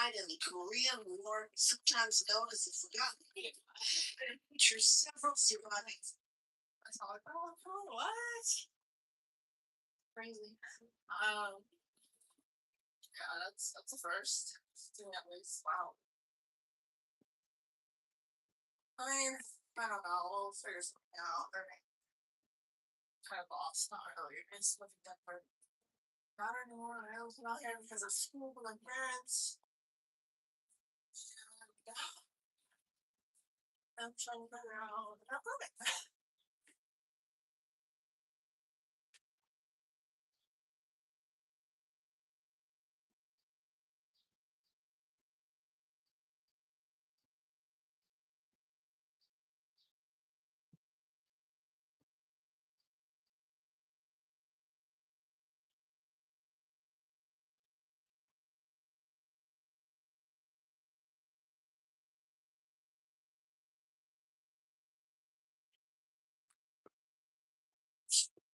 died in the Korean War, sometimes known as the Forgotten War, and it features several surviving. I thought, oh, what? Crazy. Yeah, that's the first thing at least. Wow. I mean, I don't know. We'll figure something out. They're kind of lost. Not really. It's looking at part. Not anymore. I was not here because of school and my parents. I'm trying to figure out how to it.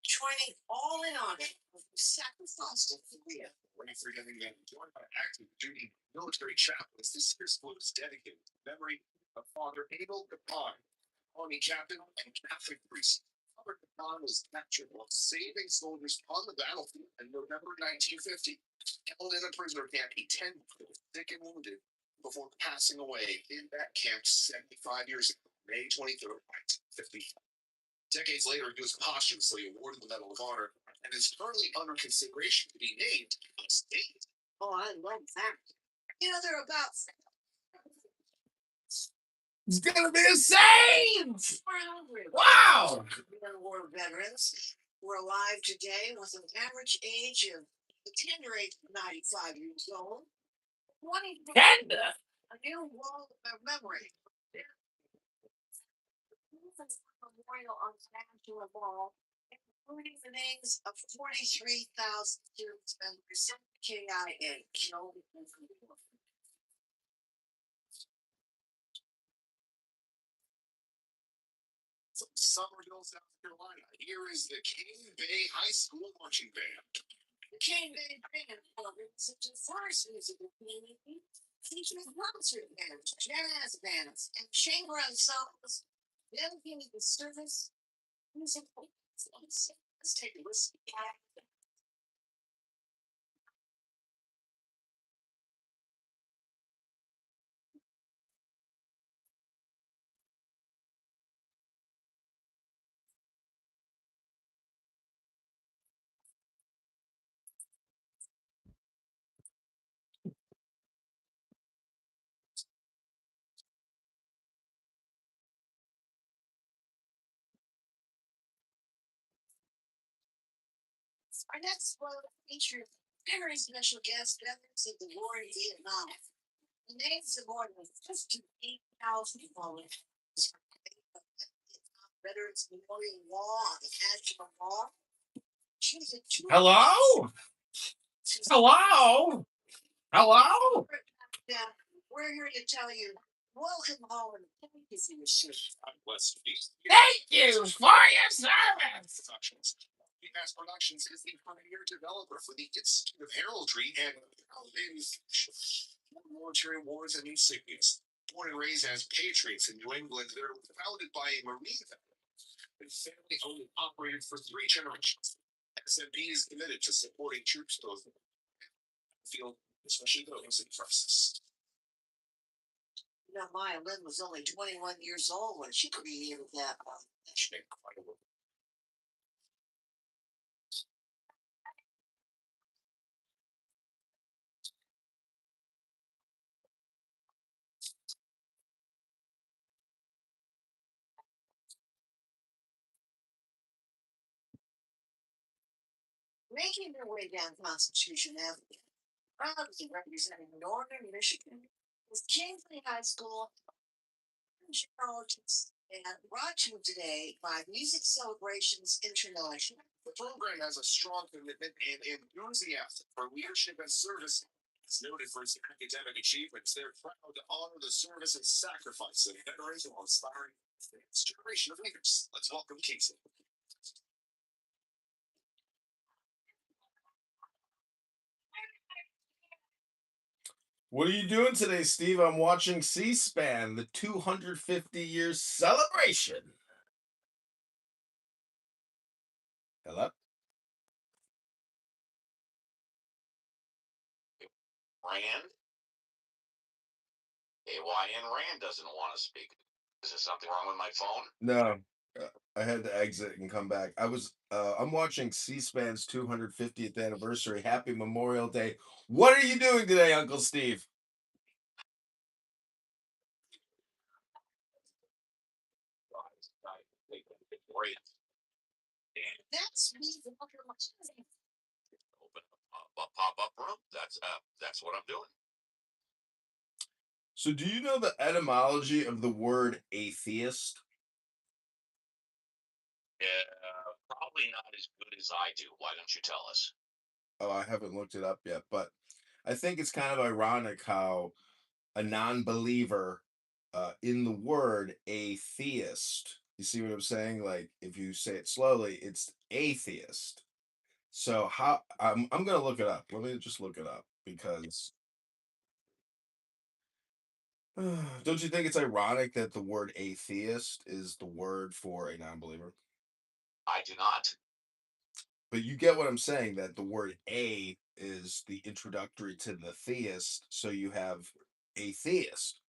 Joining all in on it, sacrificed in Korea. When forgetting that joined by active duty military chaplains, this year's float is dedicated to the memory of Father Abel Capon, Army captain and Catholic priest. Father Capon was captured while saving soldiers on the battlefield in November 1950. Held in a prisoner camp, he tended to sick and wounded before passing away in that camp 75 years ago, May 23rd, 1950. Decades later, he was posthumously awarded the Medal of Honor and is currently under consideration to be named a state. Oh, I love that. You know, they're about. It's gonna be a saint! Wow! War veterans were alive today with an average age of the tender age of 95 years old. Tender? A new wall of memory. Memorial on National Wall, including the names of 43,000 students members of KIA killed in the war. From Summerville, South Carolina, here is the Cane Bay High School Marching Band. The Cane Bay Band is a diverse musical community featuring concert bands, jazz bands, and chamber ensembles dedicated to service music. Let's take a listen. Our next one features very special guest veterans of the war in Vietnam. The names of more than 58,000 volunteers. Veterans Memorial Wall on the National Mall. Hello? Hello? Hello? Yeah, we're here to tell you, welcome home and thank you for your service. Thank you for your service. Mass Productions is the pioneer developer for the Institute of Heraldry and military awards and insignias. Born and raised as patriots in New England, they're founded by a Marine veteran and family owned and operated for 3 generations. SMP is committed to supporting troops both in the field, especially those in crisis. You know, Maya Lynn was only 21 years old when she created that one. That's incredible. Making their way down Constitution Avenue, proudly representing Northern Michigan, is Kingsley High School, and brought to you today by Music Celebrations International. The program has a strong commitment and enthusiasm for leadership and service. It's noted for its academic achievements. They're proud to honor the service and sacrifice of veterans while inspiring the next generation of leaders. Let's welcome Kingsley. What are you doing today, Steve? I'm watching C-SPAN, the 250-year celebration. Hello? Rand? AYN Rand doesn't want to speak. Is there something wrong with my phone? No. I had to exit and come back. I'm watching C-SPAN's 250th anniversary. Happy Memorial Day. What are you doing today, Uncle Steve? Great. That's me. Open a pop-up room. That's what I'm doing. So, do you know the etymology of the word atheist? Probably not as good as I do. Why don't you tell us? Oh, I haven't looked it up yet, but I think it's kind of ironic how a non-believer in the word atheist. You see what I'm saying? Like if you say it slowly, it's atheist. So how I'm gonna look it up. Let me just look it up because don't you think it's ironic that the word atheist is the word for a non-believer? I do not. But you get what I'm saying, that the word a is the introductory to the theist, so you have atheist.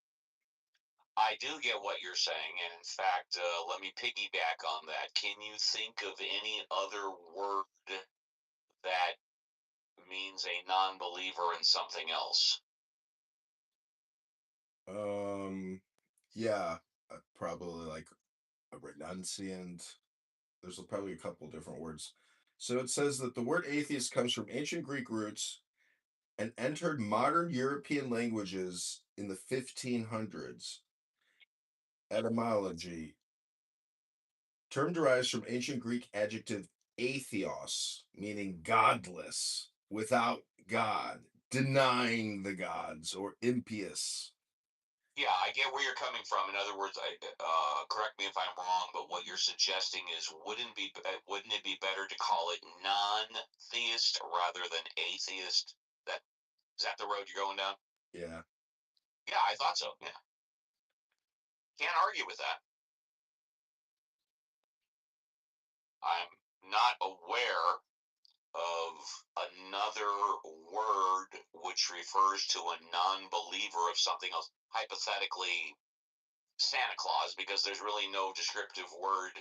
I do get what you're saying, and in fact, let me piggyback on that. Can you think of any other word that means a non-believer in something else? Um, yeah, probably like a renunciant. There's probably a couple different words. So it says that the word atheist comes from ancient Greek roots and entered modern European languages in the 1500s. Etymology. Term derives from ancient Greek adjective atheos, meaning godless, without God, denying the gods, or impious. Yeah, I get where you're coming from. In other words, correct me if I'm wrong, but what you're suggesting is wouldn't it be better to call it non-theist rather than atheist? That is that the road you're going down? Yeah. Yeah, I thought so. Yeah, can't argue with that. I'm not aware of another word which refers to a non-believer of something else. Hypothetically, Santa Claus, because there's really no descriptive word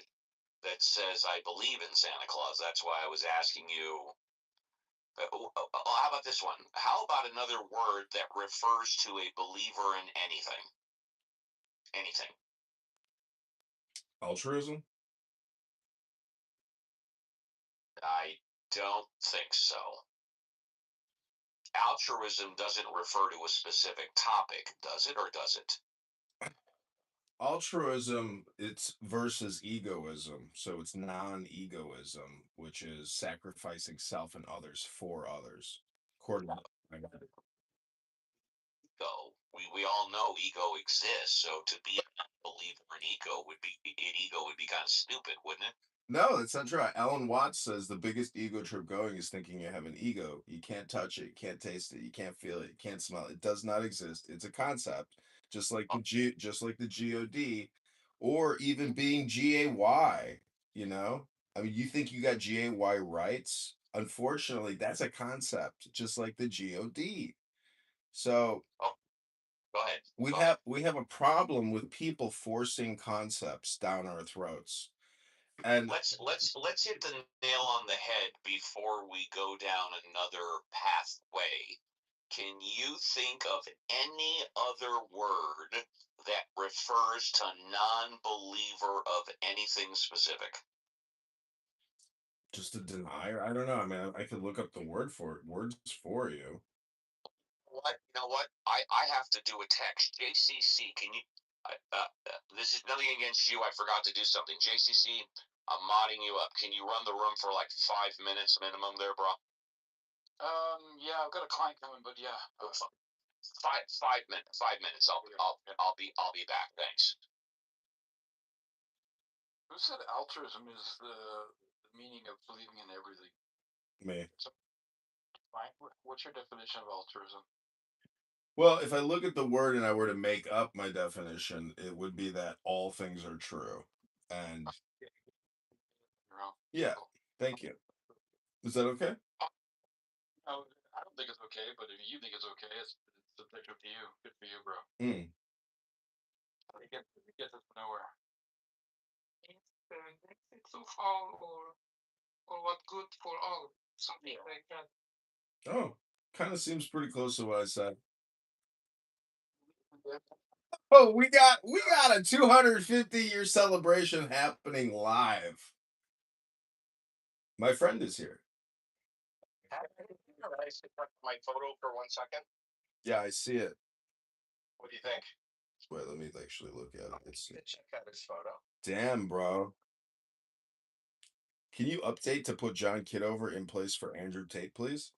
that says I believe in Santa Claus. That's why I was asking you. How about this one? How about another word that refers to a believer in anything? Anything. Altruism? I don't think so. Altruism doesn't refer to a specific topic, does it, or does it? Altruism, it's versus egoism. So it's non-egoism, which is sacrificing self and others for others. According to ego, we all know ego exists. So to be a believer in ego would be kind of stupid, wouldn't it? No, that's not true. Alan Watts says the biggest ego trip going is thinking you have an ego. You can't touch it, you can't taste it, you can't feel it, you can't smell it. It does not exist. It's a concept, just like the God, or even being GAY. You know, I mean, you think you got GAY rights? Unfortunately, that's a concept, just like the God. So go ahead. We have a problem with people forcing concepts down our throats. And let's hit the nail on the head before we go down another pathway. Can you think of any other word that refers to non-believer of anything specific? Just a denier? I don't know. I mean, I could look up the words for you. What? You know what? I have to do a text. JCC, can you? This is nothing against you. I forgot to do something. JCC, I'm modding you up. Can you run the room for like 5 minutes minimum there, bro? Yeah, I've got a client coming, but yeah. 5 minutes. 5 minutes. I'll be back. Thanks. Who said altruism is the meaning of believing in everything? Me. Fine. What's your definition of altruism? Well, if I look at the word and I were to make up my definition, it would be that all things are true. And yeah, thank you. Is that okay? No, I don't think it's okay, but if you think it's okay, it's subjective to you. Good for you, bro. Mm. It gets us nowhere. It's so far or what good for all, something like that. Oh, kind of seems pretty close to what I said. Oh, we got a 250-year celebration happening live. My friend is here. I sit my photo for 1 second. Yeah, I see it. What do you think? Wait, let me actually look at it. It's Check out this photo. damn, bro. Can you update to put John Kitover in place for Andrew Tate, please?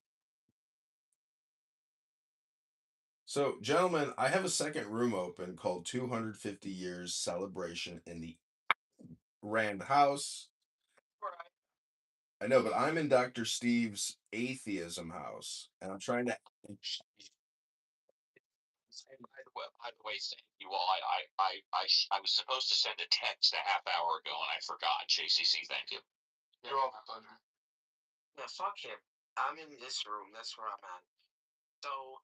So, gentlemen, I have a second room open called 250 Years Celebration in the Rand House. I know, but I'm in Dr. Steve's atheism house, and I'm trying to. By the way, thank you all. I was supposed to send a text a half hour ago and I forgot. JCC, thank you. You're all my pleasure. Yeah, fuck him. I'm in this room. That's where I'm at. So,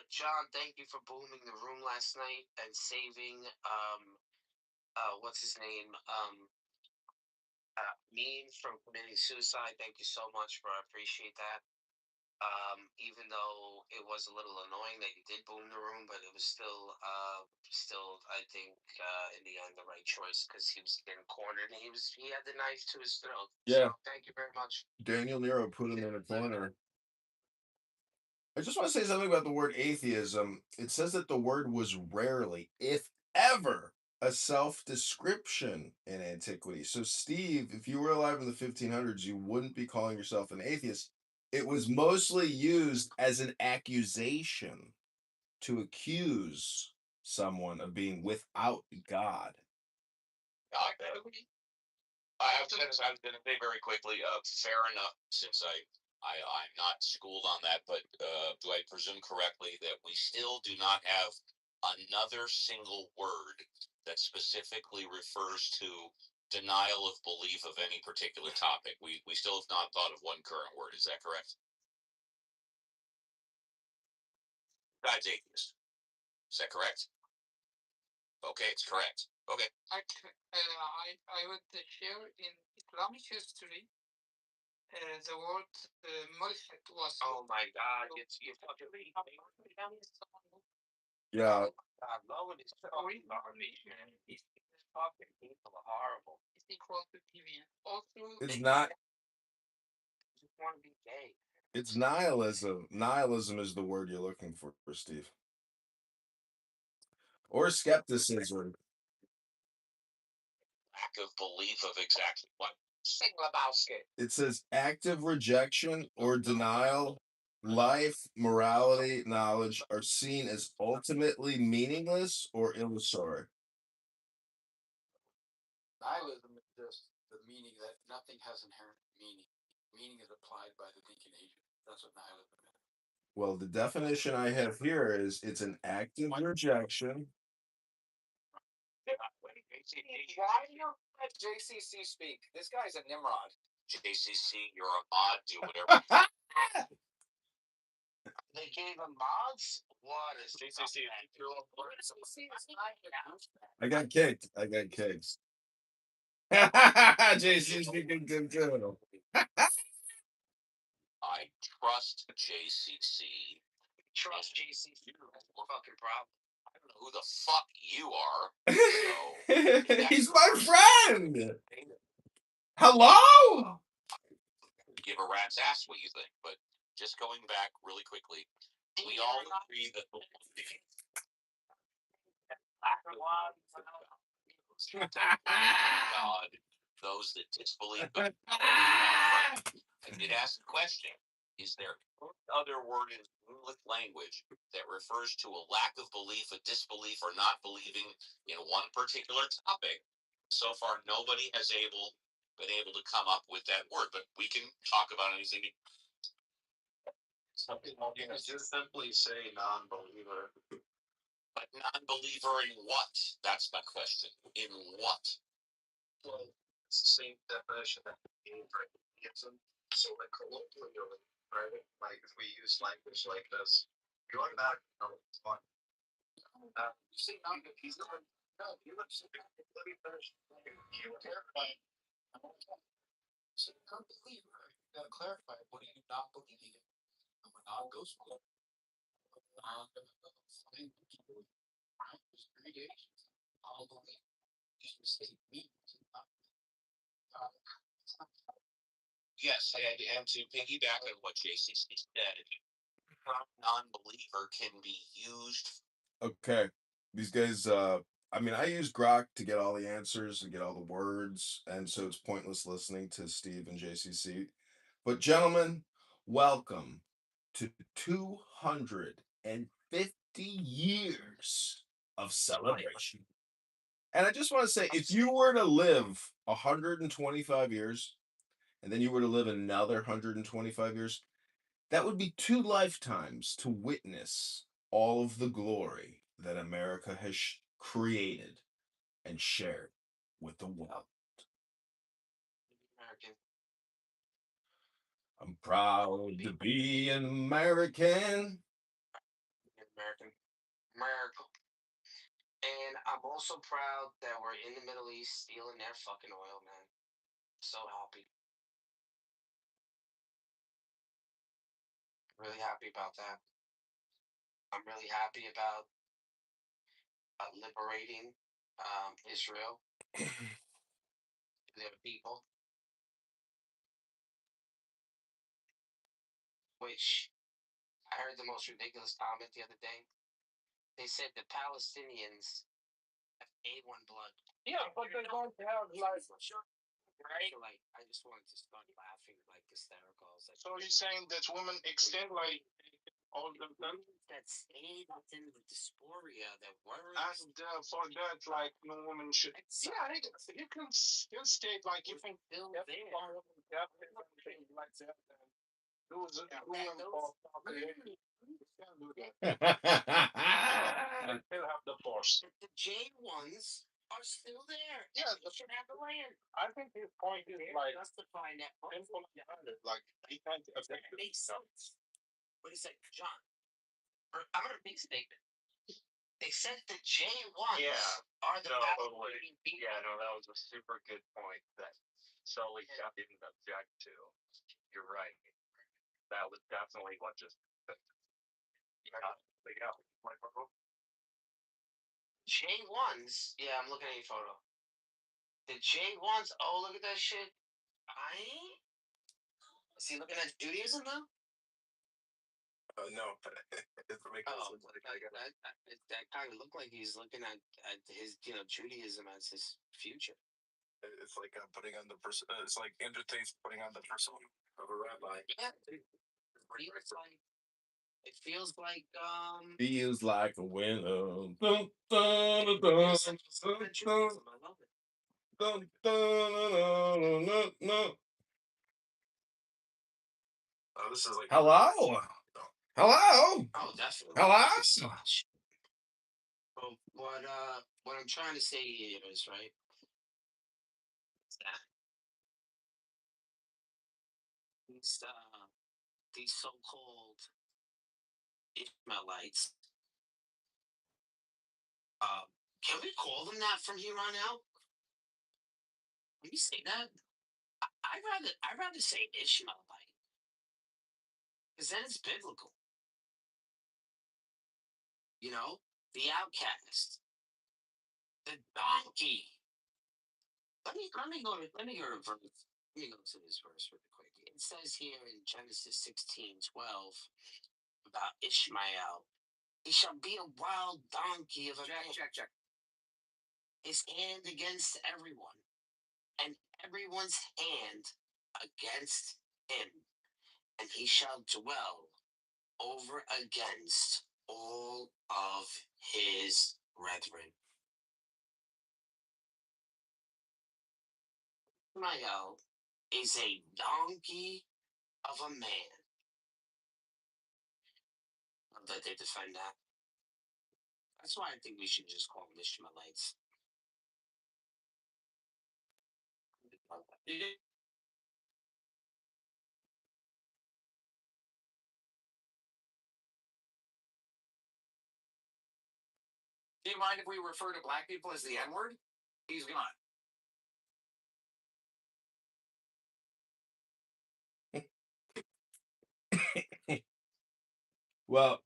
John, thank you for booming the room last night and saving what's his name me from committing suicide. Thank you so much, bro. I appreciate that. Even though it was a little annoying that you did boom the room, but it was still I think in the end the right choice because he was getting cornered and he had the knife to his throat. Yeah. So, thank you very much. Daniel Nero put him in a corner. I just want to say something about the word atheism. It says that the word was rarely, if ever, a self-description in antiquity. So, Steve, if you were alive in the 1500s, you wouldn't be calling yourself an atheist. It was mostly used as an accusation to accuse someone of being without God. I have to say, I was going to say very quickly, fair enough, since I'm not schooled on that, but do I presume correctly that we still do not have another single word that specifically refers to denial of belief of any particular topic? We still have not thought of one current word. Is that correct? Besides atheist. Is that correct? Okay, it's correct. Okay. I would share in Islamic history the word mulhid was. Oh my God! It's you fucking. Yeah. These fucking people are horrible. It's equal to deviant. Also, It's not. Just want to be gay. It's nihilism. Nihilism is the word you're looking for, Steve. Or skepticism. Lack of belief of exactly what. Sing Lebowski. It says active rejection or denial, life, morality, knowledge are seen as ultimately meaningless or illusory. Nihilism is just the meaning that nothing has inherent meaning. Meaning is applied by the thinking agent. That's what nihilism is. Well, the definition I have here is it's an active rejection. Why do you let JCC speak? This guy's a Nimrod. JCC, you're a mod. Do whatever. They gave him mods? What is JCC? I got kicked. JC's speaking too. I trust JCC. Trust JCC. That's the fucking problem. I don't know who the fuck you are. So he's my friend. Hello? Give a rat's ass what you think, but just going back really quickly, we all agree that the God, those that disbelieve. I did ask the question: is there other word in English language that refers to a lack of belief, a disbelief, or not believing in one particular topic? So far, nobody has been able to come up with that word, but we can talk about anything. You can just simply say non-believer. But non-believer in what? That's my question. In what? Well, it's the same definition that atheism. So like colloquially, right? Like if we use language like this, you automatically know it's fun. You see, he's not. No, you look. Let me finish. You clarify. So non-believer. You gotta clarify. What are you not believing in? I'm a non-gospel. Yes, and to piggyback on what JCC said, non-believer can be used. Okay, these guys. I mean, I use Grok to get all the answers and get all the words, and so it's pointless listening to Steve and JCC. But gentlemen, welcome to 250 years of celebration. And I just want to say, if you were to live 125 years, and then you were to live another 125 years, that would be 2 lifetimes to witness all of the glory that America has created and shared with the world. American. I'm proud to be an American. America. And I'm also proud that we're in the Middle East stealing their fucking oil, man. So happy. Really happy about that. I'm really happy about liberating Israel, their people, which I heard the most ridiculous comment the other day. They said the Palestinians have A1 blood. Yeah, but they're going to have like, right? Like, I just wanted to start laughing like hysterical. Like, so you're saying that women extend like all of them? That stayed within the dysphoria, that worries. And for that, like, no woman should. Yeah, you can still stay like you can still there. Like that. Those women for still have the force. The J1s are still there. Yeah, they should have the land. I think his point is like justifying that. Like he can't affect it. Makes sense. What do you say, John? I'm gonna make a statement. They said the J1s are the totally. Yeah, no, that was a super good point that Sully didn't object to. You're right. That was definitely what just. J1s. Yeah, I'm looking at your photo. The J1s. Oh, look at that shit. Is he looking at Judaism now? No. That kind of looked like he's looking at his, Judaism as his future. It's like putting on the person. It's like Andrew Tate's putting on the person of a rabbi. Yeah. It feels like Feels like a winner. Dun, dun, dun, dun, dun, dun, dun. Oh, this is like hello. Hello. Oh, definitely. Hello. What I'm trying to say here is right. These so-called Ishmaelites. Can we call them that from here on out? Can we say that? I'd rather say Ishmaelite, because then it's biblical. The outcast, the donkey. Let me go to verse. Let me go to this verse really quick. It says here in Genesis 16:12 about Ishmael. He shall be a wild donkey of a check. His hand against everyone, and everyone's hand against him, and he shall dwell over against all of his brethren. Ishmael is a donkey of a man. that they defend that. That's why I think we should just call them Ishmaelites. Do you mind if we refer to black people as the N-word? He's gone. Well,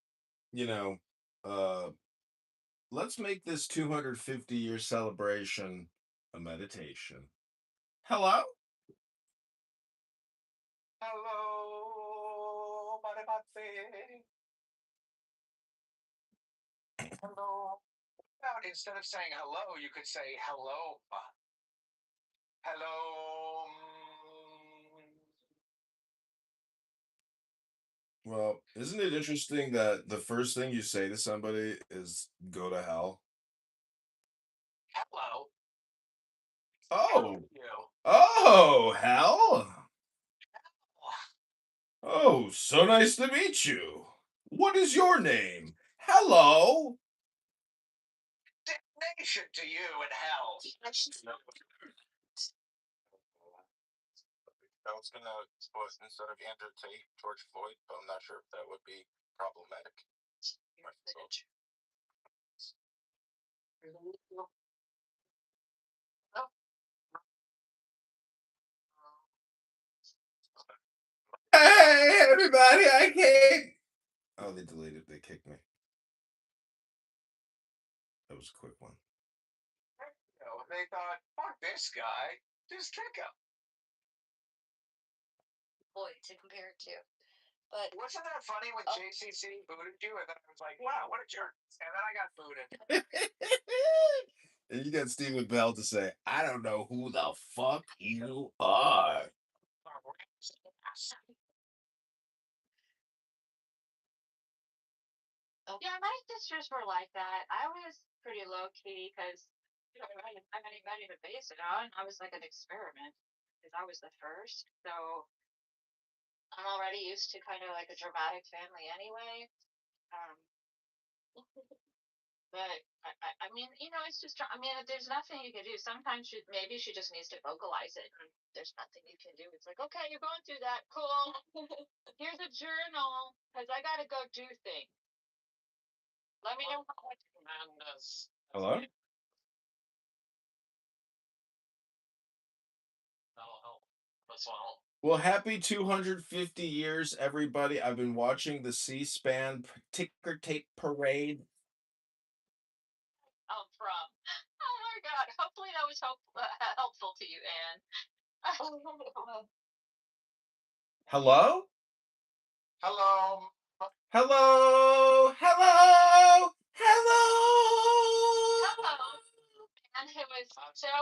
let's make this 250-year celebration a meditation. Hello? Hello, hello. Instead of saying hello, you could say hello. Hello. Well, isn't it interesting that the first thing you say to somebody is go to hell? Hello. Oh. Oh, hell. Oh, so nice to meet you. What is your name? Hello. Damnation to you in hell. I was gonna put instead of Andrew Tate, George Floyd, but I'm not sure if that would be problematic. Hey, everybody, I came. Oh, they deleted. They kicked me. That was a quick one. They thought, fuck this guy. Just kick him. Boy, to compare it to. But wasn't that funny when JCC booted you, and then I was like, wow, what a jerk. And then I got booted. And you got Stephen Bell to say, I don't know who the fuck you are. Yeah, my sisters were like that. I was pretty low key because I didn't have anybody to base it on. I was like an experiment because I was the first. So I'm already used to kind of like a dramatic family anyway. Um, but I mean, it's just, I mean, there's nothing you can do. Sometimes maybe she just needs to vocalize it. And there's nothing you can do. It's like, okay, you're going through that. Cool. Here's a journal because I got to go do things. Let me know what man does. Hello? Well, happy 250 years, everybody. I've been watching the C-SPAN ticker tape parade. From. Oh my God. Hopefully that was helpful to you, Anne. Hello? Hello? Hello? Hello? Hello? And who is so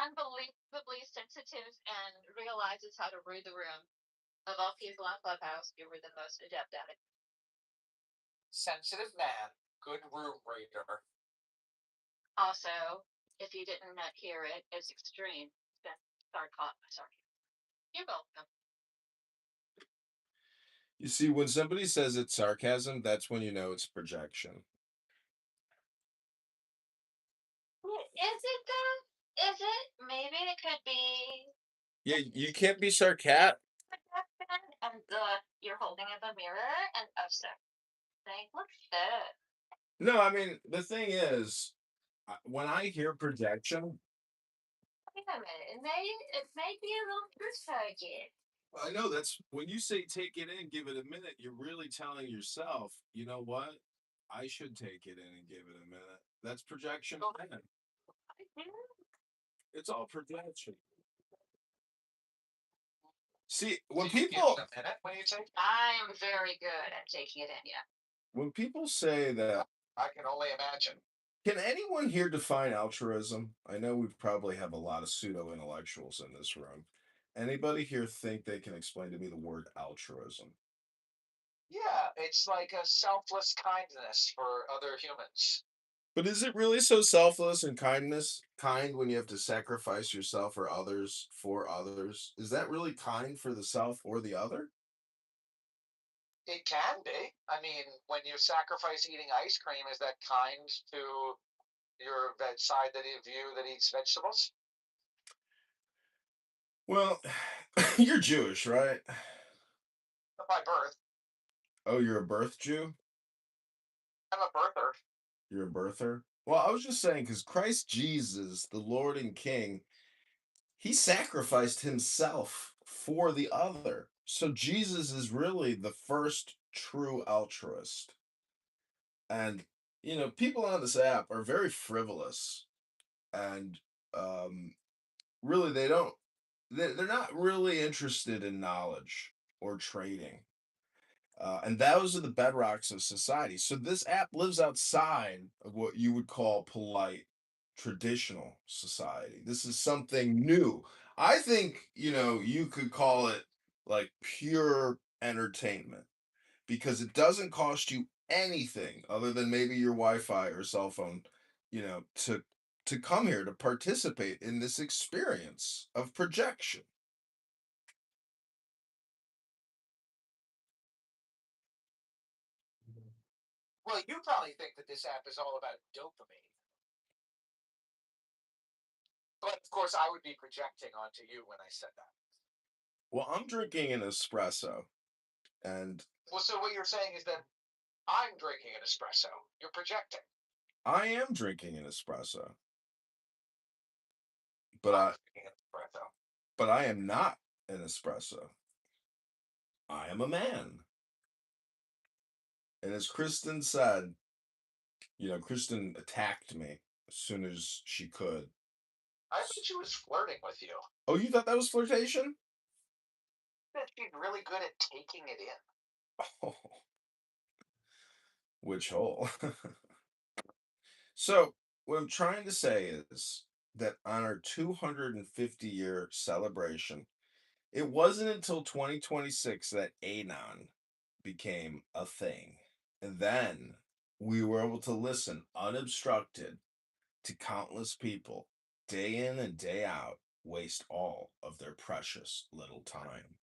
unbelievably sensitive and realizes how to read the room. Of all people on Clubhouse, you were the most adept at it. Sensitive man, good room reader. Also, if you didn't hear it, it's extreme. Sorry. You're welcome. You see, when somebody says it's sarcasm, that's when you know it's projection. Is it though? Is it? Maybe it could be. Yeah, you can't be sarcastic. And you're holding up a mirror and saying, look at that. No, I mean, the thing is, when I hear projection. Wait a minute. It may be a little projection. I know that's when you say take it in, give it a minute, you're really telling yourself, you know what? I should take it in and give it a minute. That's projection. It's all projection. See, when people. I am very good at taking it in, yeah. When people say that. I can only imagine. Can anyone here define altruism? I know we probably have a lot of pseudo-intellectuals in this room. Anybody here think they can explain to me the word altruism? Yeah, it's like a selfless kindness for other humans. But is it really so selfless and kind when you have to sacrifice yourself or others for others? Is that really kind for the self or the other? It can be. I mean, when you sacrifice eating ice cream, is that kind to that side of you that eats vegetables? Well, you're Jewish, right? By birth, Oh, you're a birth Jew? I'm a birther. You're a birther? Well, I was just saying, because Christ Jesus, the Lord and King, he sacrificed himself for the other. So Jesus is really the first true altruist. And, people on this app are very frivolous. And really, they're not really interested in knowledge or trading. And those are the bedrocks of society. So this app lives outside of what you would call polite, traditional society. This is something new. I think, you could call it like pure entertainment because it doesn't cost you anything other than maybe your Wi-Fi or cell phone, to come here to participate in this experience of projection. Well, you probably think that this app is all about dopamine. But of course, I would be projecting onto you when I said that. Well, I'm drinking an espresso, and Well, so what you're saying is that I'm drinking an espresso. You're projecting. I am drinking an espresso, but I'm drinking an espresso. but I am not an espresso. I am a man. And as Kristen said, Kristen attacked me as soon as she could. I bet she was flirting with you. Oh, you thought that was flirtation? That she's really good at taking it in. Oh, which hole? So, what I'm trying to say is that on our 250-year celebration, it wasn't until 2026 that Anon became a thing. And then we were able to listen unobstructed to countless people day in and day out waste all of their precious little time.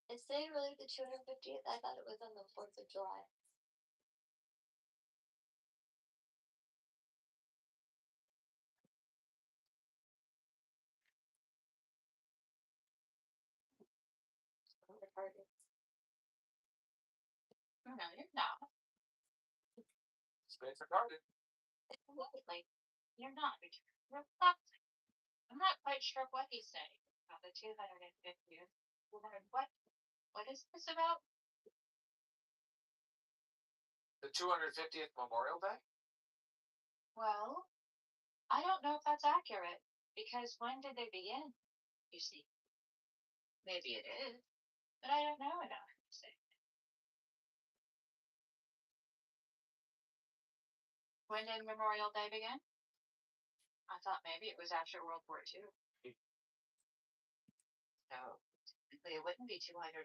Is today really the 250th? I thought it was on the 4th of July. I'm retarded. No, you're not. Space retarded. Like, you're not. You're not. I'm not quite sure what he's saying about the 250th. What? What is this about? The 250th Memorial Day? Well, I don't know if that's accurate because when did they begin? You see, maybe it is, but I don't know enough to say. When did Memorial Day begin? I thought maybe it was after World War II. No, it wouldn't be 250.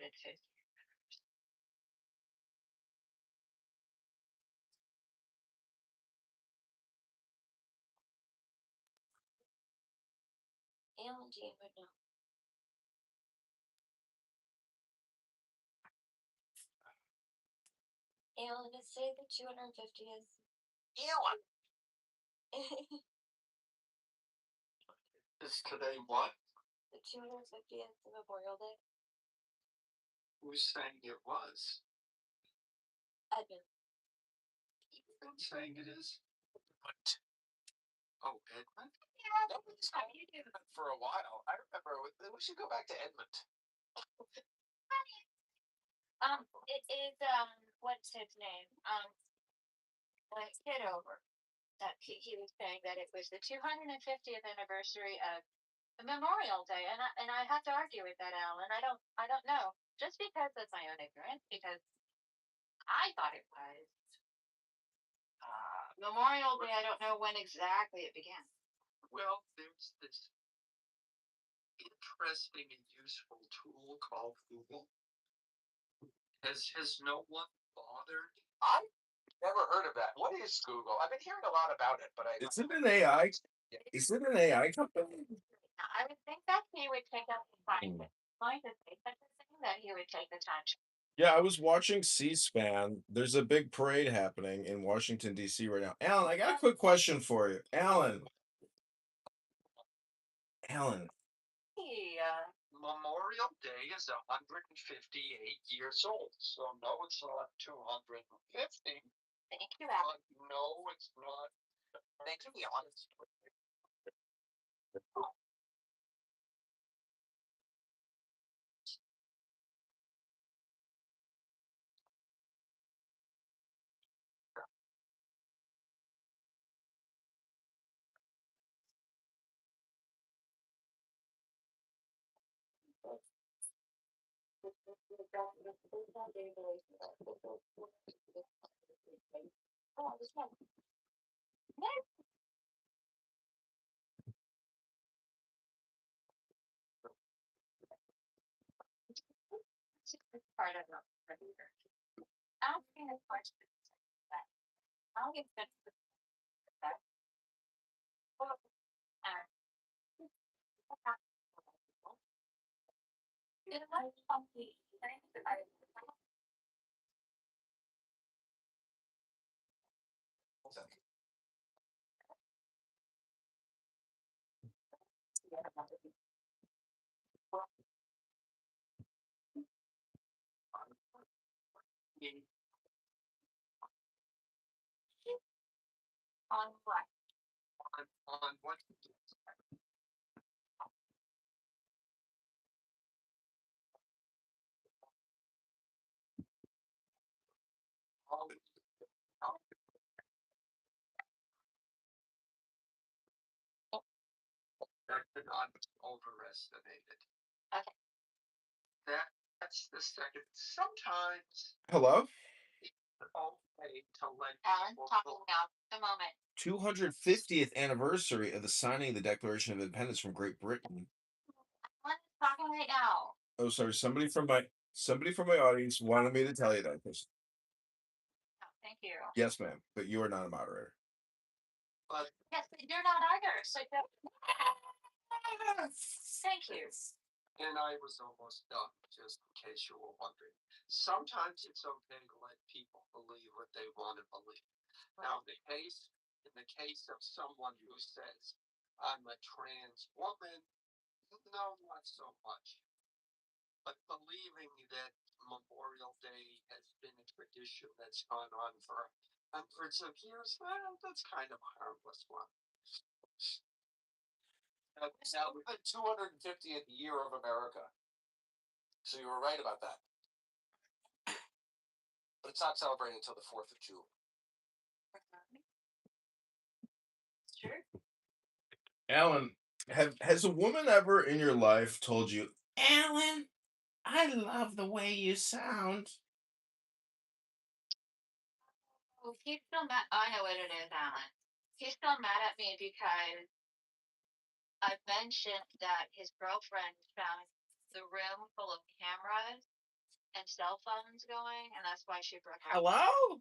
Alan Jean would know. Alan, is today the 250th? Alan! Is today what? The 250th Memorial Day? Who's saying it was? Edmund. Who's saying it is? What? Oh, Edmund? Yeah, nobody's called Edmund for a while. I remember. We should go back to Edmund. It is what's his name? Like Kitover. That he was saying that it was the 250th anniversary of the Memorial Day, and I have to argue with that, Alan. I don't know. Just because of my own ignorance, because I thought it was Memorial Day. I don't know when exactly it began. Well, there's this interesting and useful tool called Google? Has no one bothered? I never heard of that. What is Google? I've been hearing a lot about it, but Is it an AI? Is it an AI company? I would think that he would take up the time. Going to say such a thing that he would take the time. Yeah, I was watching C-SPAN. There's a big parade happening in Washington, D.C. right now. Alan, I got a quick question for you. Alan. Memorial Day is 158 years old, so no, it's not 250. Thank you, Alan. No, it's not. Thank you, Alan. Oh, this one. Part of it. Asking a question. I'll get that. On what? On what? Not overestimated. Okay. That's the second. Sometimes. Hello? Okay, to let Alan, talking now. A moment. 250th anniversary of the signing of the Declaration of Independence from Great Britain. Alan is talking right now. Oh, sorry. Somebody from my audience wanted me to tell you that. Oh, thank you. Yes, ma'am. But you are not a moderator. But yes, but you're not either. So thank you. And I was almost done, just in case you were wondering. Sometimes it's okay to let people believe what they want to believe. Now, in the case of someone who says, I'm a trans woman, no, not so much. But believing that Memorial Day has been a tradition that's gone on for hundreds of years, well, that's kind of a harmless one. Now, the 250th year of America. So you were right about that. But it's not celebrated until the 4th of June. Sure. Alan, has a woman ever in your life told you, Alan, I love the way you sound? Oh, he's still mad. I know what it is, Alan. He's still mad at me because I mentioned that his girlfriend found the room full of cameras and cell phones going, and that's why she broke up. Hello?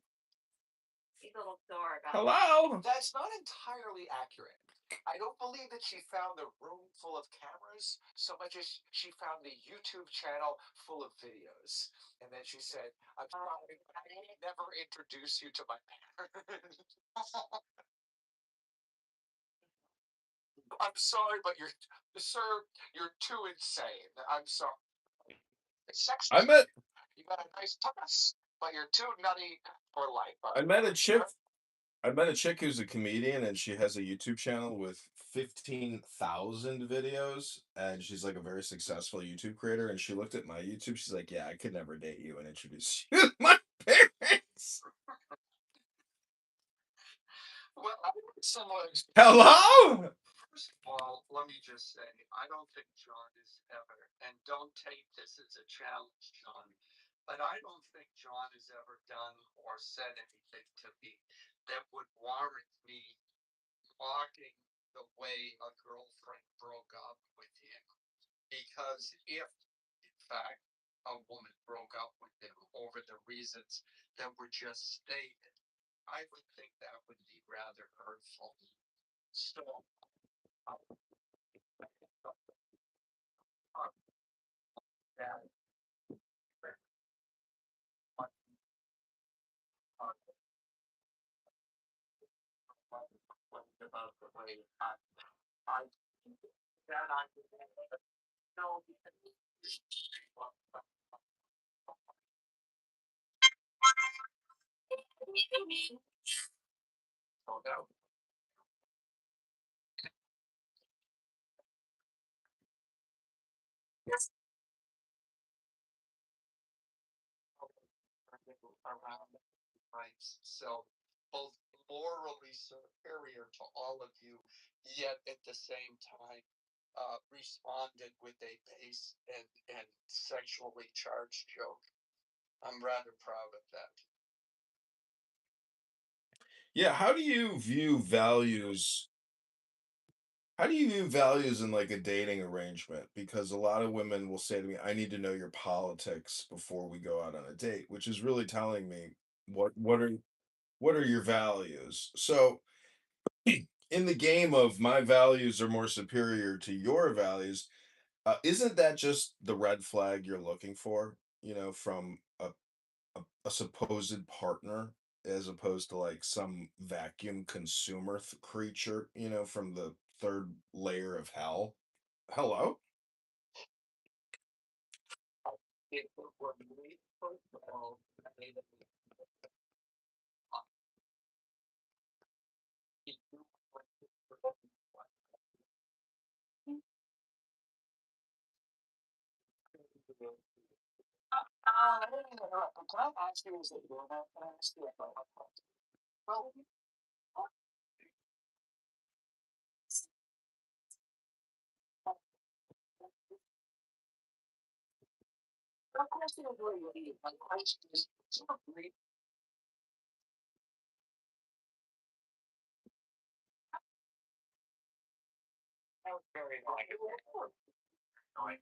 He's a little sore about Hello? That's not entirely accurate. I don't believe that she found the room full of cameras so much as she found the YouTube channel full of videos. And then she said, I'm sorry, I never introduce you to my parents. I'm sorry, but you're too insane. I'm sorry. It's sexy. You got a nice tuss, but you're too nutty for life. I met a chick who's a comedian, and she has a YouTube channel with 15,000 videos, and she's like a very successful YouTube creator. And she looked at my YouTube. She's like, "Yeah, I could never date you and introduce you to my parents." Well, similar. Hello? First of all, let me just say, I don't think John is ever, and don't take this as a challenge, John, but I don't think John has ever done or said anything to me that would warrant me mocking the way a girlfriend broke up with him. Because if, in fact, a woman broke up with him over the reasons that were just stated, I would think that would be rather hurtful. So, that about the way I that I know. So that around rights. So both morally superior to all of you, yet at the same time responded with a base and sexually charged joke. I'm rather proud of that. Yeah, how do you view values? How do you view values in like a dating arrangement? Because a lot of women will say to me, "I need to know your politics before we go out on a date," which is really telling me what are your values. So, in the game of my values are more superior to your values, isn't that just the red flag you're looking for? From a supposed partner as opposed to like some vacuum consumer creature, from the third layer of hell. Hello? It was me, first of all, that made it. Can I ask you, is it your can I ask you about well, of course you agree with me. My question is, do you agree? That was very annoying.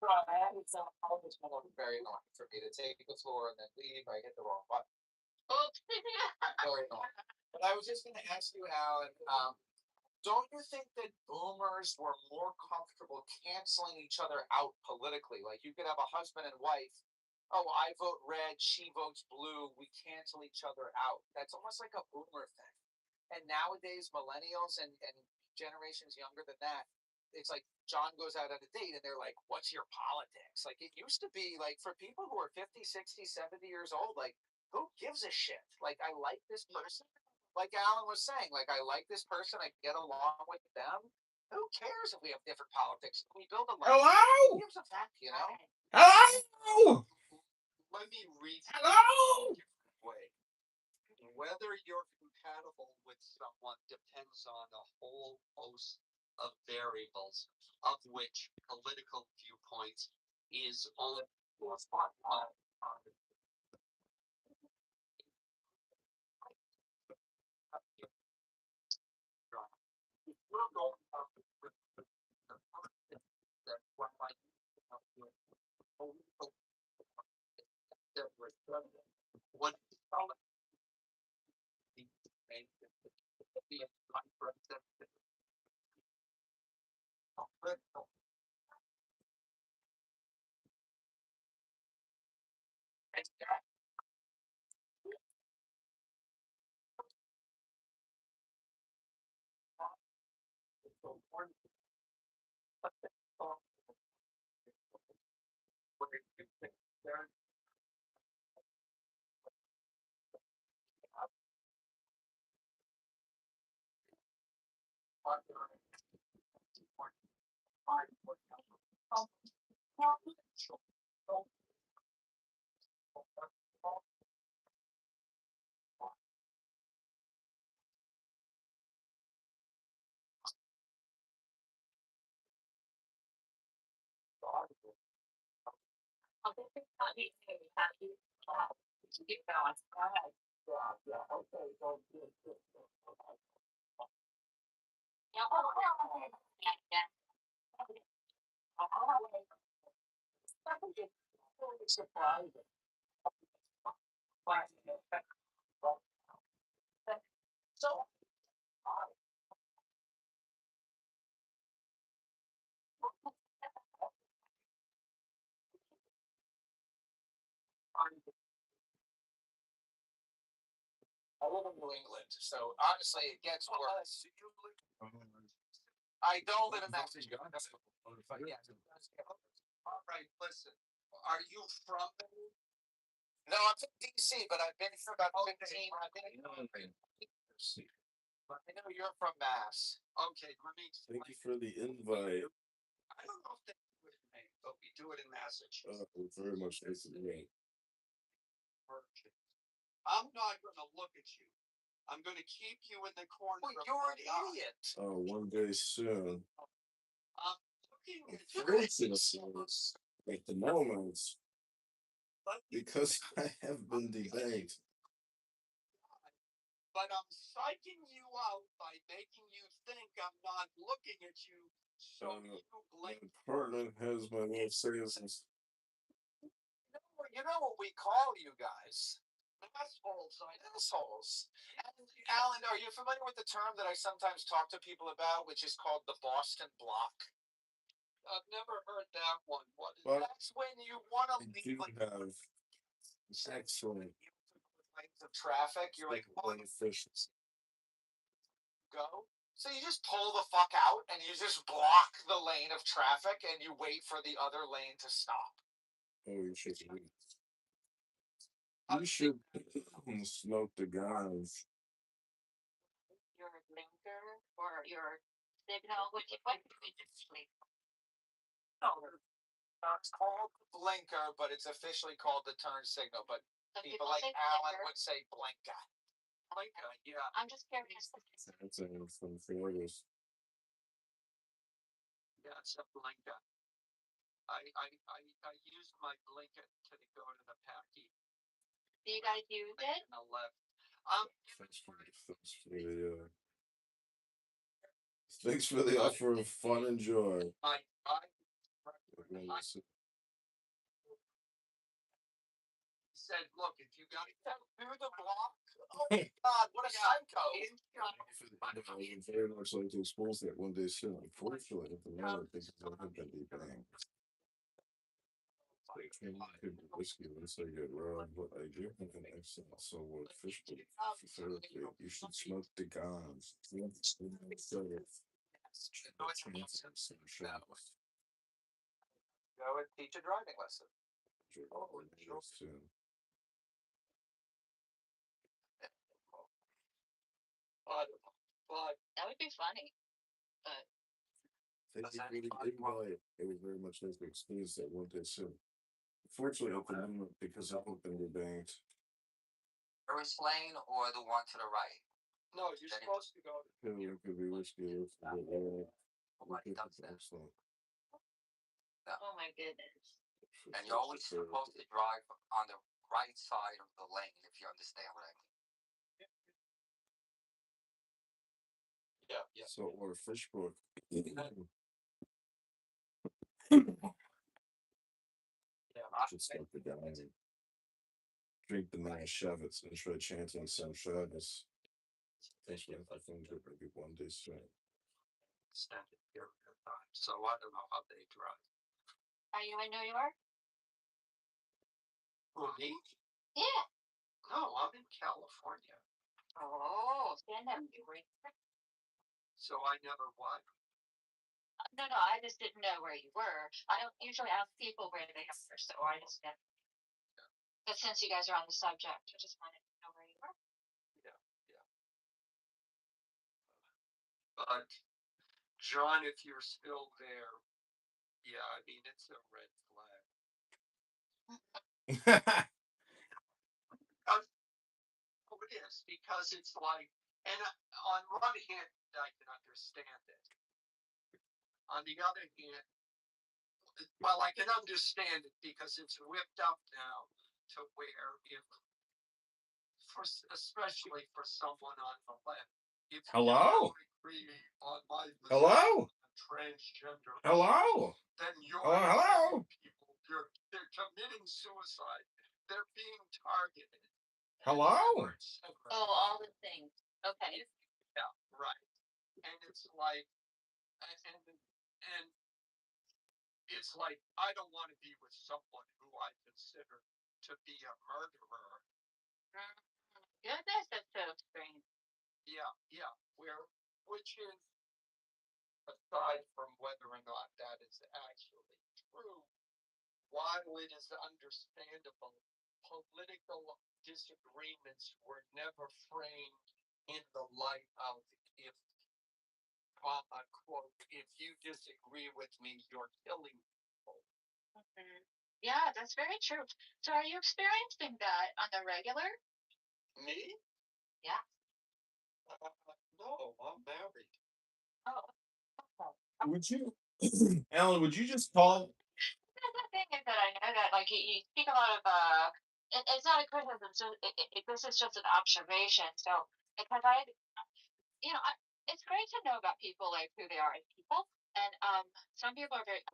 Well, I had some all this one very annoying for me to take the floor and then leave. I hit the wrong button. Oops. Very annoying. But I was just going to ask you, Alan, don't you think that boomers were more comfortable canceling each other out politically? Like you could have a husband and wife. Oh, I vote red, she votes blue. We cancel each other out. That's almost like a boomer thing. And nowadays, millennials and generations younger than that, it's like John goes out on a date and they're like, what's your politics? Like it used to be like for people who are 50, 60, 70 years old, like who gives a shit? Like I like this person. Like Alan was saying, like I like this person, I get along with them. Who cares if we have different politics? We build a life. Who Hello? gives a fuck, you know? Hello? Let me read Hello? way. Whether you're compatible with someone depends on a whole host of variables, of which political viewpoints is only one. What I live in New England, so honestly, it gets worse. I don't live in Massachusetts. Yeah. All right, listen. Are you from? No, I'm from DC, but I've been here about 15. I've been here. I know you're from Mass. Okay, let me. Thank you for the invite. I don't know if they do it in Maine, but we do it in Massachusetts. It's very much nice to meet. I'm not gonna look at you. I'm gonna keep you in the corner. Well, you're an idiot. Oh, one day soon. I'm looking at you. For instance, at the moment, because I have been debanked. But I'm psyching you out by making you think I'm not looking at you. So you My blink. apartment has my life savings. You know what we call you guys? Assholes. Assholes. And Alan, are you familiar with the term that I sometimes talk to people about, which is called the Boston Block? I've never heard that one. What is Well, that's when you want to I leave do have excellent lanes of traffic. You're like, oh, efficiency. go. So you just pull the fuck out and you just block the lane of traffic and you wait for the other lane to stop. Oh, you should. You should smoke the guns. Your blinker or your signal, what It's called blinker, but it's officially called the turn signal. But some people people like say Alan blinker. would say blinker. Blinker, yeah. I'm just curious. That's from Florida's. Yeah, it's a blinker. I use my blinker to go to the packy. Do you guys use it? On the left. Thanks for the offer of fun and joy. Said, look, if you got to go through the block, oh my God, what a psycho! I would very much like to expose that one day soon. Unfortunately, at the moment, because I have been debanked. Could be whiskey once I get robbed, but I do have an excellent solo fish book for therapy. You should smoke the guns. Go and teach a driving lesson. Soon. But That would be funny. But Thank you for the invite. It was very much nice to experience that one day soon. Fortunately, at the moment, because I haven't been debanked. First lane or the one to the right? no, you're supposed to go. It could be whiskey. Excellent. oh my goodness. And you're always supposed to drive on the right side of the lane, if you understand what I mean. Yeah. So, or a fish book. I should start the guy and drink the Manischewitz and try chanting some Shabbos. Especially if I think it would be one day soon. Extended period of time. So I don't know how they drive. Are you in New York? Who, me? Yeah. No, I'm in California. Oh, stand up. So I never what? No, I just didn't know where you were. I don't usually ask people where they are, so I just didn't. But since you guys are on the subject, I just wanted to know where you were. Yeah. But John, if you're still there, yeah, I mean it's a red flag. Oh, it is because it's like, and on one hand, I can understand it. On the other hand, well, I can understand it because it's whipped up now to where if, especially for someone on the left, if Hello? you agree on my Hello? transgender, Hello? then you're Hello? people. They're committing suicide. They're being targeted. Hello? Oh, all the things. Okay. Yeah, right. And it's like, and it's like I don't want to be with someone who I consider to be a murderer. Goodness, that's so strange. Yeah. Which is aside from whether or not that is actually true, while it is understandable, political disagreements were never framed in the light of if, quote, if you disagree with me, you're killing people. Yeah, that's very true. So are you experiencing that on the regular? Me? Yeah. No, I'm married. Oh. Would you, Alan, would you just call? The thing is that I know that like you speak a lot of it's not a criticism, so this is just an observation. So because it's great to know about people like who they are as people, and some people are very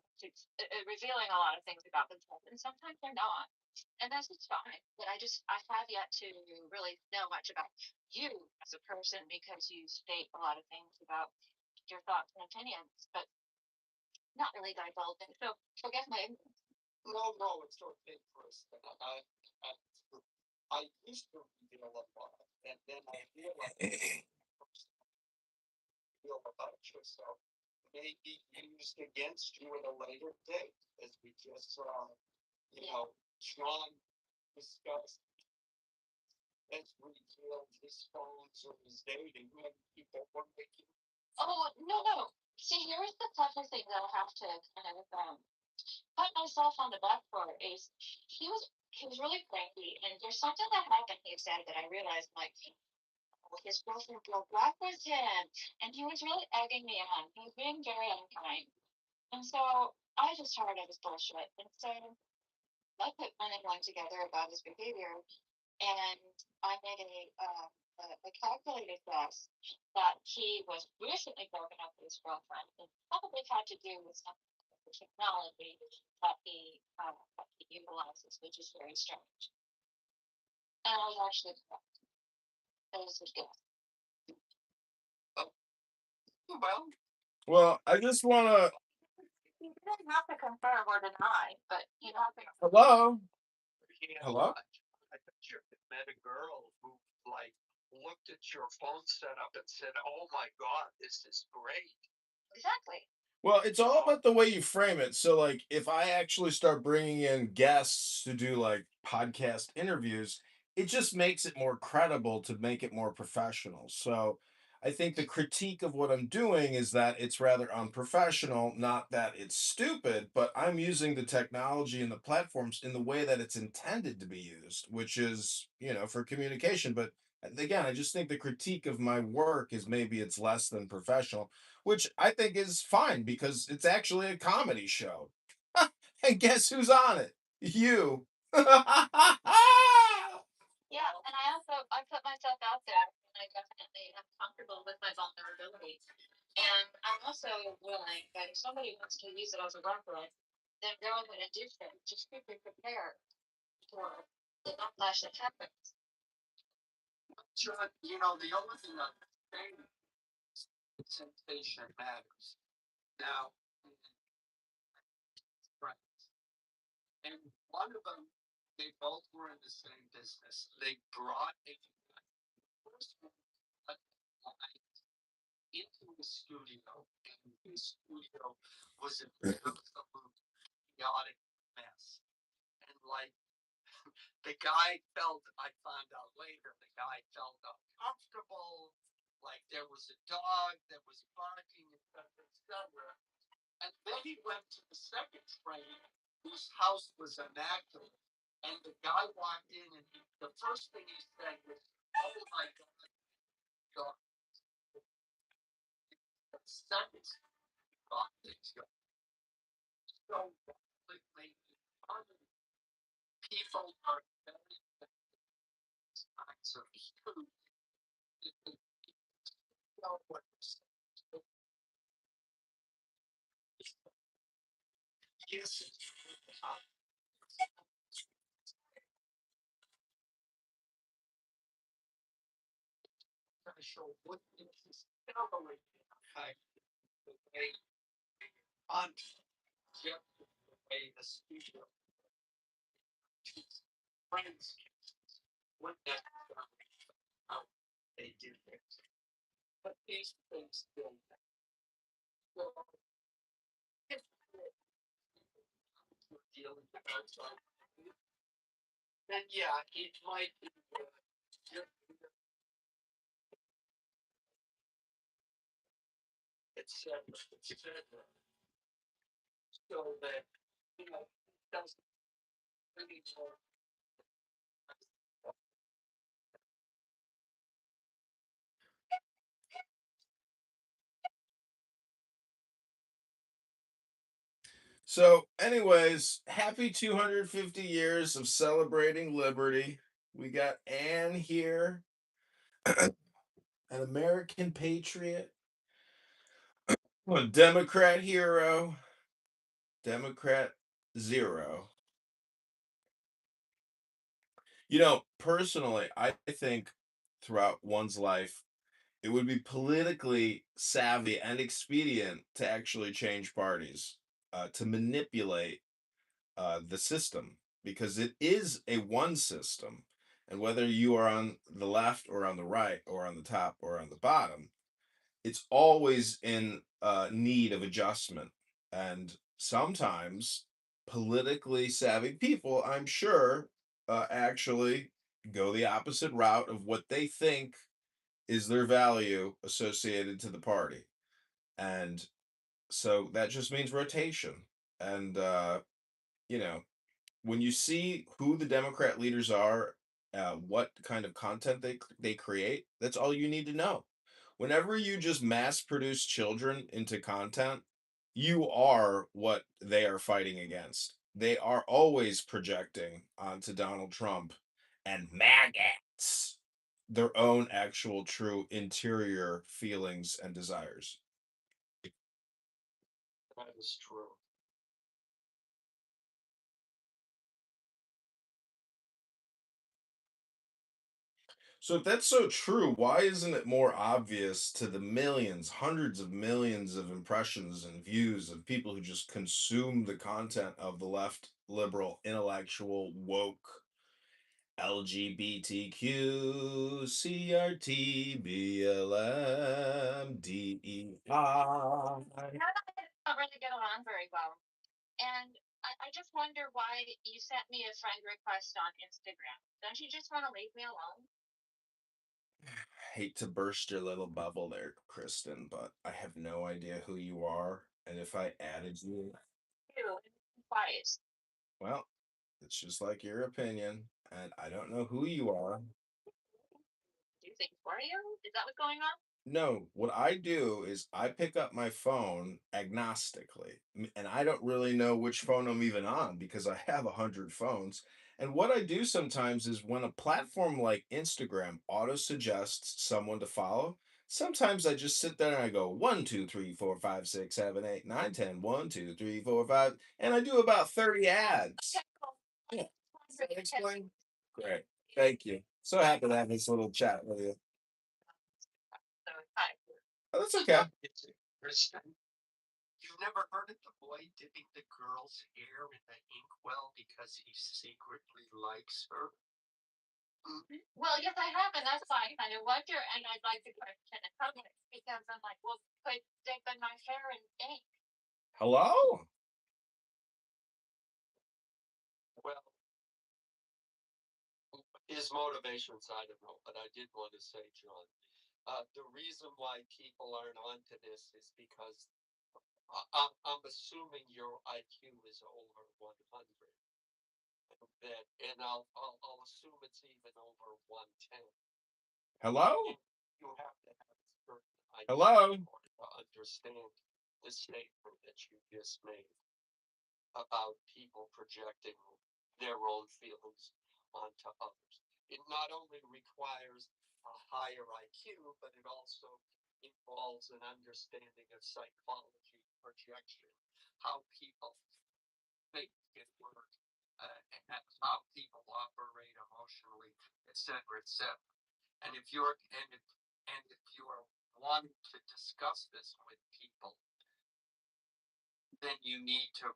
revealing a lot of things about themselves, and sometimes they're not, and that's just fine. But I have yet to really know much about you as a person because you state a lot of things about your thoughts and opinions, but not really divulging. So forget my ignorance. No, it's okay, Chris. I used to reveal a lot, and then I realized feel about yourself may be used against you at a later date, as we just saw, Sean discussed as revealed his phones or his dating when people were making. Oh no. See, here's the toughest thing that I have to kind of pat myself on the back for is he was really cranky, and there's something that happened he said that I realized like his girlfriend broke up with him, and he was really egging me on. He was being very unkind, and so I just heard it was bullshit, and so I put one and one together about his behavior, and I made a calculated guess that he was recently broken up with his girlfriend, and probably had to do with some of the technology that he utilizes, which is very strange. And I was actually correct. It was a guess. Well, I just want to. You don't have to confirm or deny, but you have to. Hello? Hello? I bet you met a girl who looked at your phone setup and said, "Oh my God, this is great." Exactly. Well, it's all about the way you frame it. So, like, if I actually start bringing in guests to do like podcast interviews, it just makes it more credible to make it more professional. So, I think the critique of what I'm doing is that it's rather unprofessional, not that it's stupid, but I'm using the technology and the platforms in the way that it's intended to be used, which is, for communication. But again, I just think the critique of my work is maybe it's less than professional, which I think is fine because it's actually a comedy show. And guess who's on it? You. Yeah, and I put myself out there, and I definitely am comfortable with my vulnerability. And I'm also willing that if somebody wants to use it as a reference, then go ahead and do so. Just be prepared for the backlash that happens. John, the only thing I'm saying is sensation matters. Now, right. And one of them, they both were in the same business. They brought a first one into the studio, and the studio was an absolute chaotic mess. And the guy felt, I found out later, the guy felt uncomfortable, like there was a dog that was barking, etc. And then he went to the second train, whose house was immaculate. And the guy walked in, and the first thing he said was, "Oh my God." The second thought things go so quickly. People are very kinds of huge. Yes. Show what is on the studio friends what that how they do things. But these things don't. So if we're dealing with outside, then yeah, it might be it's so that it doesn't really work. So, anyways, happy 250 years of celebrating liberty. We got Anne here, an American patriot, a Democrat hero, Democrat zero. Personally, I think throughout one's life, it would be politically savvy and expedient to actually change parties, to manipulate the system, because it is a one system. And whether you are on the left or on the right or on the top or on the bottom, it's always in need of adjustment. And sometimes politically savvy people, I'm sure, actually go the opposite route of what they think is their value associated to the party. And so that just means rotation. And, you know, when you see who the Democrat leaders are, what kind of content they create, that's all you need to know. Whenever you just mass produce children into content, you are what they are fighting against. They are always projecting onto Donald Trump and maggots their own actual true interior feelings and desires. That is true. So if that's so true, why isn't it more obvious to the millions, hundreds of millions of impressions and views of people who just consume the content of the left, liberal, intellectual, woke, LGBTQ, CRT, BLM, DEI? Don't really get along very well. And I just wonder why you sent me a friend request on Instagram. Don't you just want to leave me alone? Hate to burst your little bubble there, Kristen, but I have no idea who you are. And if I added you, Ew, twice. well, it's just like your opinion, and I don't know who you are. Do you think for you? Is that what's going on? No, what I do is I pick up my phone agnostically, and I don't really know which phone I'm even on because I have 100 phones. And what I do sometimes is when a platform like Instagram auto suggests someone to follow, sometimes I just sit there and I go 1, 2, 3, 4, 5, 6, 7, 8, 9, 10, 1, 2, 3, 4, 5, and I do about 30 ads. Yeah. Does that explain? Great. Thank you. So happy to have this little chat with you. So, hi. Oh, that's okay. You've never heard of the boy dipping the girl's hair in the inkwell because he secretly likes her? Well, yes, I have, and that's why I kind of wonder, and I'd like to question it public because I'm like, well, quit dipping my hair in ink. Hello? Well, his motivations, I don't know, but I did want to say, John, the reason why people aren't onto this is because I'm assuming your IQ is over 100. And I'll assume it's even over 110. Hello? You have to have a certain IQ Hello? to understand the statement that you just made about people projecting their own feelings onto others. It not only requires a higher IQ, but it also involves an understanding of psychology, projection, how people think and work, and how people operate emotionally, etc., etc. And if you're wanting to discuss this with people, then you need to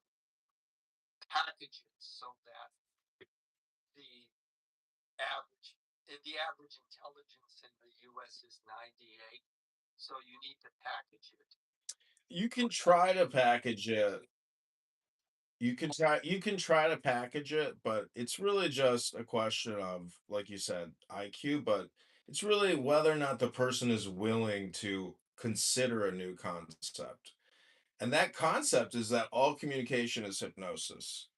package it so that the average intelligence in the U.S. is 98. So you need to package it. You can try to package it. You can try to package it, but it's really just a question of, like you said, IQ, but it's really whether or not the person is willing to consider a new concept. And that concept is that all communication is hypnosis.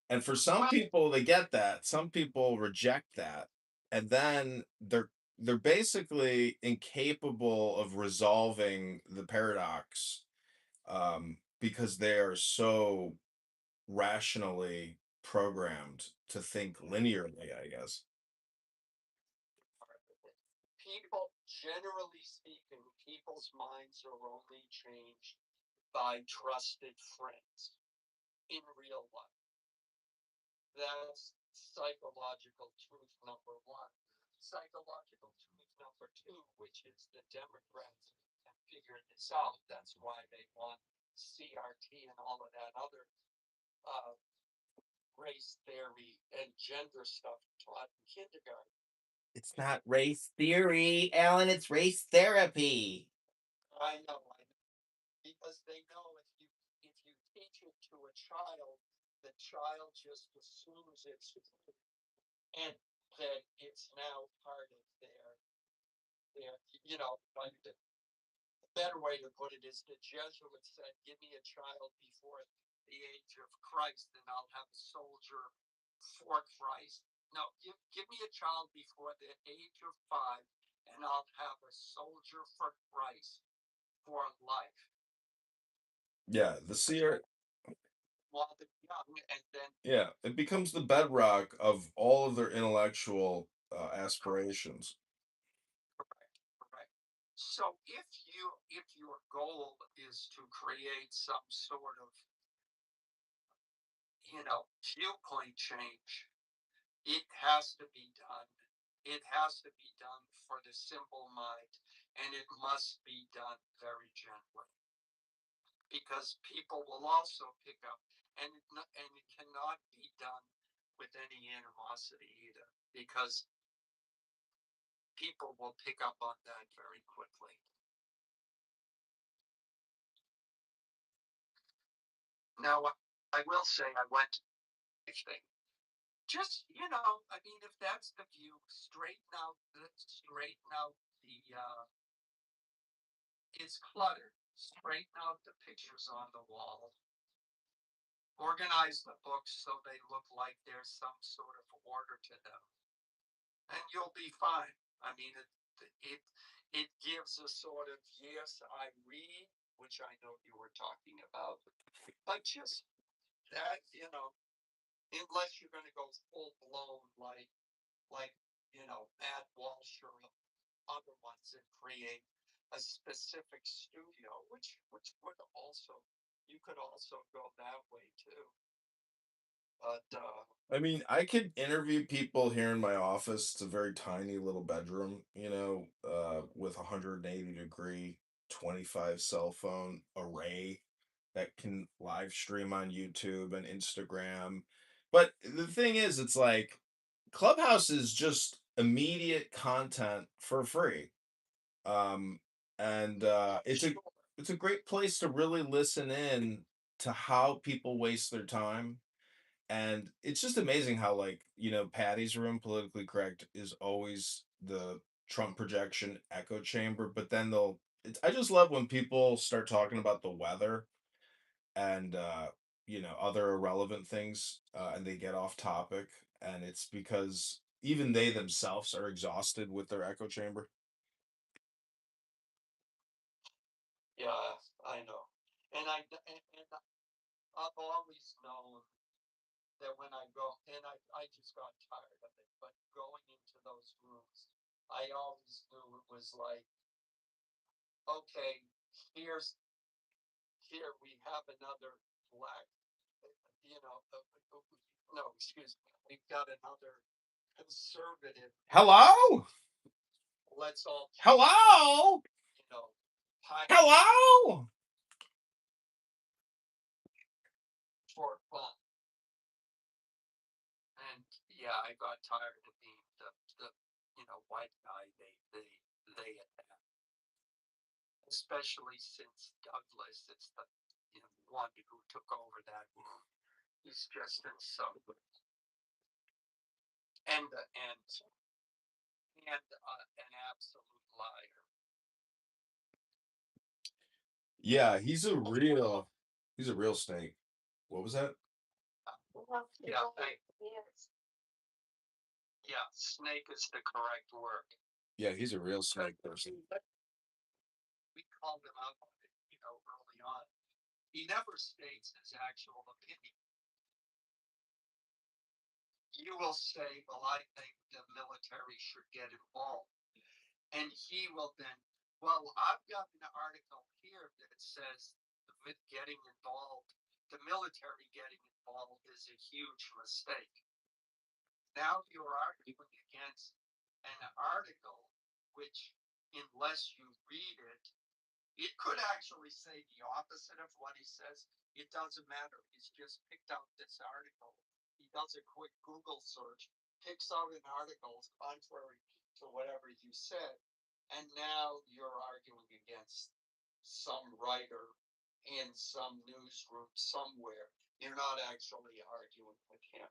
And for some people, they get that. Some people reject that. And then they're basically incapable of resolving the paradox, because they are so rationally programmed to think linearly, I guess. People, generally speaking, people's minds are only changed by trusted friends in real life. That's psychological truth number one. Psychological truth number two, which is the Democrats have figured this out. That's why they want CRT and all of that other race theory and gender stuff taught in kindergarten. It's not race theory, Alan, it's race therapy. I know, because they know if you teach it to a child, the child just assumes it's true, and that it's now part of their like the better way to put it is the Jesuits said, "Give me a child before the age of Christ, and I'll have a soldier for Christ." No, give me a child before the age of 5, and I'll have a soldier for Christ for life. Yeah, the seer. While they're young, and then Yeah, it becomes the bedrock of all of their intellectual aspirations. correct. So if your goal is to create some sort of viewpoint change, it has to be done. It has to be done for the simple mind, and it must be done very gently, because people will also pick up, and it cannot be done with any animosity either, because people will pick up on that very quickly. Now, I will say I went to the thing. Just, I mean, if that's the view, straighten out the it's cluttered. Straighten out the pictures on the wall. Organize the books so they look like there's some sort of order to them, and you'll be fine. I mean, it gives a sort of, yes, I read, which I know you were talking about, but just that, unless you're going to go full blown like Matt Walsh or other ones and create a specific studio, which would also, you could also go that way too. But I mean, I could interview people here in my office. It's a very tiny little bedroom, with 180-degree 25 cell phone array that can live stream on YouTube and Instagram. But the thing is, it's like Clubhouse is just immediate content for free. And it's a great place to really listen in to how people waste their time. And it's just amazing how, like, Patty's room, politically correct, is always the Trump projection echo chamber, but then I just love when people start talking about the weather and other irrelevant things, and they get off topic, and it's because even they themselves are exhausted with their echo chamber. yeah, I know, and I've always known that when I go, and I just got tired of it, but going into those rooms, I always knew it was like okay, here we have another black, no, excuse me, we've got another conservative. Hello? Let's all, Hello? high Hello? for fun. And yeah, I got tired of being the white guy they attack. Especially since Douglas is the one who took over that room. He's just insulting. And an absolute liar. Yeah, he's a real snake. What was that? Yeah, yeah, snake is the correct word. Yeah, he's a real snake person. We called him out on it, early on. He never states his actual opinion. You will say, well, I think the military should get involved. And he will then, well, I've got an article here that says with getting involved, the military getting involved is a huge mistake. Now you're arguing against an article which, unless you read it, it could actually say the opposite of what he says. It doesn't matter. He's just picked out this article. He does a quick Google search, picks out an article contrary to whatever you said, and now you're arguing against some writer in some newsroom somewhere. You're not actually arguing with him.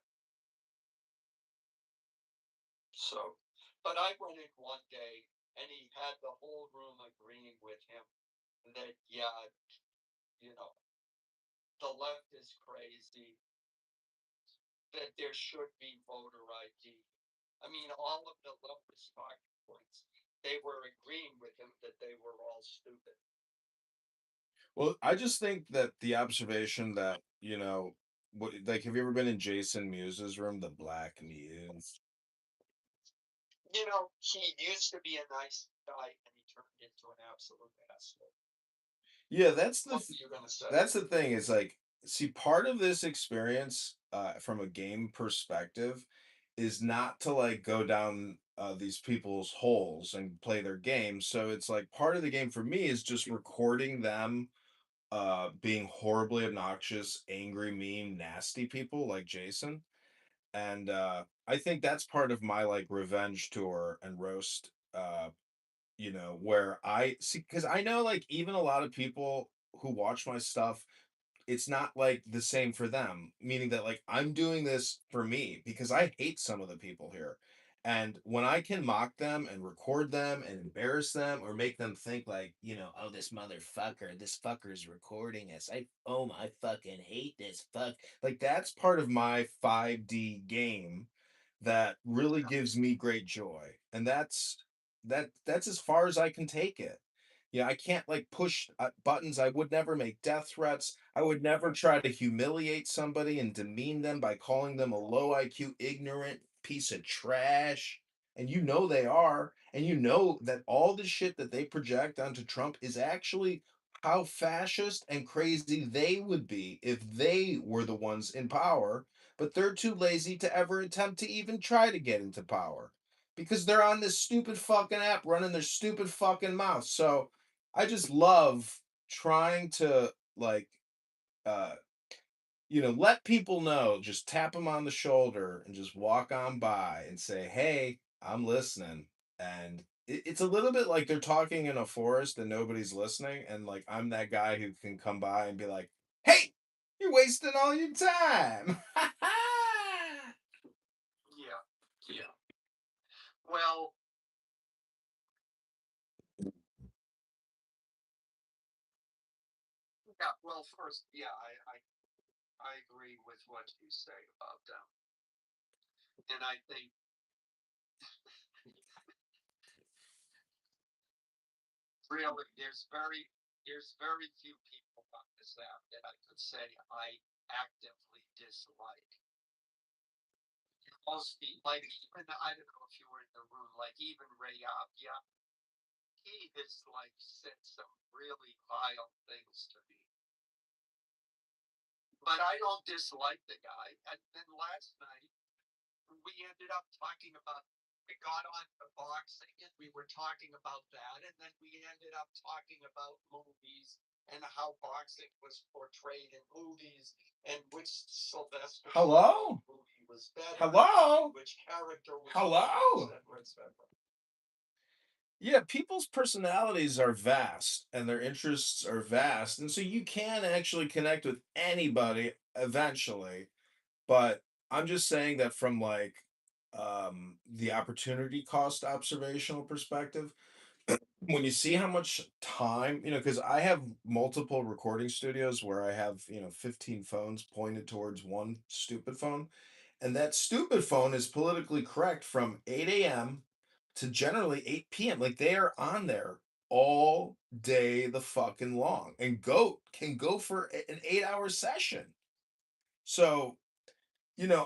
So, but I went in one day and he had the whole room agreeing with him that, yeah, the left is crazy, that there should be voter ID. I mean, all of the leftist talking points, they were agreeing with him that they were all stupid. Well, I just think that the observation that, like, have you ever been in Jason Muse's room, the Black Muse? He used to be a nice guy and he turned into an absolute asshole. Yeah, that's What were you gonna say? the thing is, like, see, part of this experience, from a game perspective, is not to like go down these people's holes and play their game. So it's like part of the game for me is just recording them being horribly obnoxious, angry, mean, nasty people like Jason. And I think that's part of my like revenge tour and roast, where I see, because I know like even a lot of people who watch my stuff, it's not like the same for them, meaning that like I'm doing this for me because I hate some of the people here. And when I can mock them and record them and embarrass them or make them think like, oh, this fucker's recording us. I fucking hate this fuck. Like that's part of my 5D game that really gives me great joy. And that's as far as I can take it. Yeah, I can't like push buttons. I would never make death threats. I would never try to humiliate somebody and demean them by calling them a low IQ, ignorant piece of trash. And they are. And that all the shit that they project onto Trump is actually how fascist and crazy they would be if they were the ones in power. But they're too lazy to ever attempt to even try to get into power because they're on this stupid fucking app running their stupid fucking mouth. So I just love trying to like let people know, just tap them on the shoulder and just walk on by and say, "Hey, I'm listening." And it's a little bit like they're talking in a forest and nobody's listening, and like I'm that guy who can come by and be like, "Hey, you're wasting all your time." Yeah. Well, yeah. Well, first, yeah, I agree with what you say about them, and I think really there's very few people on this app that I could say I actively dislike. Most people, like even I don't know if you were in the room, like even Ray yeah, he has like said some really vile things to me. But I don't dislike the guy. And then last night we ended up talking about, we got on the boxing and we were talking about that, and then we ended up talking about movies and how boxing was portrayed in movies and which Sylvester Hello? movie was better, Hello? which character was Hello? better, et cetera. Yeah, people's personalities are vast and their interests are vast. And so you can actually connect with anybody eventually. But I'm just saying that from like the opportunity cost observational perspective, when you see how much time, because I have multiple recording studios where I have, 15 phones pointed towards one stupid phone. And that stupid phone is politically correct from 8 a.m. to generally 8 p.m. Like they are on there all day the fucking long. And Goat can go for an 8 hour session. So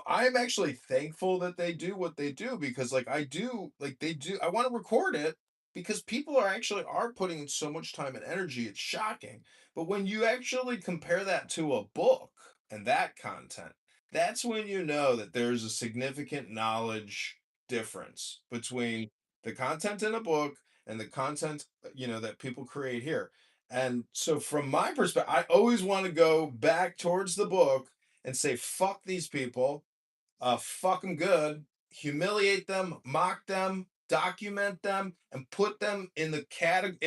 I'm actually thankful that they do what they do because like they do I want to record it because people are putting in so much time and energy, it's shocking. But when you actually compare that to a book and that content, that's when you know that there's a significant knowledge difference between the content in a book and the content that people create here. And so from my perspective, I always want to go back towards the book and say fuck these people, fuck them good, humiliate them, mock them, document them, and put them in the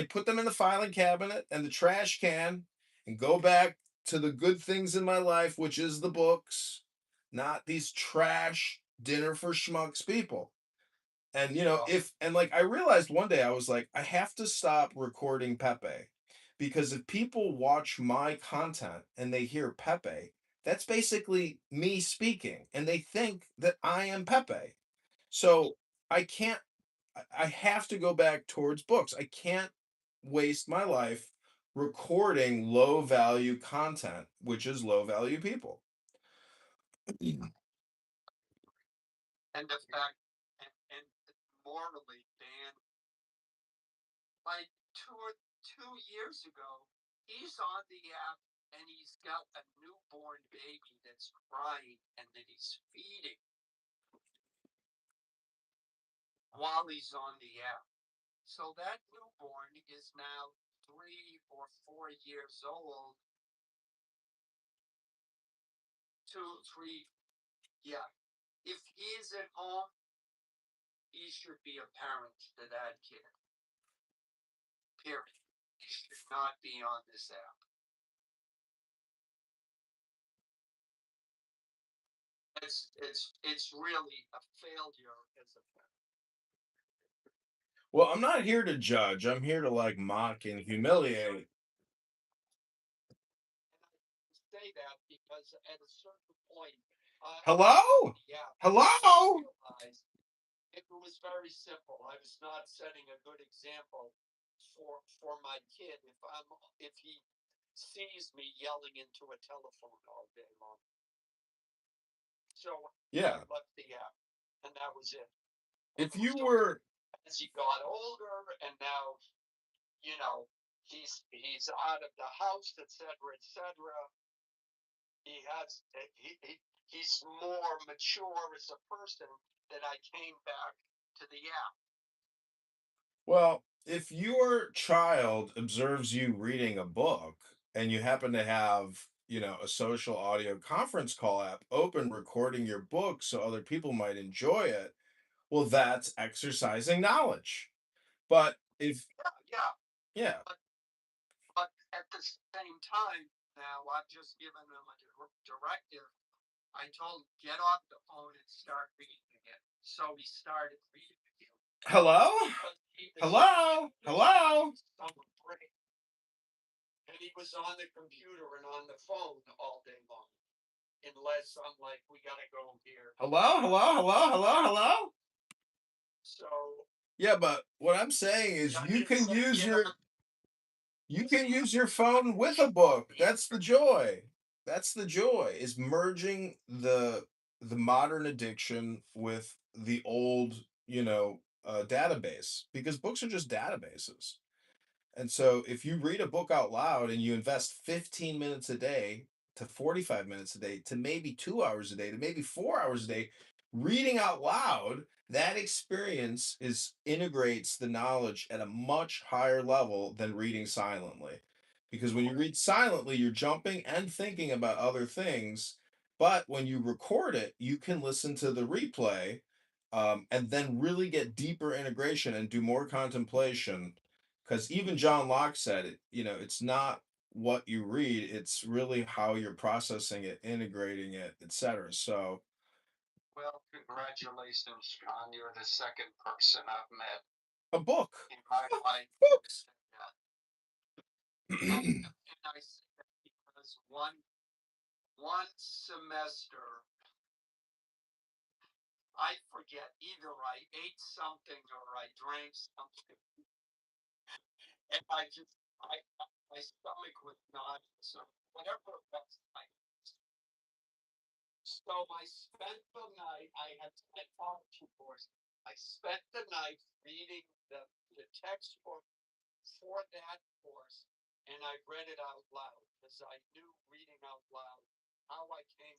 put them in the filing cabinet and the trash can, and go back to the good things in my life, which is the books, not these trash dinner for schmucks people. And if and like I realized one day I was like, I have to stop recording Pepe because if people watch my content and they hear Pepe, that's basically me speaking and they think that I am Pepe. So I can't I have to go back towards books. I can't waste my life recording low value content, which is low value people. And the fact, and morally, Dan, like 2 years ago, he's on the app and he's got a newborn baby that's crying and that he's feeding while he's on the app. So that newborn is now 3 or 4 years old. 2, 3, yeah. If he's at home, he should be a parent to that kid. Period. He should not be on this app. It's really a failure as a parent. Well, I'm not here to judge. I'm here to like mock and humiliate. And I say that because at a certain point, Hello? yeah, Hello? it was very simple. I was not setting a good example for my kid if he sees me yelling into a telephone all day long. So Yeah. I left the app, and that was it. If you were As he got older, and now he's out of the house, etc., etc. He's more mature as a person that I came back to the app. well, if your child observes you reading a book and you happen to have, a social audio conference call app open recording your book so other people might enjoy it, well, that's exercising knowledge. But if yeah. But at the same time, now I've just given him a directive. I told him, get off the phone and start reading again. So he started reading again. Hello? Hello? Hello? And he was on the computer and on the phone all day long. Unless I'm like, we gotta go here. Hello? Hello? Hello? Hello? Hello? So yeah, but what I'm saying is you can use your phone with a book. That's the joy. That's the joy, is merging the modern addiction with the old, database, because books are just databases. And so if you read a book out loud and you invest 15 minutes a day to 45 minutes a day to maybe 2 hours a day to maybe 4 hours a day, reading out loud, that experience is integrates the knowledge at a much higher level than reading silently. Because when you read silently, you're jumping and thinking about other things. But when you record it, you can listen to the replay, and then really get deeper integration and do more contemplation, because even John Locke said it, it's not what you read, it's really how you're processing it, integrating it, etc. So Well, congratulations, John. You're the second person I've met a book. in my life. Books. And I say that because one semester, I forget, either I ate something or I drank something, and my stomach was nauseous or whatever it was. So I spent the night. I taught 2 courses. I spent the night reading the textbook for that course, and I read it out loud because I knew reading out loud how I came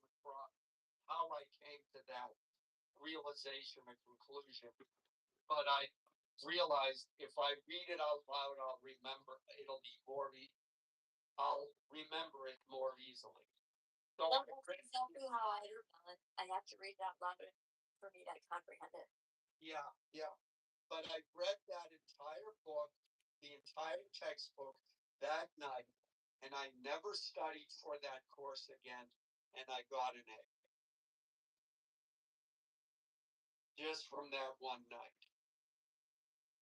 to that realization or conclusion. But I realized if I read it out loud, I'll remember it more easily. So That's exactly how I do it. I have to read that loud for me to comprehend it. yeah. But I read that entire book, the entire textbook, that night, and I never studied for that course again, and I got an A. Just from that one night.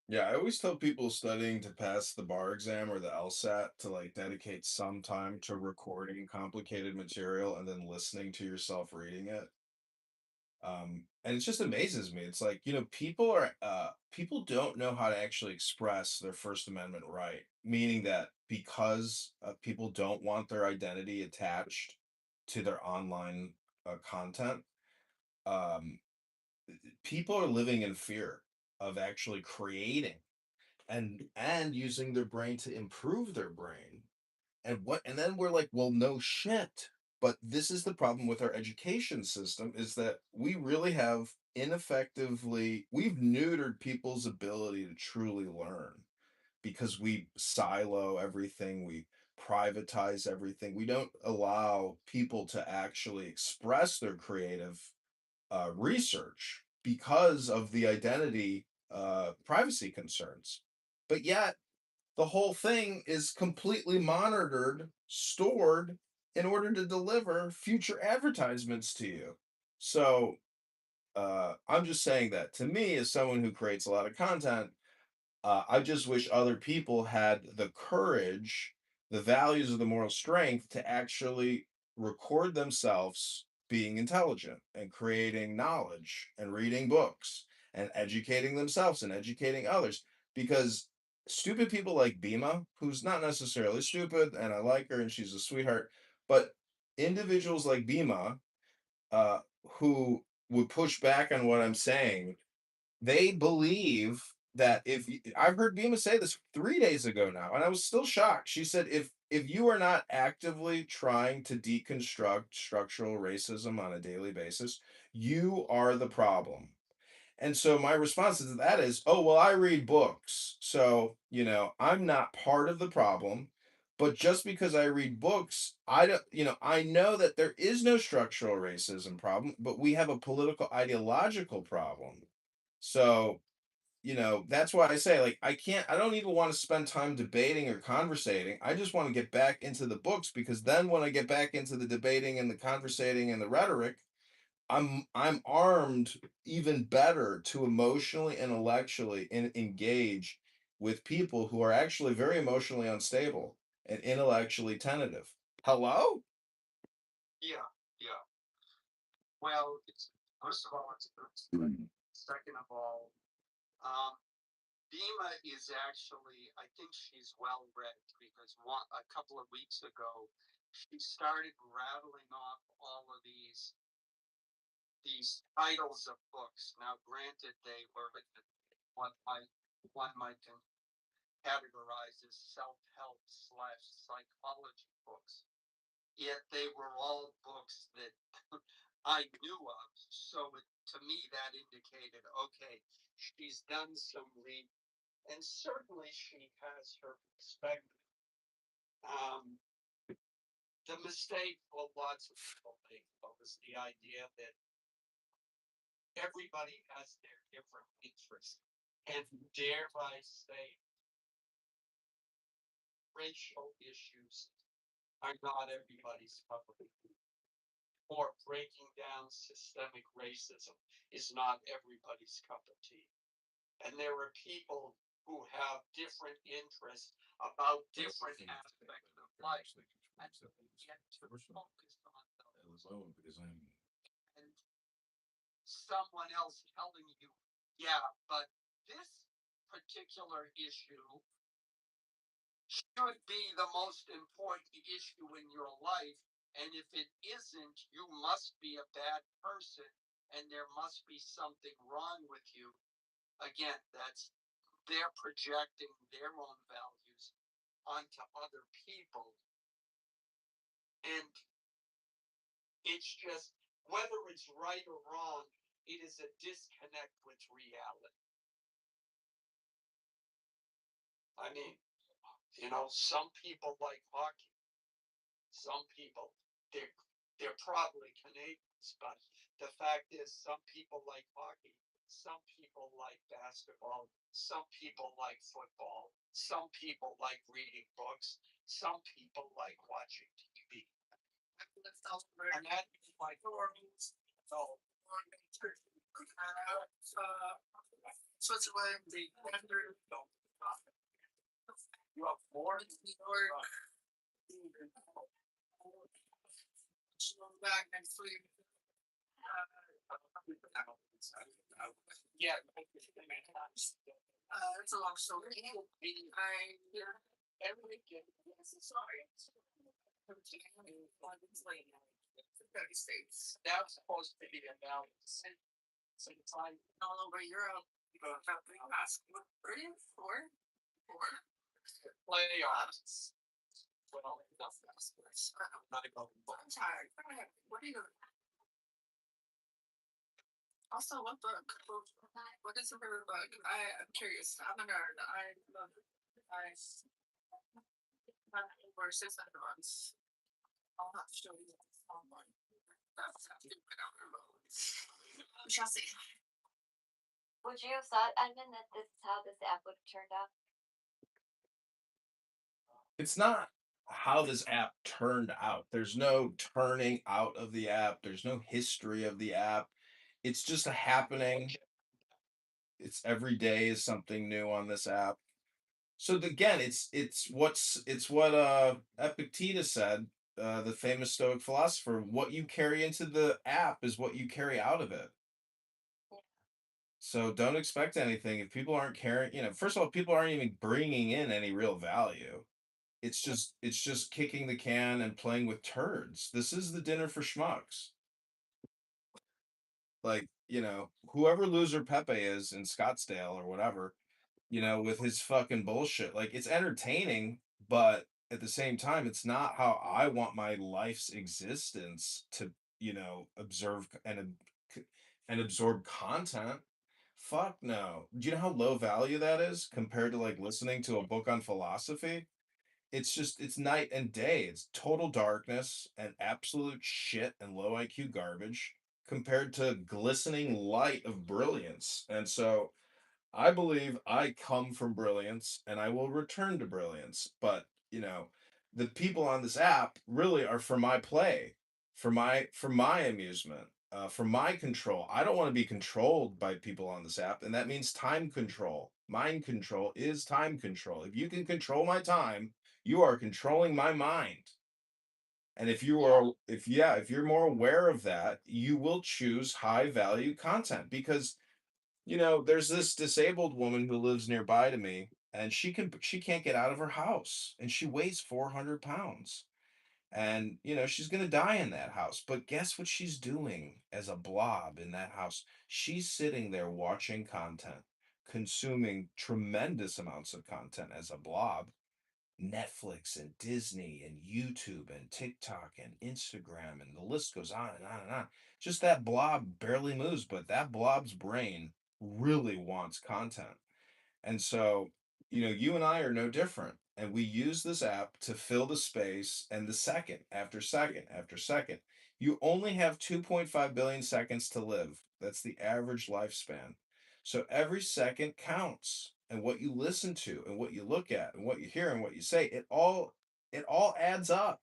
Yeah, I always tell people studying to pass the bar exam or the LSAT to like dedicate some time to recording complicated material and then listening to yourself reading it. And it just amazes me. It's like, people don't know how to actually express their First Amendment right, meaning that because people don't want their identity attached to their online content, um, people are living in fear of actually creating and using their brain to improve their brain. And then we're like, well, no shit. But this is the problem with our education system, is that we really have we've neutered people's ability to truly learn, because we silo everything, we privatize everything, we don't allow people to actually express their creative research because of the identity privacy concerns. But yet the whole thing is completely monitored, stored in order to deliver future advertisements to you. So I'm just saying that, to me, as someone who creates a lot of content, I just wish other people had the courage, the values of the moral strength to actually record themselves being intelligent and creating knowledge and reading books and educating themselves and educating others. Because stupid people like Bima, who's not necessarily stupid, and I like her and she's a sweetheart, but individuals like Bima, uh, who would push back on what I'm saying, they believe that I've heard Bima say this 3 days ago now, and I was still shocked. She said, if you are not actively trying to deconstruct structural racism on a daily basis, you are the problem. And so my response to that is, oh, well, I read books. So, I'm not part of the problem. But just because I read books, I don't, I know that there is no structural racism problem, but we have a political ideological problem. So, that's why I say, like, I don't even want to spend time debating or conversating. I just want to get back into the books, because then when I get back into the debating and the conversating and the rhetoric, I'm armed even better to emotionally, intellectually engage with people who are actually very emotionally unstable and intellectually tentative. Hello? Yeah. Well, first of all, it's second of all, Dima is actually, I think she's well read, because a couple of weeks ago, she started rattling off all of these titles of books. Now, granted, they were what one might categorize as self-help / psychology books. Yet they were all books that I knew of. So to me, that indicated, okay, she's done some reading, and certainly she has her perspective. The mistake lots of people make was the idea that everybody has their different interests, and dare I say, racial issues are not everybody's cup of tea. Or breaking down systemic racism is not everybody's cup of tea. And there are people who have different interests about different aspects of life. And yet to focus on those. And someone else telling you, yeah, but this particular issue should be the most important issue in your life. And if it isn't, you must be a bad person and there must be something wrong with you. Again, they're projecting their own values onto other people. And it's just, whether it's right or wrong, it is a disconnect with reality. I mean, some people like hockey. Some people, they're probably Canadians, but the fact is, some people like hockey. Some people like basketball. Some people like football. Some people like reading books. Some people like watching TV. And that is like Switzerland, the you have more New York. Back next week. Yeah. It's a long story. Every weekend. Sorry. 30 states. That was supposed to be about same time all over Europe. Playoffs. Well, not about. I'm tired. What are you doing? Also, what book? What is your favorite book? I'm curious. I'm a nerd. I love it. Or 600 months. I'll have to show you online. That's how you put out your votes. We shall see. Would you have thought, Edmund, that this is how this app would have turned out? It's not how this app turned out. There's no turning out of the app. There's no history of the app. It's just a happening. It's every day is something new on this app. So again, it's what Epictetus said, the famous Stoic philosopher. What you carry into the app is what you carry out of it. So don't expect anything if people aren't carrying. First of all, people aren't even bringing in any real value. It's just kicking the can and playing with turds. This is the dinner for schmucks. Like, whoever loser Pepe is in Scottsdale or whatever, with his fucking bullshit. Like, it's entertaining, but at the same time, it's not how I want my life's existence to, observe and absorb content. Fuck no. Do you know how low value that is compared to like listening to a book on philosophy? It's night and day. It's total darkness and absolute shit and low IQ garbage compared to glistening light of brilliance. And so I believe I come from brilliance and I will return to brilliance. But, the people on this app really are for my play, for my amusement, for my control. I don't want to be controlled by people on this app, and that means time control. Mind control is time control. If you can control my time, you are controlling my mind. And if you're more aware of that, you will choose high value content because there's this disabled woman who lives nearby to me, and she can't get out of her house, and she weighs 400 pounds, and she's gonna die in that house. But guess what she's doing as a blob in that house? She's sitting there watching content, consuming tremendous amounts of content as a blob. Netflix and Disney and YouTube and TikTok and Instagram, and the list goes on and on and on. Just that blob barely moves, but that blob's brain really wants content. And so, you and I are no different. And we use this app to fill the space, and the second after second after second. You only have 2.5 billion seconds to live. That's the average lifespan. So every second counts. And what you listen to and what you look at and what you hear and what you say, it all adds up.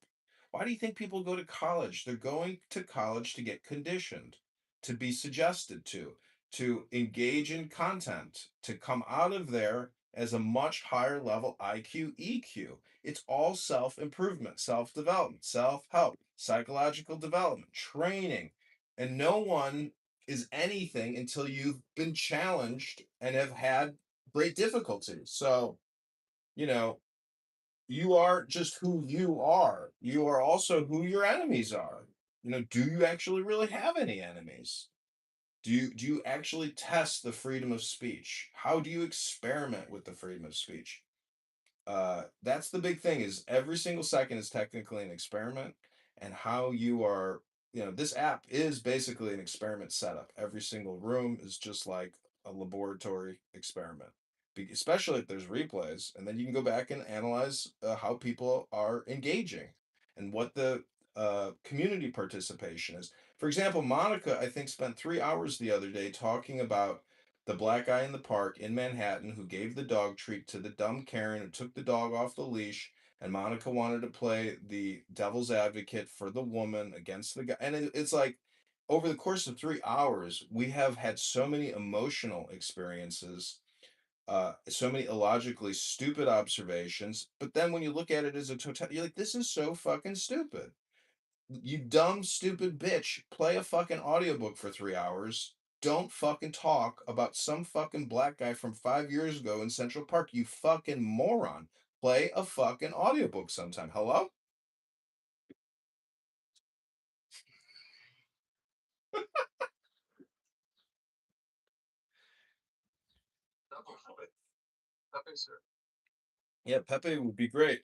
Why do you think people go to college? They're going to college to get conditioned, to be suggested to engage in content, to come out of there as a much higher level IQ, EQ. It's all self improvement, self development, self help, psychological development, training. And no one is anything until you've been challenged and have had great difficulty. So, you know, you are just who you are. You are also who your enemies are. Do you actually really have any enemies? Do you actually test the freedom of speech? How do you experiment with the freedom of speech? That's the big thing, is every single second is technically an experiment. And how you are, this app is basically an experiment setup. Every single room is just like a laboratory experiment, especially if there's replays, and then you can go back and analyze how people are engaging and what the community participation is. For example, Monica, I think, spent 3 hours the other day talking about the black guy in the park in Manhattan who gave the dog treat to the dumb Karen who took the dog off the leash. And Monica wanted to play the devil's advocate for the woman against the guy. And it's like, over the course of 3 hours, we have had so many emotional experiences, so many illogically stupid observations. But then when you look at it as a total, you're like, this is so fucking stupid. You dumb, stupid bitch, play a fucking audiobook for 3 hours. Don't fucking talk about some fucking black guy from 5 years ago in Central Park, you fucking moron. Play a fucking audiobook sometime. Hello? Yeah, Pepe would be great.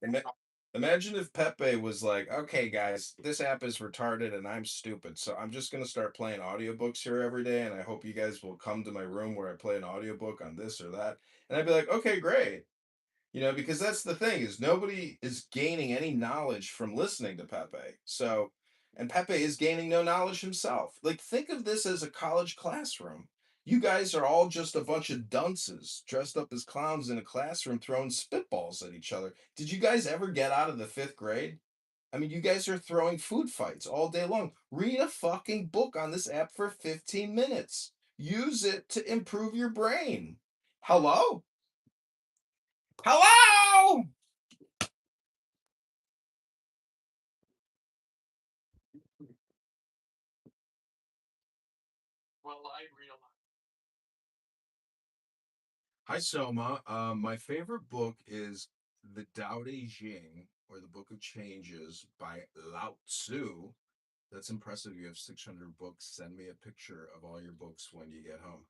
Imagine if Pepe was like, okay, guys, this app is retarded and I'm stupid. So I'm just going to start playing audiobooks here every day. And I hope you guys will come to my room where I play an audiobook on this or that. And I'd be like, okay, great. Because that's the thing, is nobody is gaining any knowledge from listening to Pepe. So, and Pepe is gaining no knowledge himself. Like, think of this as a college classroom. You guys are all just a bunch of dunces dressed up as clowns in a classroom throwing spitballs at each other. Did you guys ever get out of the fifth grade? I mean, you guys are throwing food fights all day long. Read a fucking book on this app for 15 minutes. Use it to improve your brain. Hello? Hello? Well, I realize. Hi, Soma. My favorite book is The Tao Te Ching, or The Book of Changes by Lao Tzu. That's impressive. You have 600 books. Send me a picture of all your books when you get home.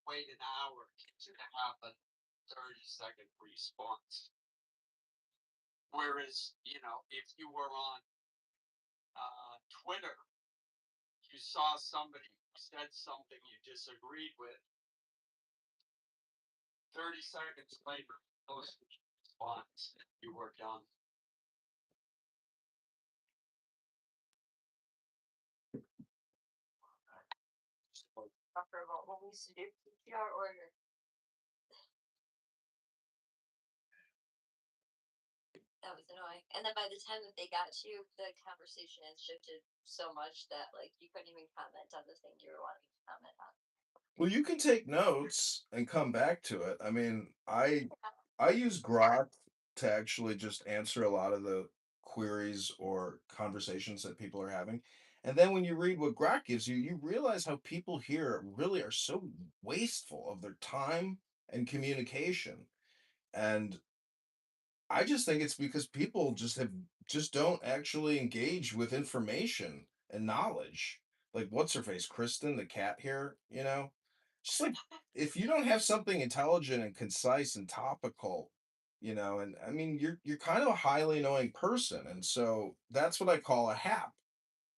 Wait an hour to have a 30-second response. Whereas, if you were on Twitter, you saw somebody who said something you disagreed with, 30 seconds later, post response, you were done. Talk about what we used to do PCR order. That was annoying. And then by the time that they got to you, the conversation had shifted so much that like you couldn't even comment on the thing you were wanting to comment on. Well, you can take notes and come back to it. I mean, I use Grok to actually just answer a lot of the queries or conversations that people are having. And then when you read what Grok gives you, you realize how people here really are so wasteful of their time and communication. And I just think it's because people just don't actually engage with information and knowledge. like what's her face, Kristen, the cat here, you know? Just like if you don't have something intelligent and concise and topical, you know, and I mean you're kind of a highly annoying person. And so that's what I call a hap.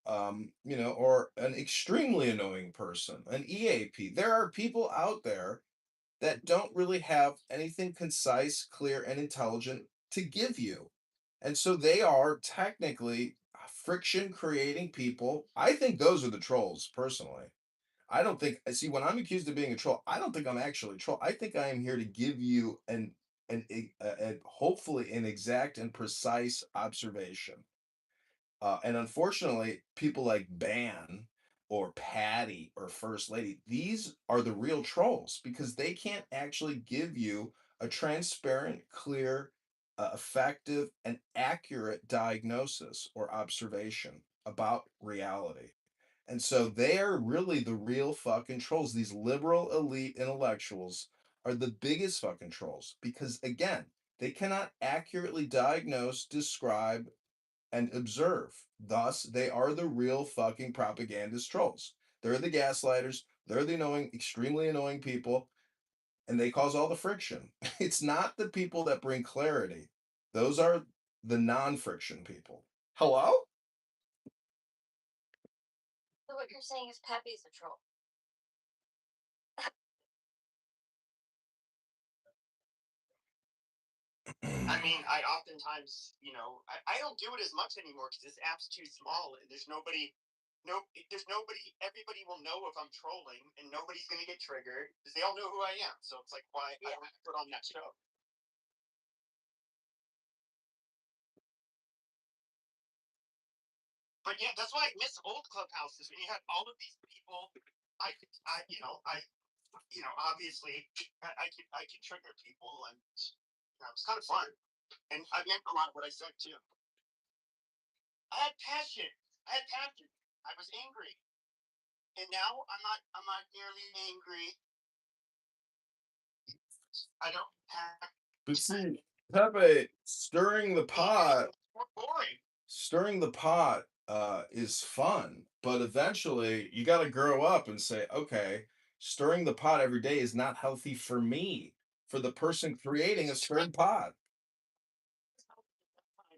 You know, or an extremely annoying person, an EAP. There are people out there that don't really have anything concise, clear, and intelligent to give you. And so they are technically friction creating people. I think those are the trolls, personally. I don't think, see, when I'm accused of being a troll, I don't think I'm actually a troll. I think I am here to give you hopefully an exact and precise observation. And unfortunately, people like Ban or Patty or First Lady, these are the real trolls because they can't actually give you a transparent, clear, effective, and accurate diagnosis or observation about reality. And so they are really the real fucking trolls. These liberal elite intellectuals are the biggest fucking trolls because, again, they cannot accurately diagnose, describe, and observe. Thus, they are the real fucking propagandist trolls. They're the gaslighters. They're the annoying, extremely annoying people, and they cause all the friction. It's not the people that bring clarity. Those are the non-friction people. Hello? So what you're saying is Pepe's a troll. I mean, I oftentimes, you know, I don't do it as much anymore because this app's too small. And there's nobody, there's nobody. Everybody will know if I'm trolling, and nobody's gonna get triggered because they all know who I am. So it's like, why I don't have to put on that show? But yeah, that's why I miss old clubhouses when you had all of these people. Obviously, I could trigger people, and it's kind of fun. And I meant a lot of what I said too. I had passion. I had passion. I was angry, and now I'm not nearly angry. I don't have. But see, Pepe, Boring. stirring the pot is fun, but eventually you got to grow up and say, okay, stirring the pot every day is not healthy for me, for the person creating a stirred pot.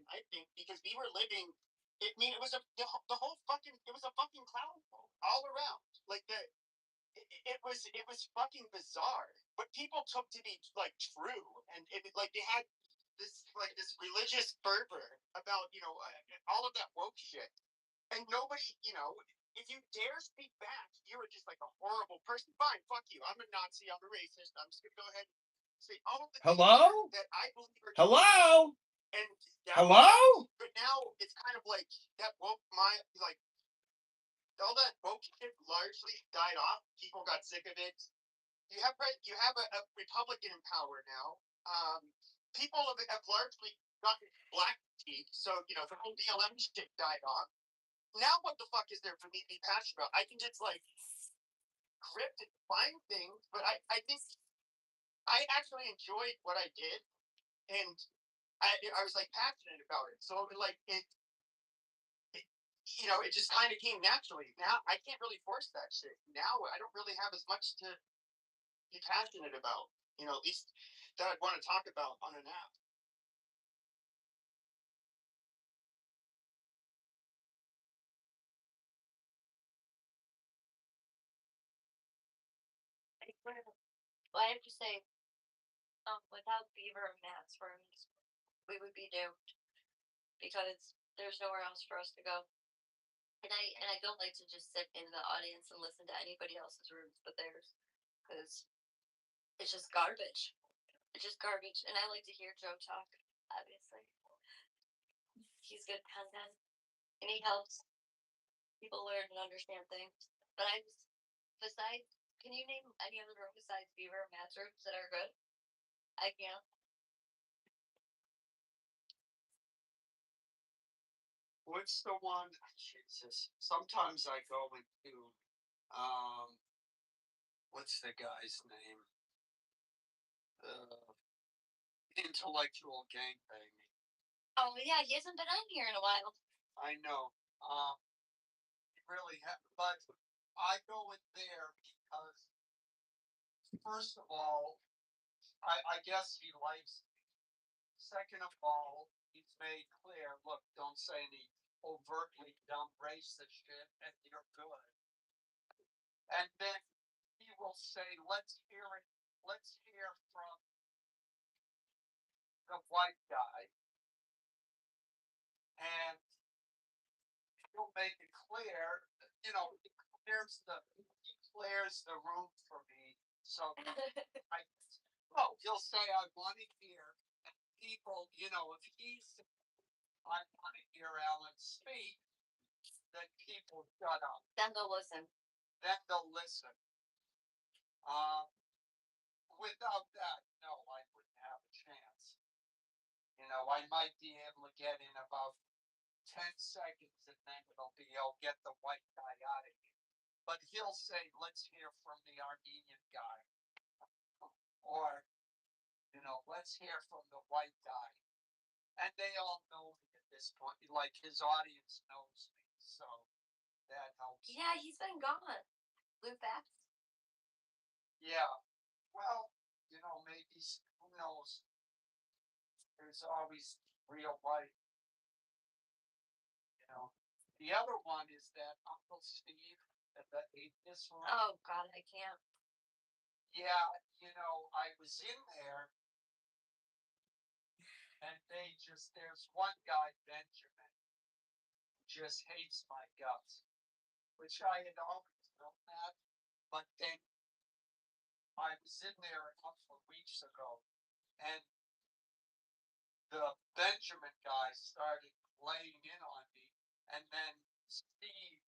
I think because we were living. I mean, it was the whole fucking. It was a fucking cloud all around. Like it was fucking bizarre. What people took to be like true, and like they had this religious fervor about all of that woke shit, and nobody if you dare speak back, you were just like a horrible person. Fine, fuck you. I'm a Nazi. I'm a racist. I'm just gonna go ahead and say all of the Hello? that I believe are Hello? and Hello? but now it's kind of like that woke like all that woke shit largely died off. People got sick of it. You have a Republican in power now. People have largely gotten black teeth, so the whole BLM shit died off. Now what the fuck is there for me to be passionate about? I can just like grip and find things, but I think I actually enjoyed what I did, and I was like passionate about it. So it just kind of came naturally. Now I can't really force that shit. Now I don't really have as much to be passionate about. At least that I'd want to talk about on an app. Well, I have to say, without Beaver and Matt's rooms, we would be doomed because there's nowhere else for us to go. And I don't like to just sit in the audience and listen to anybody else's rooms but theirs because it's just garbage. It's just garbage, and I like to hear Joe talk. Obviously, he's good content, and he helps people learn and understand things. But besides, can you name any other room besides Beaver and Matt's rooms that are good? I can't. What's the one? Jesus. Sometimes I go into what's the guy's name? Intellectual gangbanging. Oh yeah, he hasn't been on here in a while. I know. really have, but I go in there because, first of all, I guess he likes me. Second of all, he's made clear, look, don't say any overtly dumb racist shit, and you're good. And then he will say, let's hear from the white guy. And he'll make it clear, he clears the room for me. So he'll say, I want to hear, and people, if he's, I want to hear Alan speak, then people shut up. Then they'll listen. Without that, no, I wouldn't have a chance. I might be able to get in about 10 seconds, and then I'll get the white guy out of here. But he'll say, let's hear from the Armenian guy. Or, let's hear from the white guy. And they all know me at this point. Like, his audience knows me. So, that helps. Yeah, he's been gone. Lou Fast. Yeah. Well, maybe, who knows? There's always real life. The other one is that Uncle Steve at the atheist one. Oh God, I can't. Yeah, I was in there, and there's one guy, Benjamin, who just hates my guts, which I had always known that, but then I was in there a couple of weeks ago, and the Benjamin guy started laying in on me, and then Steve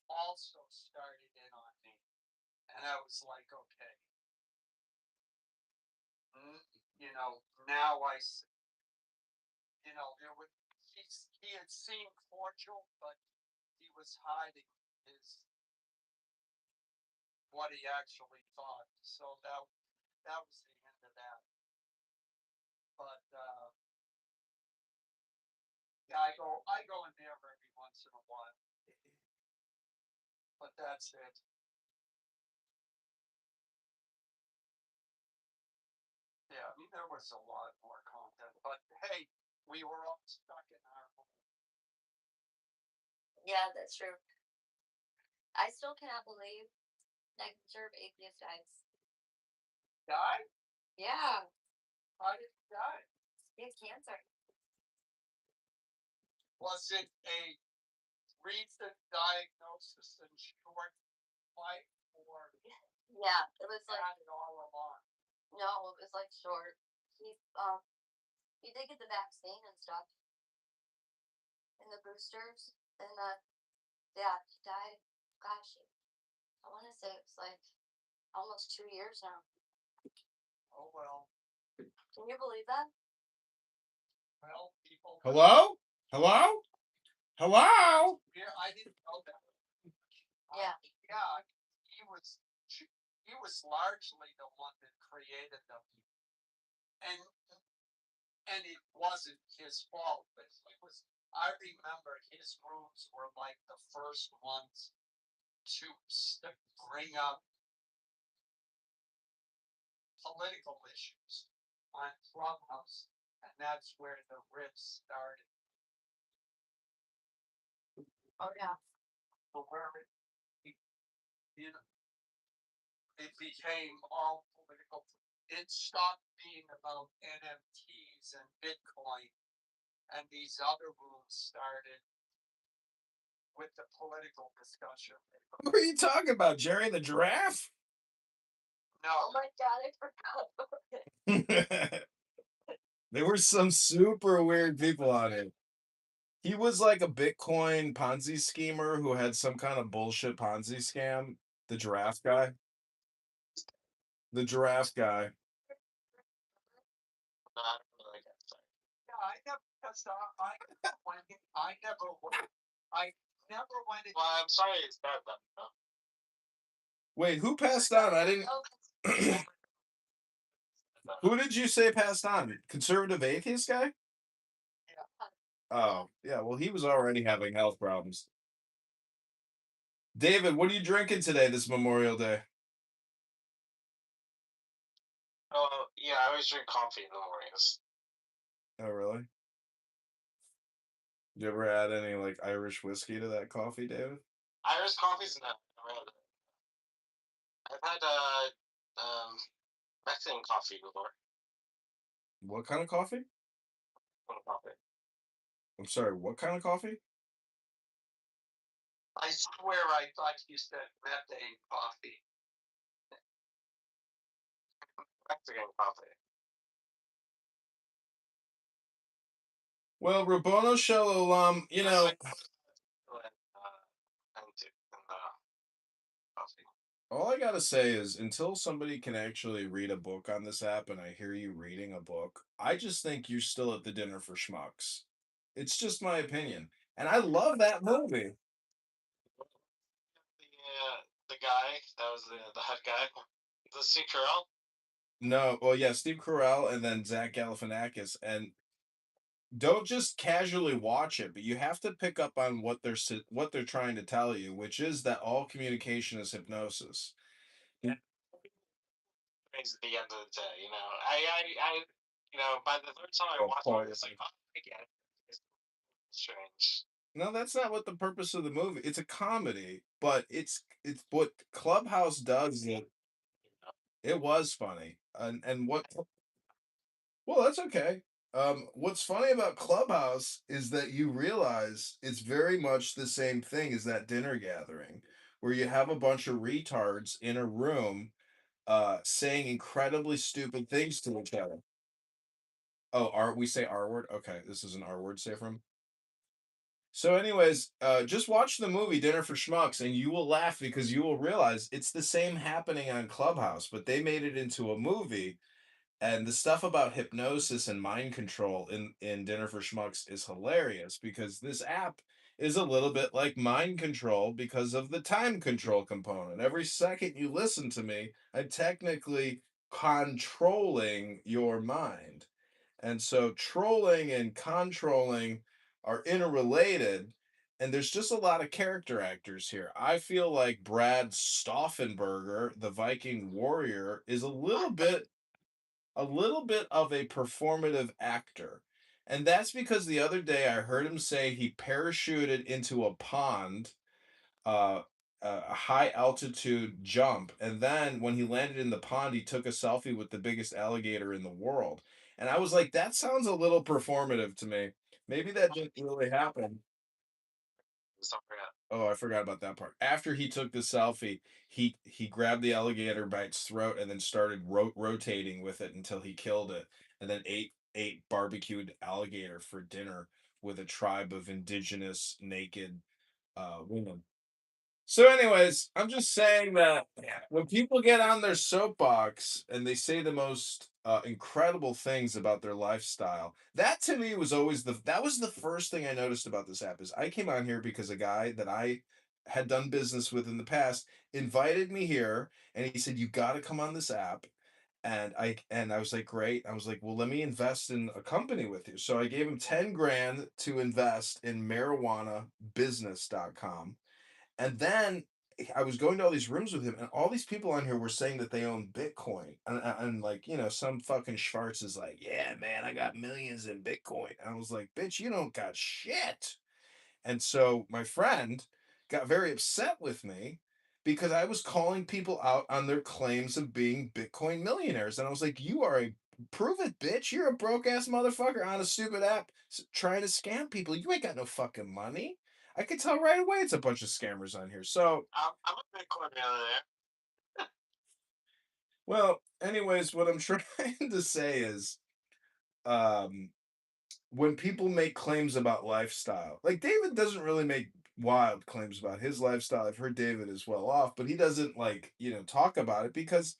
also started in on me, and I was like, okay. Now he had seemed cordial, but he was hiding what he actually thought. So that was the end of that. But yeah, I go in there every once in a while. But that's it. Yeah, there was a lot more content, but hey, we were all stuck in our home. Yeah, that's true. I still cannot believe that conservative atheist dies. Died? Yeah. How did he die? He had cancer. Was it a recent diagnosis and short life, or Yeah, it was like had it all along? no, it was like short. He did get the vaccine and stuff, and the boosters, and yeah, he died. Gosh, I want to say it was like almost 2 years now. Oh well. Can you believe that? Well, people. Hello? Yeah, I didn't know that. Yeah. Yeah, he was largely the one that created them, and it wasn't his fault, but I remember his rooms were like the first ones to bring up political issues on Clubhouse, and that's where the rifts started. Oh yeah. But where it became all political. It stopped being about NFTs and Bitcoin, and these other rooms started with the political discussion. Who are you talking about, Jerry the Giraffe? Oh No, my God, I forgot about it. There were some super weird people on it. He was like a Bitcoin Ponzi schemer who had some kind of bullshit Ponzi scam. The giraffe guy. The giraffe guy. yeah, I never went. Well, I'm sorry it's bad, but Wait, who passed on? I didn't. Oh, Who did you say passed on? Conservative atheist guy? Yeah. Oh, yeah. Well, he was already having health problems. David, what are you drinking today, this Memorial Day? Oh, yeah, I always drink coffee in the mornings. Oh, really? You ever add any like Irish whiskey to that coffee, David? Irish coffee's not around. I've had Mexican coffee before. What kind of coffee? Coffee. I'm sorry, what kind of coffee? I swear I thought you said methane coffee. Mexican coffee. Well, Rabono Shalom, you know, And coffee. all I gotta say is until somebody can actually read a book on this app and I hear you reading a book, I just think you're still at the dinner for schmucks. It's just my opinion. And I love that movie. The guy that was the head guy, the Steve Carell. No, well, yeah, Steve Carell and then Zach Galifianakis, and don't just casually watch it, but you have to pick up on what they're trying to tell you, which is that all communication is hypnosis. Things at the end of the day, you know. By the third time I Oh, watched it, it's like, oh, I get it. It's strange. No, that's not what the purpose of the movie. It's a comedy, but it's what Clubhouse does. It was funny, and what? Well, that's okay. What's funny about Clubhouse is that you realize it's very much the same thing as that dinner gathering, where you have a bunch of retards in a room, saying incredibly stupid things to each other. Oh, we say R word? Okay, this is an R word safe room. So, anyways, just watch the movie Dinner for Schmucks, and you will laugh because you will realize it's the same happening on Clubhouse, but they made it into a movie. And the stuff about hypnosis and mind control in Dinner for Schmucks is hilarious because this app is a little bit like mind control because of the time control component. Every second you listen to me, I'm technically controlling your mind. And so trolling and controlling are interrelated. And there's just a lot of character actors here. I feel like Brad Stauffenberger, the Viking warrior, is a little bit of a performative actor. And that's because the other day I heard him say he parachuted into a pond, uh, a high altitude jump. And then when he landed in the pond, he took a selfie with the biggest alligator in the world. And I was like, that sounds a little performative to me. Maybe that didn't really happen. Oh, I forgot about that part. After he took the selfie, he grabbed the alligator by its throat and then started rotating with it until he killed it, and then ate barbecued alligator for dinner with a tribe of indigenous naked women. So, anyways, I'm just saying that when people get on their soapbox and they say the most incredible things about their lifestyle, that to me was always that was the first thing I noticed about this app. Is I came on here because a guy that I had done business with in the past invited me here, and he said, "You got to come on this app." And I was like, great. I was like, well, let me invest in a company with you. So I gave him 10 grand to invest in marijuanabusiness.com. And then I was going to all these rooms with him, and all these people on here were saying that they own Bitcoin. And like, some fucking Schwartz is like, yeah, man, I got millions in Bitcoin. And I was like, bitch, you don't got shit. And so my friend got very upset with me because I was calling people out on their claims of being Bitcoin millionaires. And I was like, you are prove it, bitch. You're a broke ass motherfucker on a stupid app trying to scam people. You ain't got no fucking money. I could tell right away it's a bunch of scammers on here. So, I'm a Bitcoin millionaire. well, anyways, what I'm trying to say is, um, when people make claims about lifestyle, like David doesn't really make wild claims about his lifestyle. I've heard David is well off, but he doesn't like, talk about it because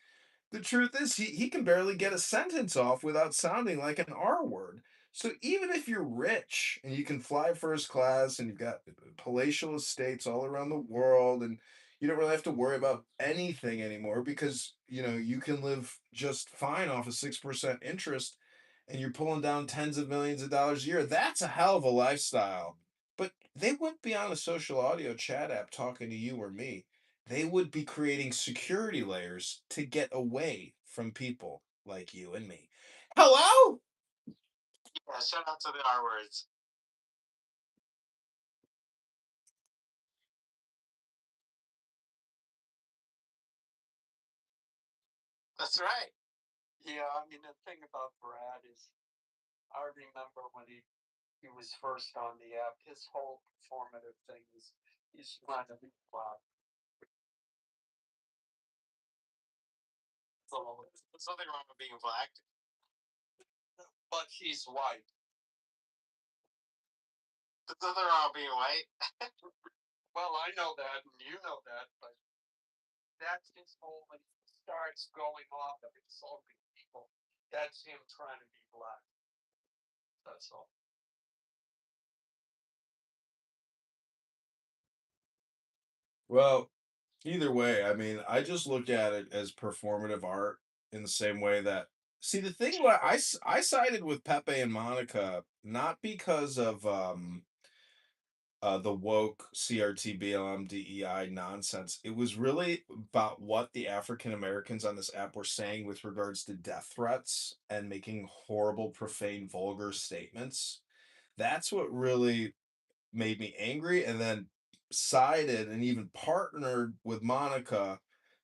the truth is he can barely get a sentence off without sounding like an R word. So even if you're rich and you can fly first class and you've got palatial estates all around the world and you don't really have to worry about anything anymore because you can live just fine off a 6% interest and you're pulling down tens of millions of dollars a year. That's a hell of a lifestyle. But they wouldn't be on a social audio chat app talking to you or me. They would be creating security layers to get away from people like you and me. Hello? Yeah, shout out to the R words. That's right. Yeah, I mean, the thing about Brad is, I remember when he was first on the app, his whole performative thing is he's trying to be black. So there's nothing wrong with being black. But he's white. There's nothing wrong with being white. Well, I know that, and you know that, but that's his whole, when he starts going off and insulting people, that's him trying to be black. That's all. Well, either way, I mean, I just look at it as performative art in the same way that, see, the thing why I sided with Pepe and Monica not because of the woke CRT BLM DEI nonsense. It was really about what the African Americans on this app were saying with regards to death threats and making horrible, profane, vulgar statements. That's what really made me angry, and then sided and even partnered with Monica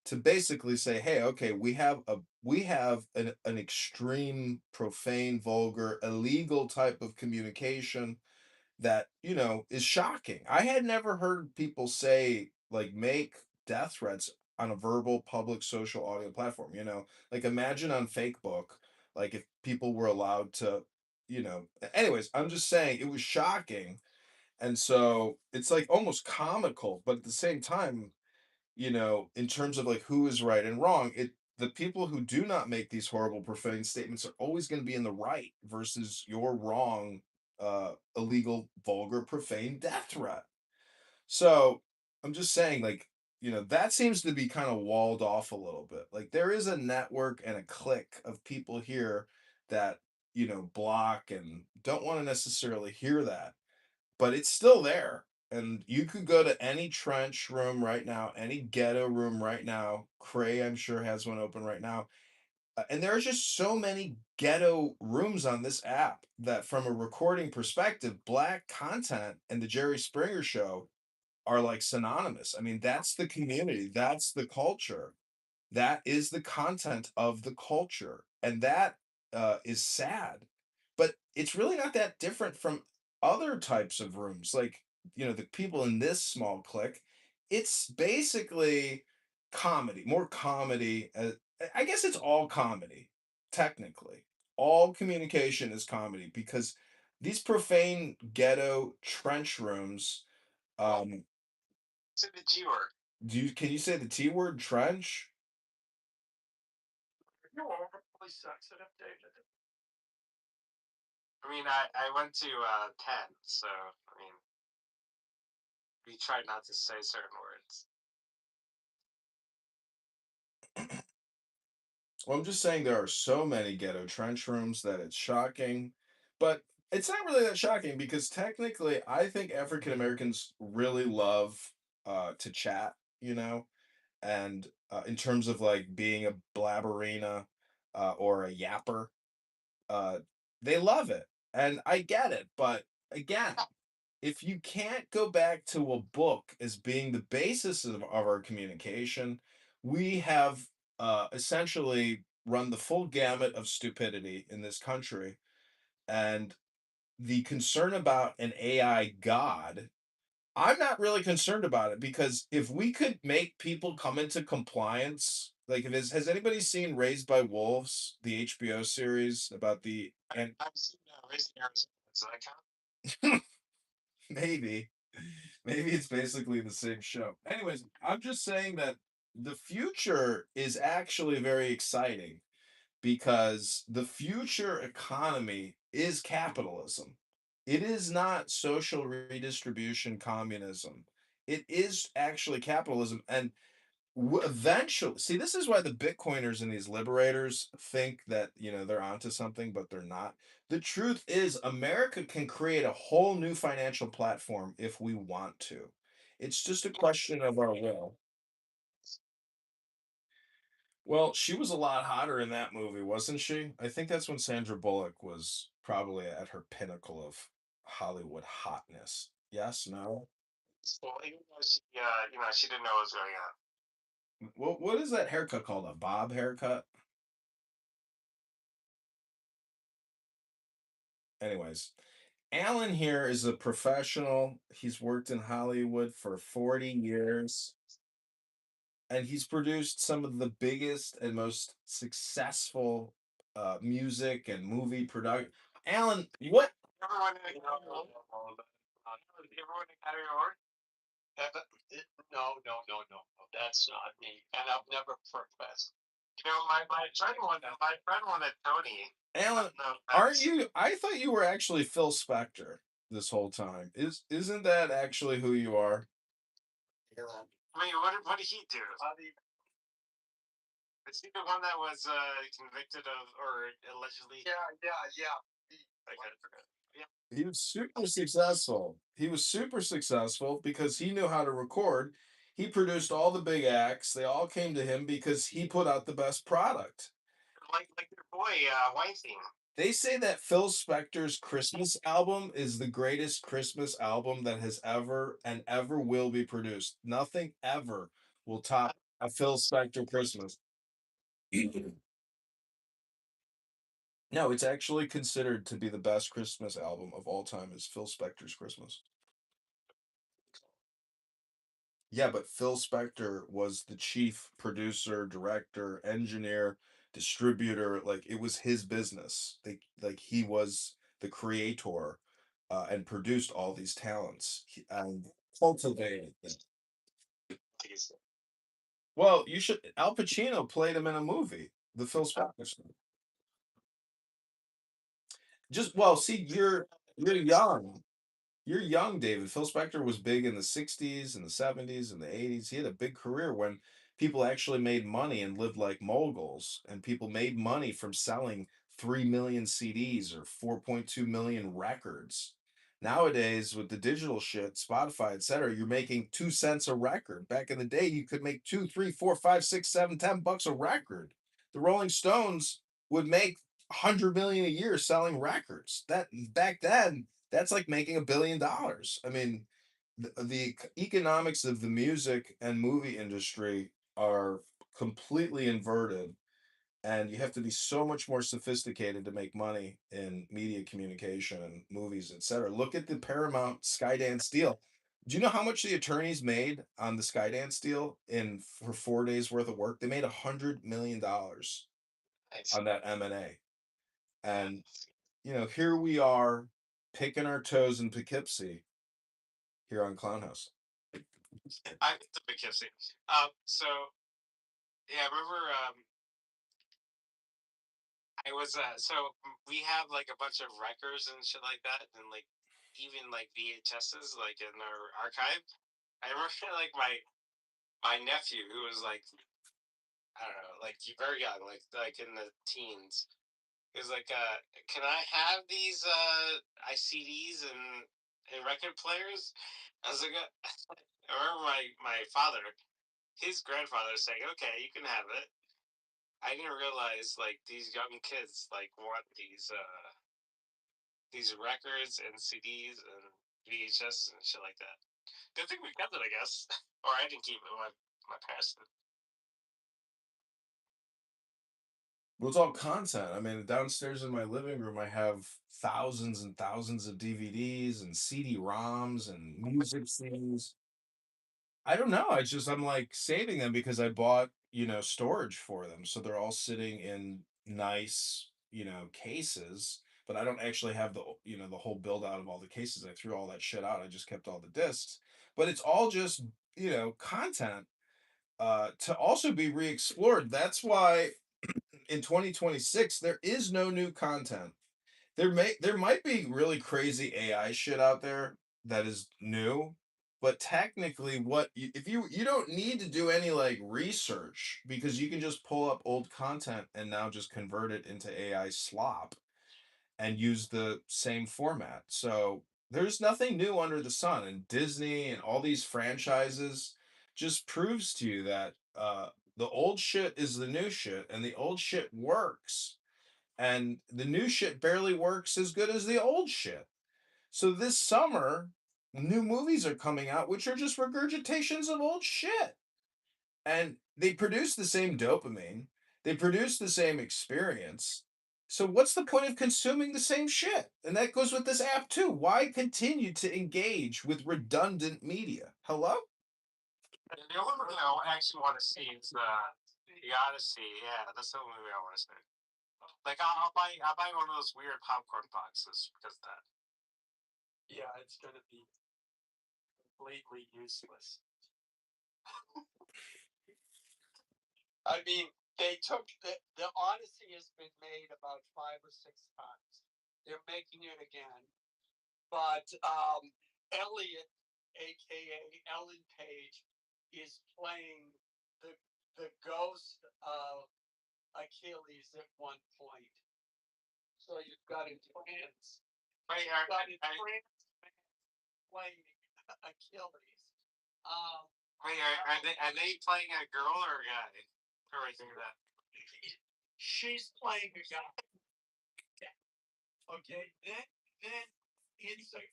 to basically say, hey, okay, we have an extreme, profane, vulgar, illegal type of communication that, is shocking. I had never heard people say, like, make death threats on a verbal public social audio platform, like, imagine on Facebook, like, if people were allowed to, anyways, I'm just saying it was shocking. And so it's like almost comical, but at the same time, in terms of like who is right and wrong, the people who do not make these horrible profane statements are always going to be in the right versus your wrong, illegal, vulgar, profane death threat. So I'm just saying, like, that seems to be kind of walled off a little bit. Like there is a network and a clique of people here that, block and don't want to necessarily hear that, but it's still there. And you could go to any trench room right now, any ghetto room right now. Cray, I'm sure, has one open right now. And there are just so many ghetto rooms on this app that, from a recording perspective, black content and the Jerry Springer show are like synonymous. I mean, that's the community, that's the culture, that is the content of the culture, and that is sad. But it's really not that different from other types of rooms, like, the people in this small clique. It's basically comedy, more comedy. I guess it's all comedy, technically. All communication is comedy because these profane ghetto trench rooms. Um, Say the G word. can you say the T word, trench? You're overly sensitive, David. I mean, I went to 10, so I mean, we tried not to say certain words. Well, I'm just saying there are so many ghetto trench rooms that it's shocking, but it's not really that shocking because technically, I think African Americans really love to chat, and in terms of like being a blabberina or a yapper, uh, they love it, and I get it. But again, if you can't go back to a book as being the basis of our communication, we have essentially run the full gamut of stupidity in this country. And the concern about an AI god, I'm not really concerned about it because if we could make people come into compliance, like if has anybody seen Raised by Wolves, the HBO series about the and I've seen Raising Arizona. Does that count? maybe. Maybe it's basically the same show. Anyways, I'm just saying that the future is actually very exciting because the future economy is capitalism. It is not social redistribution communism. It is actually capitalism. And Eventually, see, this is why the Bitcoiners and these liberators think that, they're onto something, but they're not. The truth is, America can create a whole new financial platform if we want to. It's just a question of our will. Well, she was a lot hotter in that movie, wasn't she? I think that's when Sandra Bullock was probably at her pinnacle of Hollywood hotness. Yes, no? Well, even though she didn't know what was going on. What is that haircut called? A bob haircut? Anyways, Alan here is a professional. He's worked in Hollywood for 40 years, and he's produced some of the biggest and most successful music and movie product. Alan, what? Everyone in the Academy Award? No, that's not me, and I've never professed. My friend won a Tony. Alan, No, aren't you? I thought you were actually Phil Spector this whole time. Isn't that actually who you are? I mean, what did he do? Is he the one that was convicted of or allegedly? Yeah. I kind of forgot. Yeah. He was super successful. He was super successful because he knew how to record. He produced all the big acts. They all came to him because he put out the best product. Like your boy Weinstein. They say that Phil Spector's Christmas album is the greatest Christmas album that has ever and ever will be produced. Nothing ever will top a Phil Spector Christmas. No, it's actually considered to be the best Christmas album of all time is Phil Spector's Christmas. Yeah, but Phil Spector was the chief producer, director, engineer, distributor. Like it was his business. Like he was the creator, and produced all these talents and cultivated them. Well, you should. Al Pacino played him in a movie, the Phil Spector stuff. Just well, see, you're young. You're young, David. Phil Spector was big in the 60s and the 70s and the 80s. He had a big career when people actually made money and lived like moguls, and people made money from selling 3 million CDs or 4.2 million records. Nowadays, with the digital shit, Spotify, etc., you're making 2 cents a record. Back in the day, you could make 2, 3, 4, 5, 6, 7, 10 bucks a record. The Rolling Stones would make 100 million a year selling records. That back then, that's like making $1 billion. I mean, the economics of the music and movie industry are completely inverted, and you have to be so much more sophisticated to make money in media communication and movies, etc. Look at the Paramount Skydance deal. Do you know how much the attorneys made on the Skydance deal in for 4 days worth of work? They made $100 million on that M&A. And here we are picking our toes in Poughkeepsie here on Clown House. I'm the Poughkeepsie. So yeah, I remember I was so we have like a bunch of records and shit like that, and like even like VHSs like in our archive. I remember like my nephew who was like I don't know, like very young, like in the teens. He was like, can I have these CDs and record players? I was like, I remember my father, his grandfather saying, okay, you can have it. I didn't realize like these young kids like want these records and CDs and VHS and shit like that. Good thing we kept it, I guess. Or I didn't keep it. My parents did. Well, it's all content. I mean, downstairs in my living room, I have thousands and thousands of DVDs and CD-ROMs and music CDs. I don't know. I'm like saving them because I bought, storage for them. So they're all sitting in nice, cases, but I don't actually have the whole build out of all the cases. I threw all that shit out. I just kept all the discs. But it's all just, content to also be re-explored. That's why in 2026 there is no new content. There might be really crazy AI shit out there that is new, But technically, if you don't need to do any like research because you can just pull up old content and now just convert it into AI slop and use the same format. So there's nothing new under the sun, and Disney and all these franchises just proves to you that the old shit is the new shit, and the old shit works, and the new shit barely works as good as the old shit. So this summer, new movies are coming out which are just regurgitations of old shit. And they produce the same dopamine, they produce the same experience. So what's the point of consuming the same shit? And that goes with this app too. Why continue to engage with redundant media? Hello? And the only movie I actually want to see is the Odyssey. Yeah, that's the only movie I want to see. Like I'll buy one of those weird popcorn boxes because of that. Yeah, it's gonna be completely useless. I mean, they took the Odyssey has been made about 5 or 6 times. They're making it again, but Elliot, aka Ellen Page, is playing the ghost of Achilles at one point. So you've got a trans. Wait, playing Achilles. Are they playing a girl or a guy? Or anything like that? She's playing a guy. Okay, then it's a,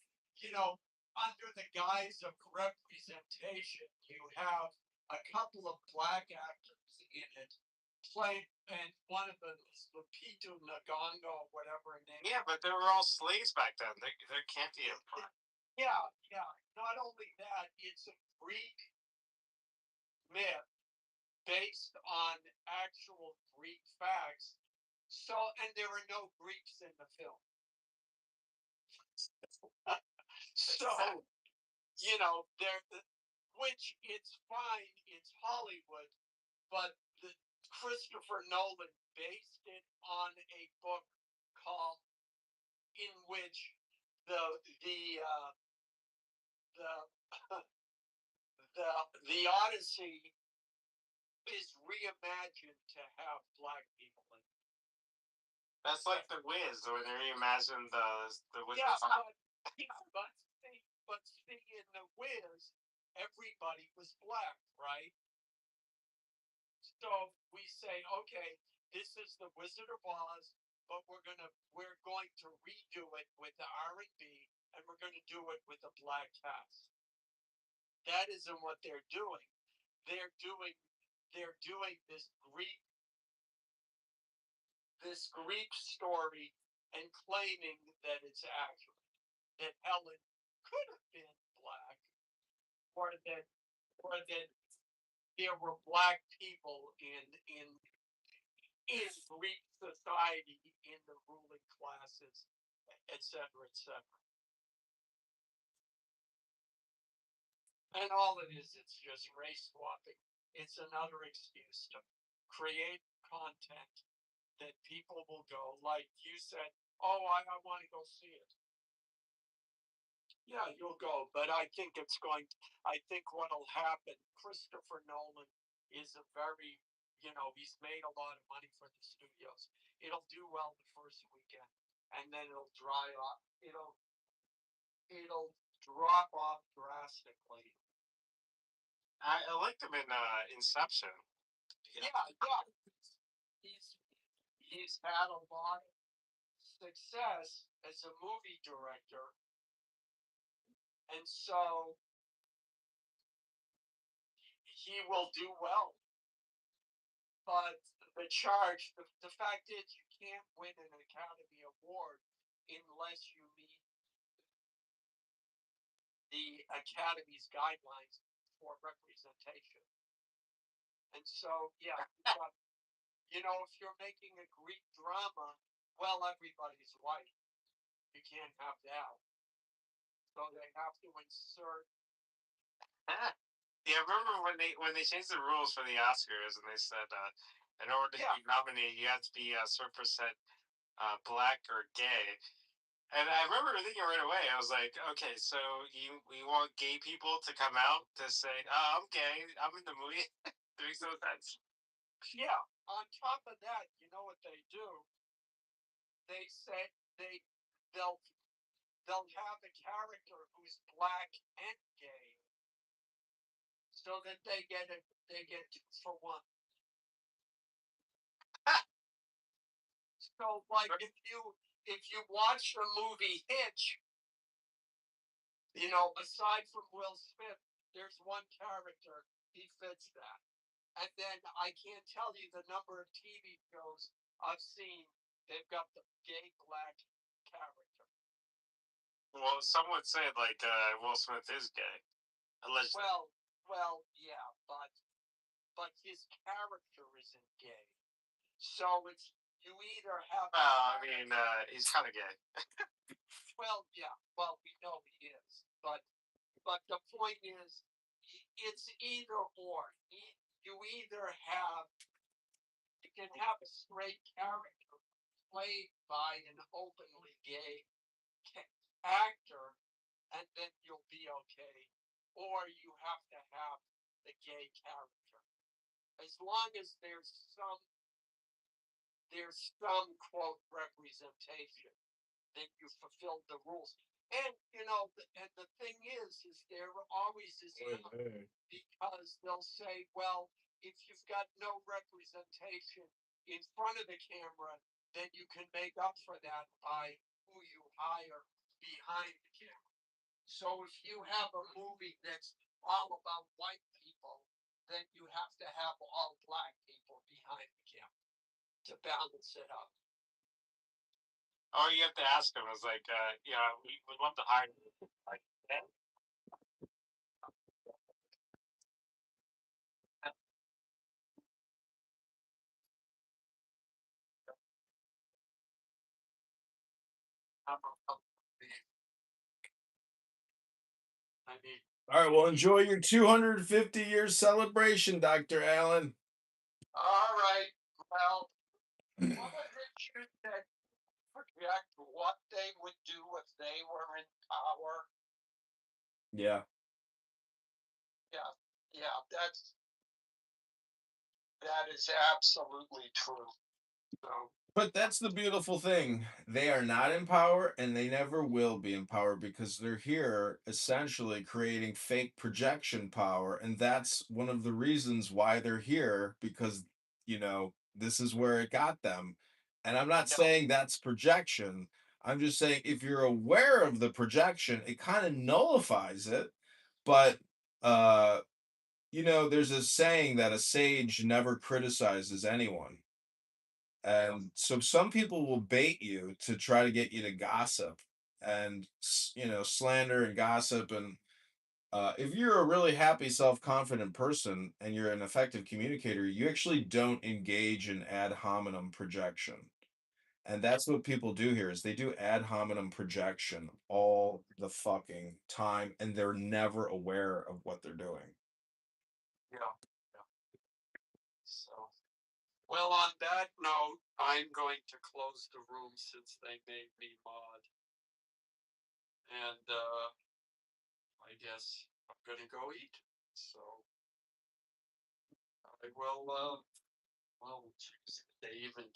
under the guise of representation, you have a couple of black actors in it playing, and one of them is Lupita Nyong'o, whatever her name. Yeah, but they were all slaves back then. There can't be a. Yeah. Not only that, it's a Greek myth based on actual Greek facts. So, and there are no Greeks in the film. So, which it's fine, it's Hollywood, but Christopher Nolan based it on a book called, in which the Odyssey is reimagined to have black people in it. That's like the Wiz, where they reimagined the Wiz. Yeah, but see, in the Wiz, everybody was black, right? So we say, okay, this is the Wizard of Oz, but we're going to redo it with the R&B, and we're going to do it with a black cast. That isn't what they're doing. They're doing this Greek story and claiming that it's accurate, that Helen could have been black, or that there were black people in Greek society, in the ruling classes, etc., etc. And all it is, it's just race swapping. It's another excuse to create content that people will go, like you said, oh, I want to go see it. Yeah, you'll go, but I think what'll happen, Christopher Nolan is a very, he's made a lot of money for the studios. It'll do well the first weekend, and then it'll dry off. It'll drop off drastically. I liked him in Inception. Yeah. He's had a lot of success as a movie director, and so he will do well. But the fact is, you can't win an Academy Award unless you meet the Academy's guidelines for representation. And so, yeah, if you're making a Greek drama, well, everybody's white. You can't have that. So they have to insert. Yeah, remember when they changed the rules for the Oscars, and they said in order to be nominated, you have to be a certain percent black or gay. And I remember thinking right away, I was like, okay, so we want gay people to come out to say, oh, I'm gay, I'm in the movie. It makes no sense. Yeah. On top of that, you know what they do? They say they'll have a character who's black and gay, so that they get 2 for 1. So, like, if you watch the movie Hitch, you know, aside from Will Smith, there's one character he fits that. And then I can't tell you the number of TV shows I've seen. They've got the gay black character. Well, some would say like Will Smith is gay. Allegedly. Well, yeah, but his character isn't gay. So it's you either have. I mean, he's kind of gay. Well, yeah. Well, we know he is, but the point is, it's either or. You can have a straight character played by an openly gay actor, and then you'll be okay. Or you have to have the gay character. As long as there's some quote representation, then you fulfilled the rules. And you know, and the thing is there always is because they'll say, well, if you've got no representation in front of the camera, then you can make up for that by who you hire behind the camera. So if you have a movie that's all about white people, then you have to have all black people behind the camera to balance it up. Oh, you have to ask him. It's like, yeah, we would love to hire you. Like, yeah. I mean, All right, well, enjoy your 250-year celebration, Dr. Allen. all right. Well, what was it you said? Project what they would do if they were in power. Yeah. Yeah, that is absolutely true. So, But that's the beautiful thing. They are not in power and they never will be in power because they're here essentially creating fake projection power. And that's one of the reasons why they're here because, this is where it got them. And I'm not saying that's projection. I'm just saying if you're aware of the projection, it kind of nullifies it. But, there's a saying that a sage never criticizes anyone. And so some people will bait you to try to get you to gossip and, slander and gossip. And if you're a really happy, self-confident person and you're an effective communicator, you actually don't engage in ad hominem projection. And that's what people do here is they do ad hominem projection all the fucking time and they're never aware of what they're doing. yeah. So, well, on that note, I'm going to close the room since they made me mod. And I guess I'm gonna go eat. So I will they even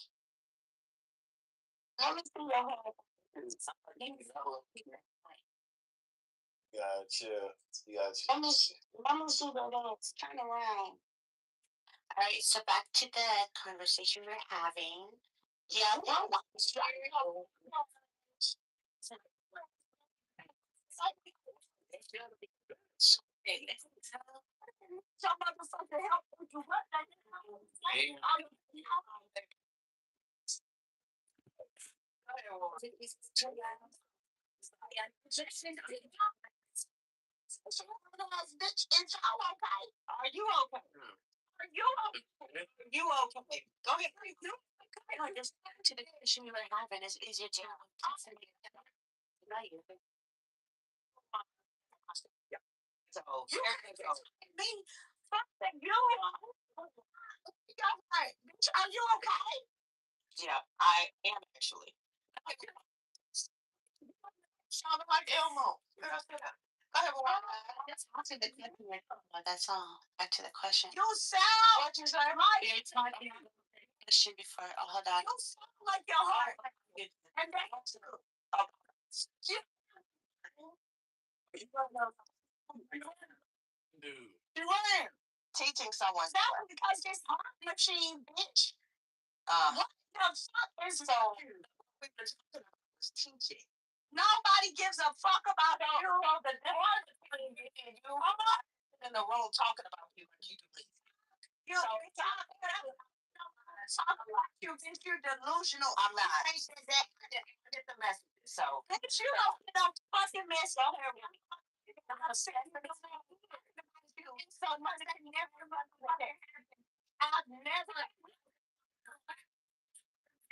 Gotcha. Gotcha. Turn around. All right, so back to the conversation we're having. Yeah, some motherfucker help you what the bitch, it's all okay. Are you okay? Are you okay? Are you okay? Go ahead. No, just to the condition you were having is easier to so here we go. Me, fuck that you. Bitch, are you okay? Yeah, I am actually. sounded like Elmo. Go ahead, That's answer the question. That's all. Back to the question. You sound. What you say, Mike? It's my question before. Oh, hold on. You sound like your heart. And that's true. Dude. You ran. Teaching someone. That's because this heart machine, bitch. What the fuck is so? We were talking about was teaching. Nobody gives a fuck about the hero. The one between you and you. I'm not in the room talking about you like you do me. You talking about you, bitch. You're delusional. I'm not. I said that. I get the message. So, bitch, you don't fucking mess up here. I'm saying so much that never I've never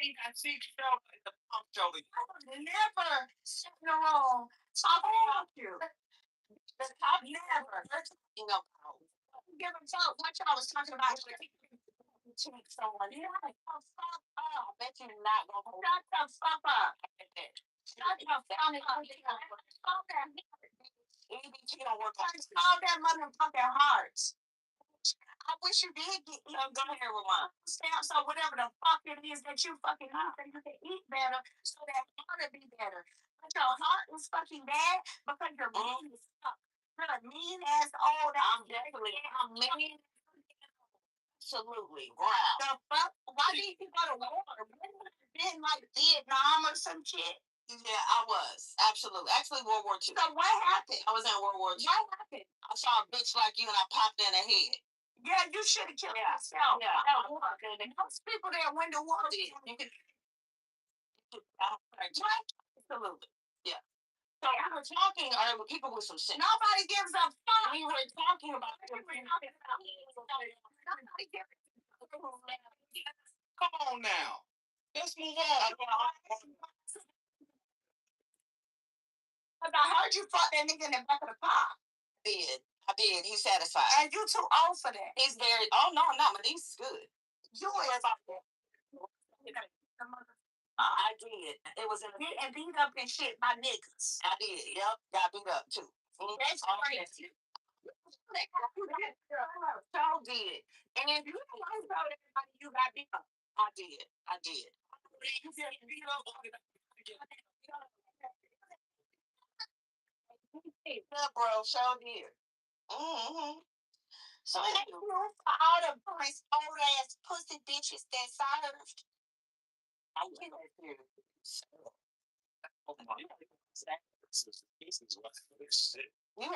I see you in the pump show. Never sit in a room talking about you. The top never. You know, give a fuck what y'all was talking about. Cheat someone. You're like, oh, fuck up. Bet you're not gonna hold. Shut the fuck up. Shut the fuck up. EBT don't work on all that motherfucking hearts. I wish you did get go here with one stamps or whatever the fuck it is that you fucking need so you can eat better so that heart will be better. But your heart is fucking bad because you're mean as fuck. You're a mean ass old. I'm mean. Absolutely. Wow. The fuck? Why did you go to war? Been like Vietnam or some shit? Yeah, I was. Absolutely. Actually, World War II. So what happened? I was in World War II. What happened? I saw a bitch like you and I popped in the head. Yeah, you should have killed yourself. Yeah. Those people that went to war. You could. Absolutely. Yeah. So we were talking with people with some shit. Nobody gives a fuck. We were talking about. Come on now. Let's move on. But I heard you fuck that nigga in the back of the car. I did. He's satisfied. And you too old for that. He's very. Oh no, not my niece is good. You is about that. I did. It was in and beat up and shit by niggas. I did. Yep. Got beat up too. That's crazy. So did. And if you don't like about everybody, you got beat up. I did. You get beat up. Yeah, bro, so did. Mm-hmm. So thank you for all the nice old ass pussy bitches that served. I get it.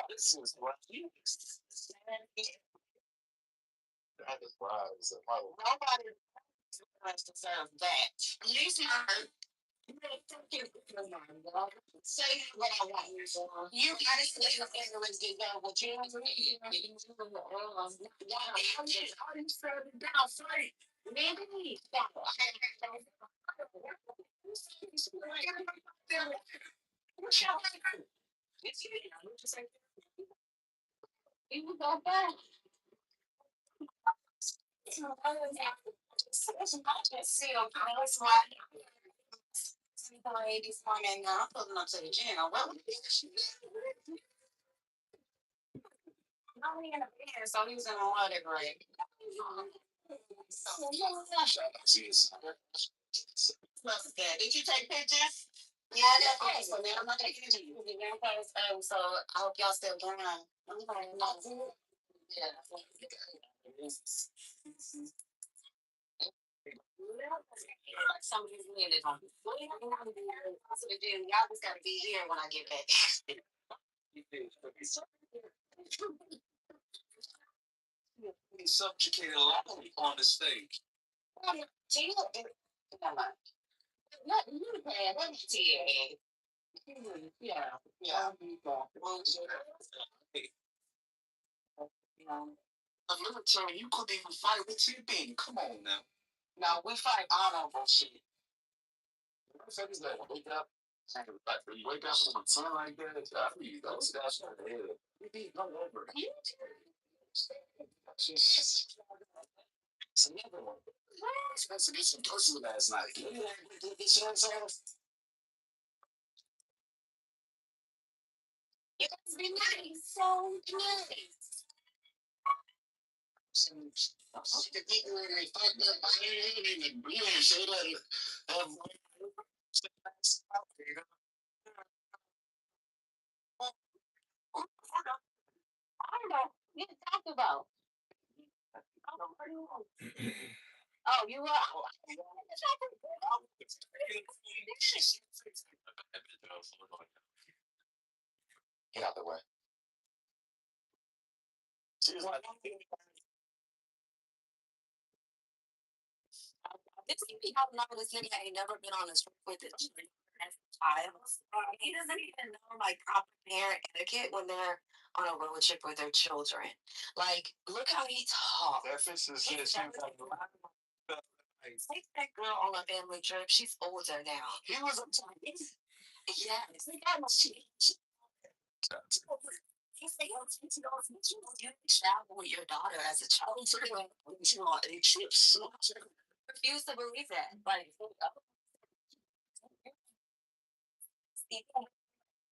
This is what you nobody deserves that. You smart. Say what I want. You gotta say the ignorance to know what you want to read. Down straight. Maybe. You go back. This morning, I'm pulling up to the gym. Well, I'm in a bed, so he was in a water grade. Did you take pictures? Yeah, I did. So now I'm not taking pictures. So I hope y'all still going on. Yeah. Some of these men that don't. Y'all just gotta be here when I get back. Subjugated a lot of people on the stage. Not you, man. Let me tell you. Yeah. The military, you couldn't even fight with your being. Come on now. No, we fight honorable shit. Is that wake up? You wake up on sun like that, that's what it is. You need no over. It's another one. I was supposed to get some pussy last night. You guys be nice. So nice. The people in the fucked up, I ain't even, you know, say that, I don't know. What you talking about? Oh, you are. Get out of the way. She's like, This people know this nigga ain't never been on a trip with his children as a child. He doesn't even know like proper parent etiquette when they're on a road trip with their children. Like, look how he talks. that fits this shit. She was like, Take that girl on a family trip. She's older now. he was a Yes. He said, you travel with your daughter as a child. she on 8 trips. Refuse to believe that. Like,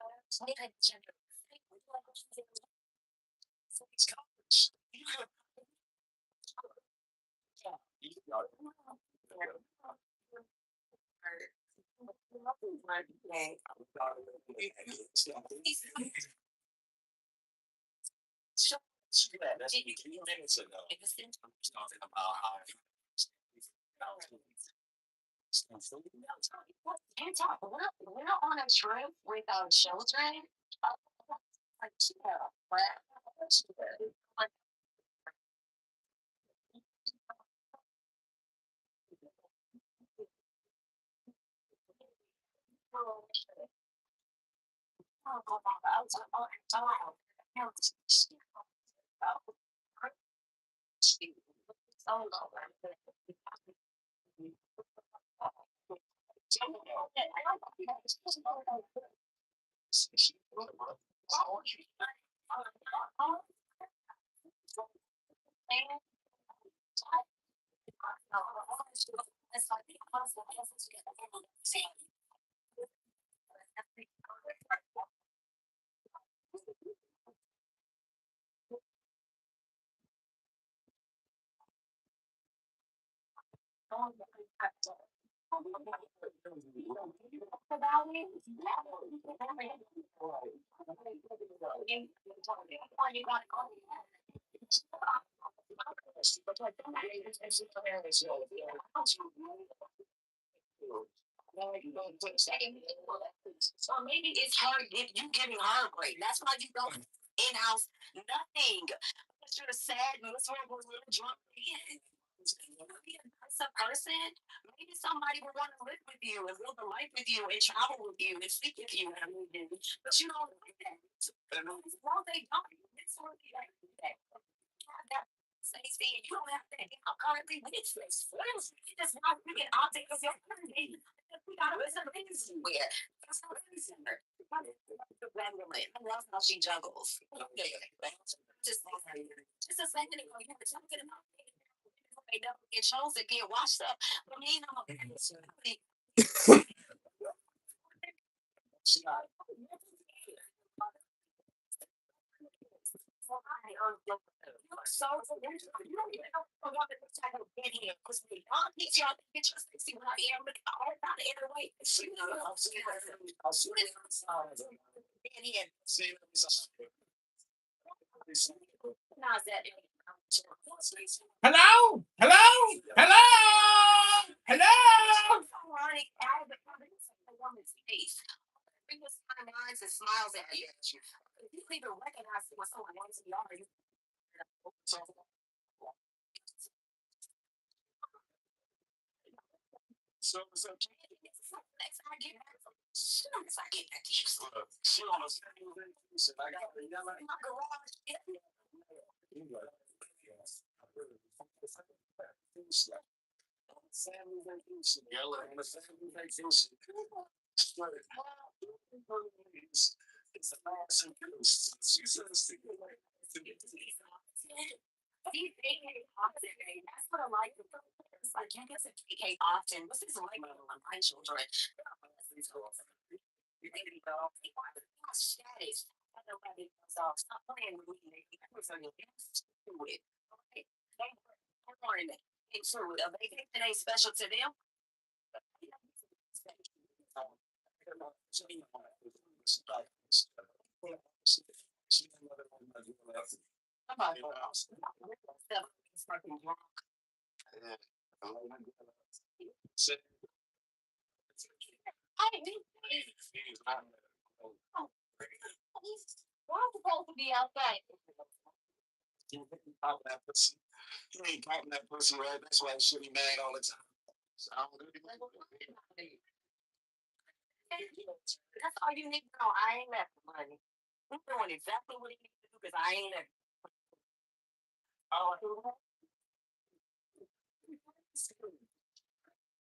That's 3 minutes ago. Talking about how we're not on a trip with our children. Like, chill. So maybe it's her, you giving her a break. That's why you don't in-house nothing. Because you're a sad, miserable little drunk man. You know, be a nicer person. Maybe somebody would want to live with you and live a life with you and travel with you and sleep with you and everything. But you don't like that. Well, they don't. It's sort of like that. That Stacey, you don't have that. I'm currently with this. You just not freaking object of your parenting. We got to listen to things where. That's not reason. I love how she juggles. Just a second ago, you were talking about they never get chosen, get washed up. But me, I'm a so you don't even know what the type of get here because they all get y'all get your see what I am but all about the other way. You know, I'll see her. I'll see her. Get here. See, How's that? Hello? Hello? Hello? Hello? Running out of the woman's face. Bring this kind of eyes and smiles at you. If you even recognize what someone wants to be are, you so next time I get back from soon as I get back to you. she on a same I got the yellow. My garage. Family vacation, yellow on a family vacation. It's a massive goose. She says to get like to get to That's what I like. It's like you get to PK often. This is like my children. You think status. nobody else. Stop playing with me, nigga. I'm gonna do it. Okay. I'm learning that. Ain't true. A vacation ain't special to them. Somebody else. It's fucking drunk. I didn't. Why supposed to be outside? You ain't popping that pussy. You ain't popping that pussy, right? That's why she be mad all the time. So I don't really like That's all you need to know. I ain't left money. I'm doing exactly what you need to do because I ain't left.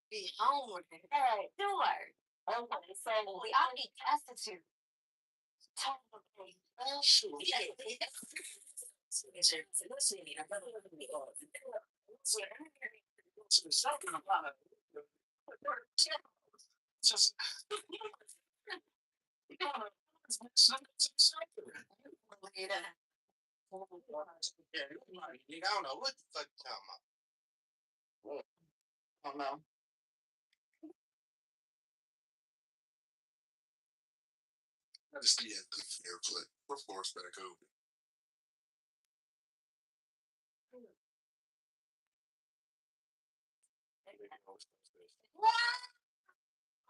Be home with it. Hey, do it. Okay, so we all be destitute. Totally. Well, shoot. Yeah. just I don't know what the fuck you're talking about. I don't know. I just need a good fair play. Of course, back over.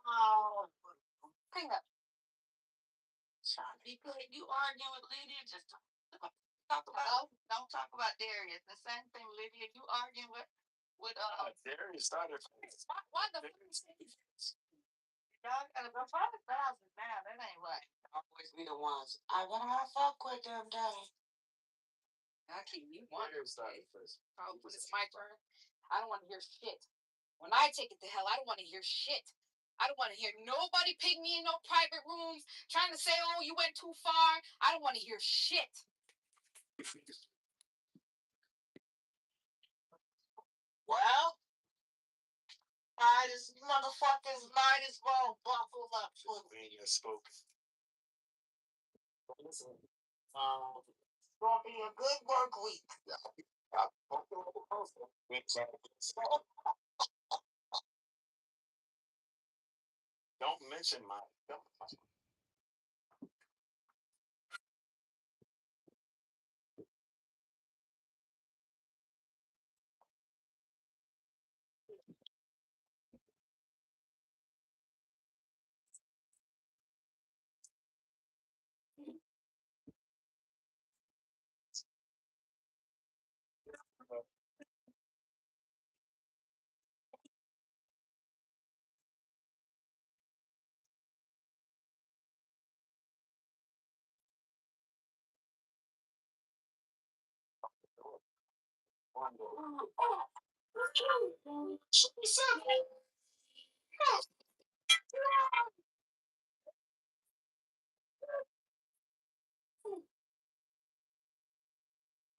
Oh, hang up. You arguing with Lydia? Just talk about. Don't talk about Darius. The same thing, Lydia. You arguing with Darius started. what the? Y'all got about 5,000 now. That ain't right. Always be the ones. I gotta fuck with them, daddy. I keep you one. Started first. Oh, when it's my turn, I don't want to hear shit. When I take it to hell, I don't want to hear shit. I don't want to hear nobody pick me in no private rooms trying to say, oh, you went too far. I don't want to hear shit. Well, these motherfuckers might as well buckle up. Pennsylvania spoke. Gonna be a good work week. Don't mention my.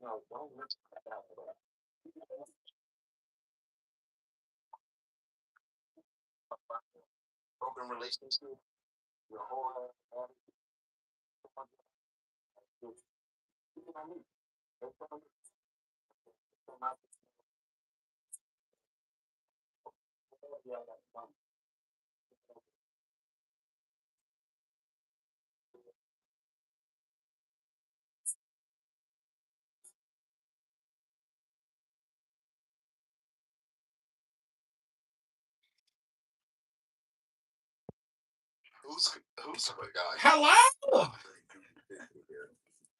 No, don't mention that. Open relationship. Your whole Who's the guy? Hello?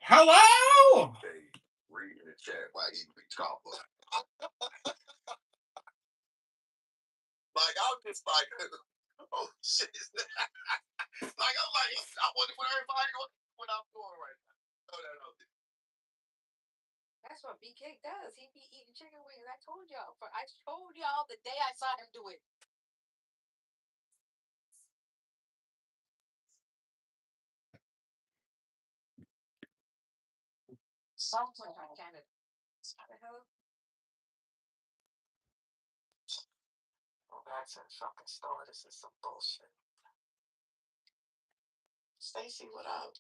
Hello? They read in the chat why he be talking. Like I'm just like, oh shit. Like I'm like, I wonder what everybody what I'm doing right now. No. That's what BK does. He be eating chicken wings. I told y'all the day I saw him do it. Something like Canada. What the hell? Go back to the fucking store. This is some bullshit. Stacy, what up?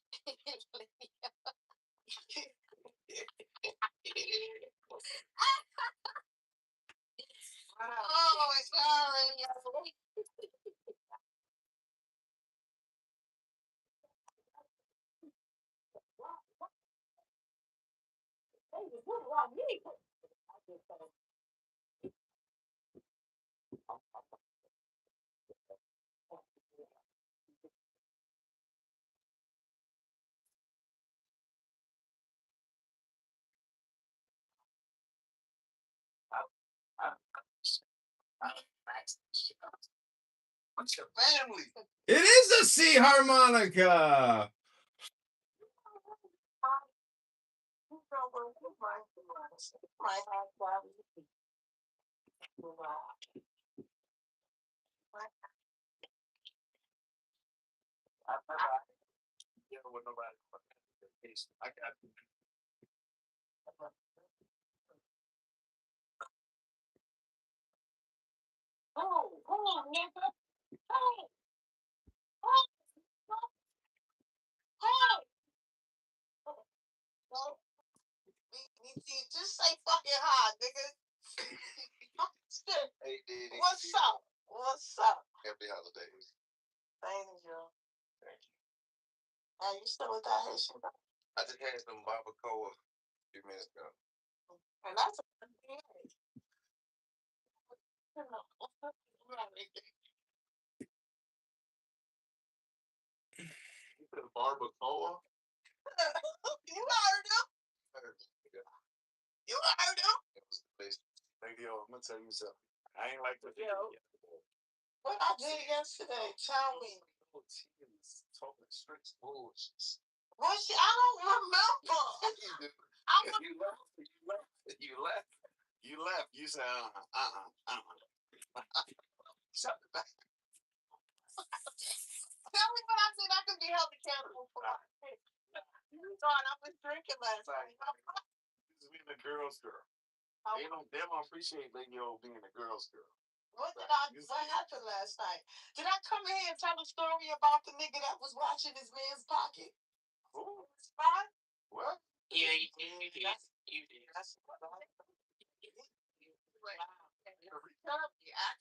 Oh, sorry. What's your family? It is a C harmonica. With nobody. I got Just say fucking hot, nigga. Hey, Diddy. What's up? What's up? Happy holidays. Thank you. Thank you. Are you still with that Haitian? I just had some barbacoa a few minutes ago. And that's a good thing. You said barbacoa? You heard him. You heard him. It was the best. Thank you. I'm gonna tell you something. I ain't like the What I did yesterday, tell me. Talking straight bullshit. What shit? I don't remember. I was You left. You said, Shut the back. tell me what I said. I could be held accountable for. You thought I was drinking last night. This is being a girl's girl. They don't appreciate Lady O being a girl's girl. What happened last night? Did I come in here and tell a story about the nigga that was watching his man's pocket? Who? Spot? What? Yeah, you did. You did. That's what I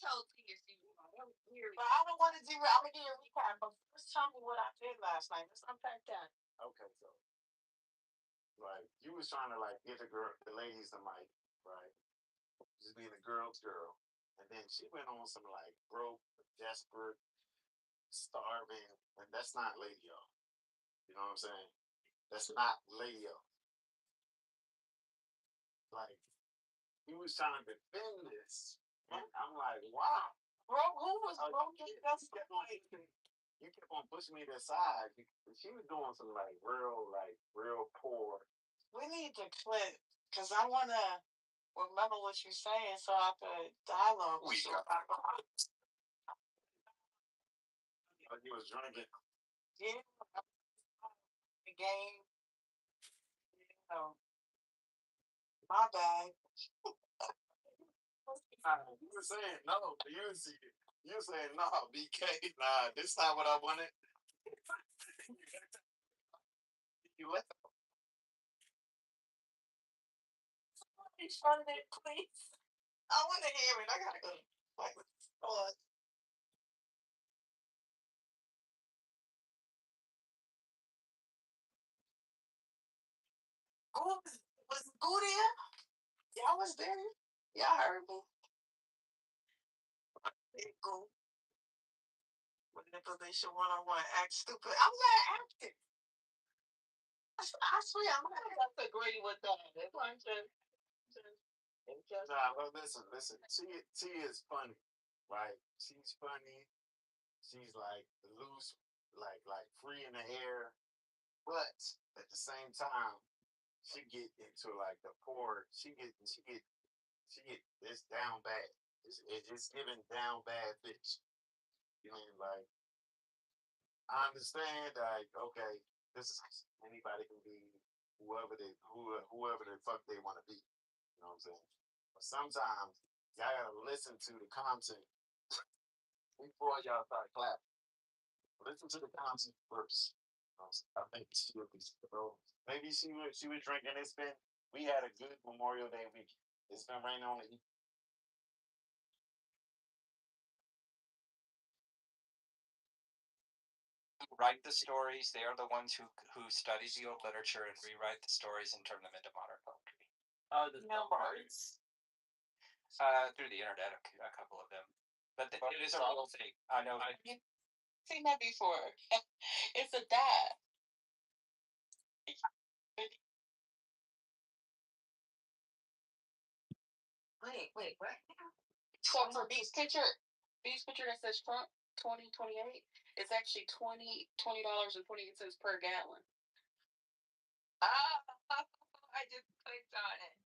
told you. But I don't want to do. I'm gonna give you a recap. But first, tell me what I did last night. Let's unpack that. Okay, so like you was trying to like get the ladies to like, right? Just being a girl's girl. And then she went on some like broke, desperate, starving, and that's not Lady O. You know what I'm saying? That's not Lady O. Like he was trying to defend this, and I'm like, wow. Bro, who was broken? You kept on pushing me to the side. She was doing some like real poor. We need to clip because I want to remember what you're saying so I could dialogue. Like he was drinking. Yeah. The game. My bad. You were saying no. You were saying no, BK. Nah, this not what I wanted. You left. Please. I want to hear it. I gotta go. Was Goo there? Y'all was there? Y'all heard me? Goo. Manipulation 101. Act stupid. I'm not acting. I swear, I'm not going to agree with that. If I'm just Nah, well, listen. T is funny, right? She's funny. She's like loose, like free in the air, but at the same time, she get into like the poor. She get this down bad. It's giving down bad bitch. You know, like I understand, like okay, this is anybody can be whoever the fuck they want to be. You know what I'm saying? But sometimes y'all gotta listen to the content before y'all start clapping. Listen to the content first. I think maybe she was drinking. We had a good Memorial Day week. It's been raining on the Write the stories. They are the ones who study the old literature and rewrite the stories and turn them into modern poetry. The numbers. Through the internet, a couple of them, but it is a real thing. I know. I've seen that before. It's a dad. Wait, what? So for B's picture that says Trump 2028, it's actually $20.28 per gallon. I just clicked on it.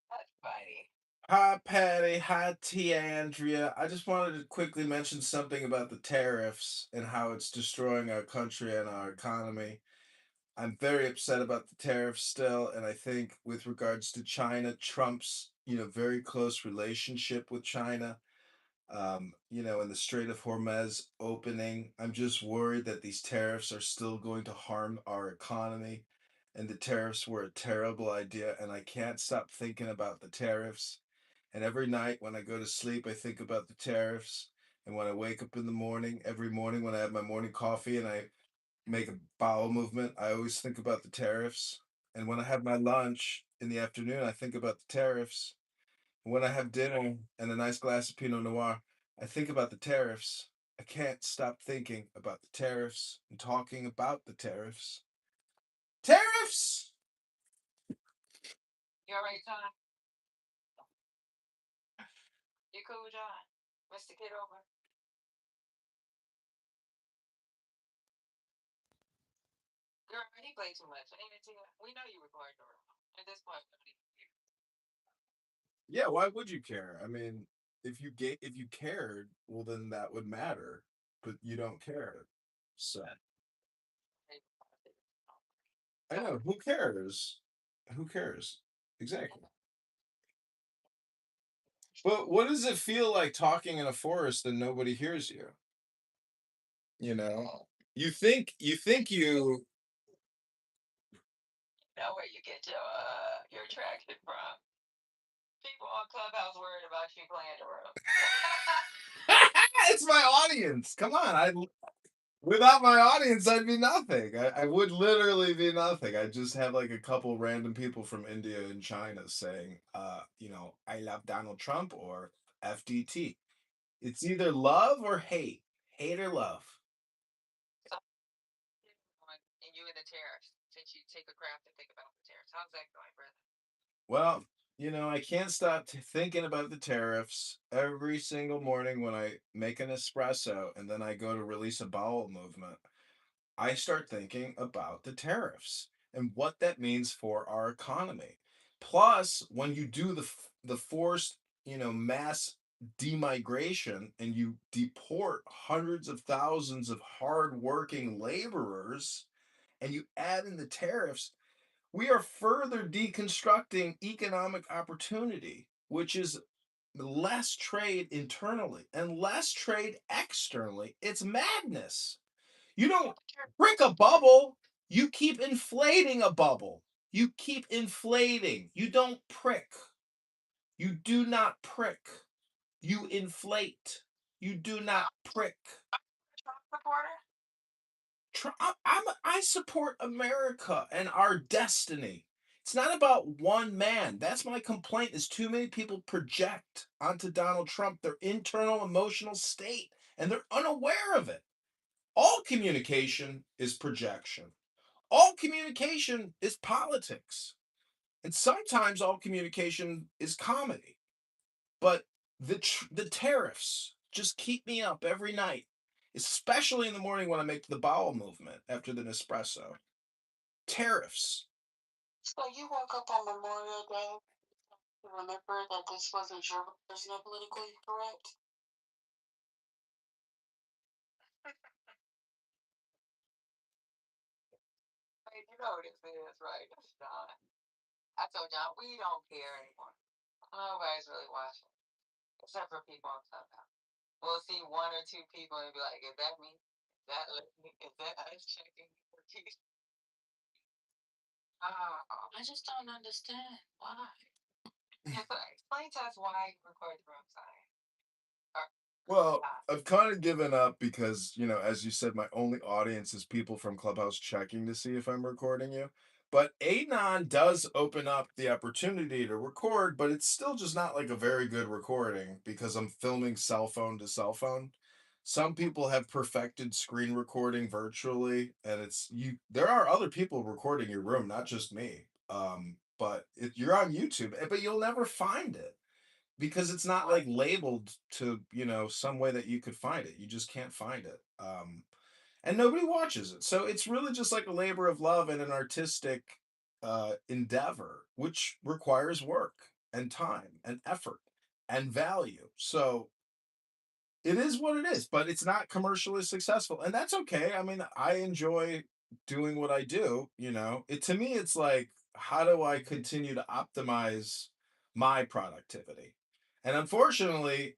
That's funny. Hi, Patty. Hi, Tia Andrea. I just wanted to quickly mention something about the tariffs and how it's destroying our country and our economy. I'm very upset about the tariffs still, and I think with regards to China, Trump's very close relationship with China, in the Strait of Hormuz opening, I'm just worried that these tariffs are still going to harm our economy, and the tariffs were a terrible idea, and I can't stop thinking about the tariffs. And every night when I go to sleep, I think about the tariffs. And when I wake up in the morning, every morning when I have my morning coffee and I make a bowel movement, I always think about the tariffs. And when I have my lunch in the afternoon, I think about the tariffs. And when I have dinner and a nice glass of Pinot Noir, I think about the tariffs. I can't stop thinking about the tariffs and talking about the tariffs. Tariffs! You alright, John? You cool, John? Mr. Kitover? Girl, he played too much. Ain't it, Tia? We know you recording the room. At this point, Yeah, why would you care? I mean, if you cared, well then that would matter, but you don't care. So I know who cares? Who cares? Exactly. But what does it feel like talking in a forest and nobody hears you? You know, you know where you get your traction from. People on Clubhouse worried about you playing the room. it's my audience. Come on, without my audience, I'd be nothing. I would literally be nothing. I just have like a couple random people from India and China saying, I love Donald Trump or FDT. It's either love or hate, hate or love. And you and the tariffs, since you take a crap and think about the tariffs, how's that going, brother? Well, I can't stop thinking about the tariffs every single morning when I make an espresso and then I go to release a bowel movement. I start thinking about the tariffs and what that means for our economy. Plus, when you do the forced, mass demigration and you deport hundreds of thousands of hardworking laborers and you add in the tariffs, we are further deconstructing economic opportunity, which is less trade internally and less trade externally. It's madness. You don't prick a bubble, you keep inflating a bubble. You keep inflating. You don't prick. You do not prick. You inflate. You do not prick. Trump supporter? I support America and our destiny. It's not about one man. That's my complaint is too many people project onto Donald Trump their internal emotional state and they're unaware of it. All communication is projection. All communication is politics. And sometimes all communication is comedy. But the tariffs just keep me up every night, especially in the morning when I make the bowel movement after the Nespresso. Tariffs. So you woke up on Memorial Day to remember that this wasn't your version of politically correct? Hey, you know what this is, right? This is John. I told John we don't care anymore. Nobody's really watching, except for people on Clubhouse. We'll see one or two people and be like, "Is that me?" Is that ice checking for teeth? I just don't understand why. Explain to us why you record the room sign. Well, I've kind of given up because, as you said, my only audience is people from Clubhouse checking to see if I'm recording you. But Anon does open up the opportunity to record, but it's still just not like a very good recording because I'm filming cell phone to cell phone. Some people have perfected screen recording virtually, and there are other people recording your room, not just me. But you're on YouTube, but you'll never find it because it's not like labeled to some way that you could find it. You just can't find it, and nobody watches it, so it's really just like a labor of love and an artistic endeavor, which requires work and time and effort and value. So it is what it is, but it's not commercially successful, and that's okay. I mean, I enjoy doing what I do. To me, it's like, how do I continue to optimize my productivity? And unfortunately,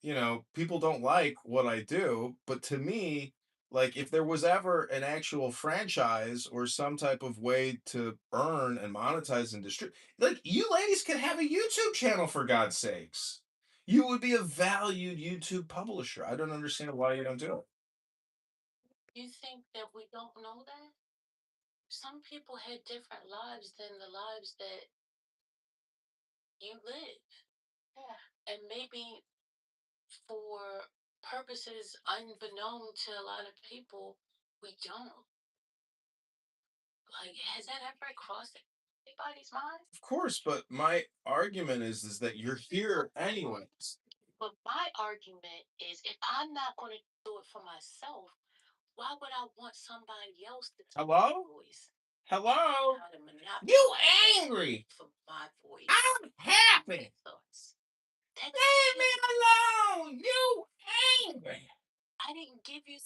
people don't like what I do, but to me, like, if there was ever an actual franchise or some type of way to earn and monetize and distribute, like, you ladies could have a YouTube channel, for God's sakes. You would be a valued YouTube publisher. I don't understand why you don't do it. You think that we don't know that? Some people had different lives than the lives that you live. Yeah. And maybe for purposes unbeknown to a lot of people, we don't. Like, has that ever crossed anybody's mind? Of course, but my argument is that you're here anyways. But my argument is, if I'm not going to do it for myself, why would I want somebody else to tell my Hello? voice? Hello? How to monopolize You angry? for my voice. I'm happy. Thoughts. Leave me alone. You angry? I didn't give you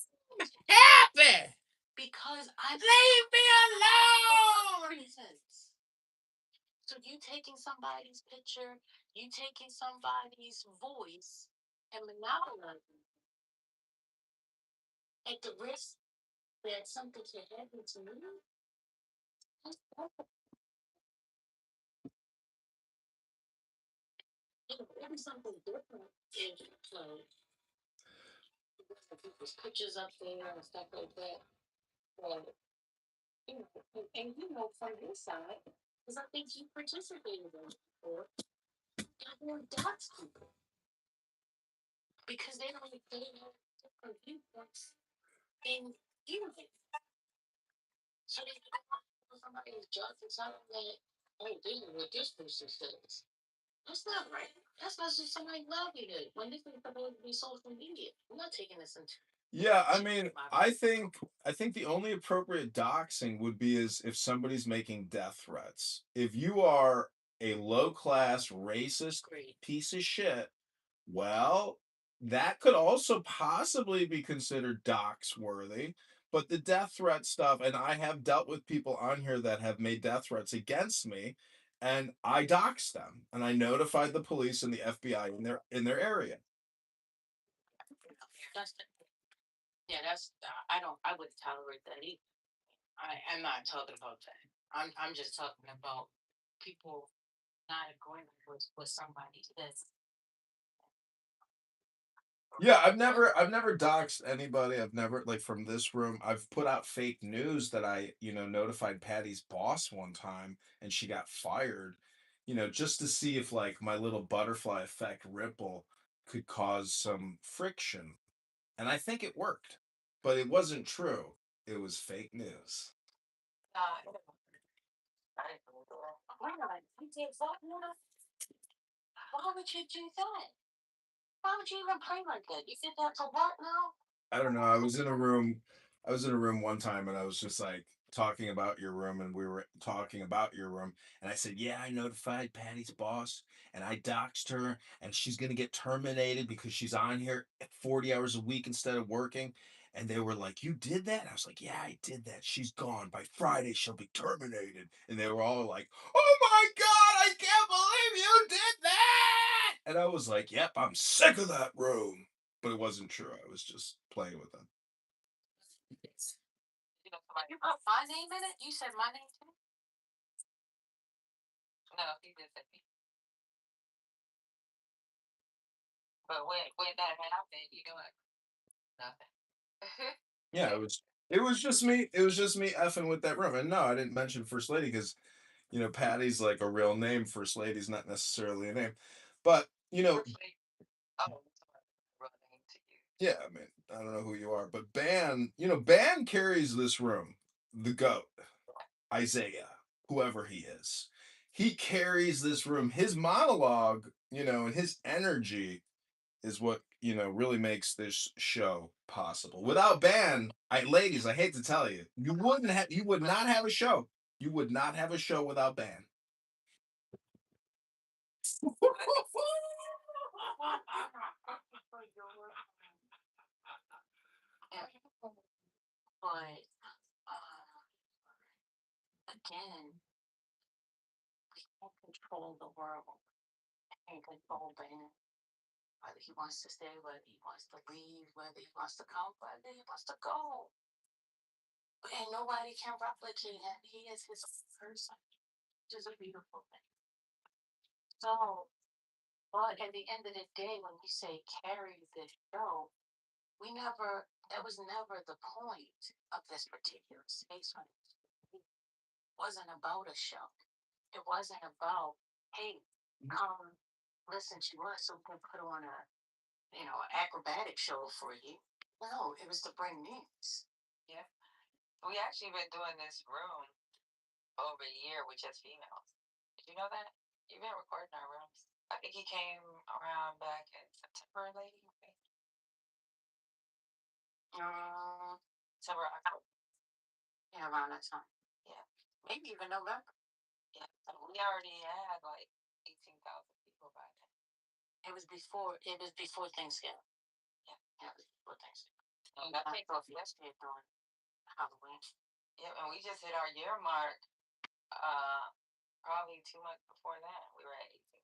Happy. because I Leave me alone. reasons. So you taking somebody's picture, you taking somebody's voice, and monopolizing at the risk that something can happen to me. Maybe something different if people's pictures up there and stuff like that. But from this side, because I think you participated in it before, that will dox people because they have different viewpoints than you do. So they somebody is judging something that, oh, this is what this person says. That's not right. That's not just somebody loving it. When this is supposed to be social media, we're not taking this into. Yeah, I mean, I think the only appropriate doxing would be is if somebody's making death threats. If you are a low-class racist piece of shit, well, that could also possibly be considered dox worthy. But the death threat stuff, and I have dealt with people on here that have made death threats against me, and I doxed them, and I notified the police and the FBI in their area. I wouldn't tolerate that either. I'm not talking about that. I'm just talking about people not agreeing with somebody that's. Yeah, I've never doxed anybody. I've never, like, from this room. I've put out fake news that I, notified Patty's boss one time and she got fired, just to see if, like, my little butterfly effect ripple could cause some friction. And I think it worked. But it wasn't true. It was fake news. Why would you do that? Why would you even play like that? You did that for what now? I don't know. I was in a room one time and I was just like talking about your room, and we were talking about your room, and I said, "Yeah, I notified Patty's boss and I doxed her and she's going to get terminated because she's on here at 40 hours a week instead of working." And they were like, "You did that?" And I was like, "Yeah, I did that. She's gone. By Friday she'll be terminated." And they were all like, "Oh my god, I can't believe you did that." And I was like, "Yep, I'm sick of that room." But it wasn't true. I was just playing with them. You know, somebody put my name in it? You said my name too? No, he didn't say me. But when that happened, you know what? Nothing. Yeah, it was just me. It was just me effing with that room. And no, I didn't mention First Lady because Patty's like a real name. First Lady's not necessarily a name. But Oh, running to you. yeah, I mean, I don't know who you are, but Ban carries this room. The GOAT, Isaiah, whoever he is. He carries this room. His monologue, and his energy is what, really makes this show possible. Without Ban, ladies, I hate to tell you, you would not have a show. You would not have a show without Ban. But again, we can't control the world. We can't control Ben. Whether he wants to stay, whether he wants to leave, whether he wants to come, whether he wants to go. And nobody can replicate him. He is his own person, which is a beautiful thing. So, but at the end of the day, when you say carry this show, that was never the point of this particular space. It wasn't about a show. It wasn't about, hey, come listen to us so we can put on acrobatic show for you. No, it was to bring news. Yeah. We actually been doing this room over a year with just females. Did you know that? You've been recording our rooms. I think he came around back in September, lady. September, October. Yeah, around that time. Yeah. Maybe even November. Yeah. So we already had like 18,000 people by then. It was before Thanksgiving. Yeah. It was before Thanksgiving. And I think off yesterday during Halloween. Yeah, and we just hit our year mark probably 2 months before that. We were at 18,000.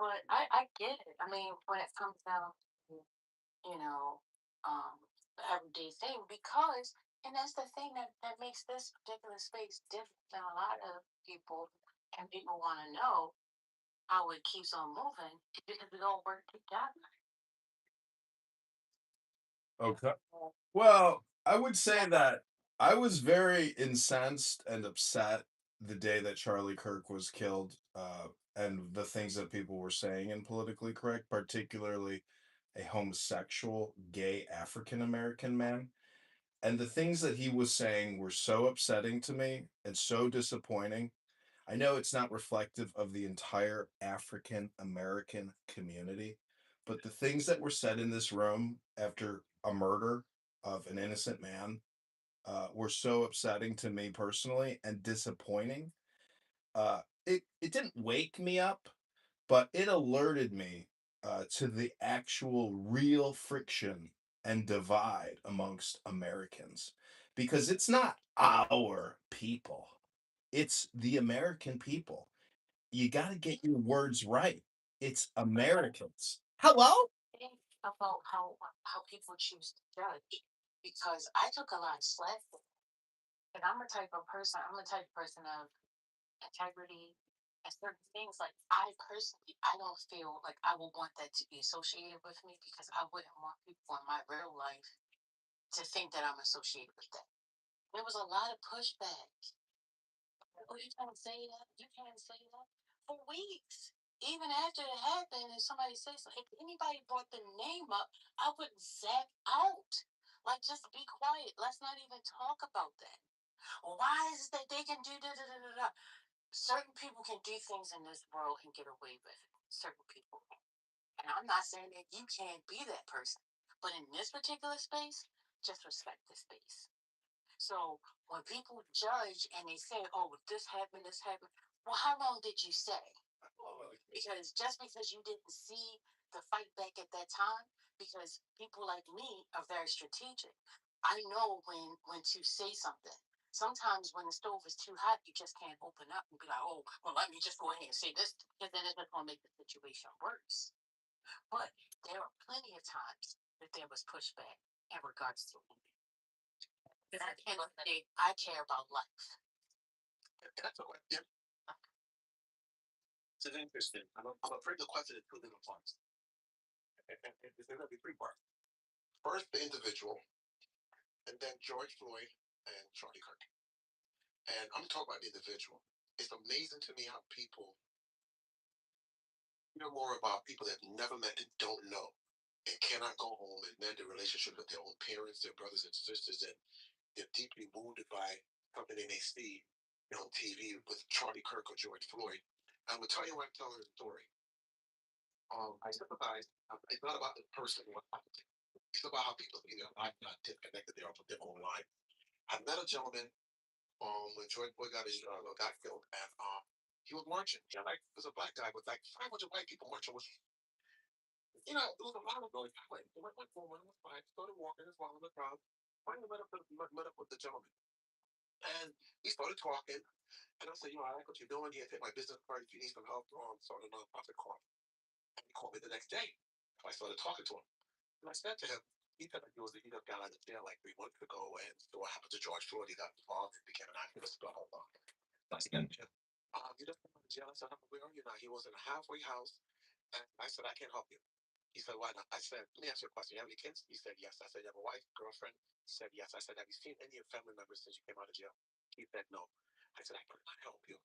But I get it. I mean, when it comes down to, the everyday thing, because, and that's the thing that makes this particular space different than a lot of people, and people want to know how it keeps on moving, because we all work together. Okay. Well, I would say that I was very incensed and upset the day that Charlie Kirk was killed, and the things that people were saying in politically correct, particularly a homosexual, gay African American man. And the things that he was saying were so upsetting to me and so disappointing. I know it's not reflective of the entire African American community, but the things that were said in this room after a murder of an innocent man were so upsetting to me personally and disappointing. It didn't wake me up, but it alerted me to the actual real friction and divide amongst Americans, because it's not our people, it's the American people. You got to get your words right. It's Americans. Hello? Think about how people choose to judge, because I took a lot of slack for it. And I'm the type of person of integrity and certain things. Like, I personally, I don't feel like I would want that to be associated with me, because I wouldn't want people in my real life to think that I'm associated with that. There was a lot of pushback. Oh, you can't say that. You can't say that. For weeks. Even after it happened, and somebody says, if anybody brought the name up, I would zap out. Like, just be quiet. Let's not even talk about that. Why is it that they can do da da da da da? Certain people can do things in this world and get away with it. Certain people. And I'm not saying that you can't be that person. But in this particular space, just respect the space. So when people judge and they say, oh, this happened, well, how long did you say? Because just because you didn't see the fight back at that time, because people like me are very strategic. I know when to say something. Sometimes when the stove is too hot, you just can't open up and be like, oh, well, let me just go ahead and say this, because then it's just going to make the situation worse. But there are plenty of times that there was pushback in regards to it. Because at the end of the day, I care about life. That's all right. Yeah. This is interesting. I'm afraid the question is two different parts. And there's going to be three parts. First, the individual, and then George Floyd and Charlie Kirk. And I'm talking about the individual. It's amazing to me how people hear more about people that never met and don't know and cannot go home and mend their relationship with their own parents, their brothers and sisters, and they're deeply wounded by something they may see on TV with Charlie Kirk or George Floyd. I'm gonna tell you why I'm telling the story. I sympathize. It's not about the person what happened. It's about how people see their life not disconnected their own life. I met a gentleman when George Floyd got killed, and he was marching. Yeah, like it was a black guy with like 500 white people marching with. It was a lot of going. I went forward, it was fine. Started walking and following the crowd. Finally met up with the gentleman. And we started talking. And I said, I like what you're doing here. Take my business card if you need some help. Start a nonprofit call. And he called me the next day. So I started talking to him. And I said to him, he said he just got out of jail like 3 months ago. And so what happened to George Floyd? He got involved and became an activist. Blah, blah, blah. I said, you just got out of jail. I said, where are you now? He was in a halfway house. And I said, I can't help you. He said, why not? I said, let me ask you a question. You have any kids? He said, yes. I said, you have a wife, girlfriend? He said, yes. I said, have you seen any of your family members since you came out of jail? He said, no. I said, I cannot help you.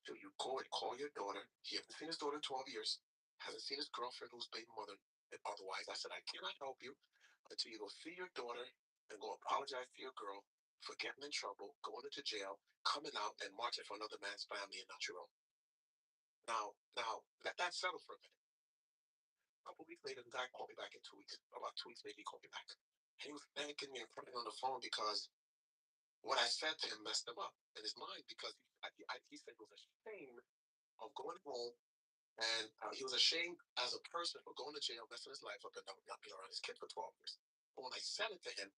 So you go and call your daughter. He hasn't seen his daughter in 12 years. Hasn't seen his girlfriend who's baby mother. And otherwise, I said, I cannot help you until you go see your daughter and go apologize to your girl for getting in trouble, going into jail, coming out and marching for another man's family and not your own. Now, let that settle for a minute. A couple weeks later, the guy called me back in 2 weeks. About 2 weeks later, he called me back. And he was thanking me and crying on the phone because what I said to him messed him up in his mind because he said he was ashamed of going home and he was ashamed as a person for going to jail, messing his life up, and not being around his kid for 12 years. But when I said it to him,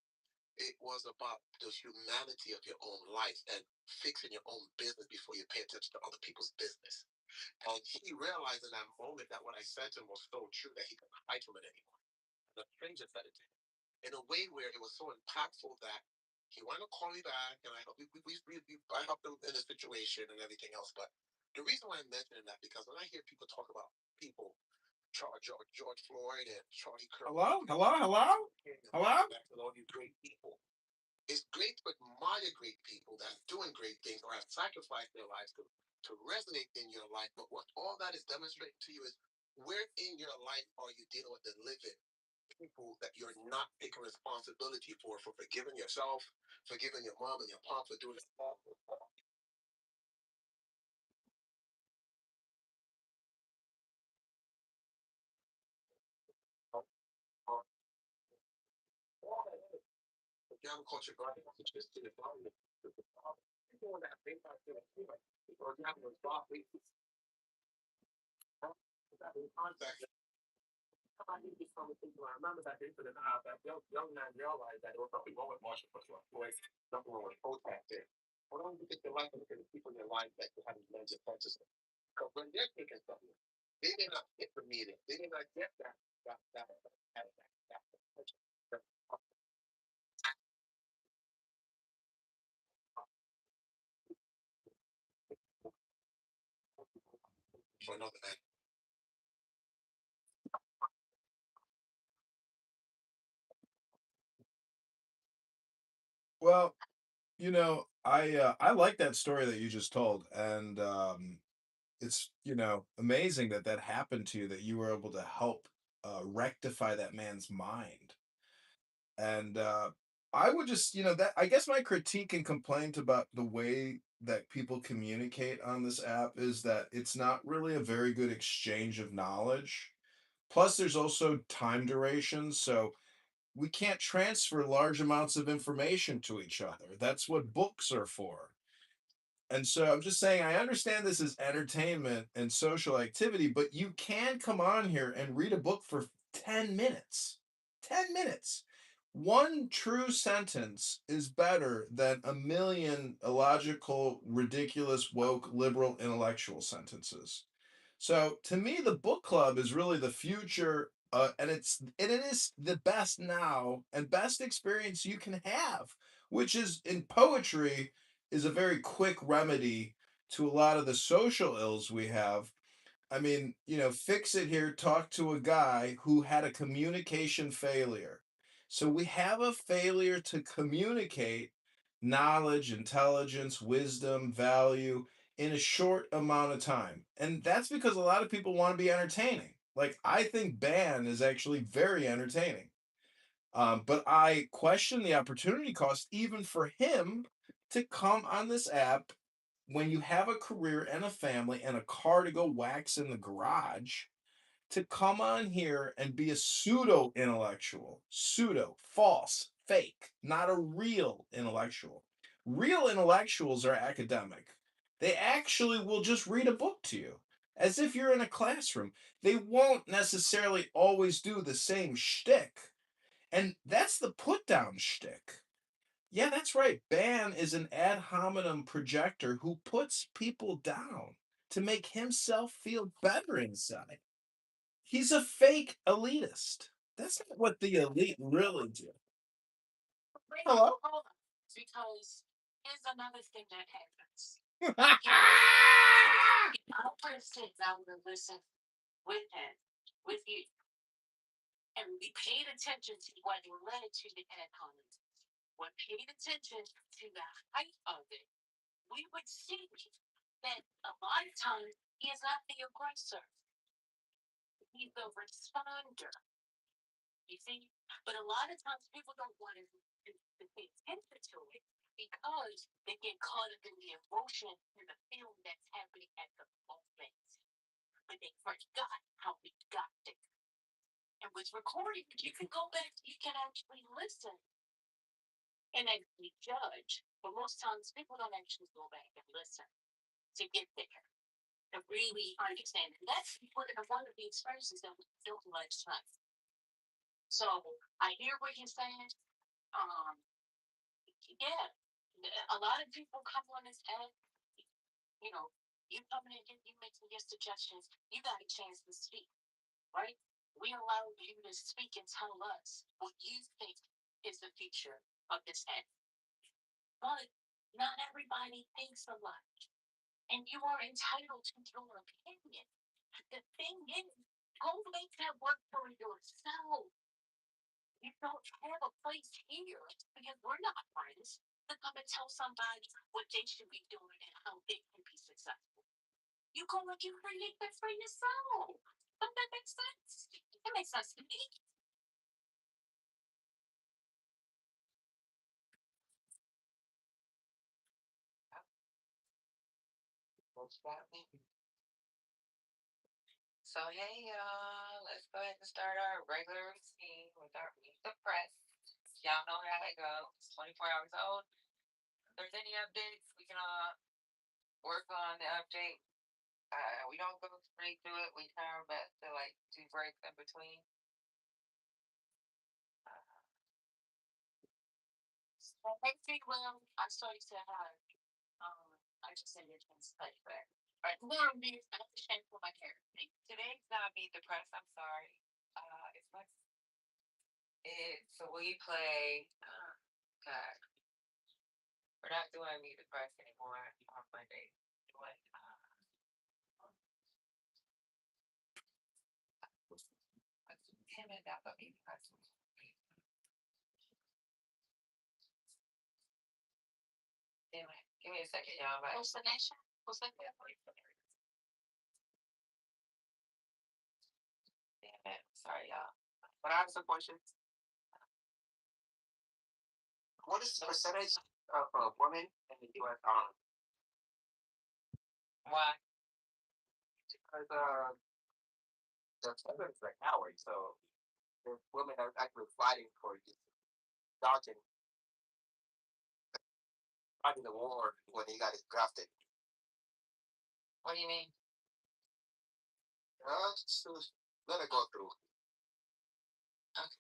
it was about the humanity of your own life and fixing your own business before you pay attention to other people's business. And he realized in that moment that what I said to him was so true that he couldn't hide from it anymore. And the stranger said it to him in a way where it was so impactful that he wanted to call me back, and I helped him in the situation and everything else. But the reason why I'm mentioning that because when I hear people talk about people, George Floyd and Charlie Kirk, Hello? back to all you great people. It's great to admire great people that are doing great things or have sacrificed their lives to resonate in your life. But what all that is demonstrating to you is where in your life are you dealing with the living people that you're not taking responsibility for forgiving yourself, forgiving your mom and your pop for doing it. You haven't caught your body, it's just to the body. People that think about it, or you have a thought, contact. I remember that incident. That young man realized that there was something wrong with Marshall Floyd. Nothing wrong with protesting. Why don't you take your life and look at the people in your life that you haven't learned to purchase? Because when they're taking something, they may not get the meeting. They may not get that. For another man. Well, I like that story that you just told, and it's amazing that that happened to you, that you were able to help rectify that man's mind. And I would just, that I guess my critique and complaint about the way that people communicate on this app is that it's not really a very good exchange of knowledge. Plus, there's also time duration, so we can't transfer large amounts of information to each other. That's what books are for. And so I'm just saying, I understand this is entertainment and social activity, but you can come on here and read a book for 10 minutes. 10 minutes. One true sentence is better than a million illogical, ridiculous, woke, liberal, intellectual sentences. So to me, the book club is really the future And it is the best now and best experience you can have, which is in poetry is a very quick remedy to a lot of the social ills we have. I mean, fix it here, talk to a guy who had a communication failure. So we have a failure to communicate knowledge, intelligence, wisdom, value in a short amount of time. And that's because a lot of people want to be entertaining. Like, I think Ban is actually very entertaining. But I question the opportunity cost even for him to come on this app when you have a career and a family and a car to go wax in the garage, to come on here and be a pseudo intellectual, pseudo, false, fake, not a real intellectual. Real intellectuals are academic. They actually will just read a book to you as if you're in a classroom. They won't necessarily always do the same shtick. And that's the put down shtick. Yeah, that's right. Ban is an ad hominem projector who puts people down to make himself feel better inside. He's a fake elitist. That's not what the elite really do. Hello? Hold on, because here's another thing that happens. I'll put a sit down and listen with him, with you, and we paid attention to what led to the ad hominem. When paid attention to the height of it, we would see that a lot of times he is not the aggressor. He's the responder. You see? But a lot of times people don't want to pay attention to it because they get caught up in the emotion and the feeling that's happening at the moment. But they forgot how we got there. And with recording, you can go back, you can actually listen and actually judge. But most times people don't actually go back and listen to get there, to really understand. And that's one of the experiences that we built last time. So I hear what you're saying. Yeah, a lot of people come on this app, you know, you coming in, you making your suggestions, you got a chance to speak, right? We allow you to speak and tell us what you think is the future of this app. But not everybody thinks alike, and you are entitled to your opinion. The thing is, go make that work for yourself. You don't have a place here because we're not friends to come and tell somebody what they should be doing and how they can be successful. You go and you create that for yourself. Doesn't that make sense? It makes sense to me. So hey y'all, let's go ahead and start our regular routine with our Meet the Press. Y'all know how it goes. It's 24 hours old. If there's any updates, we can work on the update. We don't go straight through it. We try our best to like do breaks in between. Next week, well, I started to have. I just said your chance to play fair. Alright, tomorrow be I have to change for my hair. Today's not Meet the Press. I'm sorry. It's my. So we play. God, we're not doing Meet the Press anymore on Monday. Doing. Damn it, that would be the Press. Damn it. Give me a second, y'all. What's the nation? What's that? Damn it. Sorry, y'all. But I have some questions. What is the percentage of women in the U.S. Army? Why? Because the president's a coward, so the women are actually fighting for you, dodging the war when he got drafted. What do you mean? Just let it go through. Okay.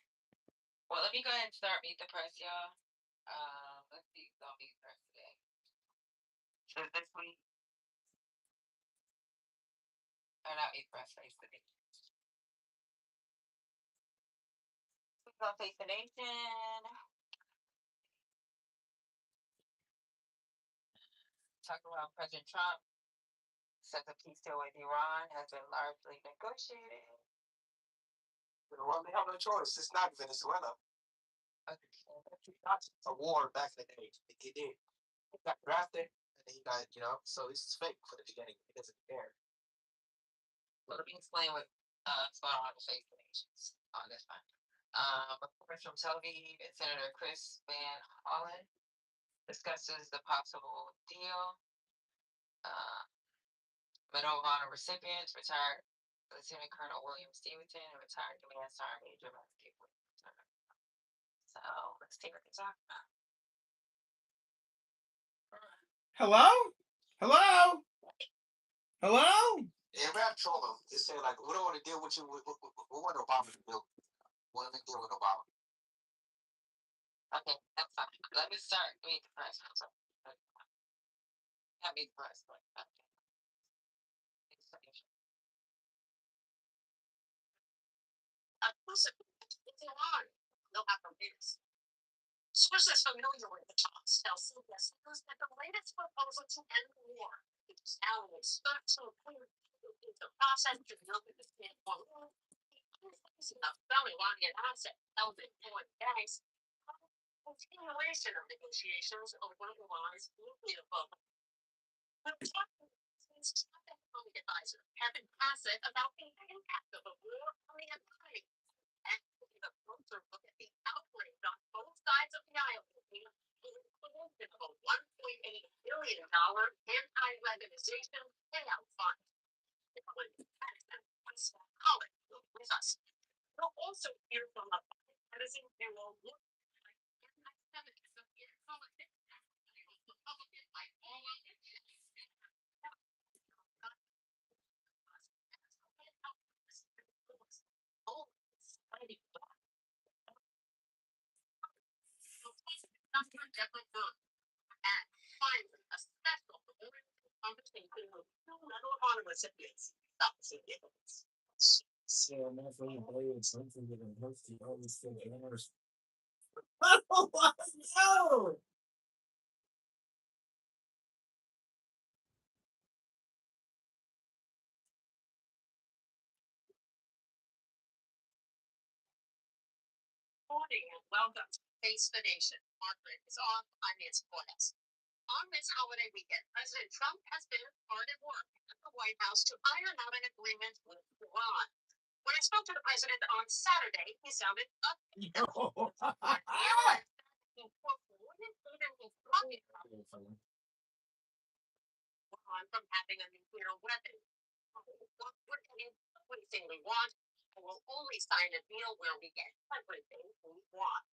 Well, let me go ahead and start Meet the Press, y'all. Let's see who's on Meet the Press today. Should this week? Or not Meet the Press, face today. on Face the Nation. Talk about President Trump says the peace deal with Iran has been largely negotiated. Well, they have no choice. It's not Venezuela. It's not a war back in the day. He did. He got drafted, and then he got, so this is fake for the beginning. He doesn't care. Let me explain what's going on with Face the Nations on this one. Reports from Tel Aviv and Senator Chris Van Hollen discusses the possible deal. Medal of Honor recipients, retired Lieutenant Colonel William Stevenson and retired Command Sergeant Major Matthew. So let's take a talk about. Hello? Hello? Hello? Yeah, we have to troll them. They say, like, we don't want to deal with you. We want Obama to deal. We want to deal with Obama. Okay, that's fine. Let me start. Meet the press. Not meet the press, but okay. It's Iran. They'll have to read us. Sources familiar with the talks tell CBS News that the latest proposal to end the war is now in start to include the process to reopen the standpoint of selling Iranian assets held in foreign banks. Continuation of negotiations over Iran's nuclear program. Advisor Kevin Bassett about the impact of a war on the economy and the closer look at the outrage on both sides of the aisle, inclusive of a $1.8 billion anti-weaponization payout fund. Colin with us. We'll also hear from a bipartisan duo and finally, a special conversation with two Medal of Honor recipients. That was a difference. So, my friend, something that hurts the always still honors. No! Morning and welcome to Face the Nation. Margaret is on. I'm Nancy Cortez. On this holiday weekend, President Trump has been hard at work at the White House to iron out an agreement with Iran. When I spoke to the president on Saturday, he sounded upbeat. From having a nuclear weapon. What anything we want, and we'll only sign a deal where we get everything we want.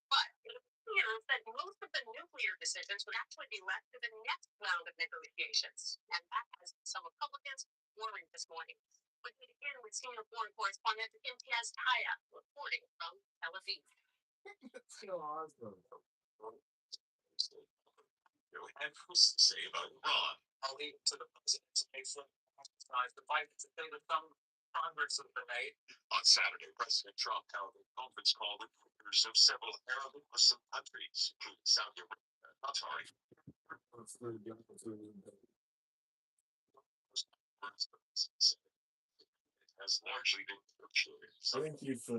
But it appears that most of the nuclear decisions would actually be left to the next round of negotiations, and that has some Republicans worried this morning. But we begin with senior foreign correspondent Imtiaz Kaya reporting from Tel Aviv. And who's to say about Iran? I'll leave it to the president to make sure the fight to say that some progress has been made. On Saturday, President Trump held a conference call with leaders of several Arab and Muslim countries, including Saudi Arabia and Qatar. It has largely been negotiated. Thank you for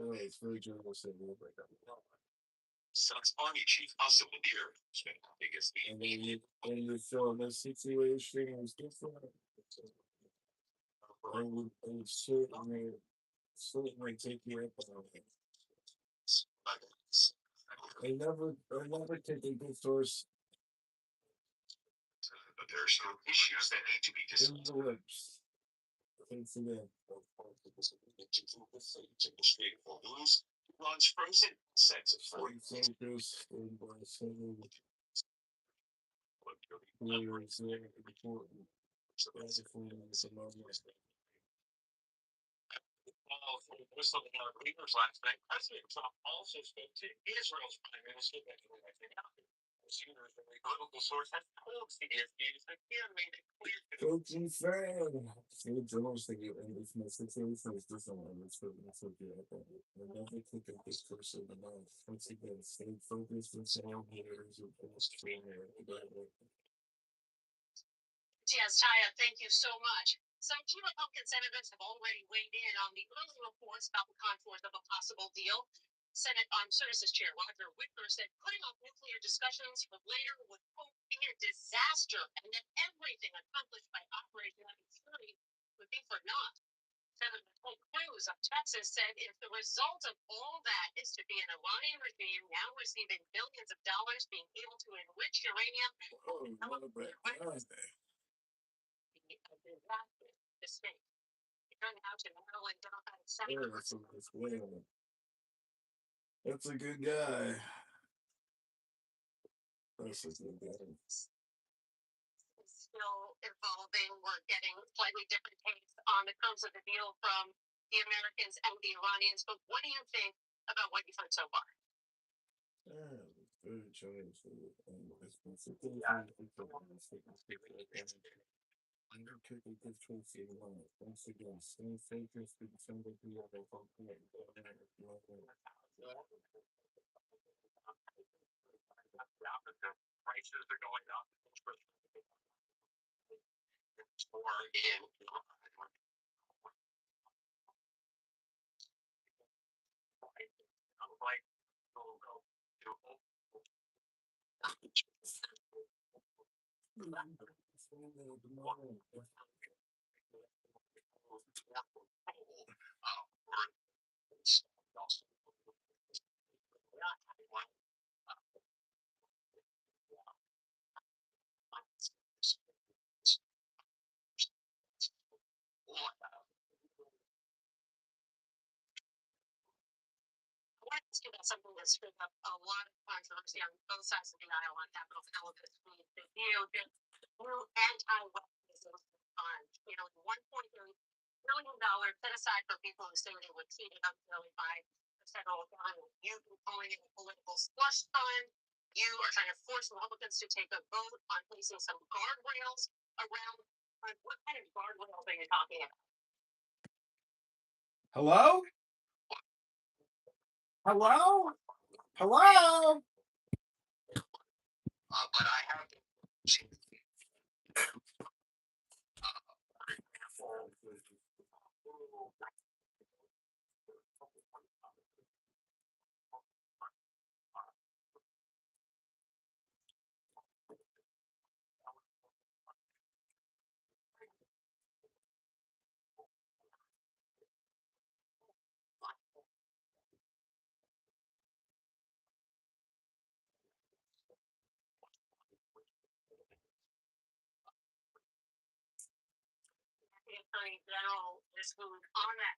it's very generous of you. Sun's Army Chief Hassan Nadir has been the biggest And then you feel this situation is different. And certainly take you up on it. I never take a good source. But there are still issues that need to be In discussed. the lips. Thanks again. Iran's frozen sets of Stay focused. Stay by saying clear is very important. Leaders last night, President Trump also spoke to Israel's Prime Minister Benjamin Netanyahu. Political source has told CBS News that he made it clear to Coaching fan. So Jones to get in this situation is different. It's okay. I never took a this person enough. Once again, stay focused and stay on haters and post trainer. Yes, Taya, thank you so much. Some key Republican senators have already weighed in on the early reports about the contours of a possible deal. Senate Armed Services Chair Roger Wicker said putting off nuclear discussions for later would quote, be a disaster, and that everything accomplished by Operation Security would be for naught. Senator Ted Cruz of Texas said if the result of all that is to be an Iranian regime now receiving billions of dollars being able to enrich uranium, this state. Turn out to Maryland Democratic Senator. That's a good guy. That's a good guy. Still evolving. We're getting slightly different takes on the terms of the deal from the Americans and the Iranians. But what do you think about what you've heard so far? Yeah, it's very challenging. It's been undertaking this trophy alone. Once again, stay focused to defend the deal of Prices are going up. Or in like I want to ask you about something that's stirred up a lot of controversy on both sides of the aisle on Capitol Hill this week. The DOJ new anti-weaponism fund, nearly $1.3 billion set aside for people who say they were treated unfairly by the federal government. You've been calling it a political slush fund. You are trying to force Republicans to take a vote on placing some guardrails around. What kind of guardrails are you talking about? Hello? Hello? Hello? but I have seen the Attorney General this week on that,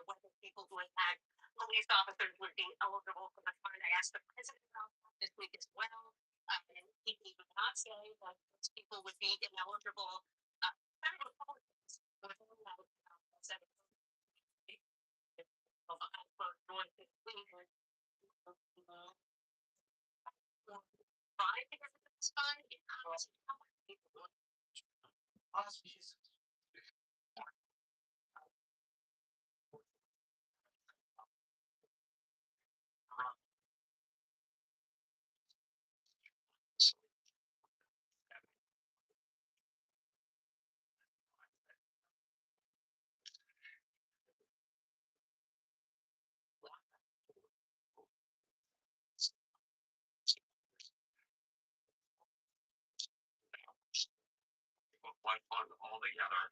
whether people who attack police officers would be eligible for the fund. I asked the president about that this week as well, and he did not say that those people would be ineligible. Federal Republicans within that said trying to get this fund. one fund all together.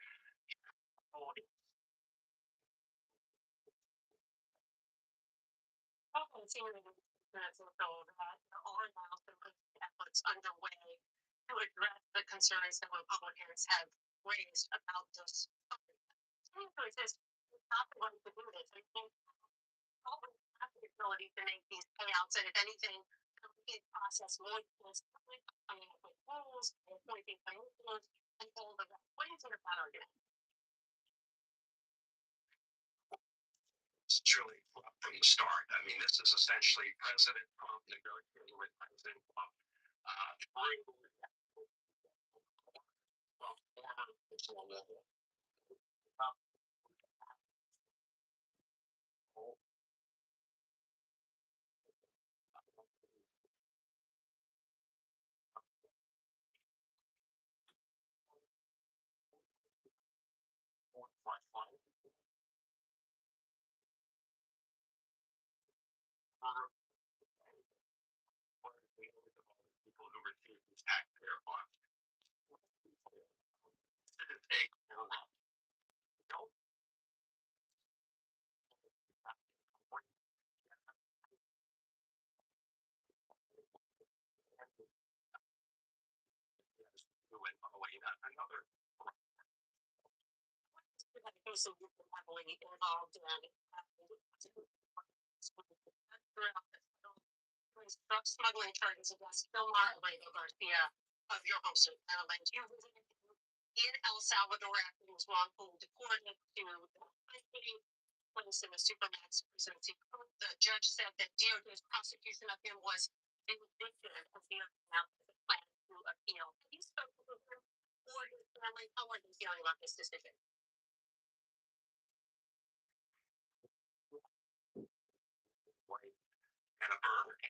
Minutes or so that there are now some efforts underway to address the concerns that Republicans have raised about this. It's not going to do this. I think always have the ability to make these payouts, and if anything, the process more consistently, coming up with rules, appointing commissioners, and all of that. What do you think of that argument? It's truly from the start. I mean, this is essentially President Trump negotiating with President Trump through former People who refuse to act their part. Take no wrong. Don't do it one way, not another. Some people heavily involved in drug smuggling charges against Philmar Orlando Garcia of your home state, Maryland. You visited in El Salvador after he was wrongfully deported to the country, placed in a supermax presidency. The judge said that DOJ's prosecution of him was indicative of the plan to appeal. Have you spoken to him or his family? How are they feeling about this decision? And a bird.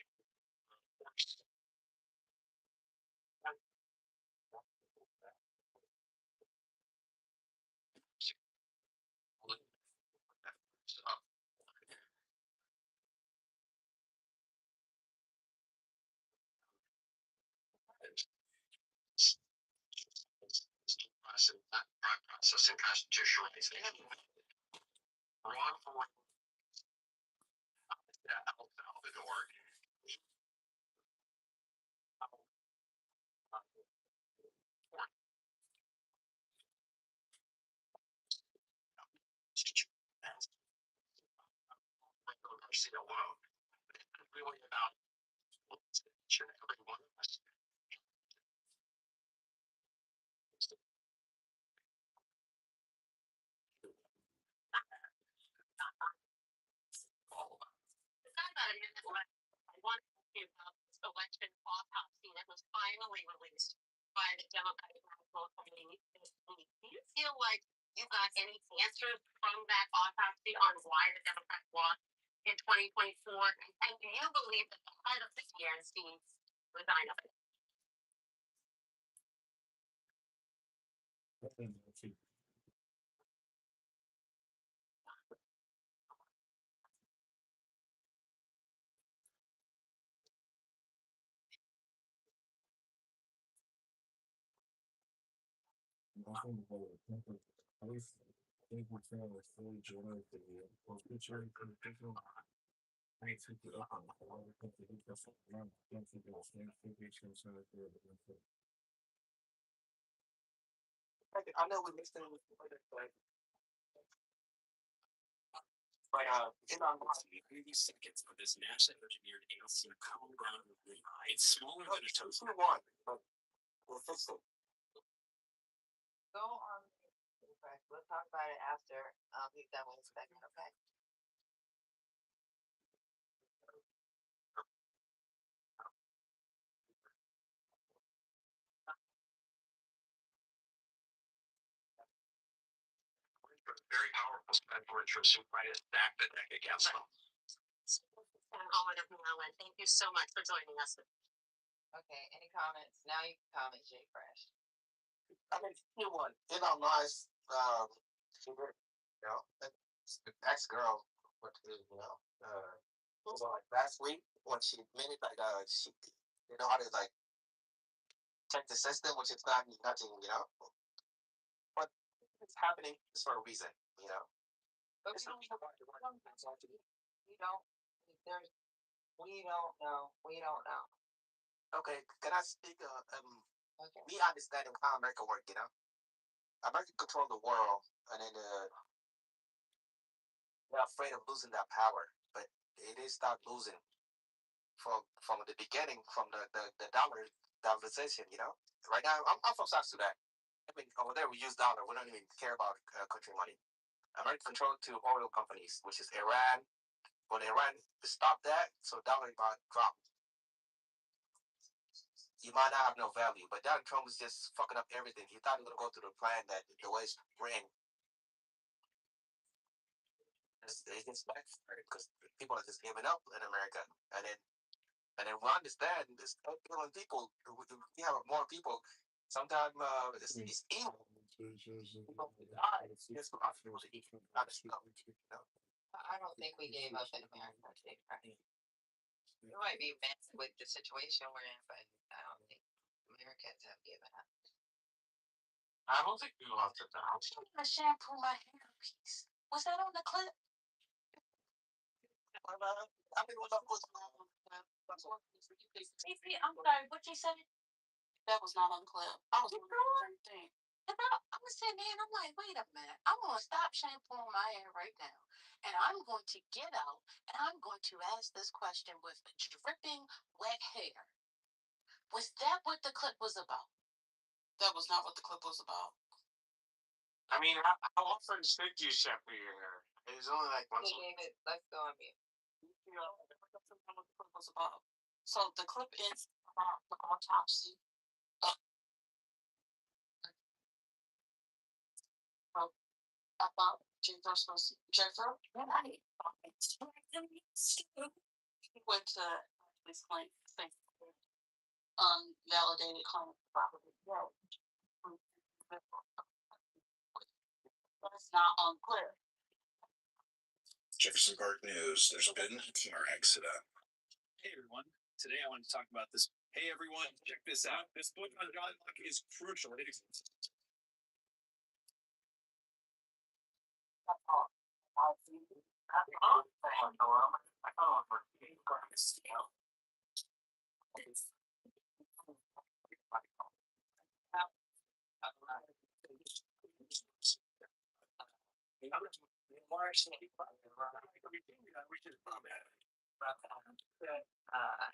Processing constitutional rights and wrongful El Salvador. Garcia alone. Really about each and every one of us. I want to ask you about this election autopsy that was finally released by the Democratic National Committee this week. Do you feel like you got any answers from that autopsy on why the Democrats won in 2024? And do you believe that the head of the DNC resigned of it? I know we missed it, but in our 30 seconds of this NASA engineered ALC common ground with it's smaller than a toaster. But we'll fix it. Go on. We'll talk about it after we've done with inspection, okay? Very powerful special interests who try to stack the deck against them. Thank you so much for joining us. Okay, any comments? Now you can comment, Jay Fresh. I mean, you won. In our lives, the ex-girl, like last week when she admitted, she didn't know how to, check the system, which is not nothing, but it's happening just for a reason, But we don't know. We don't know. Okay, can I speak? Okay. We understand how America works, America control the world, and then they're afraid of losing that power, but it is start losing from the beginning, from the dollarization. Right now, I'm from South Sudan. I mean, over there we use dollar. We don't even care about country money. America controlled two oil companies, which is Iran. When Iran stopped that, so dollar dropped. you might not have no value. But Donald Trump was just fucking up everything. He thought he was gonna go through the plan that the way it's ran. It's just backfired because people are just giving up in America, and then we understand this killing people. We have more people. Sometimes it's evil. People die. It's just not evil. Not just stuff, you know. I don't think we gave up in America, Jake. We might be mad with the situation we're in, but I don't think Americans have given up. I don't think we lost it now. I'm trying to shampoo my hair piece. Was that on the clip? CC, I'm sorry, what you said? That was not on clip. I was doing the same thing. And I was sitting there and I'm like, wait a minute. I'm going to stop shampooing my hair right now. And I'm going to get out and I'm going to ask this question with dripping wet hair. Was that what the clip was about? That was not what the clip was about. I mean, how often should you shampoo your hair? It's only like once a week. Let's go on mute. You know, that's not what the clip was about. So the clip is about the autopsy about Jennifer. Right. He went to this claim, validated claim property. That's not unclear. Jefferson Park News. There's been a car accident. Hey everyone, today I want to talk about this. Hey everyone, check this out. This book on John Locke is crucial. It exists.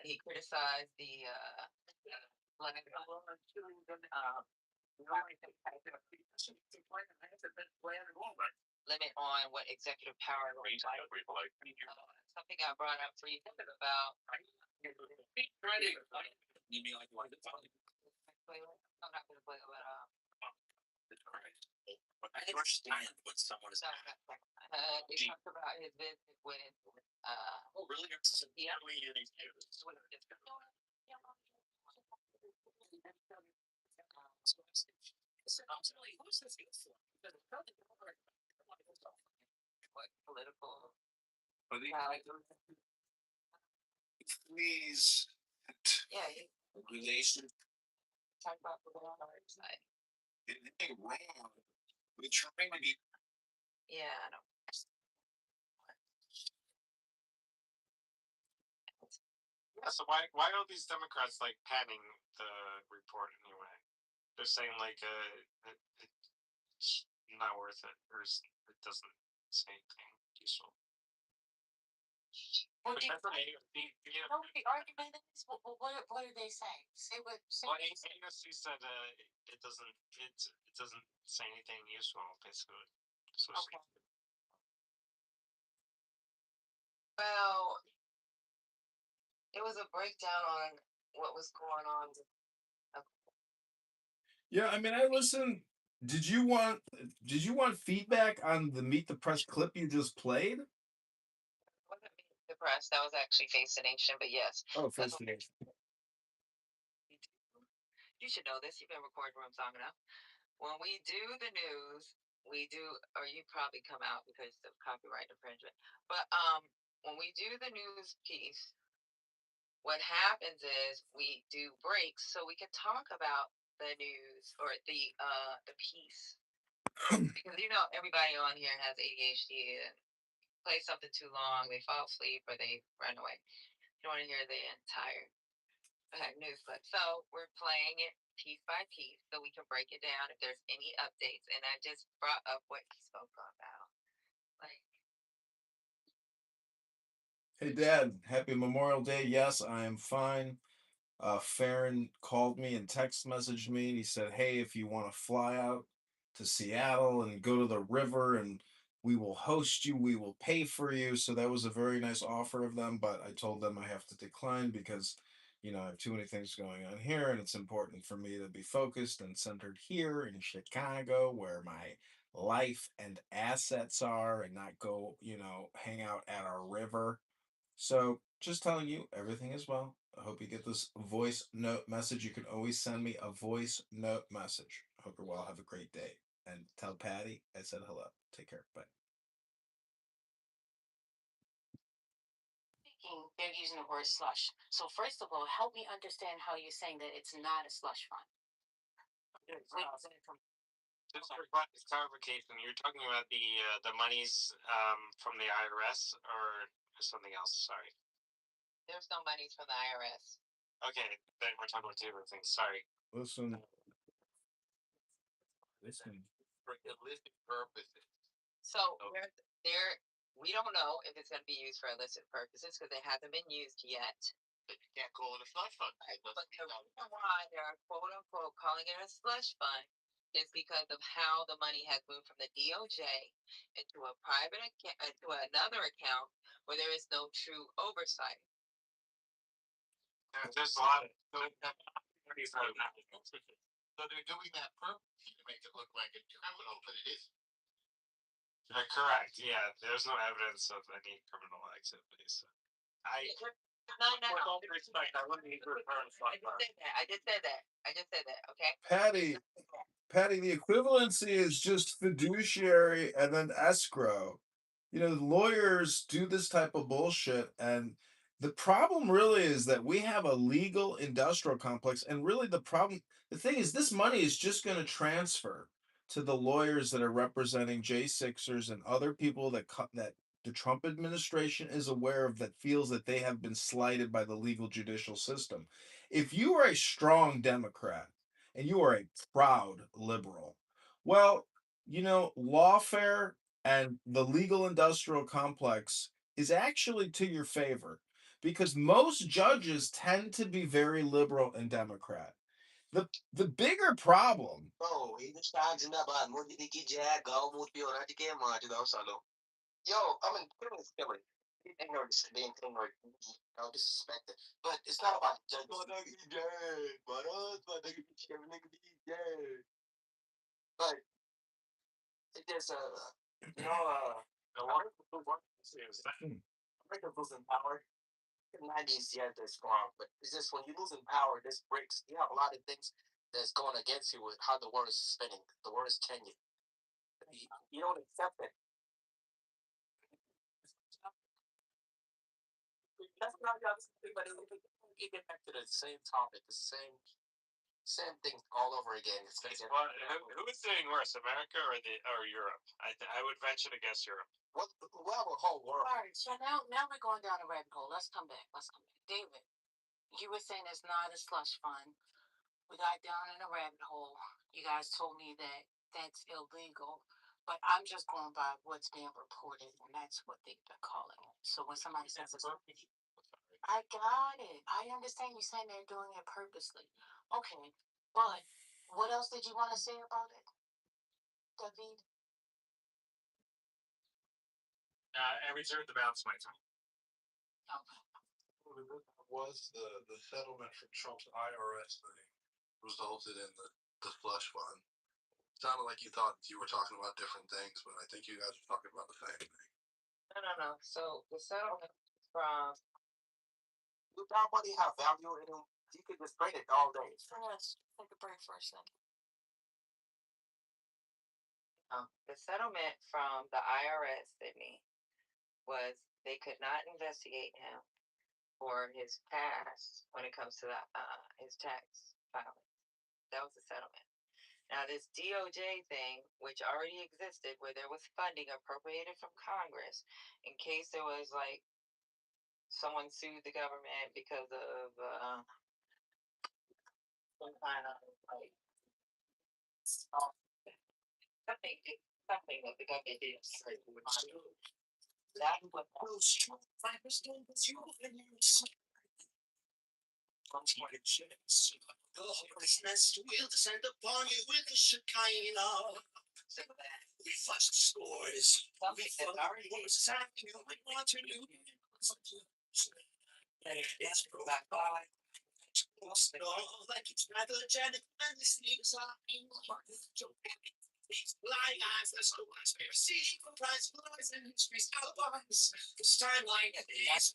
He criticized the limit on what executive power. Something got brought up for you about. You mean like what? I'm not gonna play about I understand what someone is. they talked about his visit with Oh, really? yeah. What political Please. yeah, Relation. talk about the side. Anything wrong with trying to be. Yeah, I know. Yeah, so why don't these Democrats like padding the report anyway? They're saying like it's not worth it, or it doesn't say anything useful. What do But you that's know what the argument is? What do they say? Say what well, AOC said it doesn't say anything useful basically. So okay. Well, it was a breakdown on what was going on. Yeah, I mean, I listened. Did you want feedback on the Meet the Press clip you just played? It wasn't me depressed. That was actually Face the Nation, but yes. Oh, Face the Nation. You should know this. You've been recording rooms long enough. When we do the news, or you probably come out because of copyright infringement. But when we do the news piece, what happens is we do breaks so we can talk about the news or the piece. Because everybody on here has ADHD and play something too long, they fall asleep or they run away. You don't want to hear the entire news clip. So we're playing it piece by piece so we can break it down if there's any updates. And I just brought up what he spoke about. Like, Hey, Dad, happy Memorial Day. Yes, I am fine. Farron called me and text messaged me, and he said, hey, if you want to fly out to Seattle and go to the river, and we will host you, we will pay for you. So that was a very nice offer of them, but I told them I have to decline because you know, I have too many things going on here, and it's important for me to be focused and centered here in Chicago, where my life and assets are, and not go, you know, hang out at our river. So, just telling you, everything is well. I hope you get this voice note message. You can always send me a voice note message. I hope you're well. Have a great day. And tell Patty I said hello. Take care. Bye. They're using the word slush. So first of all, help me understand how you're saying that it's not a slush fund. Just for clarification, you're talking about the monies from the IRS or something else? Sorry. There's no monies from the IRS. Okay, then we're talking about two different things. Sorry. Listen. For illicit purposes. So Okay. we don't know if it's going to be used for illicit purposes because it hasn't been used yet. But you can't call it a slush fund. But the reason why they're quote unquote calling it a slush fund is because of how the money has moved from the DOJ into a private account, into another account where there is no true oversight. There's a lot of. So they're doing that purposely to make it look like a criminal, but it isn't. Correct. Yeah, there's no evidence of any criminal activities. No. With all due respect, I wouldn't need to refer to I just said that. Okay. Patty, the equivalency is just fiduciary and then escrow. You know, lawyers do this type of bullshit, and the problem really is that we have a legal industrial complex, and really the thing is, this money is just going to transfer to the lawyers that are representing J6ers and other people that the Trump administration is aware of, that feels that they have been slighted by the legal judicial system. If you are a strong Democrat and you are a proud liberal, well, you know, lawfare and the legal industrial complex is actually to your favor, because most judges tend to be very liberal and Democrat. The bigger problem. Oh, English tags in that bad. More did he jag, go, more pure, I can't imagine those salo. Yo, I mean, criminals killing. Ignorance, being ignorant, disrespected. But it's not about judges. But there's a, you know, America losing power. In the 90s, yeah, they're strong, but it's just when you lose in power, this breaks. You have a lot of things that's going against you with how the world is spinning. The world is changing. You don't accept it. That's not the other thing, but you get back to the same topic, the same thing all over again. It's Well, who is doing worse, America or Europe? I would venture to guess Europe. Well, the whole world. All right, so now we're going down a rabbit hole. Let's come back. David, you were saying it's not a slush fund. We got down in a rabbit hole. You guys told me that that's illegal, but I'm just going by what's being reported, and that's what they've been calling it. So when somebody says it's, I got it. I understand you saying they're doing it purposely. Okay, but what else did you want to say about it, David? I reserve the balance of my time. Okay. Was the settlement from Trump's IRS thing resulted in the slush fund? Sounded like you thought you were talking about different things, but I think you guys were talking about the same thing. No. So the settlement from You got money have value in them. You could just trade it all day. Yes, take a break for a second. the settlement from the IRS, Sydney, was they could not investigate him for his past when it comes to his tax filing. That was the settlement. Now, this DOJ thing, which already existed, where there was funding appropriated from Congress in case there was like someone sued the government because of some kind of like something that the government did. That's what The hopelessness will descend upon you with the Shekinah. We flush the scores. We flush the something you might want to do. It's back by. Like it's pathogenic and the sleeves are in these blind eyes, let's go conspiracy, comprise lies and history's alibis. This timeline is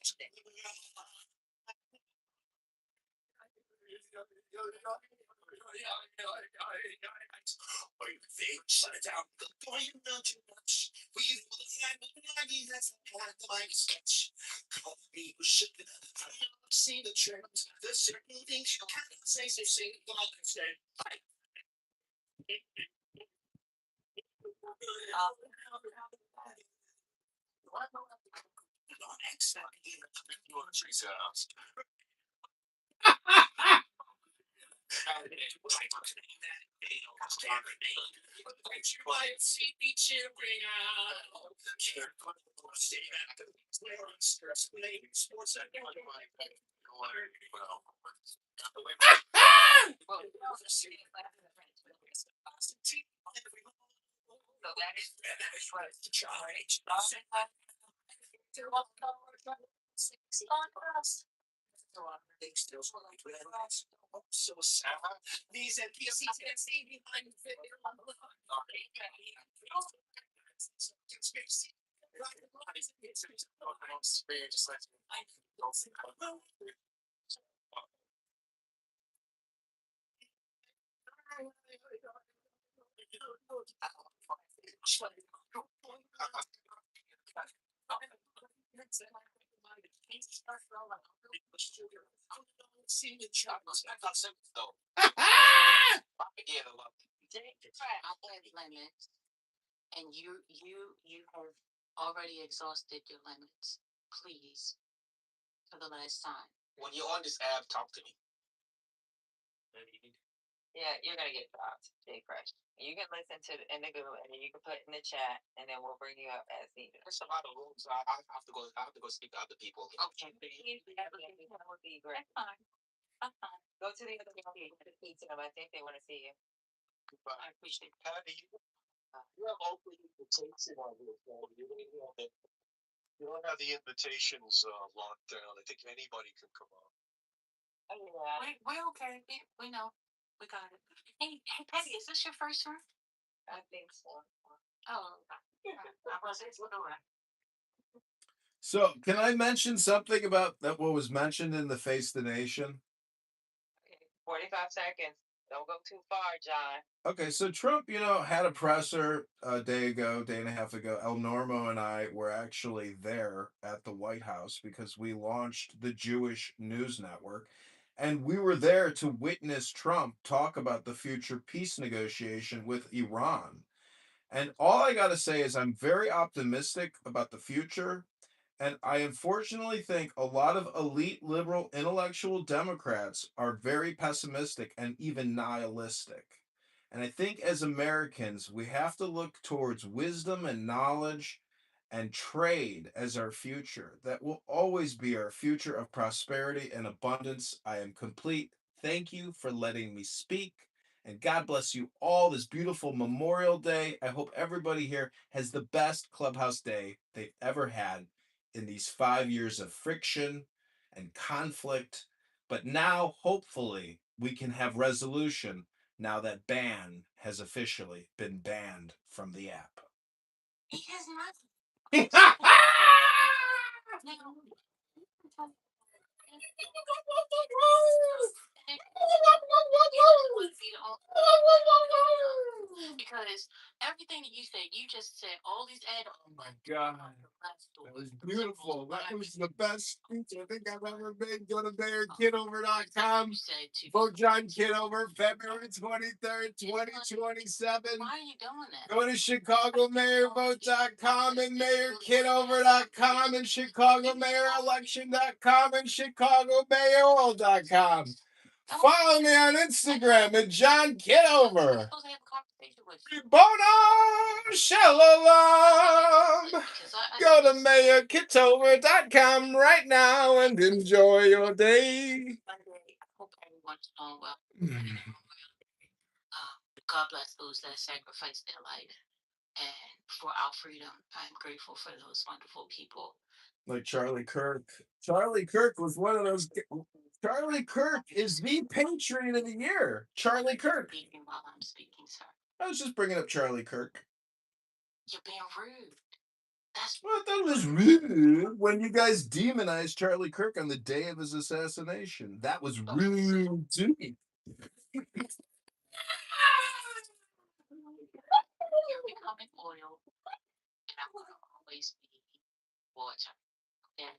shut it down. The boy, you know too much. We will find the money that's the mind sketch. Call me, we should see the trends. There's certain things you cannot say, so say it all instead. So that is what to charge. So sad. These NPCs can't stay behind the conspiracy. Limits, and you have already exhausted your limits. Please, for the last time. When you're on this app, talk to me. Yeah, you're gonna get dropped, Jay Fresh. You can listen to the Indigo and then you can put in the chat and then we'll bring you up as needed. There's a lot of rooms. I have to go. I have to go speak to other people. Okay. That would be great. That's fine. Go to the other page and speak to them. I think they want to see you. But I appreciate Patty. You have open invitation on this. You don't have the invitations locked down. I think anybody can come on. Oh, yeah. We're okay. We know. We got it. Hey, Patty, is this your first one? I think so. Oh, I was doing. So, can I mention something about that? What was mentioned in the Face the Nation? Okay, 45 seconds. Don't go too far, John. Okay, so Trump, had a presser a day and a half ago. El Normo and I were actually there at the White House because we launched the Jewish News Network. And we were there to witness Trump talk about the future peace negotiation with Iran. And all I got to say is I'm very optimistic about the future. And I unfortunately think a lot of elite liberal intellectual Democrats are very pessimistic and even nihilistic. And I think as Americans, we have to look towards wisdom and knowledge and trade as our future. That will always be our future of prosperity and abundance. I am complete. Thank you for letting me speak. And God bless you all this beautiful Memorial Day. I hope everybody here has the best Clubhouse day they've ever had in these 5 years of friction and conflict. But now, hopefully, we can have resolution now that ban has officially been banned from the app. He has not. Because everything that you said, you just said all these add. Oh my God. That was beautiful. That was the best speech I think I've ever made. Go to MayorKitover.com. Vote John Kitover, February 23rd, 2027. Why are you doing that? Go to ChicagoMayorVote.com and MayorKitover.com and ChicagoMayorElection.com and ChicagoMayoral.com. Follow me on Instagram at John Kitover. Bono Shalom. Go to MayorKitover.com right now and enjoy your day. I hope everyone's doing well. God bless those that sacrifice their life and for for our freedom. I'm grateful for those wonderful people. Like Charlie Kirk. Charlie Kirk was one of those. Charlie Kirk is the Patriot of the Year. Charlie Kirk. Speaking while I'm speaking, sir. I was just bringing up Charlie Kirk. You're being rude. That's Well, that was rude when you guys demonized Charlie Kirk on the day of his assassination. That was rude to me. you're becoming oil, and I will always be water. Okay?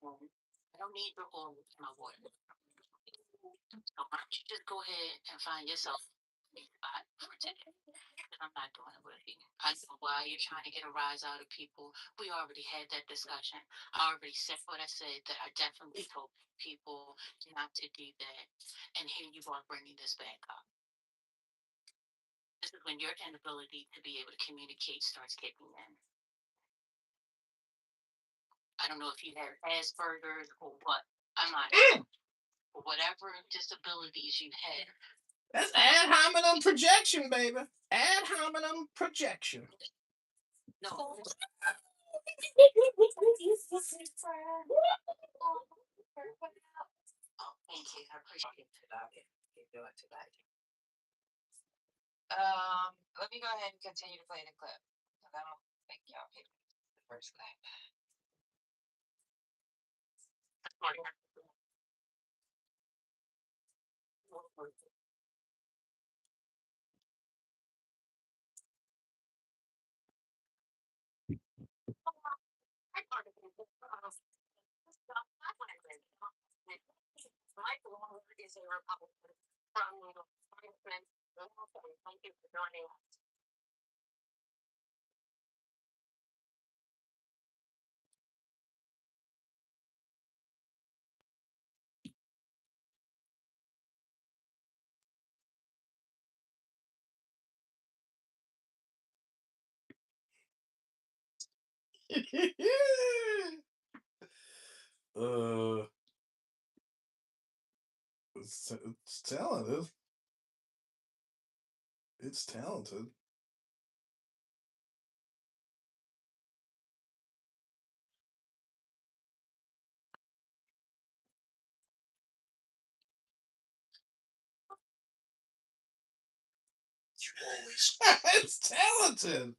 I don't need your oil in my water. So why don't you just go ahead and find yourself a spot for today? I'm not doing it with you. I know why you're trying to get a rise out of people. We already had that discussion. I already said what I said, that I definitely told people not to do that. And here you are bringing this back up. This is when your inability to be able to communicate starts kicking in. I don't know if you have Asperger's or what. I'm not sure. Whatever disabilities you have. That's ad hominem projection, baby. Ad hominem projection. No. Oh, thank you. I appreciate it. Let me go ahead and continue to play the clip. 'Cause I don't think y'all picked the first clip. Michael is a Republican from Congressman. Thank you for joining us. It's talented. It's talented. It's talented.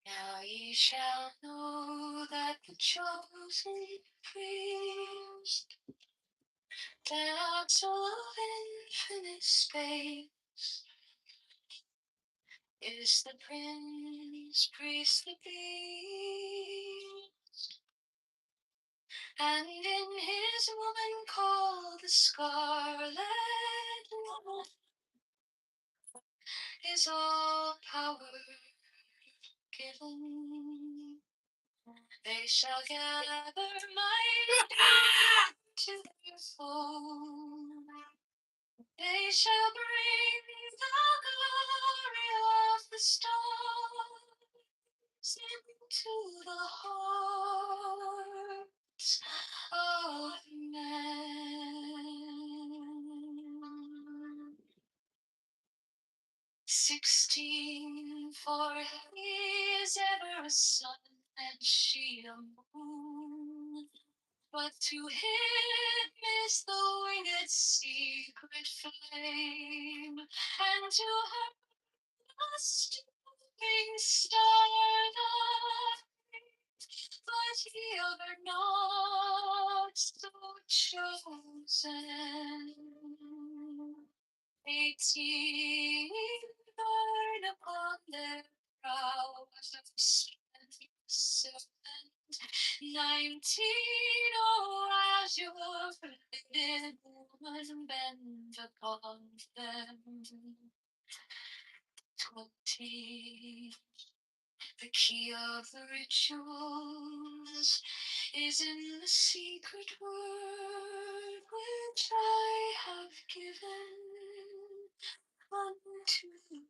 Now ye shall know that the chosen priest, that of infinite space, is the Prince, priest, the beast, and in his woman called the scarlet woman is all power given. They shall gather might to their fold. They shall bring the glory of the stars into the hearts of men. 16, for he is ever a sun and she a moon. But to him is the winged secret flame, and to her the stooping star the light. But ye are not so chosen. 18 burn upon their brows of strength serpent. 19, oh, as your blinded woman bend upon them. 20, the key of the rituals is in the secret word which I have given unto him.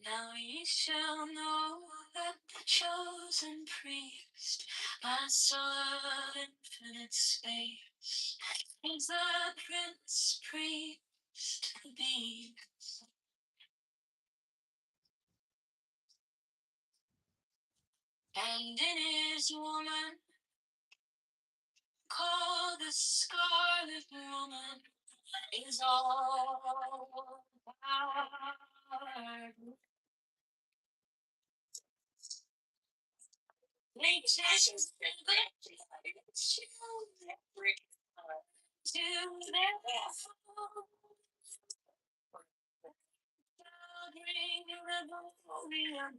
Now ye shall know that the chosen priest, my soul of infinite space, is the prince priest to be. And in his woman, called the scarlet woman, is all power. Nature's to their bring rebellion.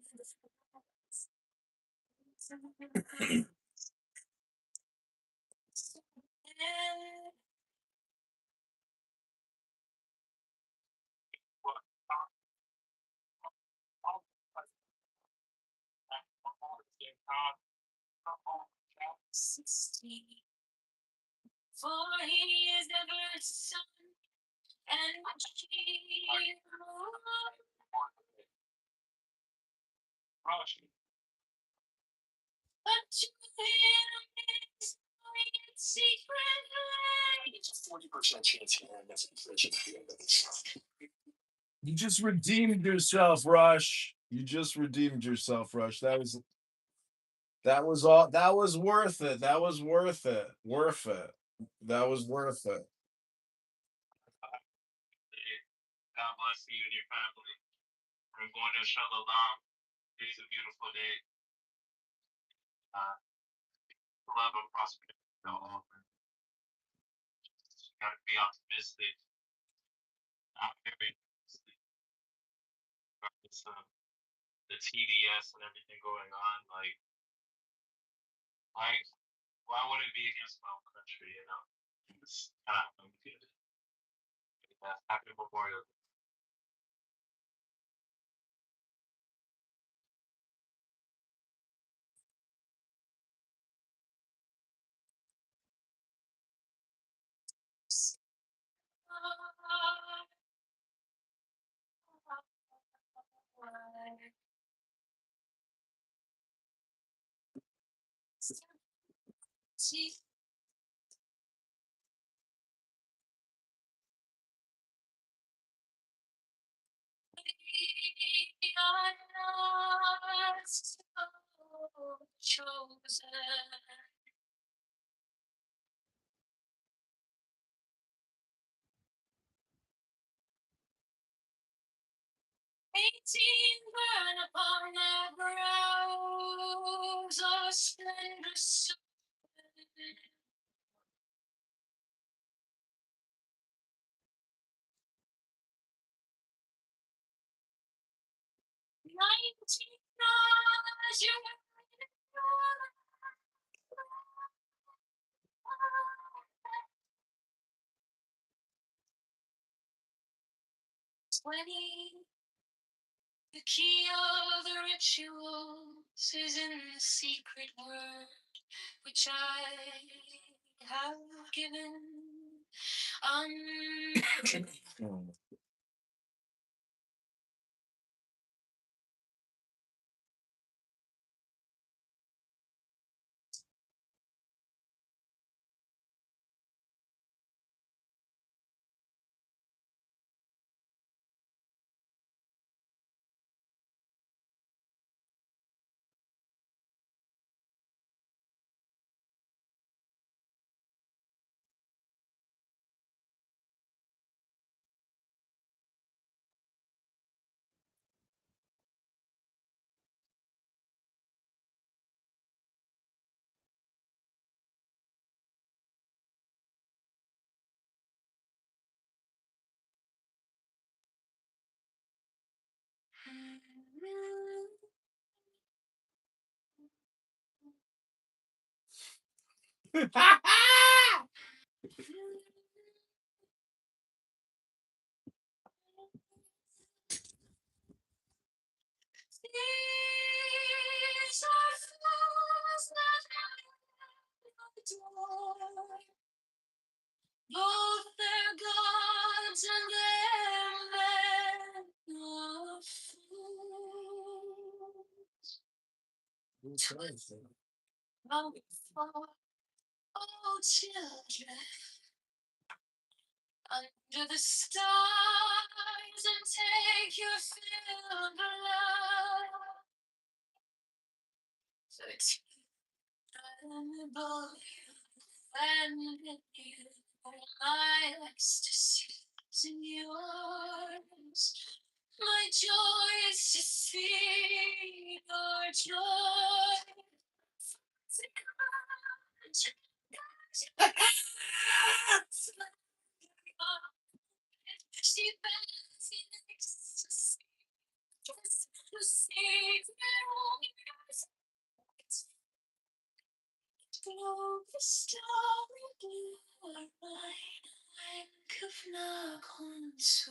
For he is ever son and she. But to him is in secret light. 40% chance here that's inflation. You just redeemed yourself, Rush. You just redeemed yourself, Rush. That was all. That was worth it. That was worth it. Worth it. That was worth it. God bless you and your family. We're going to Shalom. It's a beautiful day. Love and prosperity. You gotta be optimistic. Not very optimistic. It's, the TDS and everything going on. Like, why would it be against my own country? You know, it's not good. Happy Memorial. See, we are not so chosen. 18 burn upon their brows, a splendor so. 19 stars, you 20. The key of the rituals is in the secret word which I have given. These are fools that adore both their gods and their men of fools. Oh, children, under the stars and take your fill of love. So it's incredible and you, my ecstasy is in yours. My joy is to see your joy. She bends in ecstasy, just to see through the starry blue line, Kufna Konsu.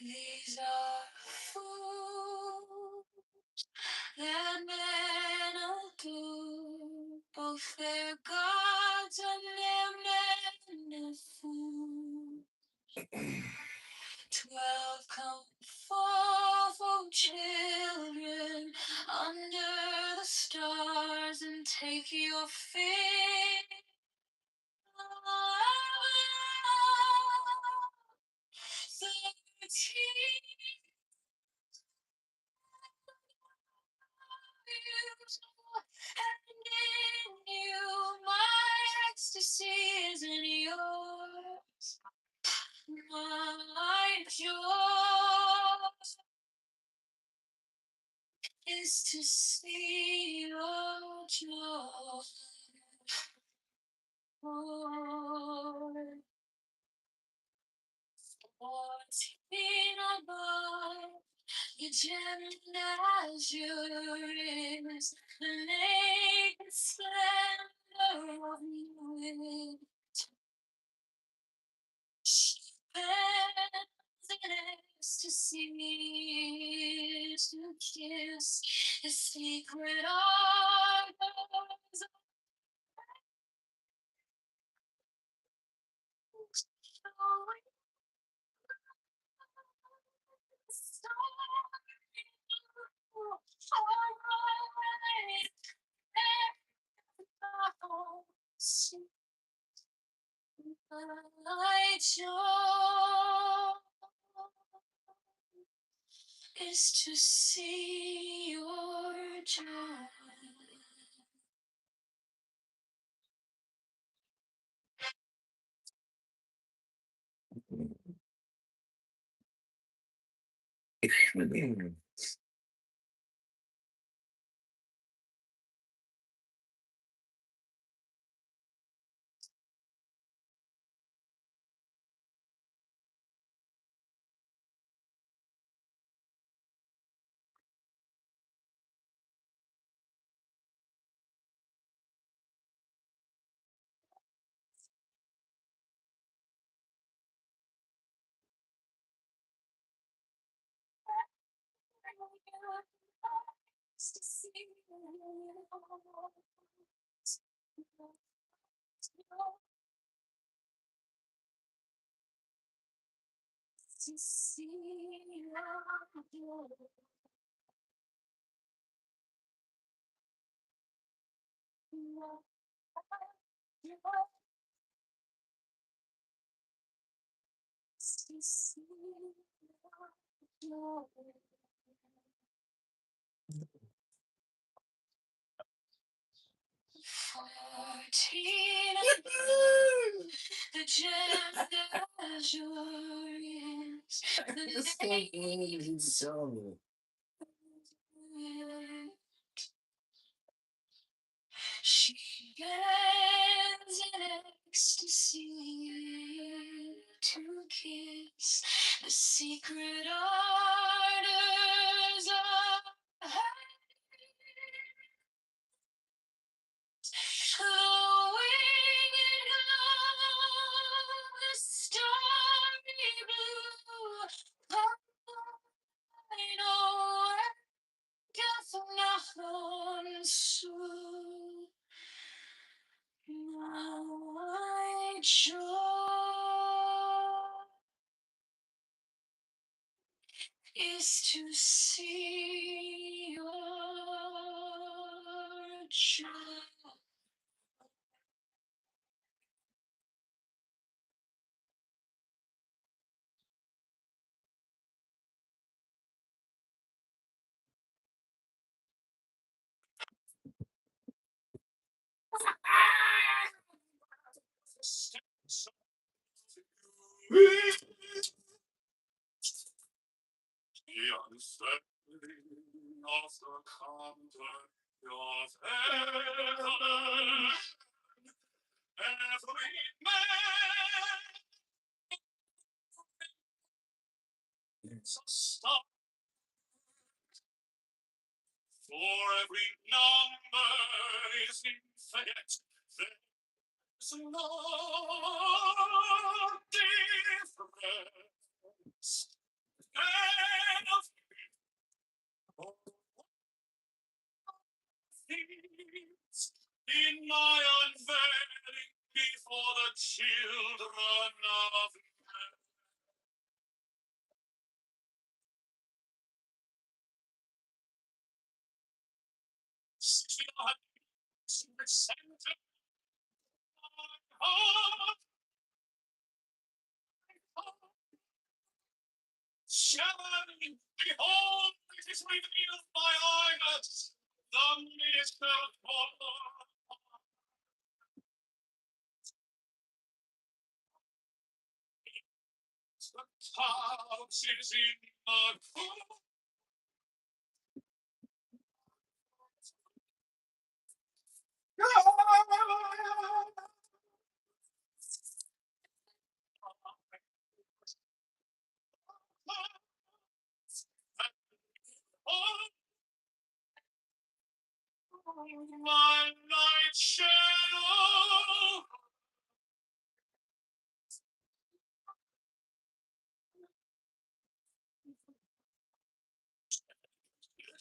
These are fools that men adore, both their gods and their men of fools. 12 come forth, O children, under the stars, and take your fill. 13 and in you my ecstasy is in yours. My joy is to see your joy. Fourteen above, your gem azure is the naked splendor of you. She bends in ecstasy to kiss the secret ardors of joy. My joy is to see your joy. To see your joy. The gem This thing is so. She bends in ecstasy to kiss the secret ardors of her. The winged glow, the starry blue, I know doth nothing so. Now my joy is to see your child. The uncertainty of the contour of heaven, every man is a star, for every number is infinite. There's no difference. And of things in my unveiling before the children of men. Center heart, shine, behold, it is revealed my eyes, the minister of God. The couch is in the cool. My night shadow.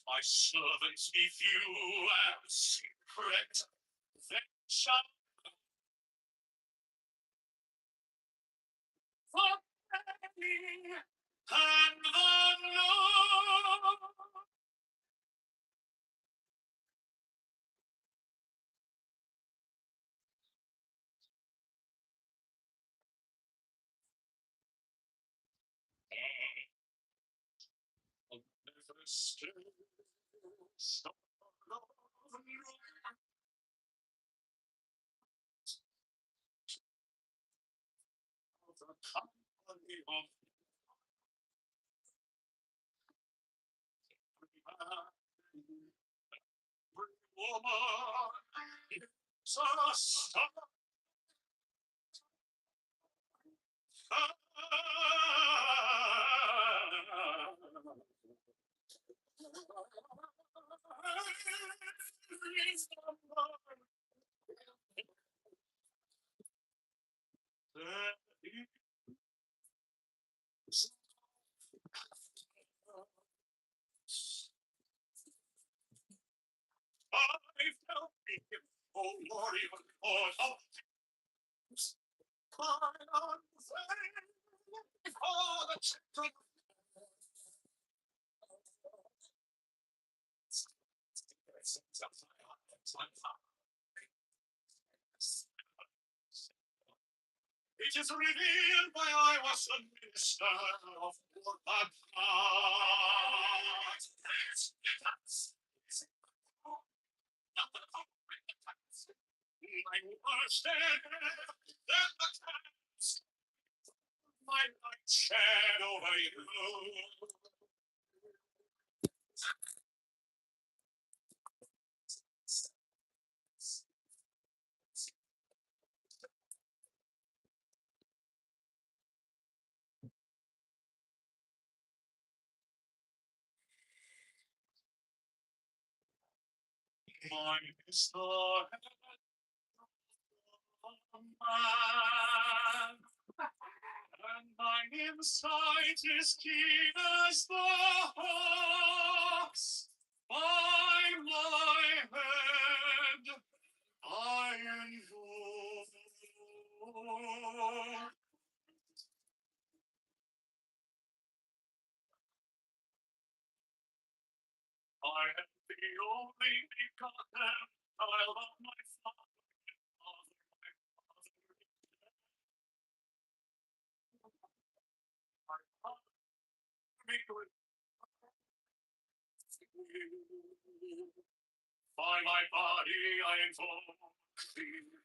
My servants be few and secret, then shall forget me, and the Lord. Never still, star of the company of every woman is a star. I felt him, oh warrior, Lord of mine unfailing for the children. which is revealed by I was a minister of the gods. My worst my light shed over you. Mine is the head of man, and mine insight is keen as the hawk's. By my head I invoke. I am the only begotten child of my father. My father made with you. By my body I invoke thee.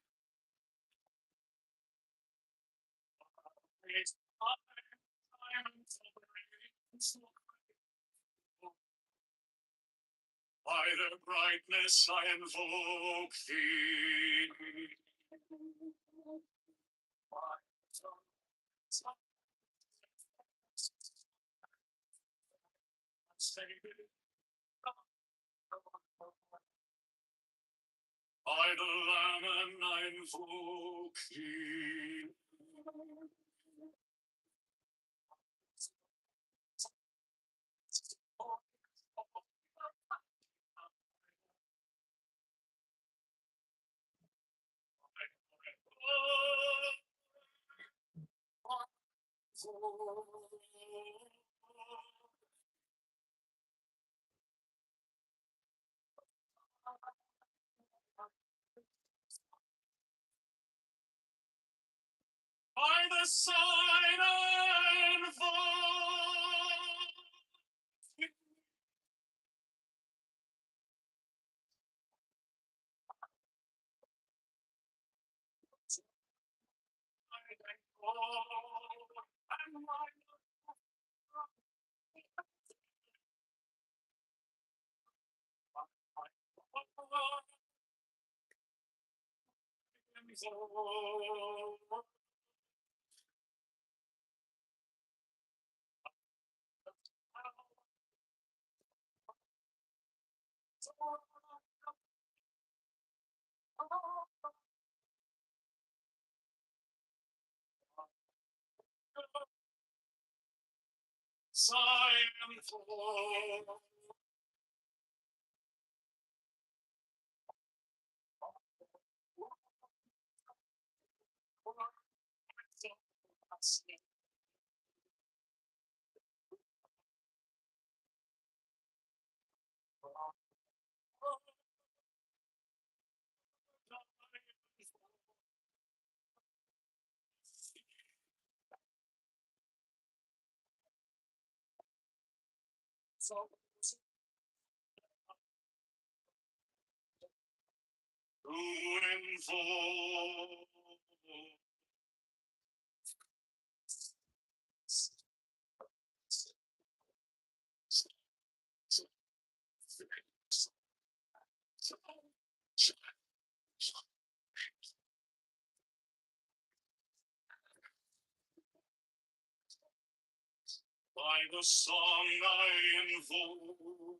It's time and suffering. By the brightness I invoke thee. By the Lamb I invoke thee. By the sign I invoke. To invoke. By the song I invoke.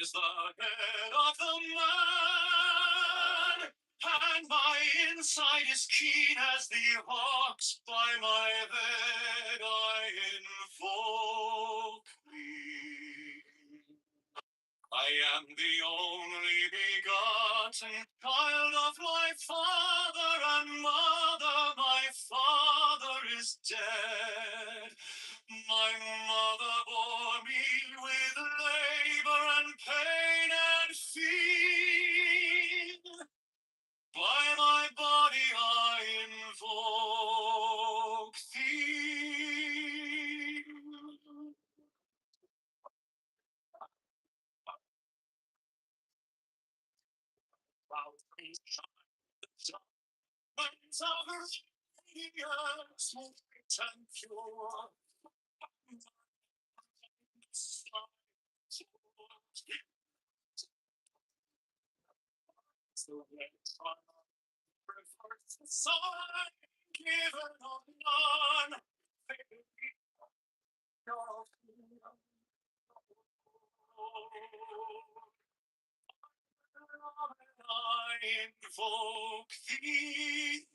is the head of the man, and my inside is keen as the hawk's. By my head I invoke thee. I am the only begotten child of my father and mother. My father is dead. My mother bore me with labor and pain and fear. By my body I invoke thee. Winds of radiance, white and pure. The sign given of none. I invoke thee.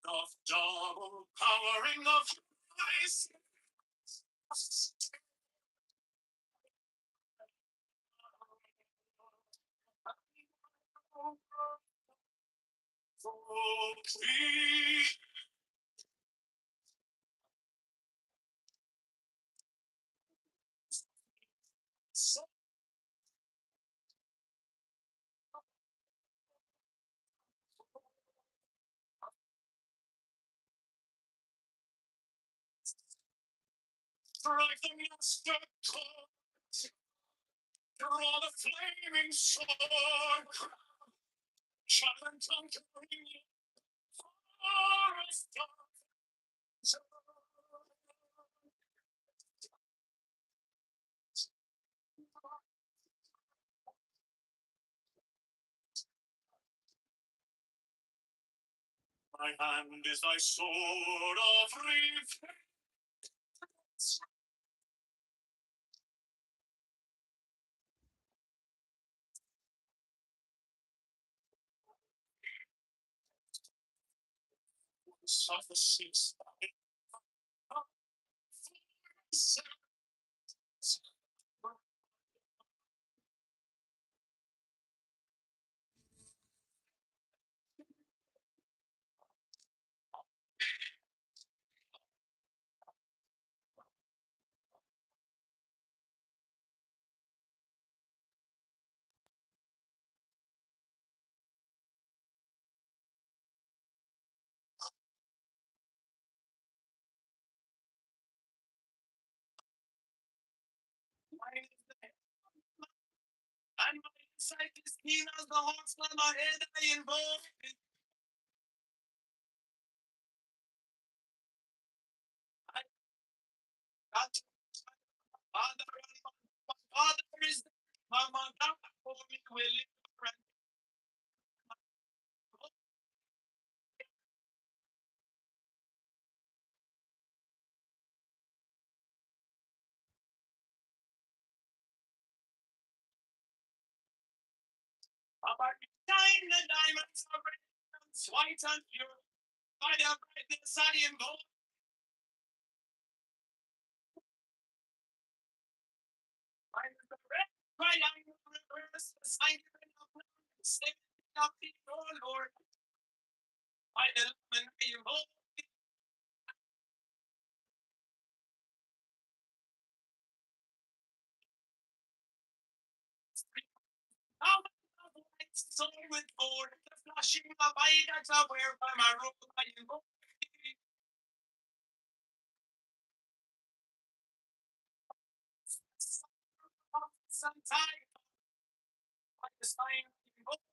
Of double powering of Christ. Please. Strike the master chord, draw the flaming sword, challenge conquering forest of my hand is thy sword of revenge. Suffocates and my insight is keen as the hawks. By my head I invoke. I got Father, my Father is my mother for me will live. About shine the diamonds are red, white and pure. By their brightness I invoke. I'm the red, right, I'm the reverse, the sign of the same of the Lord. I illuminate you all. How the lights is on with board, the flashing of light that's aware by my road by you. Sometime, like the sign of the Lord.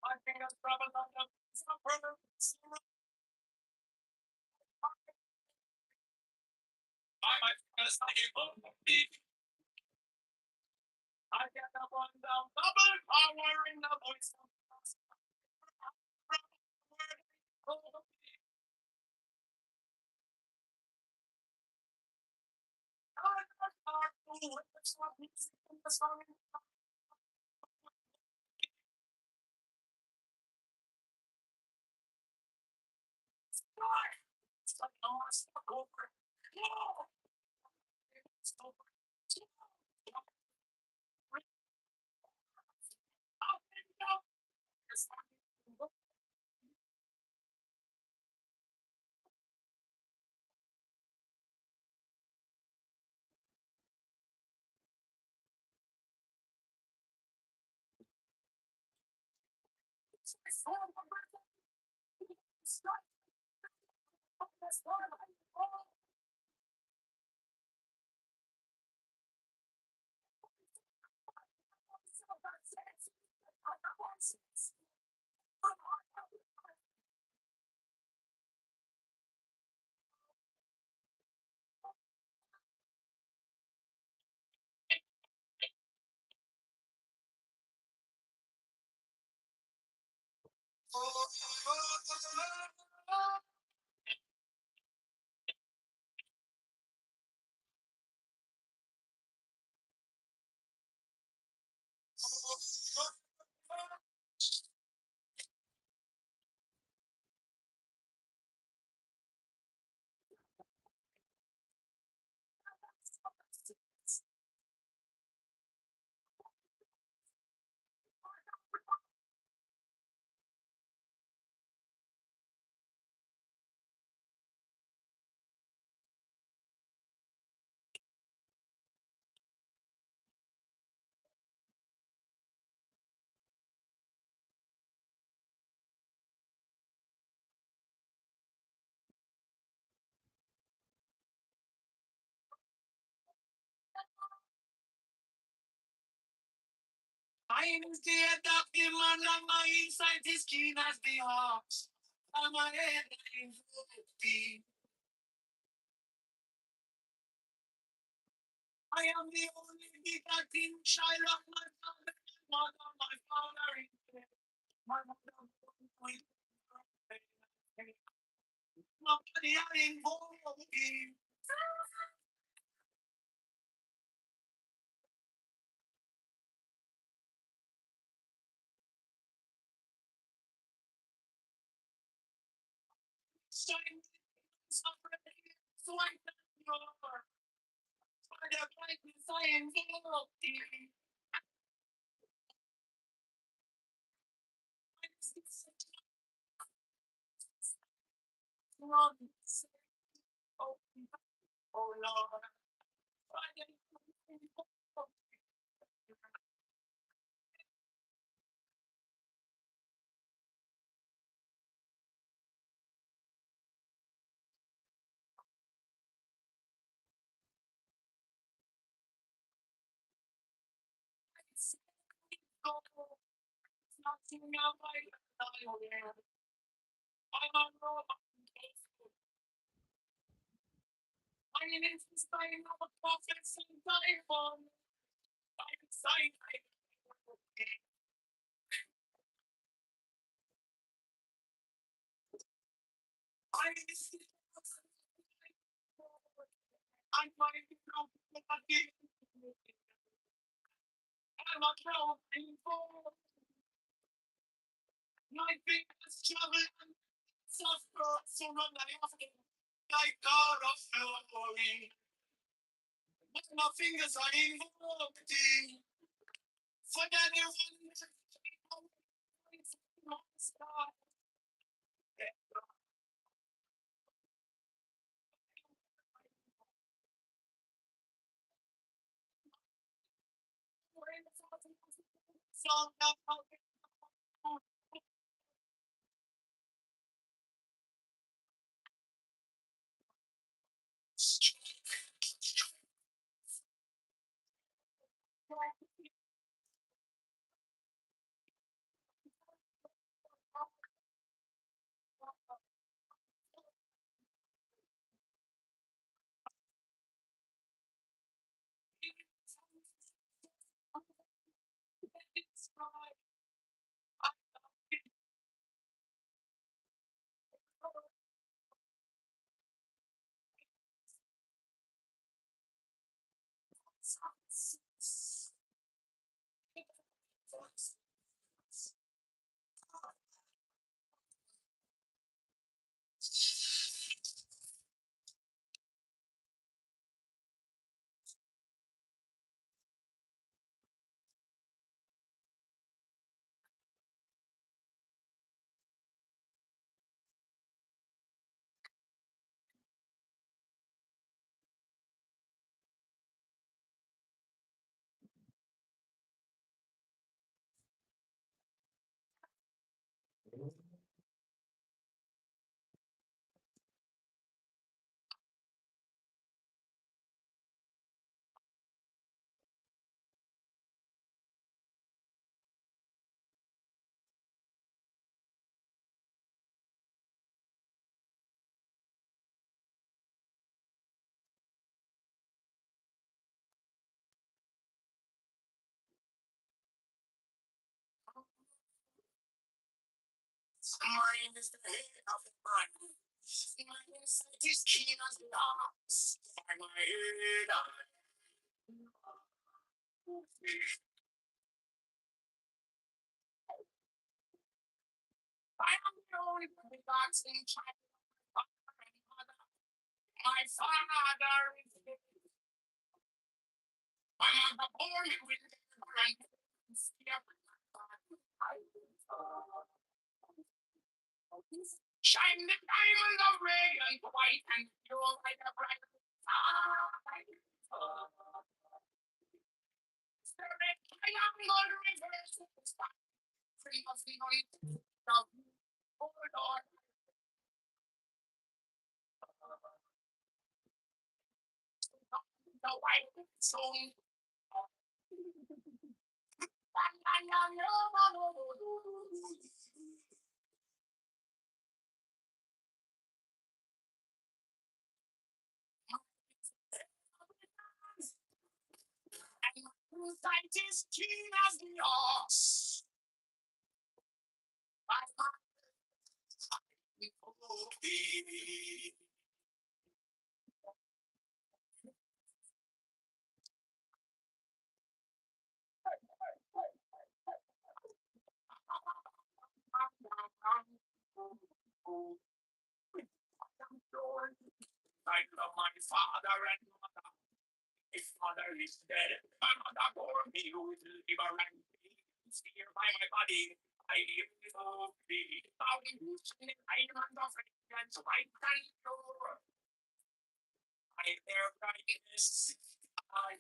I think that's probably not I might say, I get the one down, double power in the voice of I am scared of the man and my inside is keen as the hawks. And my head is empty. I am the only begotten child of my father, mother, my father in heaven. My mother, my body I involved in. Shine, suffering, swipe and roar. For the brightness I involved in. Oh, oh Lord. Nothing out like I'm a robot. My name is the sign of a prophet and diamond. I'm excited. I'm might be again. so painful. My fingers traveling, soft thoughts are laughing, like God of fury. But my fingers are involved in, for that there was mine is the head of the man. My insight is keen as the ox. By my head, I am the only begotten child of my mother. My father is dead. My mother bore me with the grand shine the diamond of radiant white and pure like a bright spirit. I am the reverse of the sky. Free of the night. Oh Lord. The white soul. Sight is keen as the ox. My heart will be. I love my father and mother. My father is dead. My mother bore me with liver and peace. Here by my body, I live to be found in the island of radiance, white and pure. I their brightness, I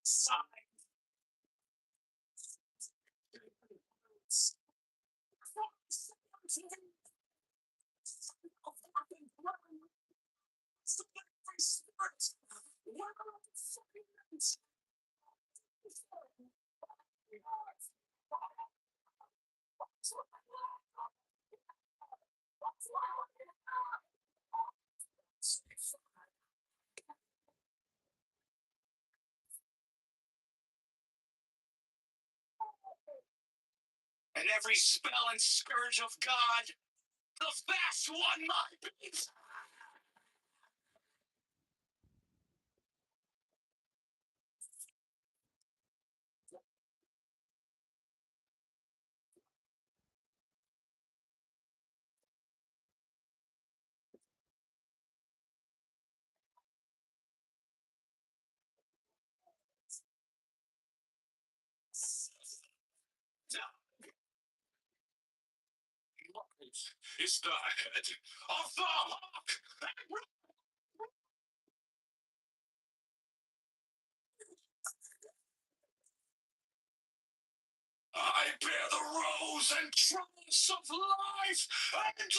sigh. And every spell and scourge of God, the vast one might be. Is the head of the hawk. I bear the rose and trance of life and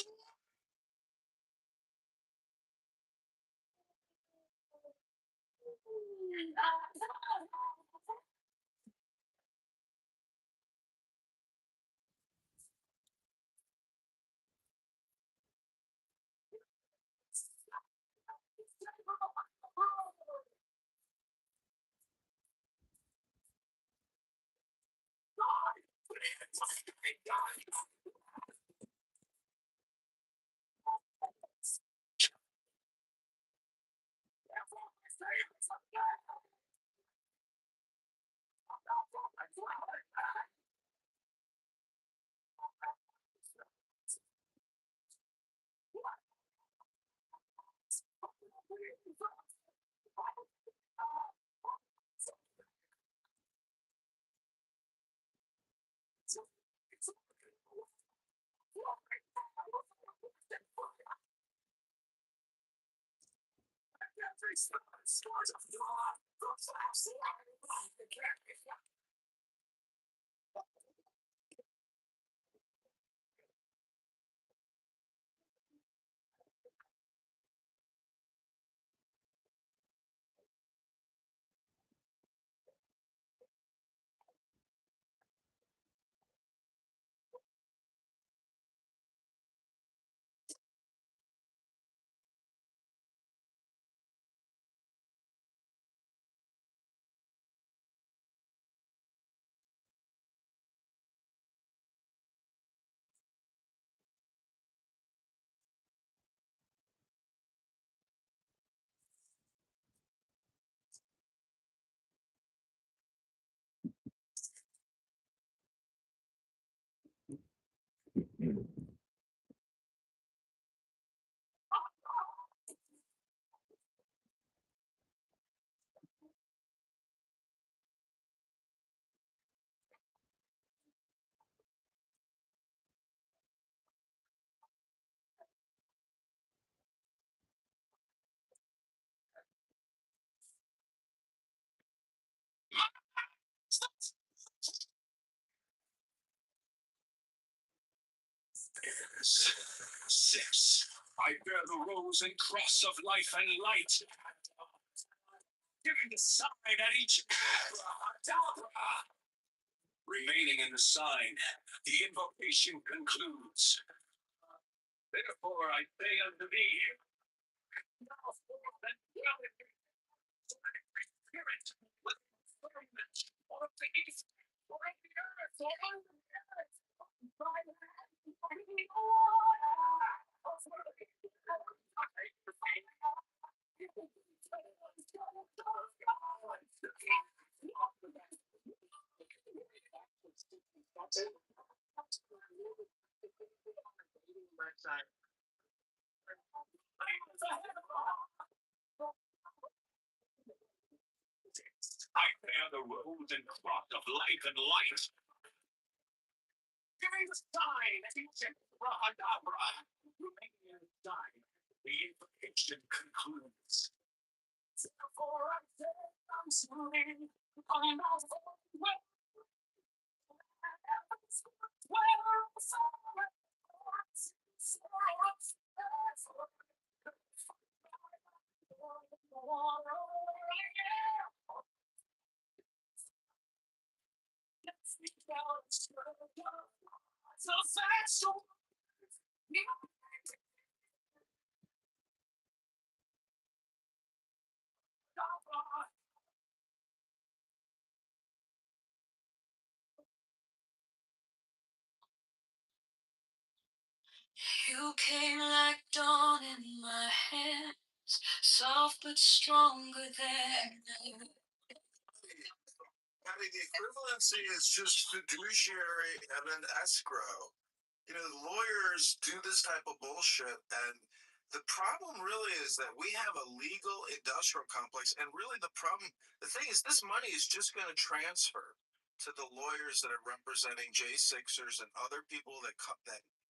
six. I bear the rose and cross of life and light, giving the sign at each abracadabra. Remaining in the sign, the invocation concludes. Therefore I say unto thee, now forth and dwell in me, spirit, with firmament of the east, or of the earth, or on the earth, by land, by the I bear the rose and cross of life and light, giving the sign at each abracadabra. Remaining in the sign, the invocation concludes. Therefore I say unto thee, I'm not well. You came like dawn in my hands, soft but stronger than ever. I mean, the equivalency is just fiduciary and an escrow. You know, lawyers do this type of bullshit, and the problem really is that we have a legal industrial complex, and really the thing is, this money is just going to transfer to the lawyers that are representing J6ers and other people that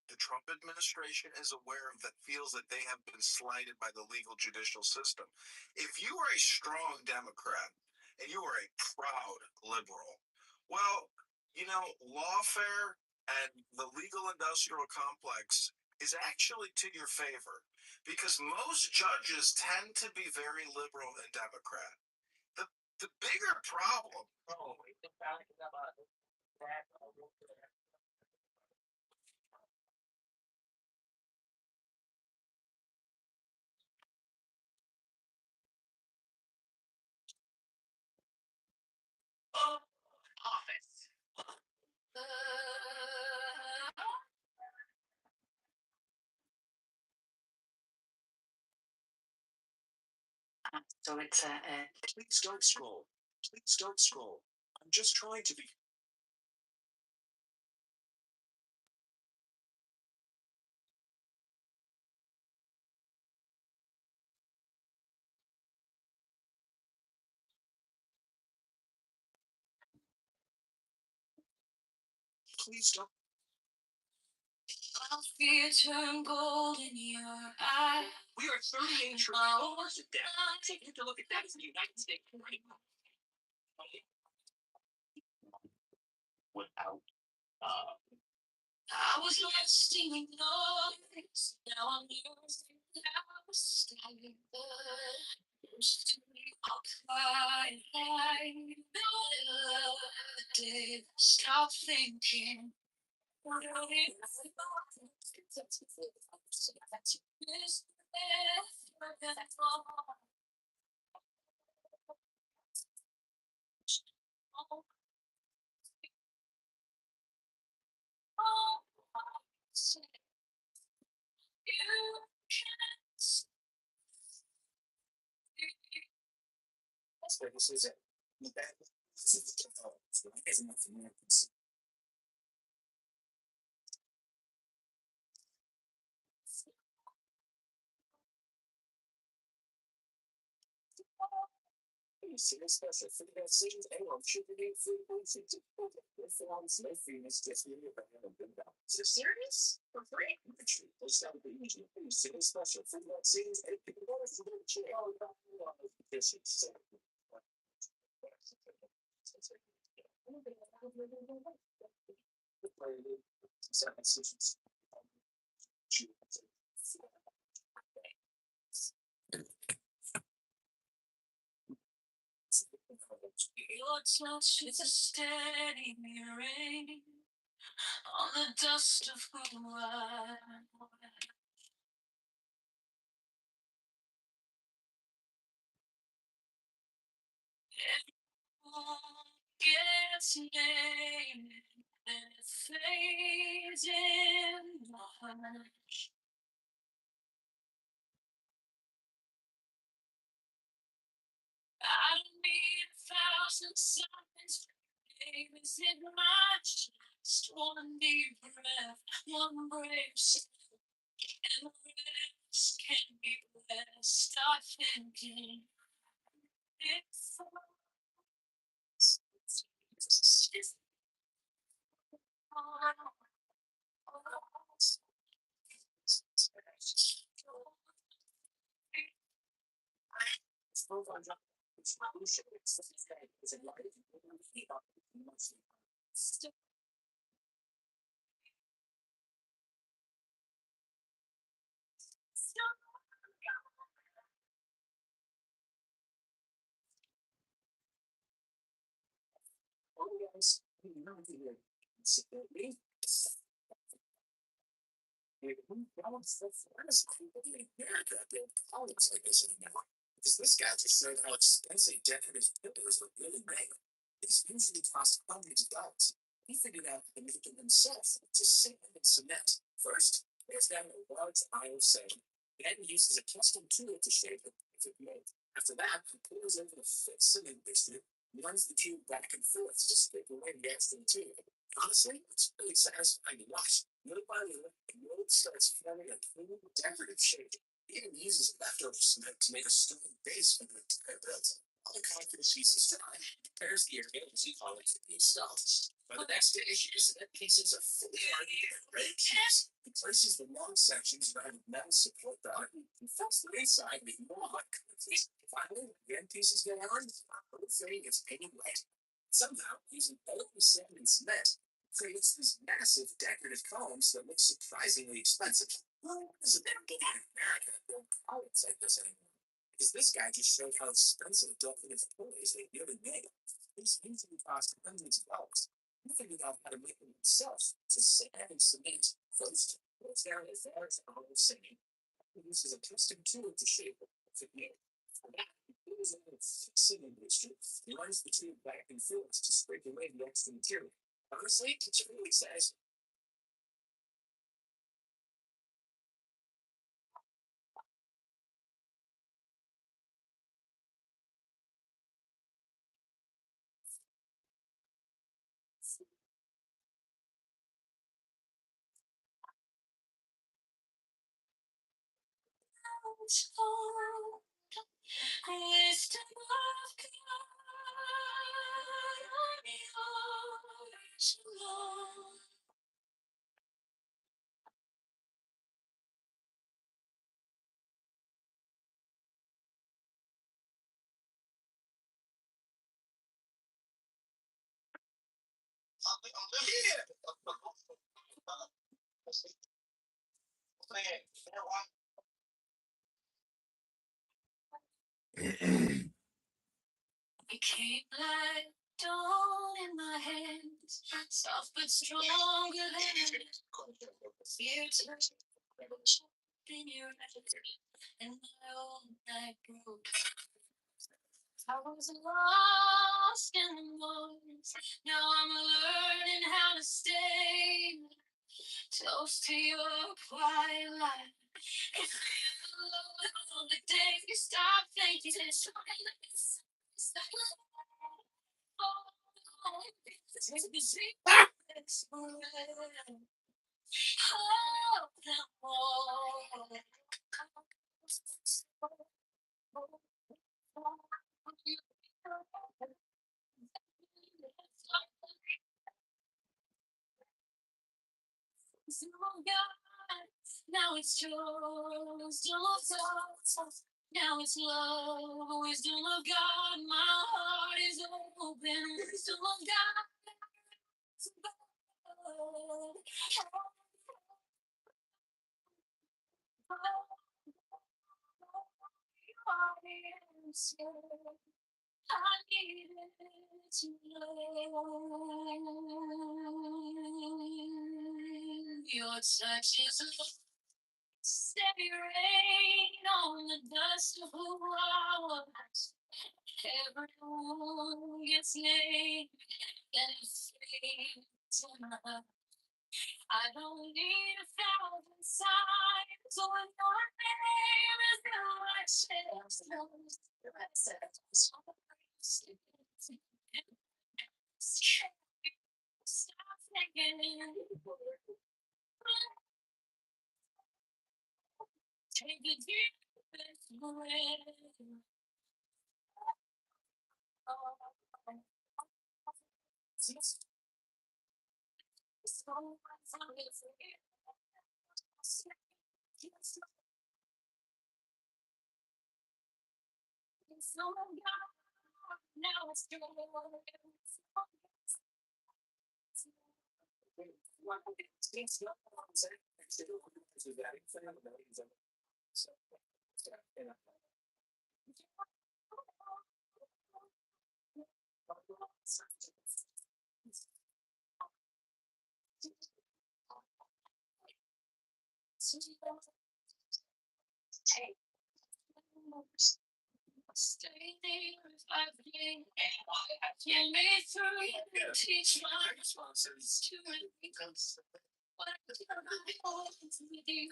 the Trump administration is aware of, that feels that they have been slighted by the legal judicial system. If you are a strong Democrat and you are a proud liberal, well, you know, lawfare and the legal industrial complex is actually to your favor, because most judges tend to be very liberal and Democrat. The bigger problem. Oh, office. So it's please don't scroll. Please don't scroll. I'm just trying to be. Please don't. I'll fear turn gold in your eye. We are 38 trillion dollars in debt. Take a look at that as the United States right now. Without I was lost in the noise. Now I'm losing how to stay. Used to be all quiet, like no other day. Stop thinking. What are we? This is it. Special for that season, anyone should be free. Is it serious? For free? There's got to be usually special for that season. Your touch is a steady rain on the dust of who I gets named and it fades in my heart. I don't need 1,000 signs. Name is in my chest. One deep breath, one brave step, and the rest can be blessed. Start thinking it's America build colleges like this anymore. Because this guy just showed how expensive decorative pillars were really made. These usually cost hundreds of dollars. He figured out how to make them himself, just sand and cement. First, there's down a large iron section. Then he uses a custom tool to shape the perfect mold. After that, he pours over the thick cement mixture, runs the tube back and forth to scrape away the extra material. Honestly, it's really satisfying to watch. Little by little, the mold starts forming a clean, decorative shape. He even uses leftover cement to make a strong base for the entire building. All the concrete pieces dry, prepares the area as he called it to be installed. By the next day, the cement pieces are fully hardened and ready to use. He places the long sections around the metal support bar and fills the inside with more hot concrete. Finally, the end pieces get on, the whole thing gets painted white. Somehow, using both the sand and cement, creates these massive decorative columns that look surprisingly expensive. Well, does it ever get out of America build columns like this anymore? Because this guy just showed how expensive decorative toys they really made. These usually cost hundreds of dollars. He figured out how to make them himself, just sand and cement. First, goes down as far as the whole city. He uses a custom tool to shape it if it needed. For that, he pulls out a cement mixture, he runs the tube back and forth to scrape away the extra material. Honestly, it's really says. Wisdom of God, I'm yours alone. Became like dawn in my hands, soft but stronger than fear to in your eyes, and my old night broke. I was lost in the noise. Now I'm learning how to stay close to your quiet light. If all the day you stop thinking it's silence. Take the secrets forever. Oh, that wall. Now it's yours, wisdom of God. Now it's love, wisdom of God. My heart is open, wisdom of God. I needed to know your touch is love. Steady rain on the dust of who I was. Every wound gets named and it fades in my heart. I don't need 1,000 signs when your name is in my chest. Stop thinking. Take a deep breath. Now it's Stay there if I can. Get me through it. Teach my responses to it. What I hold with you.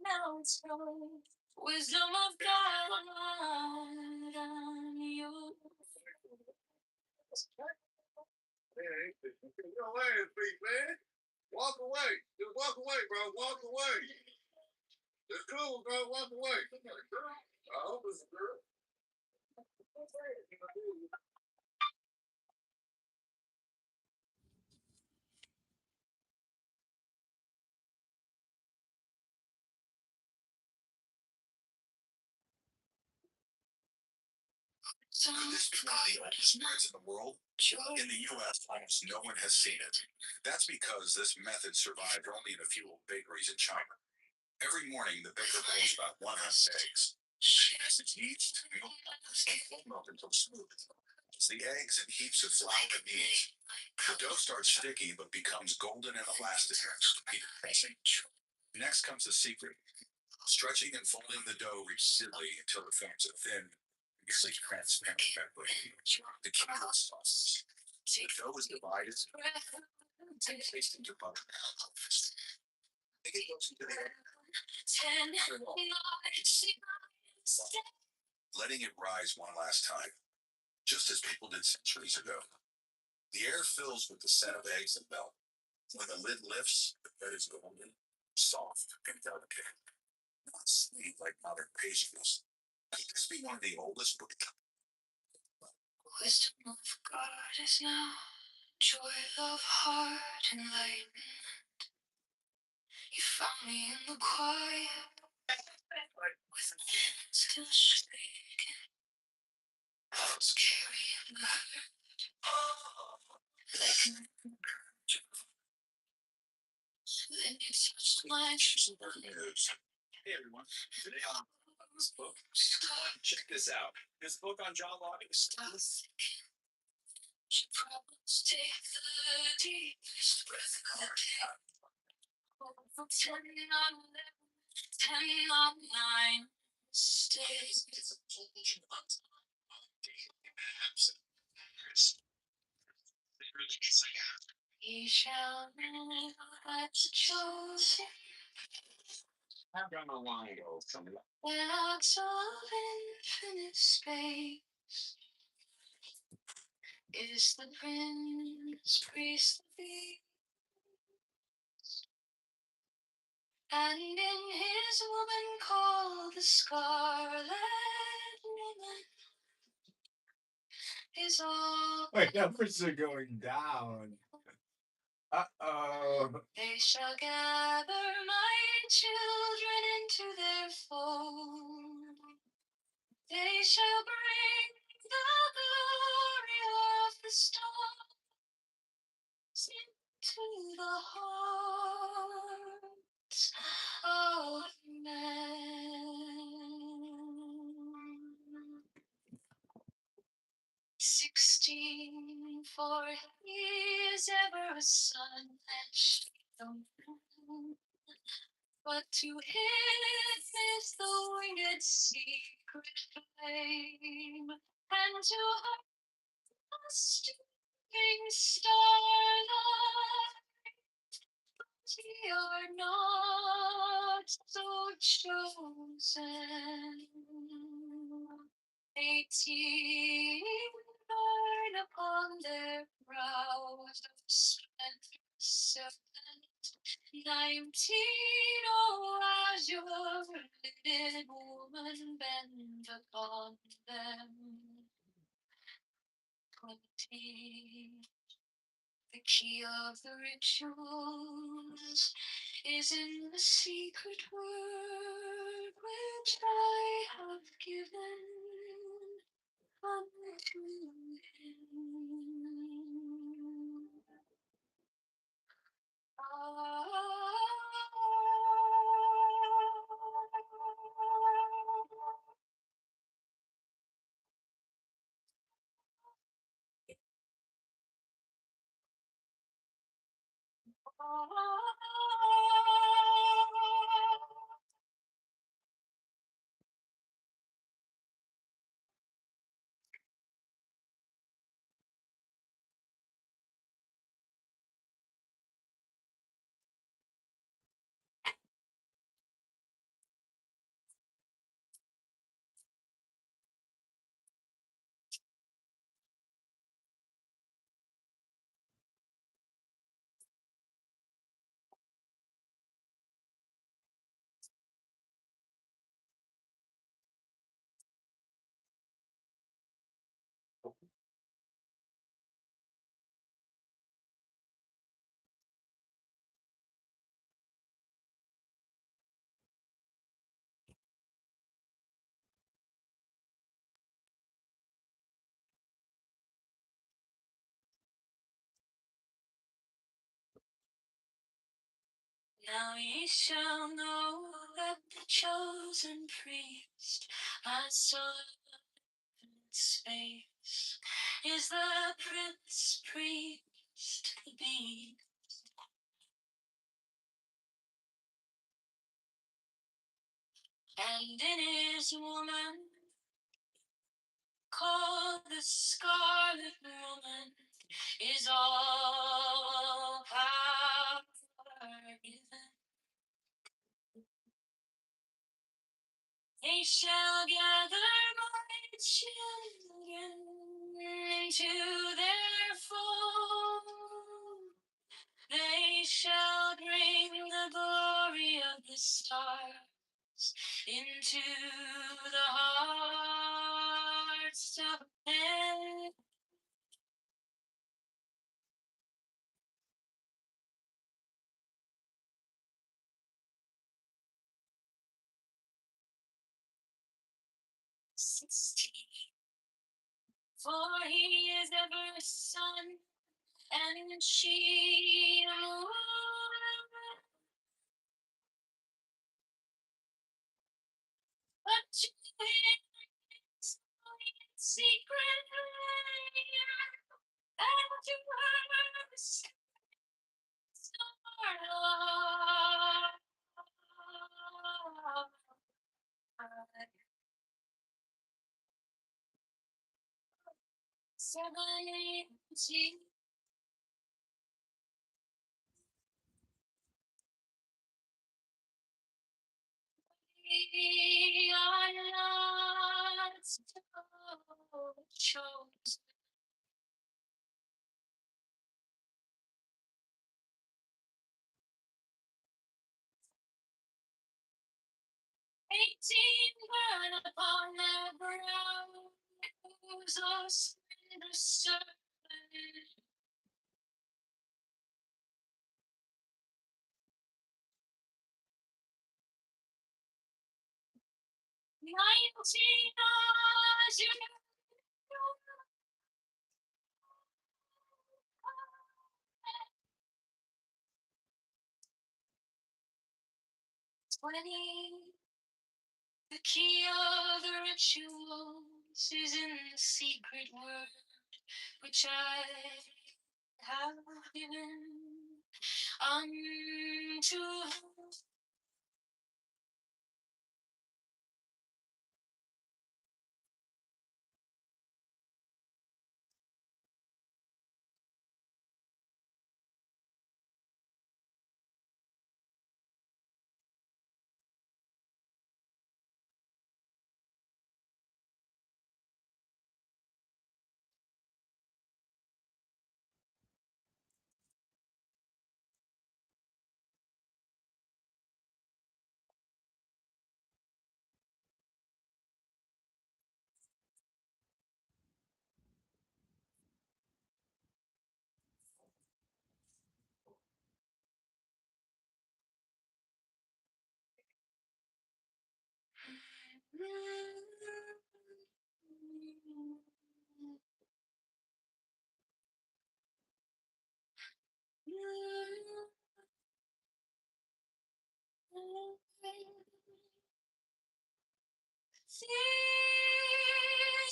Now it's flowing. Wisdom of God on you. Hey, go away, big man. Walk away. Just walk away, bro. Walk away. It's cool, bro. Walk away. I hope it's a girl. Could this be one of the oldest breads in the world? In the U.S., almost no one has seen it. That's because this method survived only in a few bakeries in China. Every morning, the baker boils about 100 eggs. As it's yeast, milk, and full milk until smooth. As the eggs and heaps of flour and yeast, the dough starts sticky but becomes golden and elastic after pressing. Next comes the secret: stretching and folding the dough repeatedly until it forms a thin, nearly transparent membrane. The key to the sauce: the dough is divided and placed into butter. It goes into the air. Letting it rise one last time, just as people did centuries ago. The air fills with the scent of eggs and milk. When the lid lifts, the bread is golden, soft, and delicate. Not sweet like modern pastries. Could this be one of the oldest breads? Wisdom of God is now, joy of heart and light. You found me in the quiet, with hands still shaking. I was carrying the hurt, like an angel. Then you touched my news. Hey everyone, today on this book, check this out. This book on John Locke. She problems take the deepest breath of the day. 10 on 11, 10 on 9 stays. He shall know that's chosen. How gonna line go from the lots of infinite space is the prince priest of peace, and in his woman called the scarlet woman is all. Wait, numbers are going down. They shall gather my children into their fold. They shall bring the glory of the stars into the hearts of men. 16, for he is ever a son and shield. But to him is the winged secret flame, and to her the stinging starlight. We are not so chosen. 18 burn upon their brows of strength serpent. 19, oh azure Did woman bend upon them? 20. The key of the rituals is in the secret word which I have given unto him. Now ye shall know that the chosen priest I saw in space is the prince priest, the beast. And in his woman, called the Scarlet Woman, is all power given. They shall gather my children into their fold. They shall bring the glory of the stars into the hearts of men. For he is ever sun, and she the moon. But to him is in secret and to her the star love. 17. We are not so chosen. 18 burn upon their brows, O splendor servant. 19 eyes you 20. The key of the rituals is in the secret word which I have given unto her. These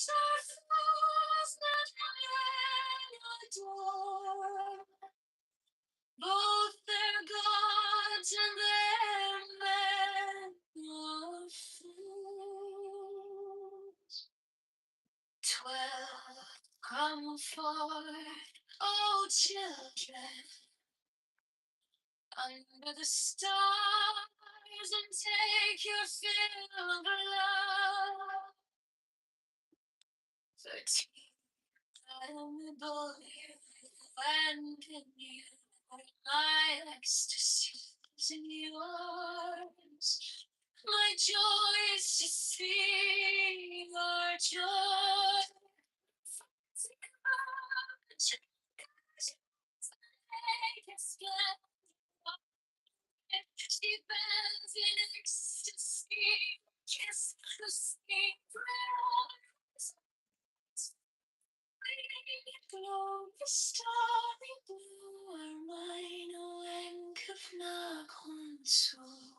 are fools that men adore, both their gods and their men are fools. 12 come forward, O children, under the stars and take your fill of love. 13, I am the boy and in you, my ecstasy is in yours. My joy is to see your joy. She bends in ecstasy, kiss the sweet breath. Glow the starry blue are mine, O Enkefna Konsul.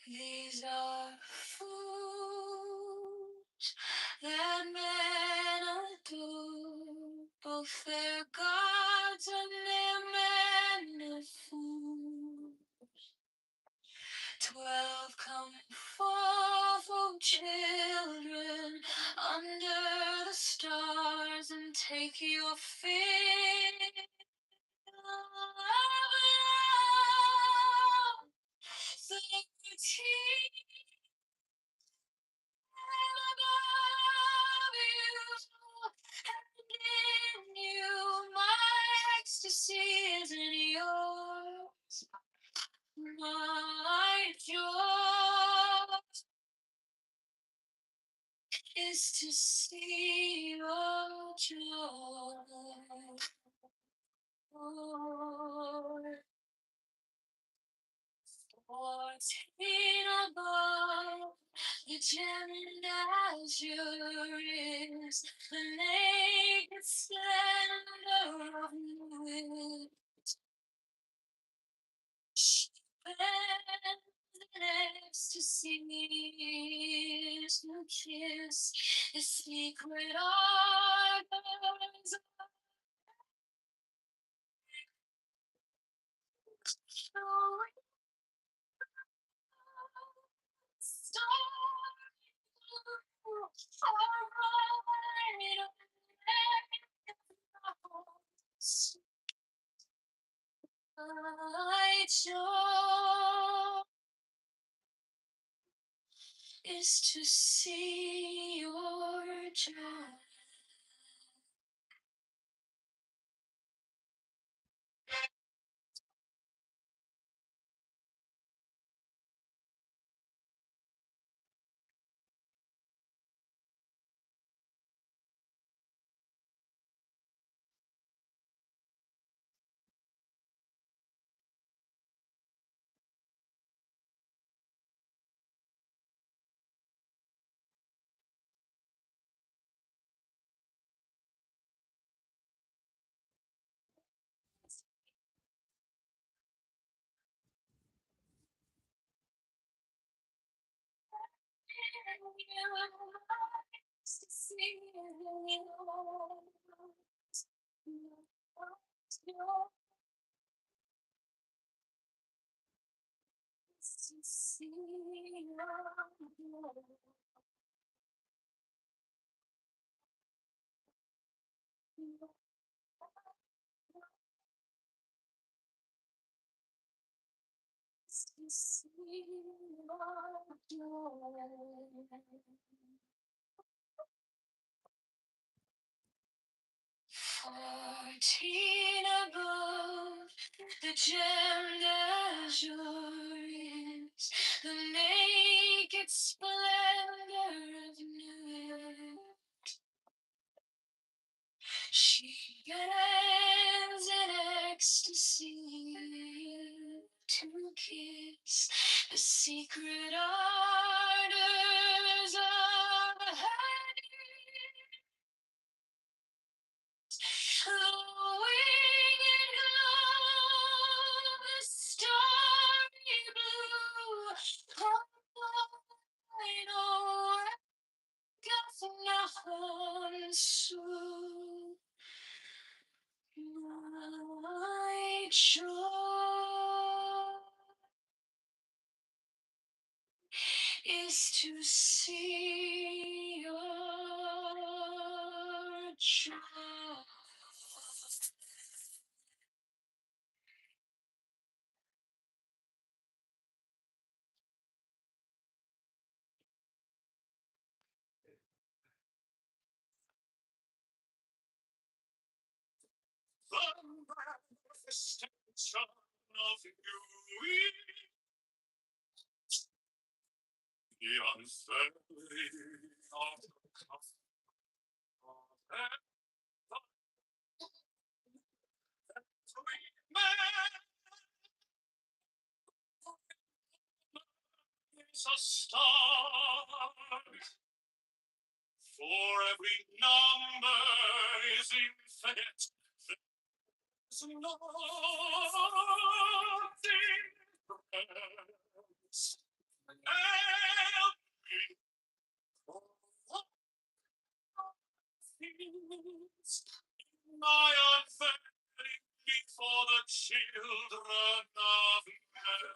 These are fools that men adore, both their gods and their men are fools. 12 come forth, O children, under the stars and take your fill of love. 13 above you, and in you my ecstasy is in yours. My joy is to see your joy. 14 above, the gem and azure is the naked splendor of the and ecstasy is no kiss, the secret arbors of joy. My joy is to see your joy. 14 above, the gem d'azure is the naked splendor of night. She bends in ecstasy to kiss the secret ardors of her glowing in the starry blue. I know doth nothing so. My joy is to see your joy. The manifestation of you is the unfailing of the man is a star. For every number is infinite. There's nothing else. Help me. My unfailing plea for the children of men.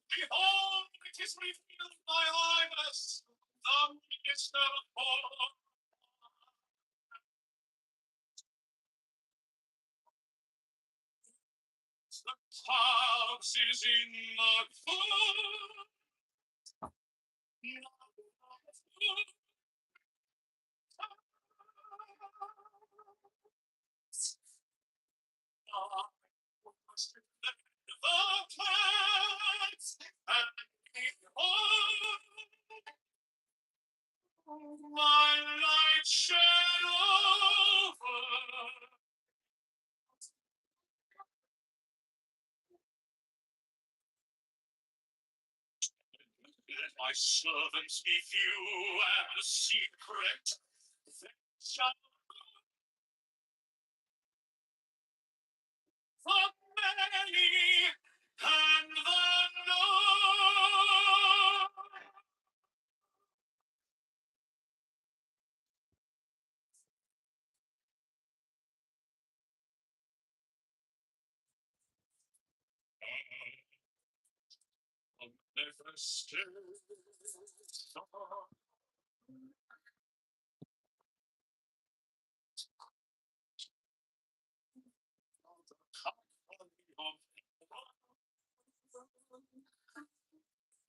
Behold, it is revealed my highness, the minister of war. The corpse is in my foot. My light shed over. Let my servants be few and secret. They shall the many and the known.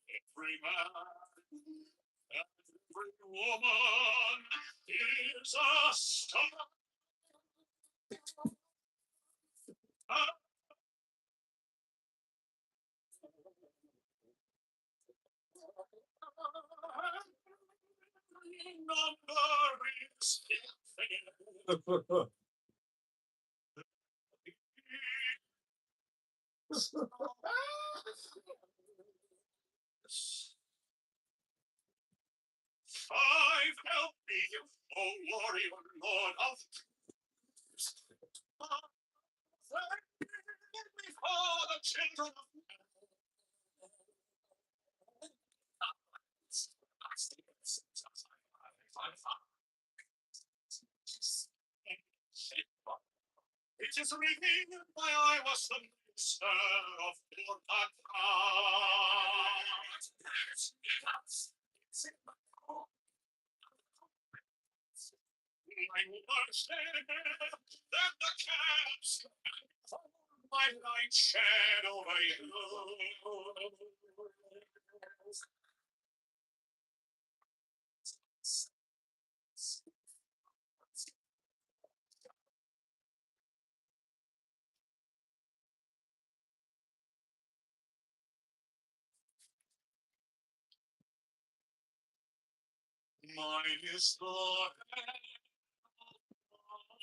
Every man and every woman is a star. Number is infinite. Five help me, O warrior lord of before the children of men. It is written while I was the minister of Lord I understand that the cats my light shed over you. Mine is the hand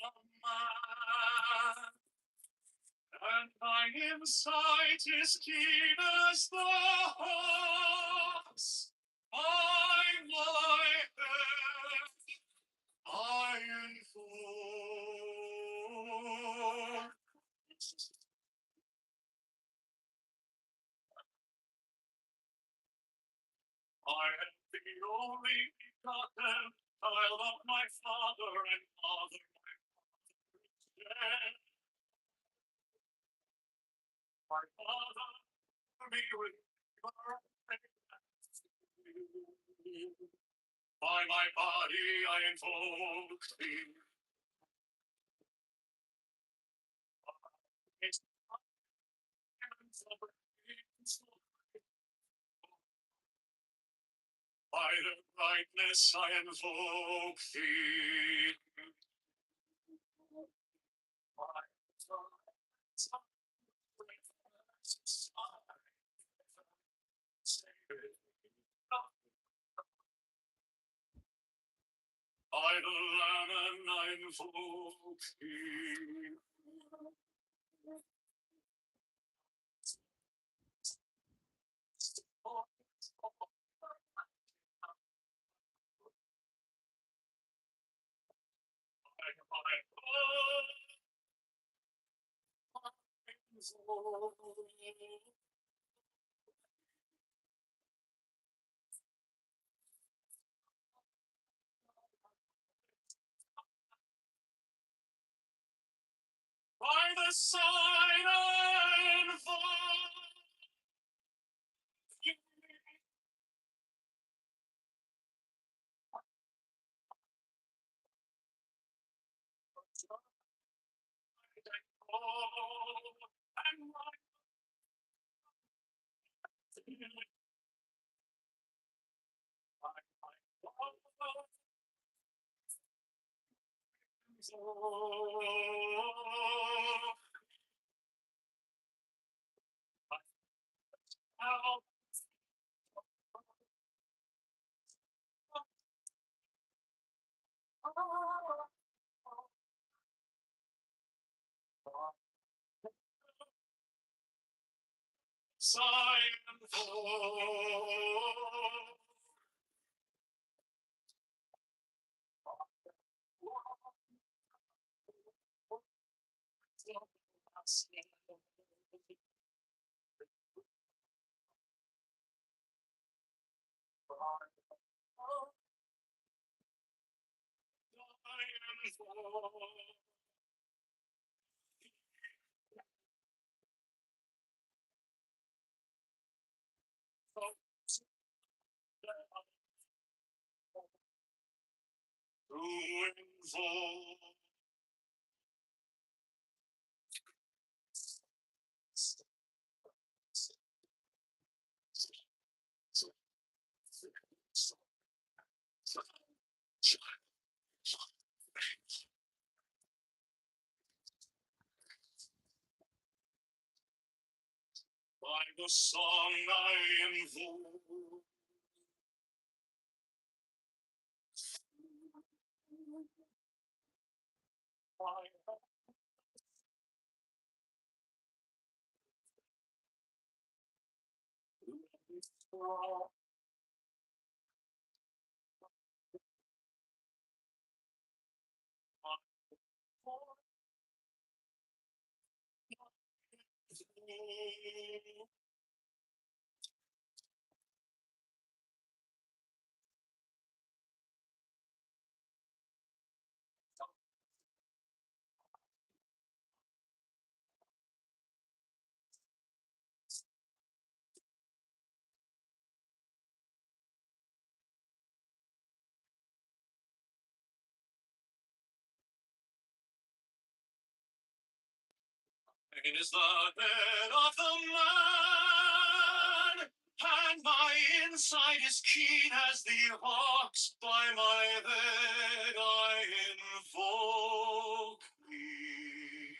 of man, and my insight is keen as the hawk's. My head iron foe. I am the only begotten child of my father and mother. My father me with by my body I invoke thee. It's by the brightness I invoke thee. By the Lamb I invoke thee. By the sign I invoke thee. And my sign by the song I invoke. Pain is the head of the man, and my inside is keen as the hawks. By my head I invoke thee.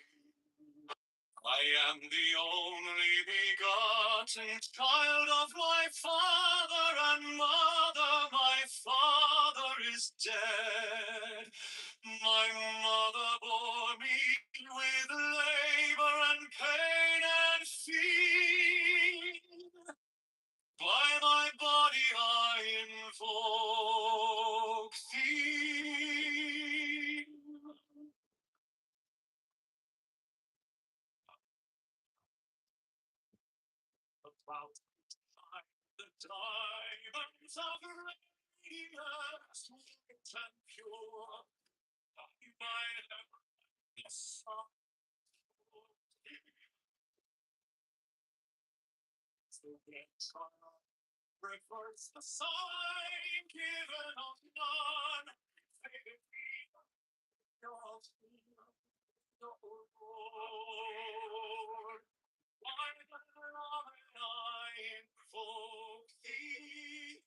I am the only begotten child of my father and mother. My father is dead. My mother bore me with labor and pain and fear. By my body I invoke thee. About the diamonds of radiance, sweet and pure, my happiness of the child reverse the sign given of none. Faded me, your Lord. Why love I invoke thee?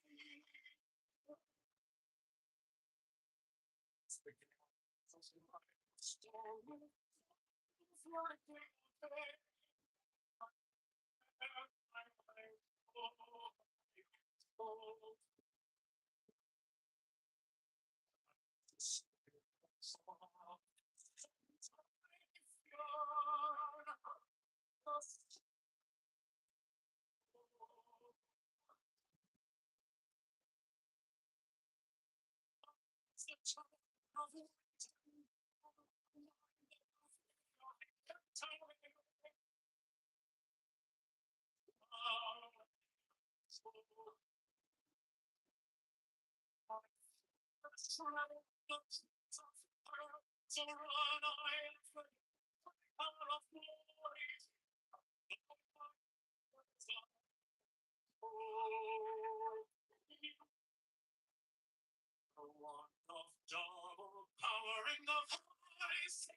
The want of double power in the voice.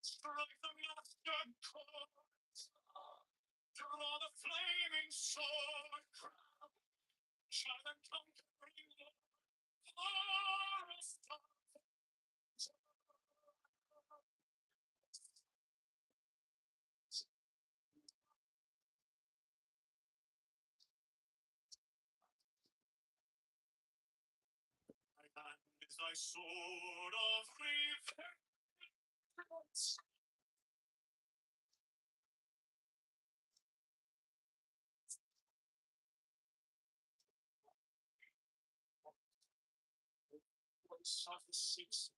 Strike the master chord, draw the flaming sword, shall the conquering forest of my hand is thy sword of revenge. Voice of the seas.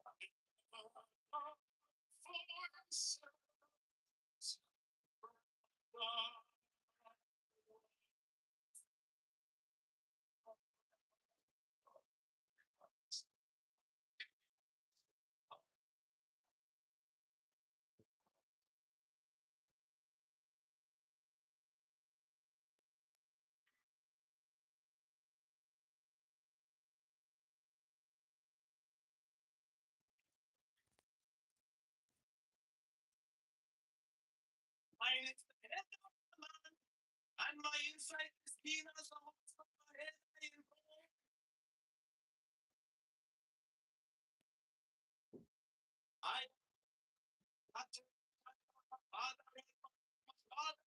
Mine is the head of the man, and my inside is keen as the hawks of my head I invoke. I got to my father and my father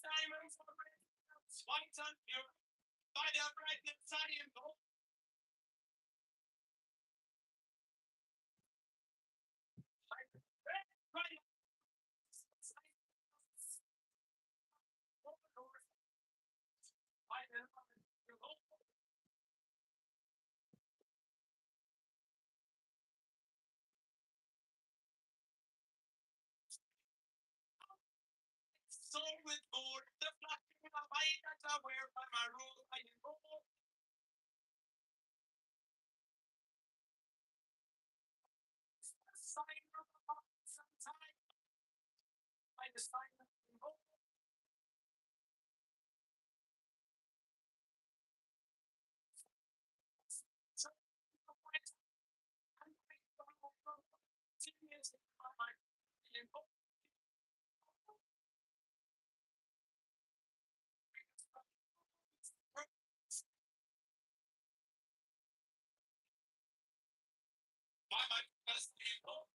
diamonds are red, white and pure. By their brightness I am gold. So with gold, the flashing of light that I wear by my robe, I am gold. Sign of the hearts and time, by the sign of the gold. So, the white and white from tears in my mind, I am gold. By my best people.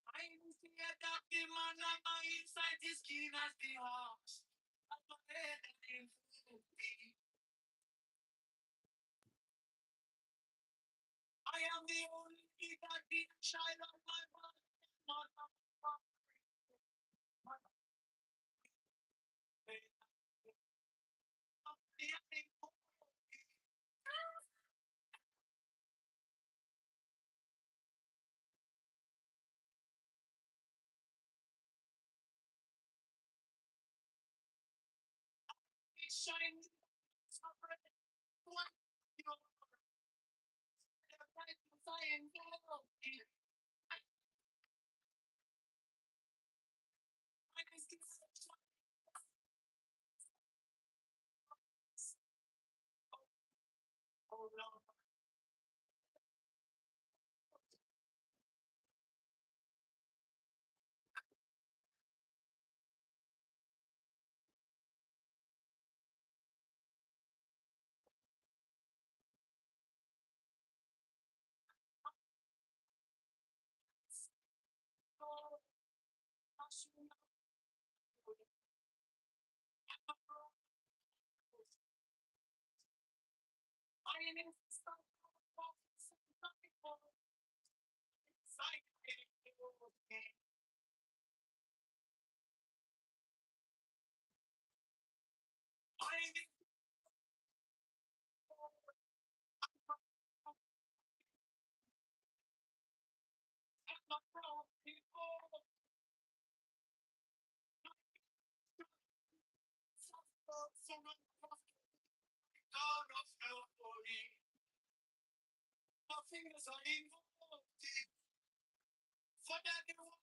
I'm scared that the man on my inside is keen as the horse. I'm afraid that him fool me. I am the only that the child of my mother, not of my father. Shine, oh no. fingers are involved. For that you want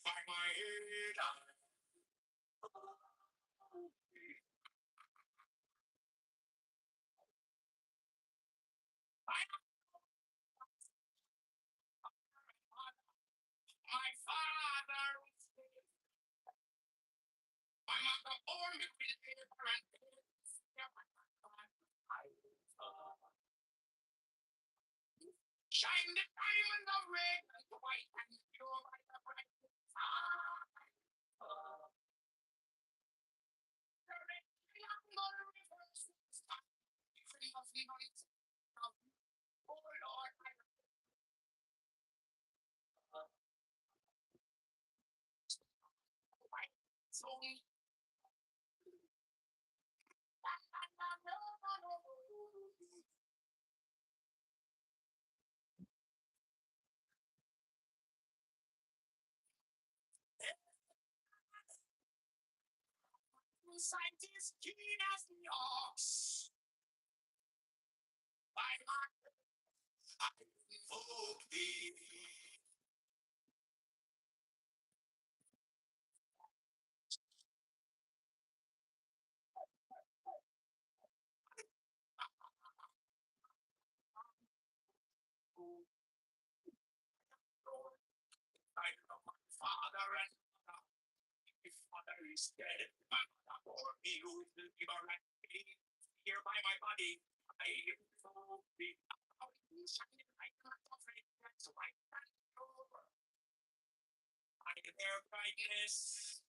by my head. My father, my mother, only shine the diamond of red and white and pure by the bright star. The red triangle reverses free of the night of oh Lord, I so sight is keen as the ox. By my I invoke thee. Lord, I love my father and mother. My father is dead. My mother bore me who is the giver and pain. Here by my body, I invoke thee. How you shine like a prophet, that's white and pure. By their brightness.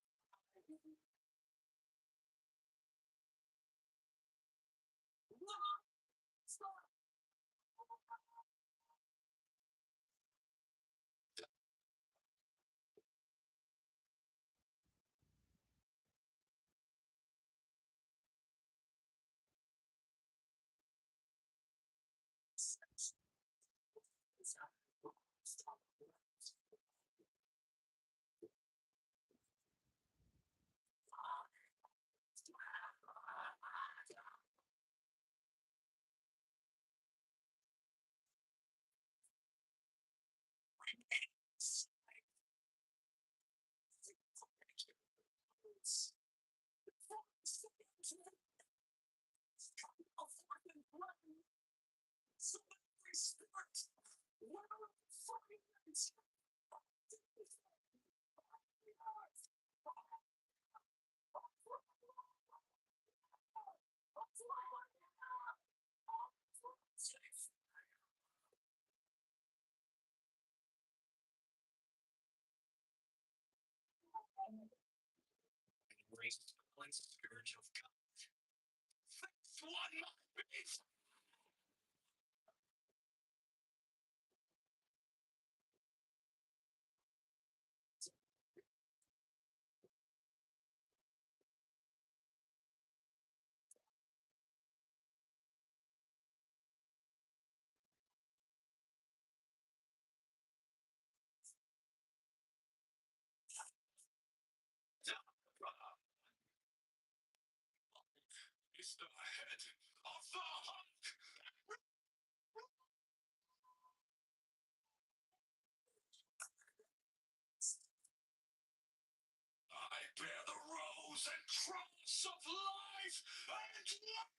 balanced spiritual God. That's what my beast. Is the head of the Hulk. I bear the rose and cross of life and life.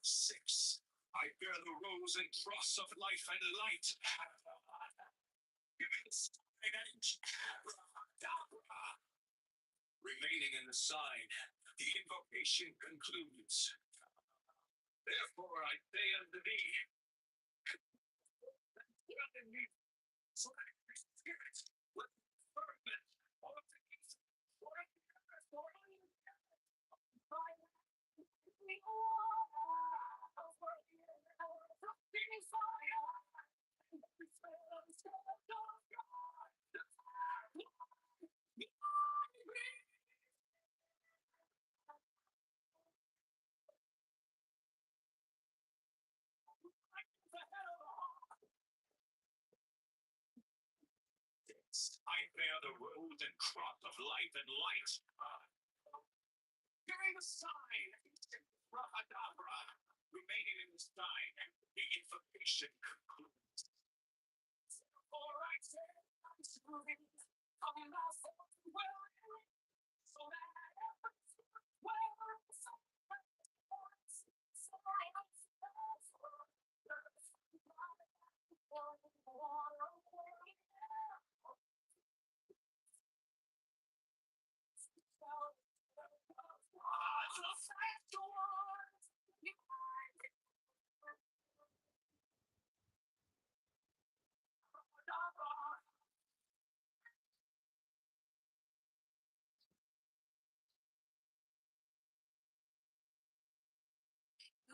Six. I bear the rose and cross of life and light. Give me the sign and abracadabra. Remaining in the sign, the invocation concludes. Therefore, I say unto thee, Spirit, with fervent I bear the road and cross of life and light. During the sign, abracadabra, remaining in the sign, the invocation concludes. For I say, I'm screwing, coming out well, so that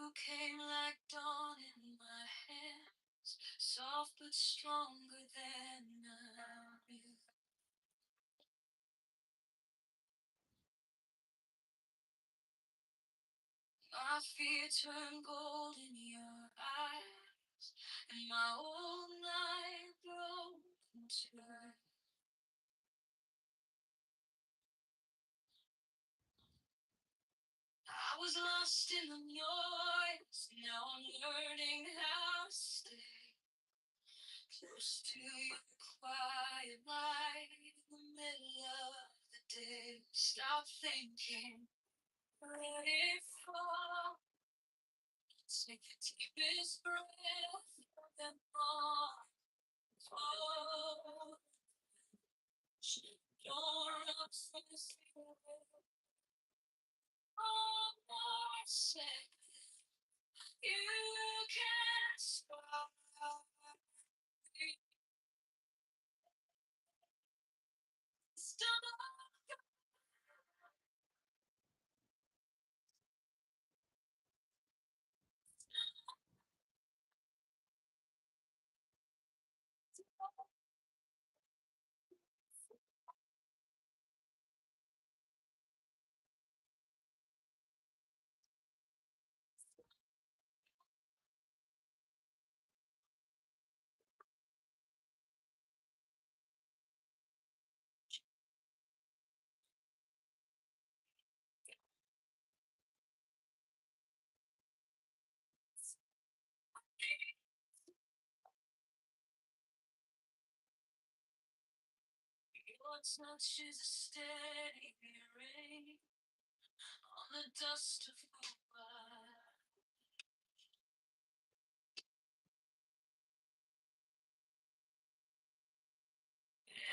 You came like dawn in my hands, soft but stronger than I knew. My fear turned gold in your eyes, and my old night broke into. I was lost in the noise, now I'm learning how to stay close to your quiet light in the middle of the day. Stop thinking, let it fall. Take the deepest breath of them all. Oh, you're up for the secret. One more second, you can't stop. Stop. Your touch is a steady rain on the dust of goodbye.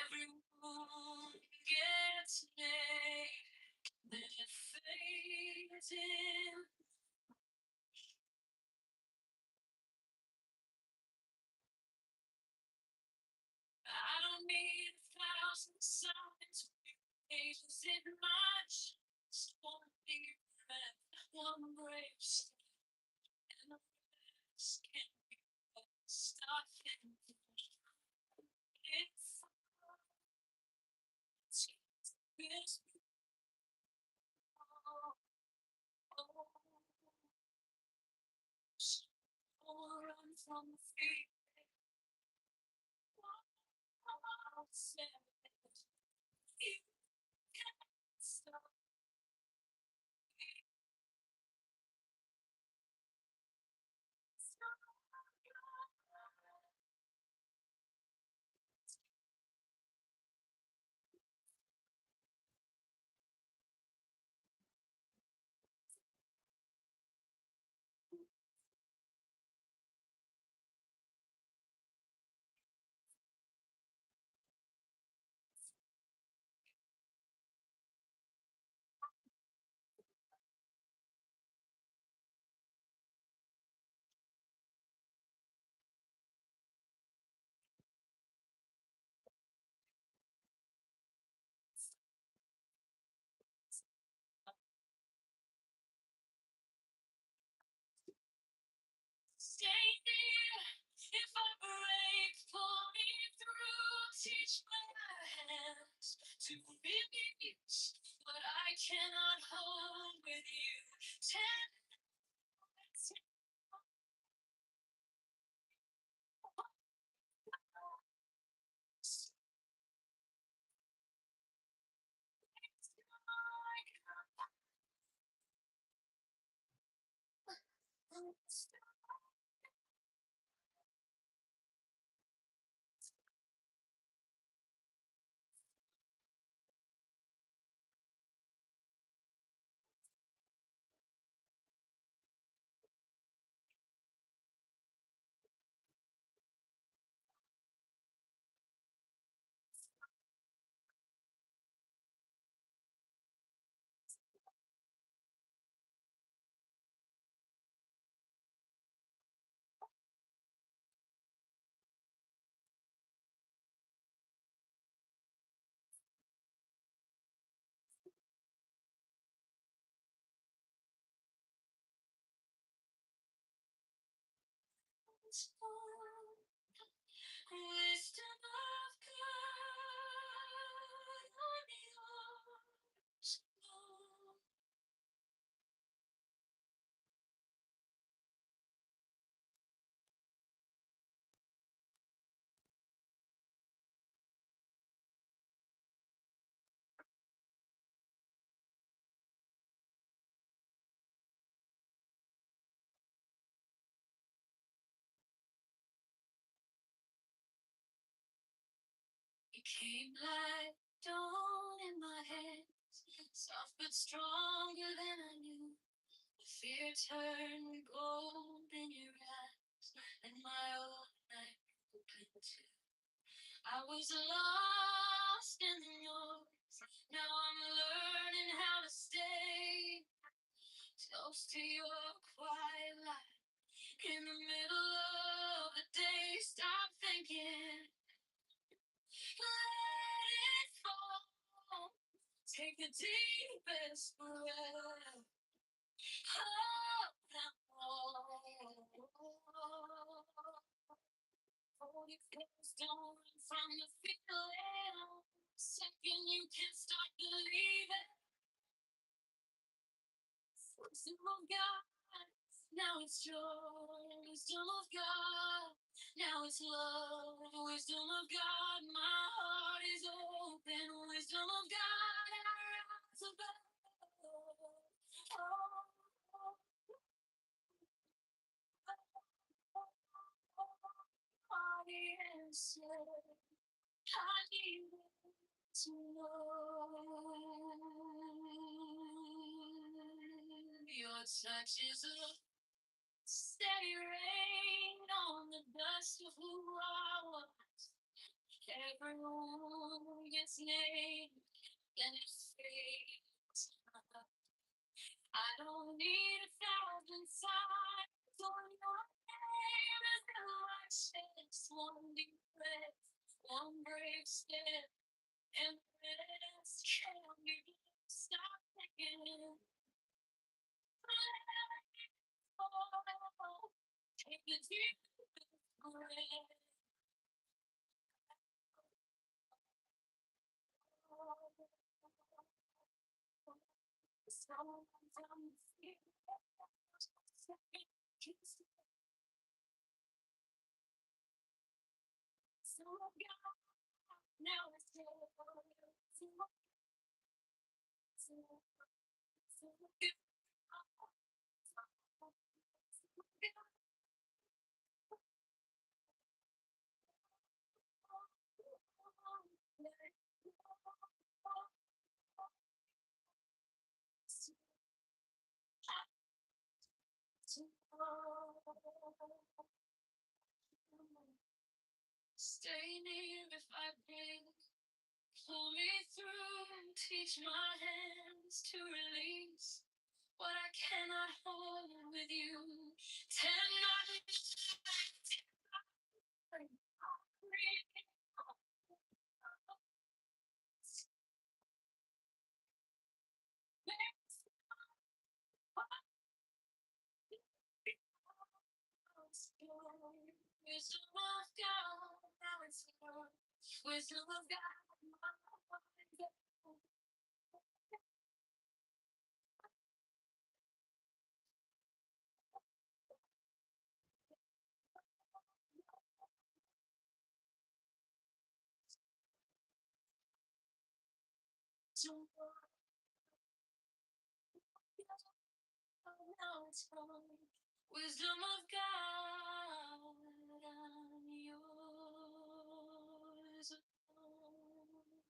Every wound gets made, then it fades in. I don't need 1,000 signs, pages in much. Just one deep breath, one brave step, and the rest can be stop thinking. It's this run from the feet. You can't stop. Stay near. If I break, pull me through. Teach my hands to release what I cannot hold with you. Ten Wisdom of God on yours alone. It came like dawn in my hands, soft but stronger than I knew. The fear turned gold in your eyes, and my old night open too. I was lost in the noise, now I'm learning how to stay close to your quiet light. In the middle of the day, stop thinking, let it fall. Take the deepest breath. Hold them all. Hold your close, don't run from the feeling. Second, you can start believing. Wisdom of God, now it's joy. Wisdom of God, now it's love. Wisdom of God, my heart is open. Wisdom of God, I rise above. Body and soul, I need to know. Your touch is a steady rain on the dust of who I was. Everyone gets named, then it fades. I don't need 1,000 signs on your name as in my chest. One deep breath, one brave step, and the rest can be. Stop thinking. Take the deep breath. Someone from the fear. Now it's stay near if I break. Pull me through, teach my hands to release what I cannot hold with you. Tend not to wisdom of God, now it's yours. Wisdom of God, now it's yours. Wisdom of God, I'm yours alone.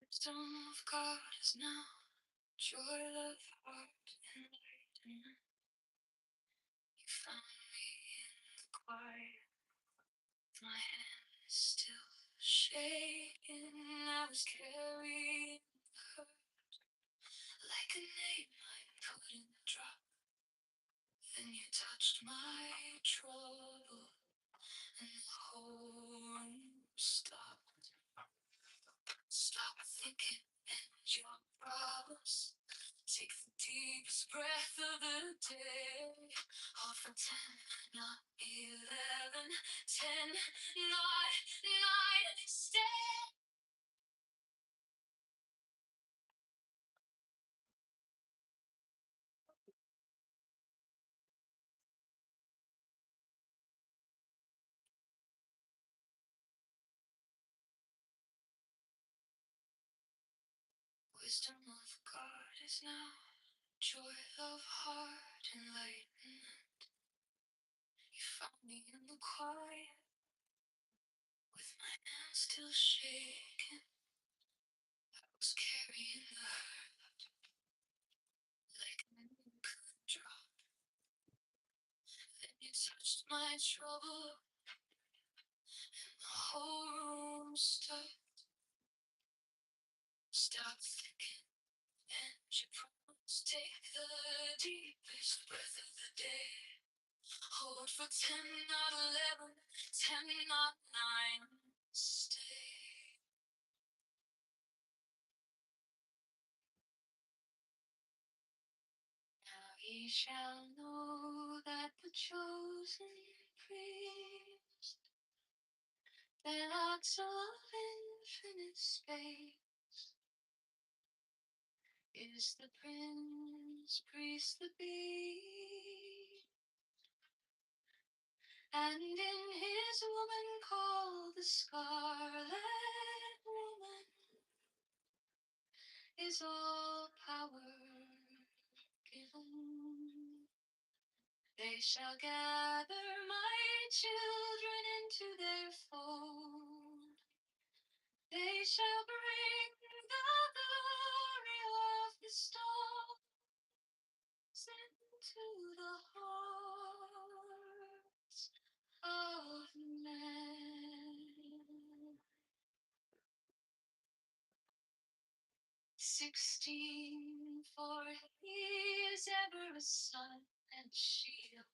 Wisdom of God is now joy of heart and light. You found me in the quiet, my hand is still shaking. was carrying her like a name I put in a drop. Then you touched my trouble, and the whole room stopped. Stop thinking and your problems. Take the deepest breath of the day. Hold for 10, not 11, 10, not 9, stay. Wisdom of God is now, joy of heart enlightenment. You found me in the quiet, with my hands still shaking. I was carrying the hurt like an ink drop. Then you touched my trouble, and the whole room stopped. Stop thinking, and you promised take the deepest breath of the day. Hold for 10, not 11, 10, not 9, stay. Now ye shall know that the chosen priest, that acts of infinite space, is the prince priest, the beast. And in his woman called the Scarlet Woman is all power given. They shall gather my children into their fold. They shall bring the glory of the stars into the hearts of men. 16, for he is ever a son and shield.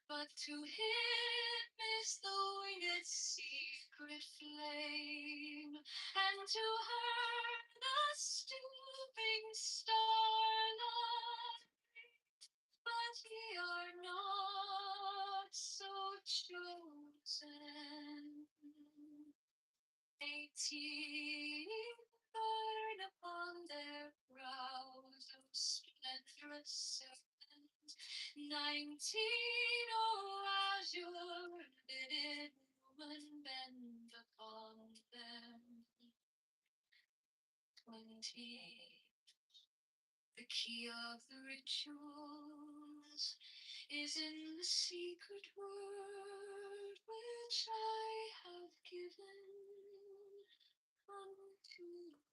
But to him is the winged secret flame, and to her the stooping starlight. But ye are not so chosen. 18 burn upon their brows, O splendorous serpent. 19, oh, azure lidded woman, bend upon them. 20, the key of the rituals is in the secret word which I have given unto him.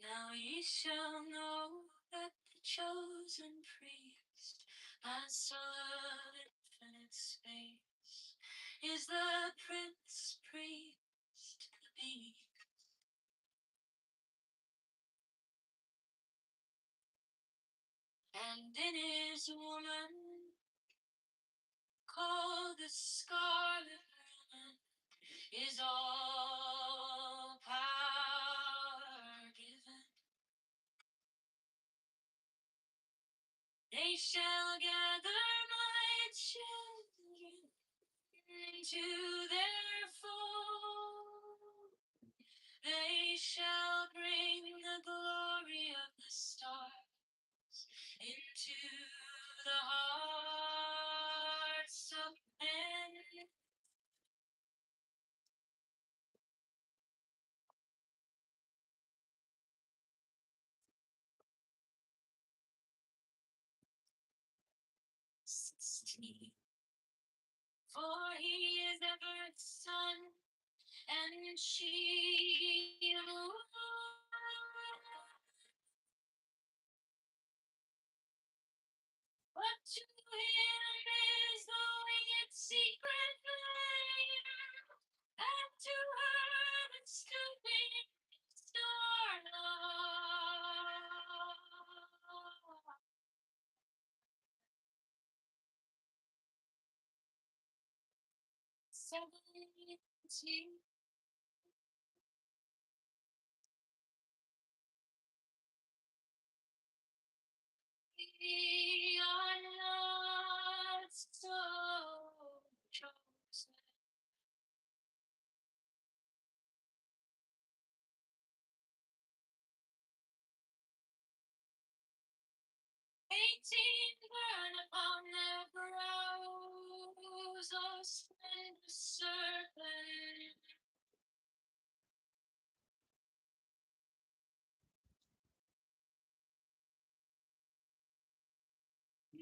Now ye shall know that the chosen priest, I saw infinite space. Is the prince priest the beast? And in his woman, called the Scarlet Woman, is all power given. They shall gather my children into their fold. They shall bring the glory of the stars into the hearts of men. For he is earth's son, and she the moon. But to him is the winged secret flame, and to her the stooping star love. 17. We are not so chosen. 18 burn upon their brows, O splendid serpent.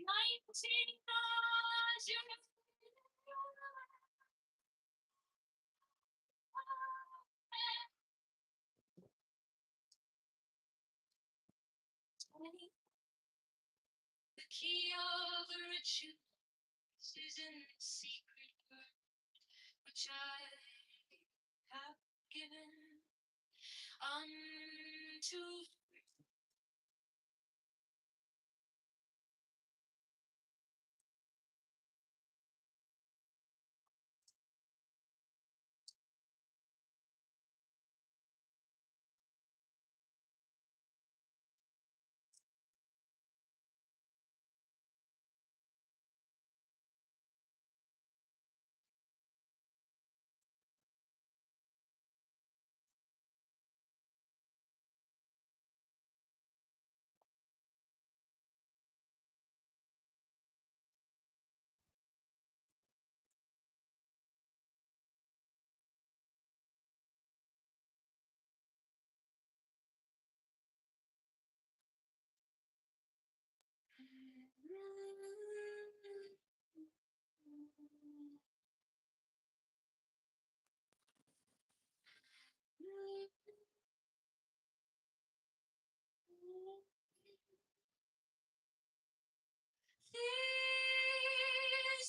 19 gods, you the key of the rituals is in the secret word which I have given unto these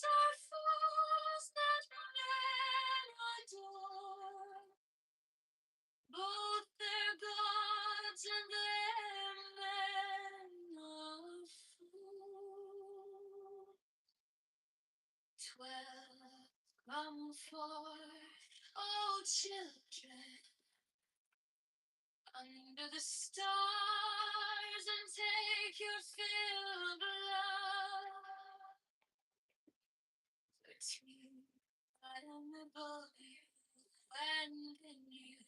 are fools that men adore, both their gods and their men of fools. 12 come forth, O children, under the stars, and take your fill blood. 13, I am above you, and in you,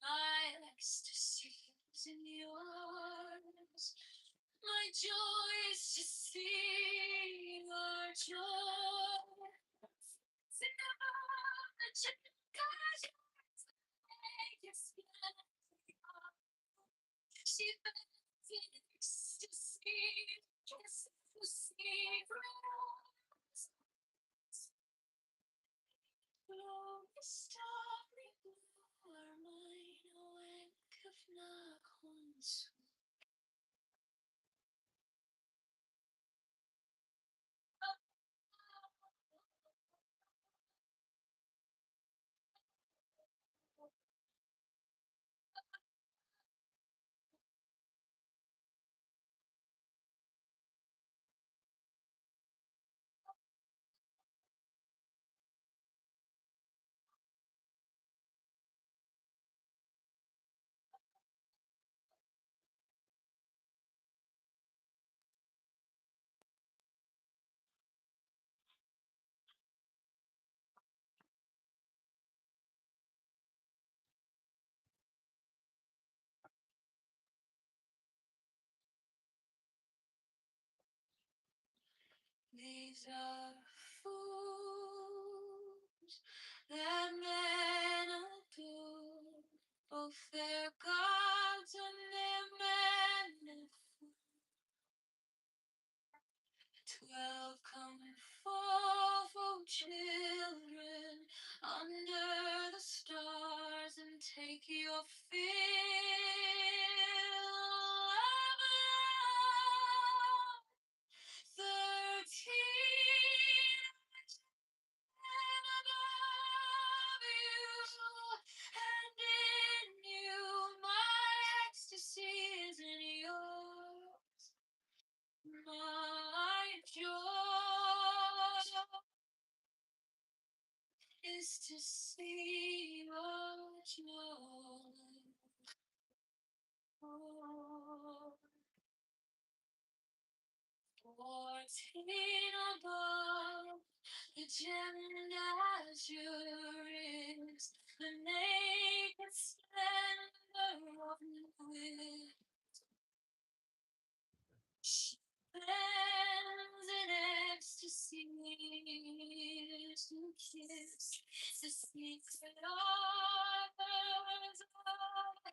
my ecstasy is in yours. My joy is to see your joy. Sing about the chicken guys, your skin. She thinks to see, just to see rose. Blow the starry blue are mine, a wank of knock once. These are fools that men adore, both their gods and their men. 12 come forth, O children, under the stars, and take your fill of love. 13 and above you, and in you my ecstasy is in yours. My joy is to see your joy. 14 above, the gem azure is the naked splendor of wit. Hands in ecstasy to kiss the secret authors of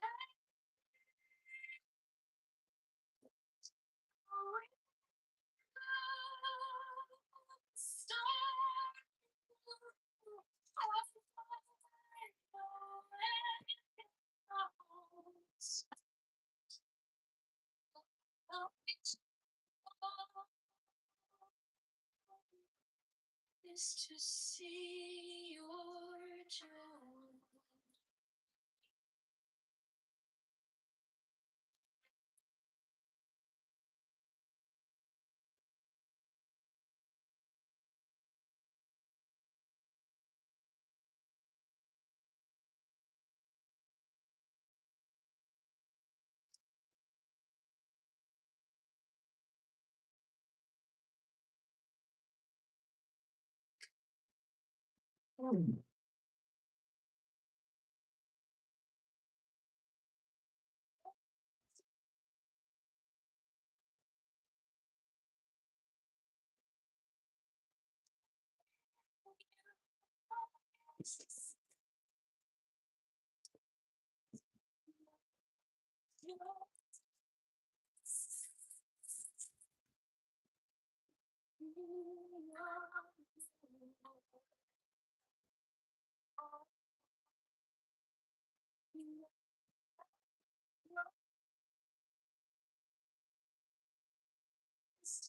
is to see your joy.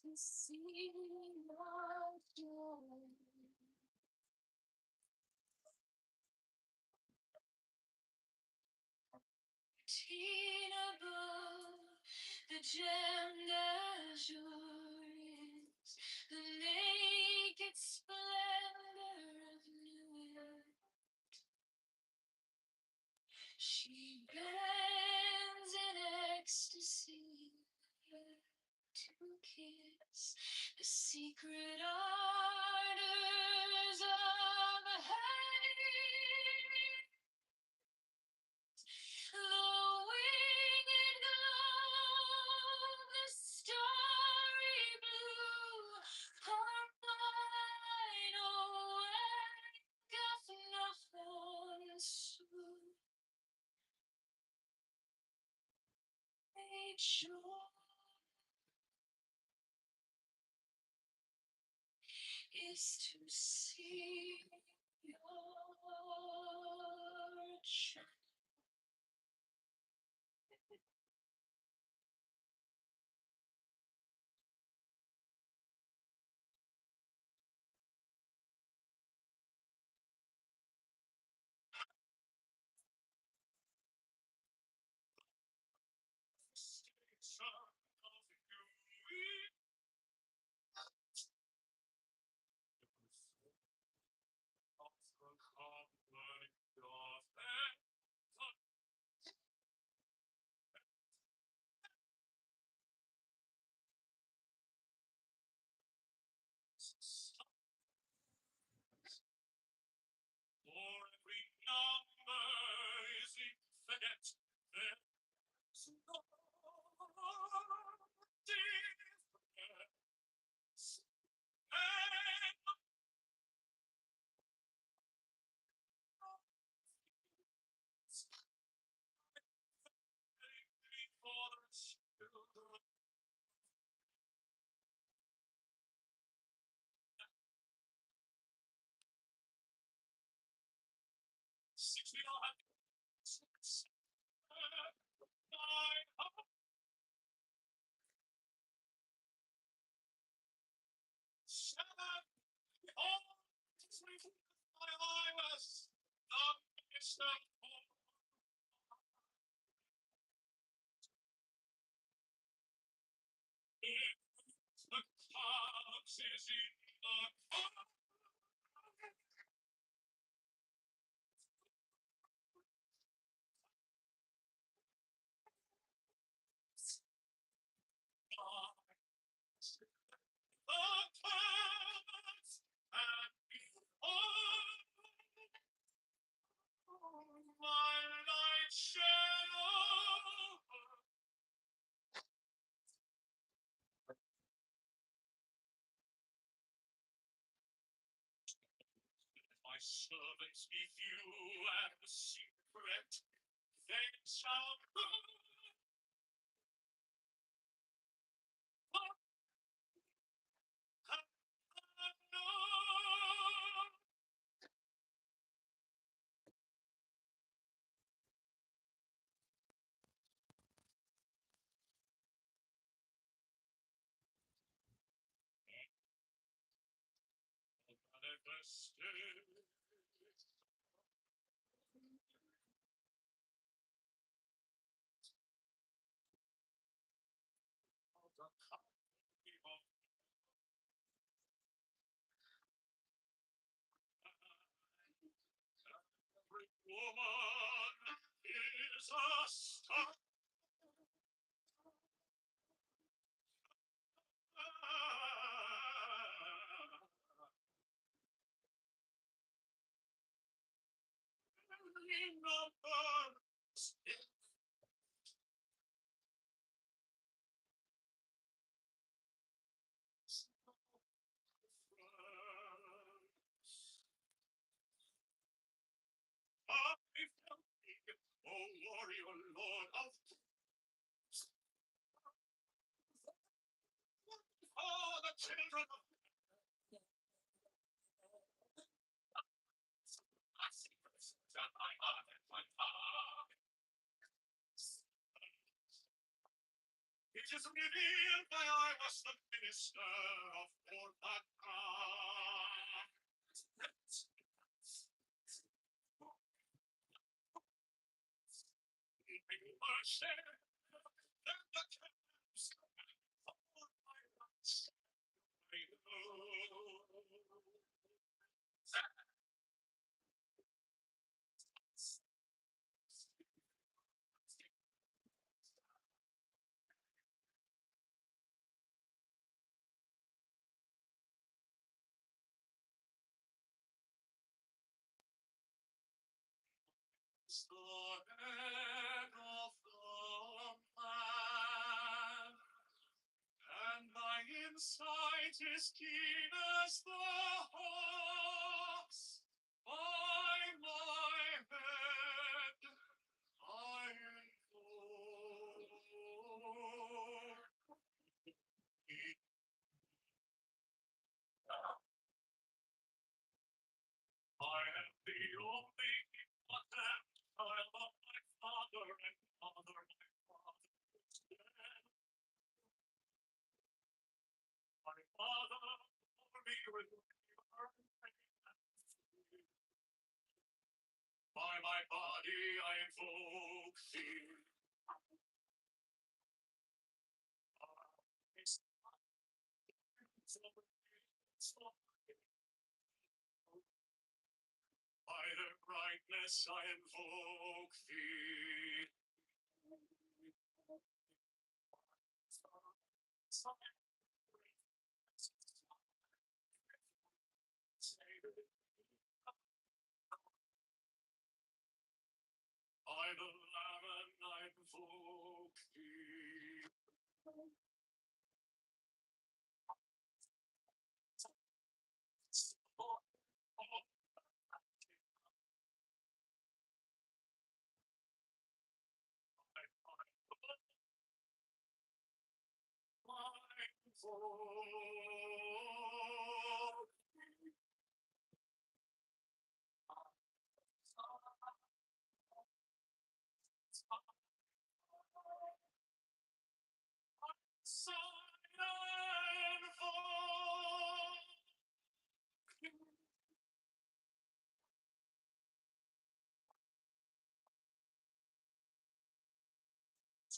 To see your joy. Teen above, the gem azure is the naked splendor of new earth. She bends in ecstasy to kiss the secret ardors of hate. The winged glow, the starry blue, are mine, oh, and doth not unsue. Joy is to see your joy.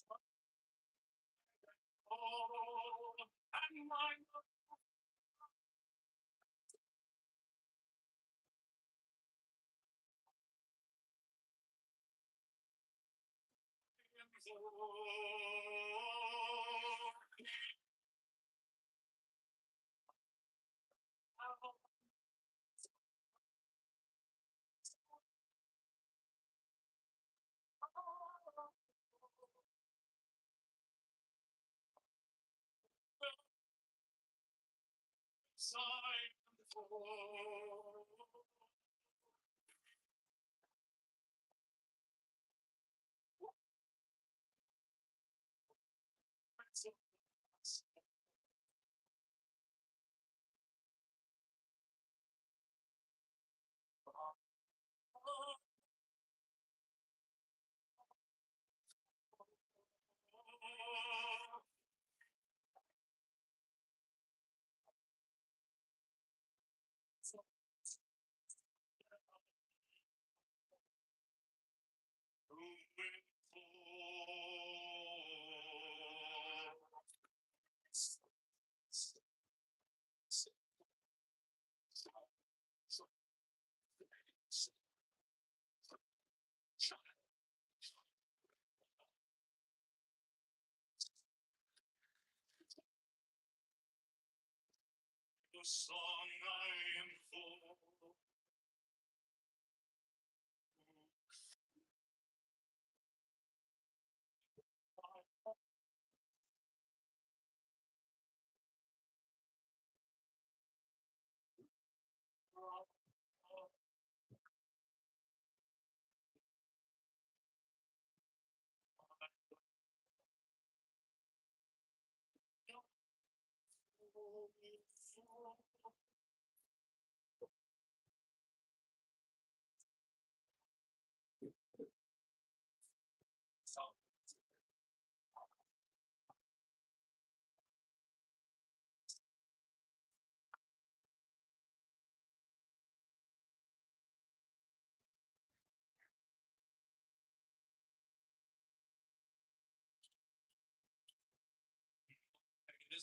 Is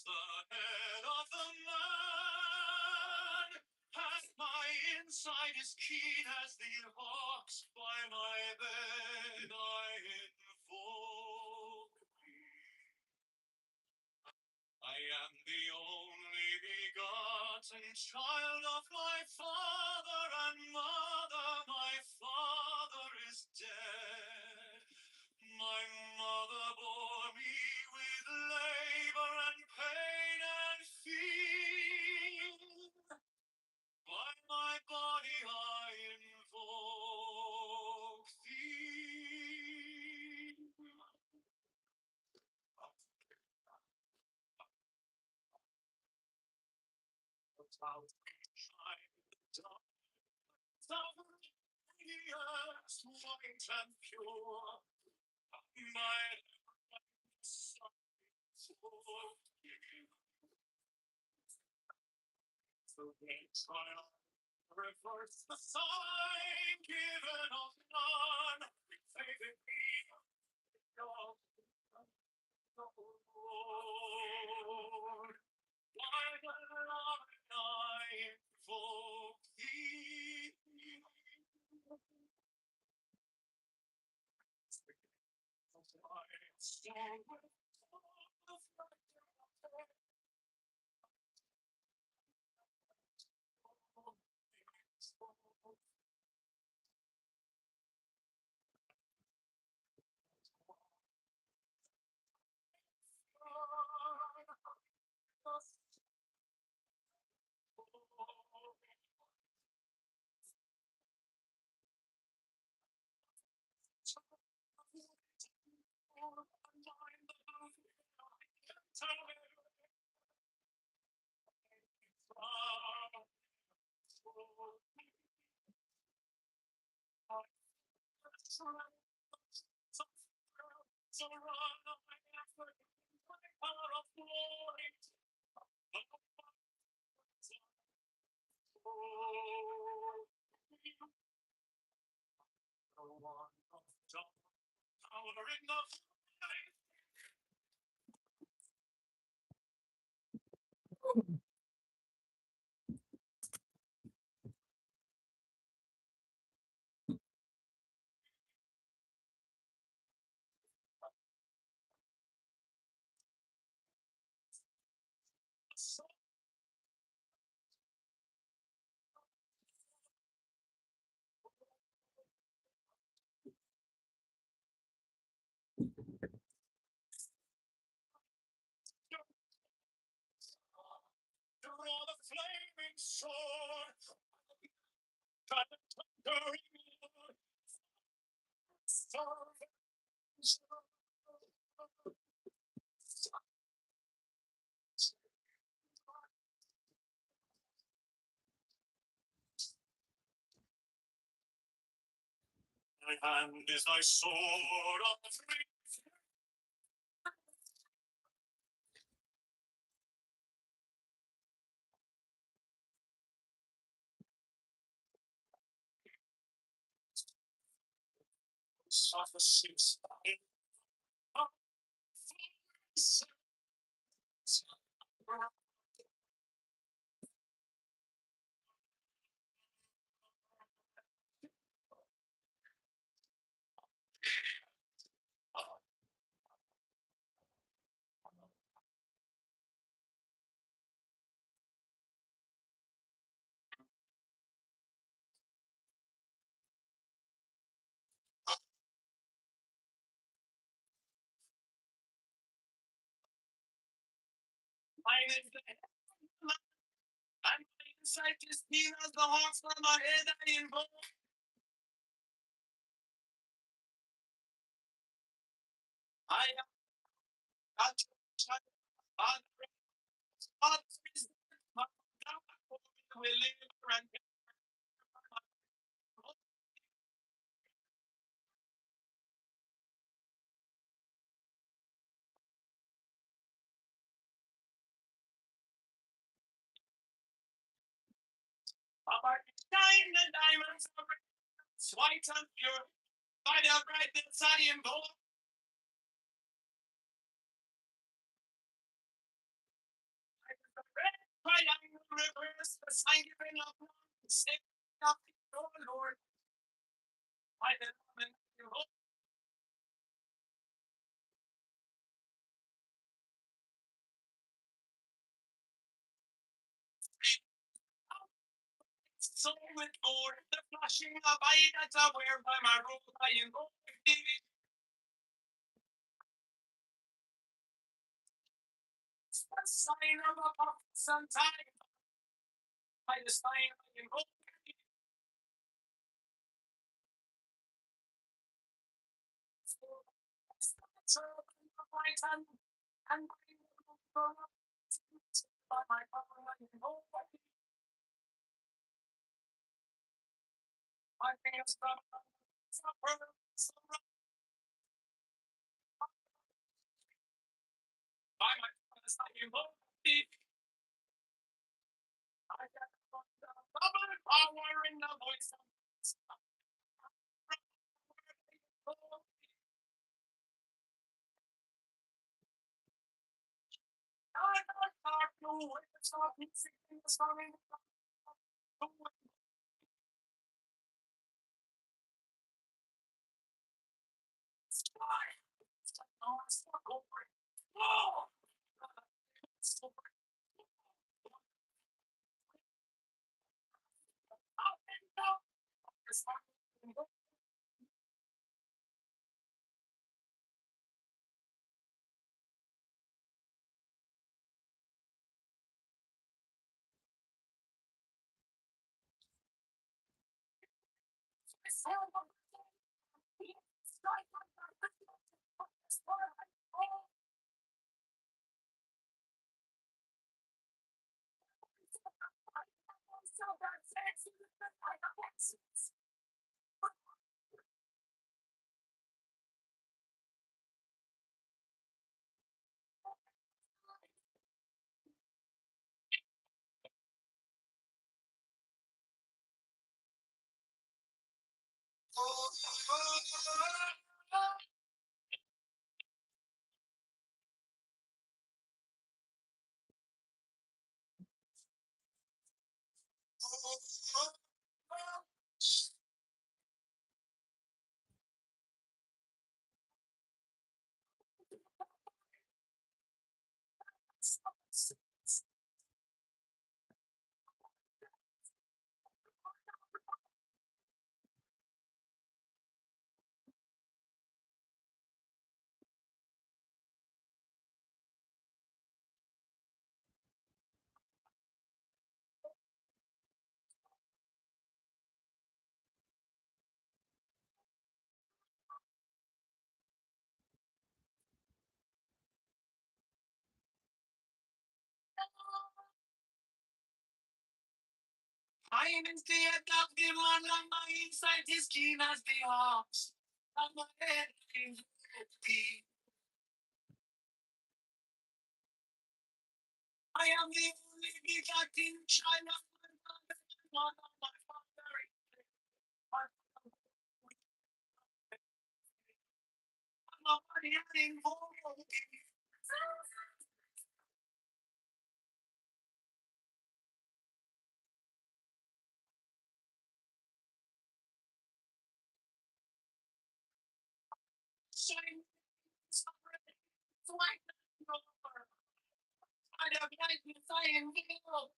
the head of the man, and my inside is keen as the hawks by my bed I invoke thee. I am the only begotten child of my father and mother. My father is dead. My mother bore me with labor and pain and fear. By my body I invoke thee. White and pure, my son, so they trial reverse the sign given of none, faith in me, God, the Lord. Why the love I invoke thee? Power in the Draw the flaming sword. My hand is thy sword of free. Suffices. Mine is the head, and my insight is keen as the hawks from my head I invoke. I am God, Father is my God, will live and Papa, shine the diamonds of white and pure. By the brightness I invoke. Red triangle reverse the sign given of love, save of your Lord. By the love and you hope. So with gold, the flashing of eye that I wear by my robe, I invoke thee. It's the sign of a prophet's time. By the sign I invoke thee. So the right hand and by my power I invoke thee. My fingers from by my promise I invoke thee. I got the power in the voice of I got dark blue waves of music in the stormy sky. Oh, it's so cold. Oh, it's so cold. Up and down. It's like it's so cold. It's like so bad, sexy. I got sense. I am in the act of the man, and my inside is keen as the ox. And my head is empty. I am the only begotten child of my mother, and not of my father. I'm a body involved. Shine, flight, rover. I have likeness, I am healed.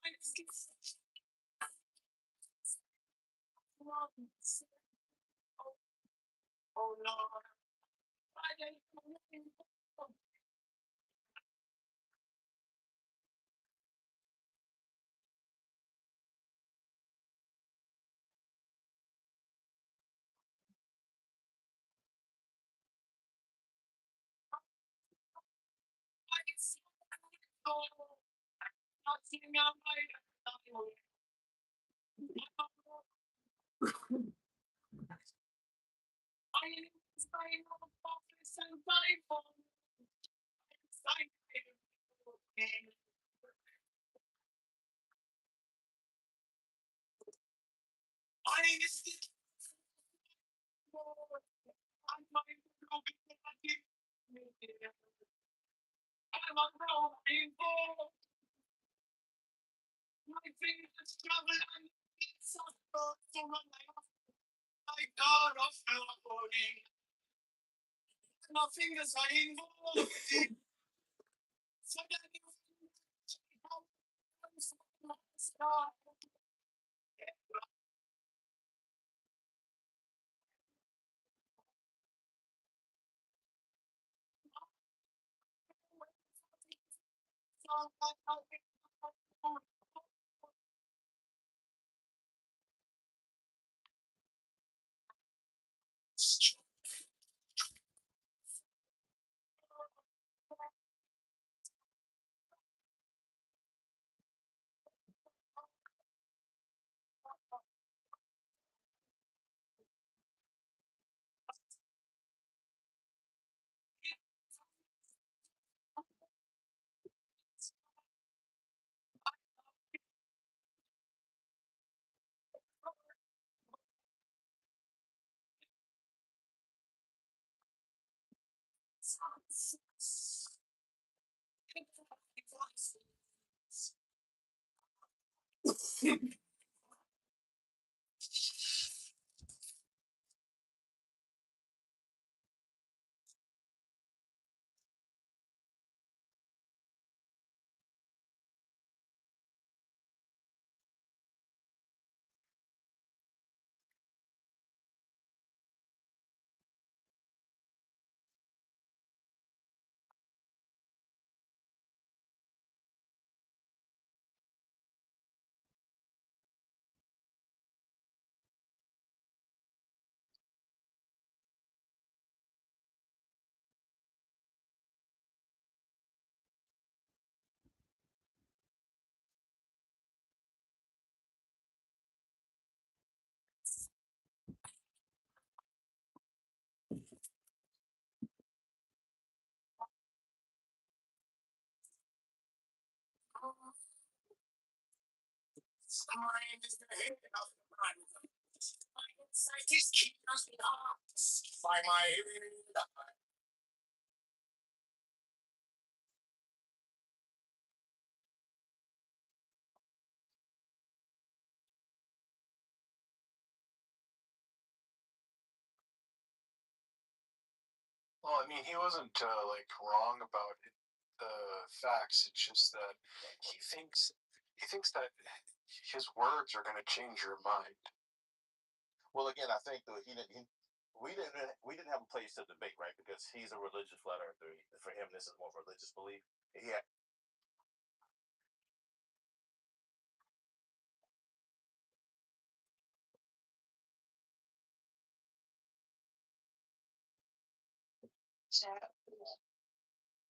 I just oh Lord, I am my fingers travel and it's so for my God of melody. My fingers are involved. So that you Mine is the head of the man. My insight is keen as the ox. By my head, Well, I mean, he wasn't like wrong about the facts. It's just that he thinks that his words are going to change your mind. Well, again, I think that we didn't have a place to debate, right? Because he's a religious flat earther. For him, this is more religious belief. Yeah.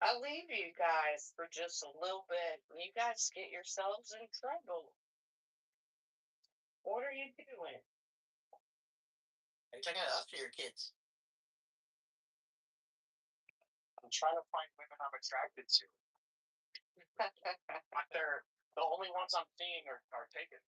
I'll leave you guys for just a little bit. You guys get yourselves in trouble. What are you doing? Are you talking about us or your kids? I'm trying to find women I'm attracted to. But they're the only ones I'm seeing are taken.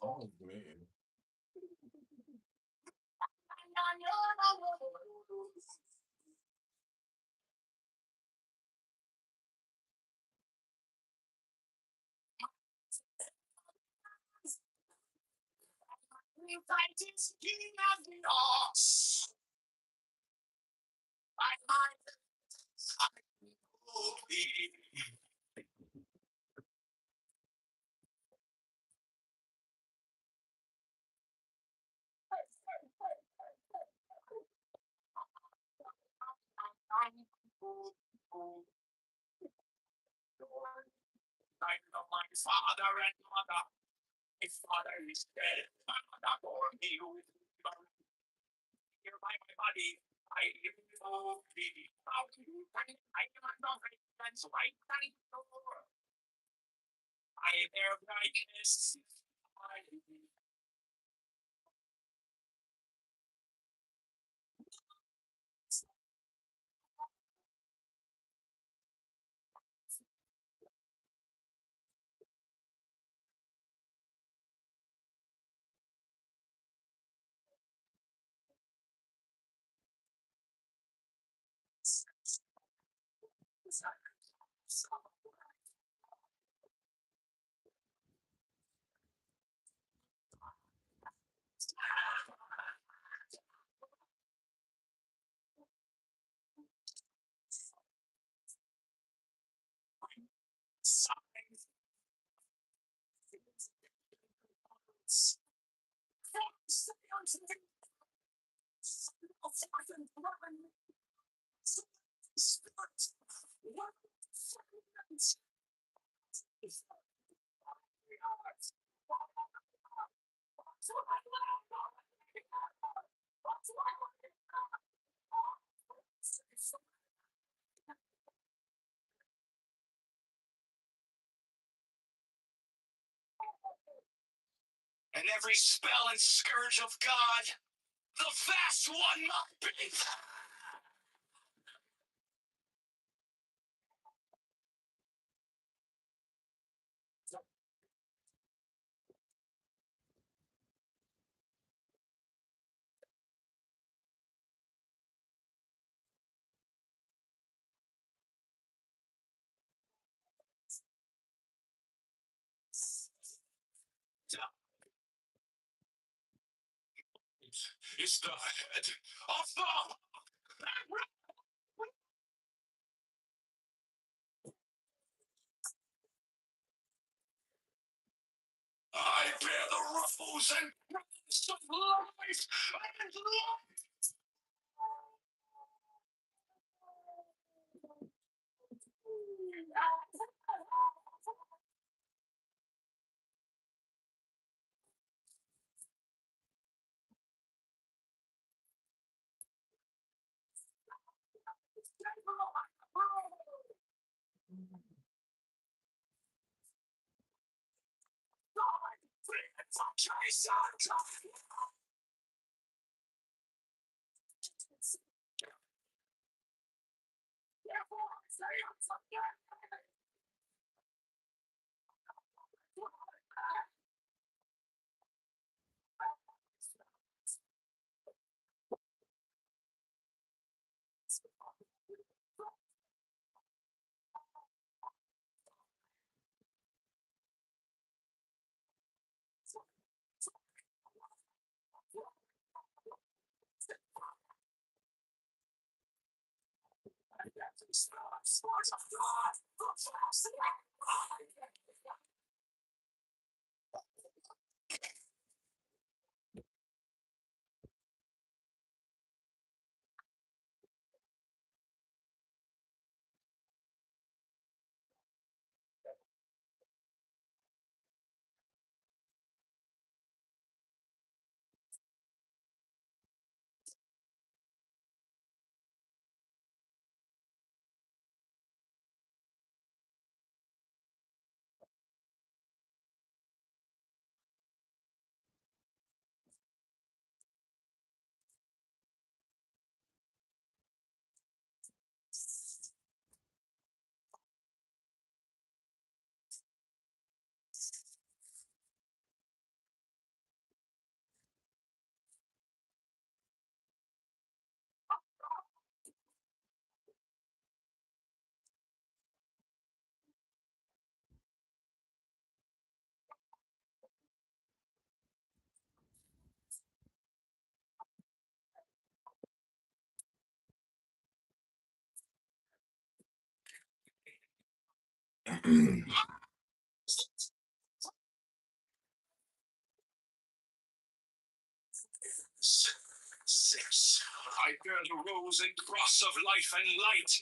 Oh man. And every spell and scourge of God, the fast one must be. It's the head of the. I bear the ruffles and brands of life and love. Six. I bear the rose and cross of life and light.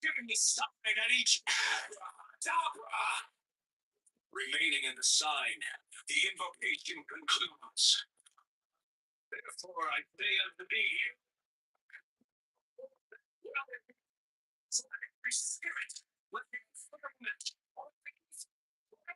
Giving the sign at each abracadabra. Remaining in the sign, the invocation concludes. Therefore, I say unto thee, every spirit, with the firmament of these, I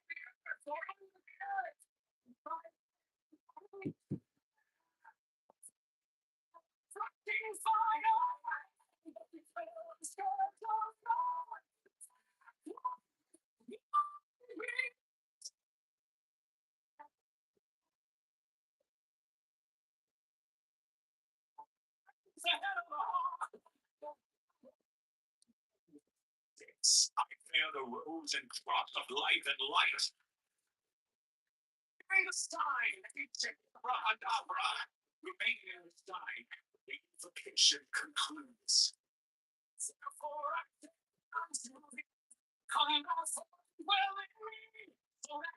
bear the rose and cross of life and light. Bring the sign, abracadabra. Remaining in the sign, the invocation concludes. Therefore, I say unto thee, come off well in me, so that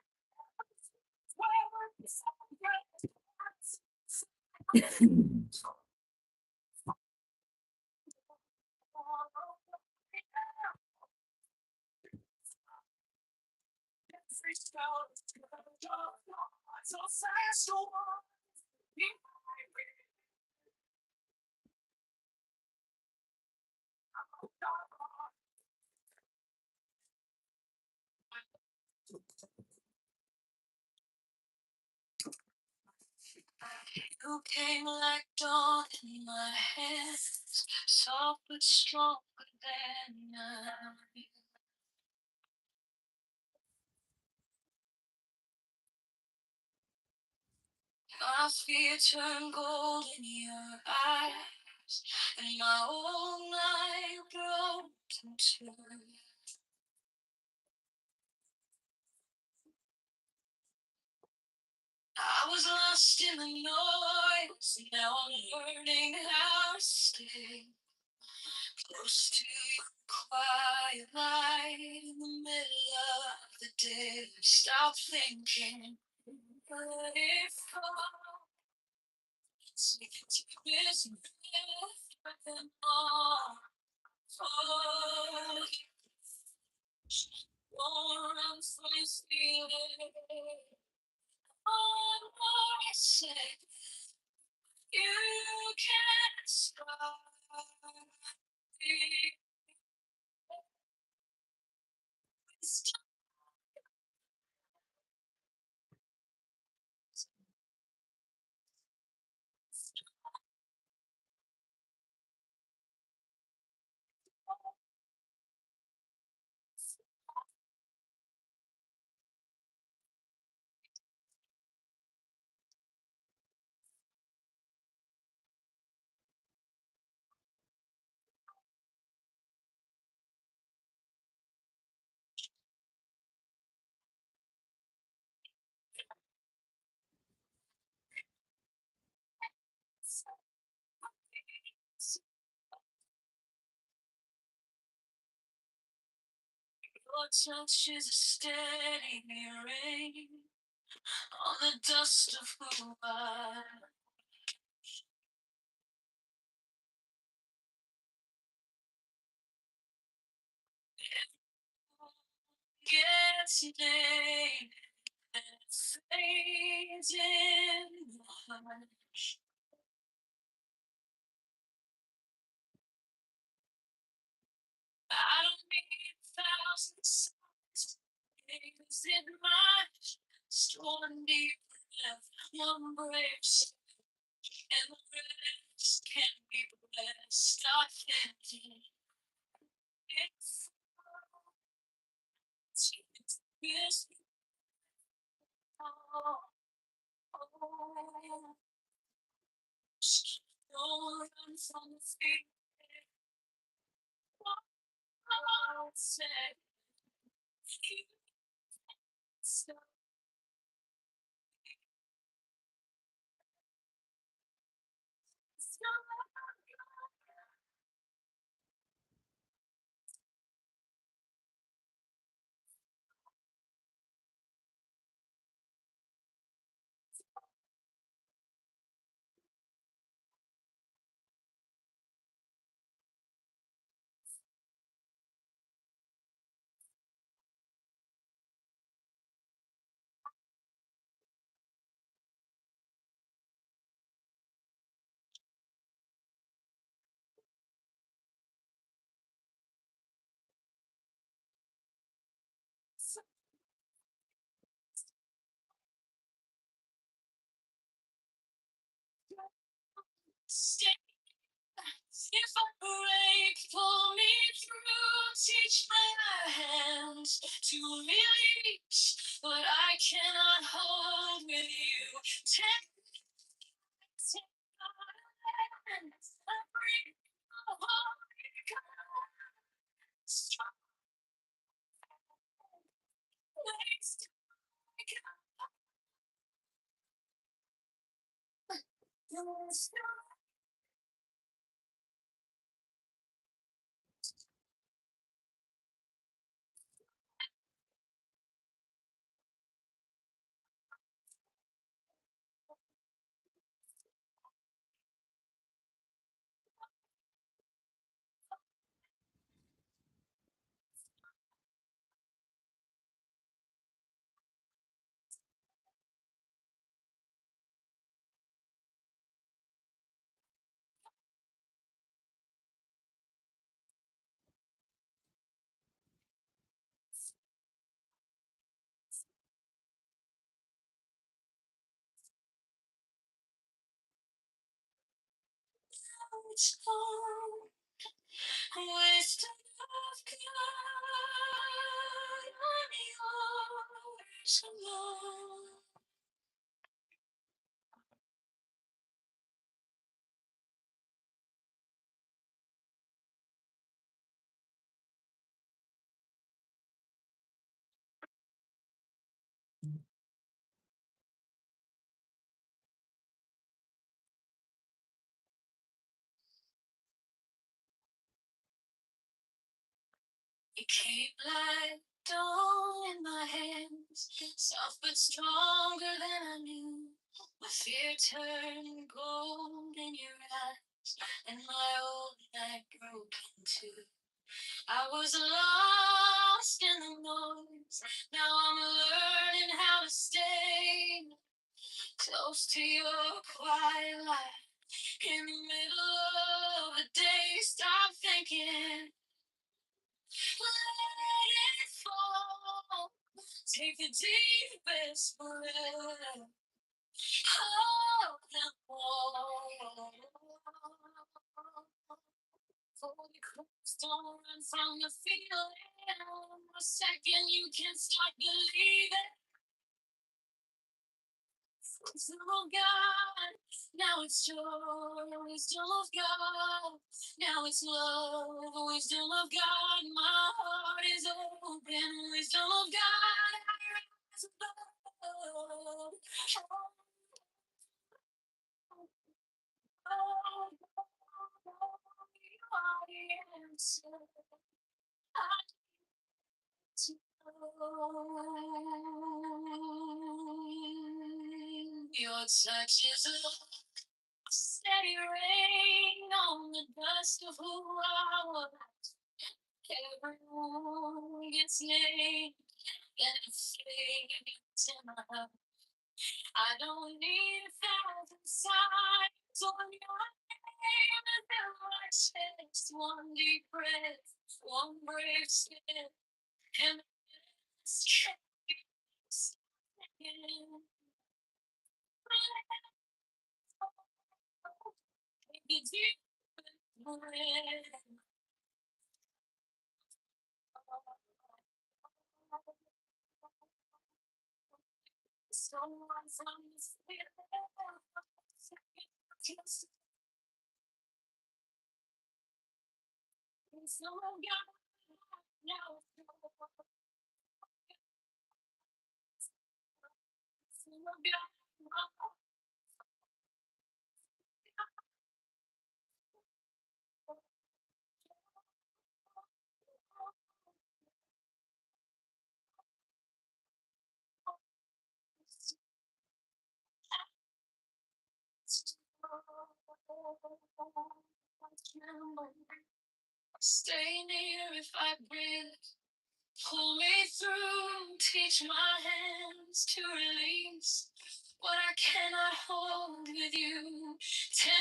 you came like dawn in my hands, soft but stronger than night. My fear turned gold in your eyes, and my whole night broke into. I was lost in the noise, now I'm learning how to stay close to your quiet light in the middle of the day. Stop thinking, but if it's this and all, oh, don't run from this feeling. Oh, I said, you can't stop. Your touch is a steady rain on the dust of who I gets late and it fades in the hush. I don't need 1,000 songs. Is it much? Storm deep breath, one brave step, and the rest can be blessed. I think it's yes, oh, oh, don't run from the fear. I'll say, stop. Stay. If I break, pull me through, teach my hands to release what I cannot hold with you. Take my hands and bring the Holy Ghost. Strong ways to make up. It's all wisdom of God, I'm yours alone. You came like dawn in my hands, soft but stronger than I knew. My fear turned gold in your eyes, and my old night broke in two. I was lost in the noise, now I'm learning how to stay close to your quiet light. In the middle of the day, stop thinking. Let it fall. Take the deepest breath. Hold the wall. For the clues don't run from the feeling. A second you can start believing. Wisdom of God, now it's joy. Wisdom of God, now it's love. Wisdom of God, my heart is open. Wisdom of God, I rise above. You are the answer. I need to know. Your touch is love. Steady rain on the dust of who I was. Everyone gets named and it fades in my heart. I don't need 1,000 signs on your name and then my chest. One deep breath, one brave step, and it's again. The deep breath. Someone from the spirit. Someone got now. Someone got stay near if I breathe. Pull me through, teach my hands to release what I cannot hold with you. Tender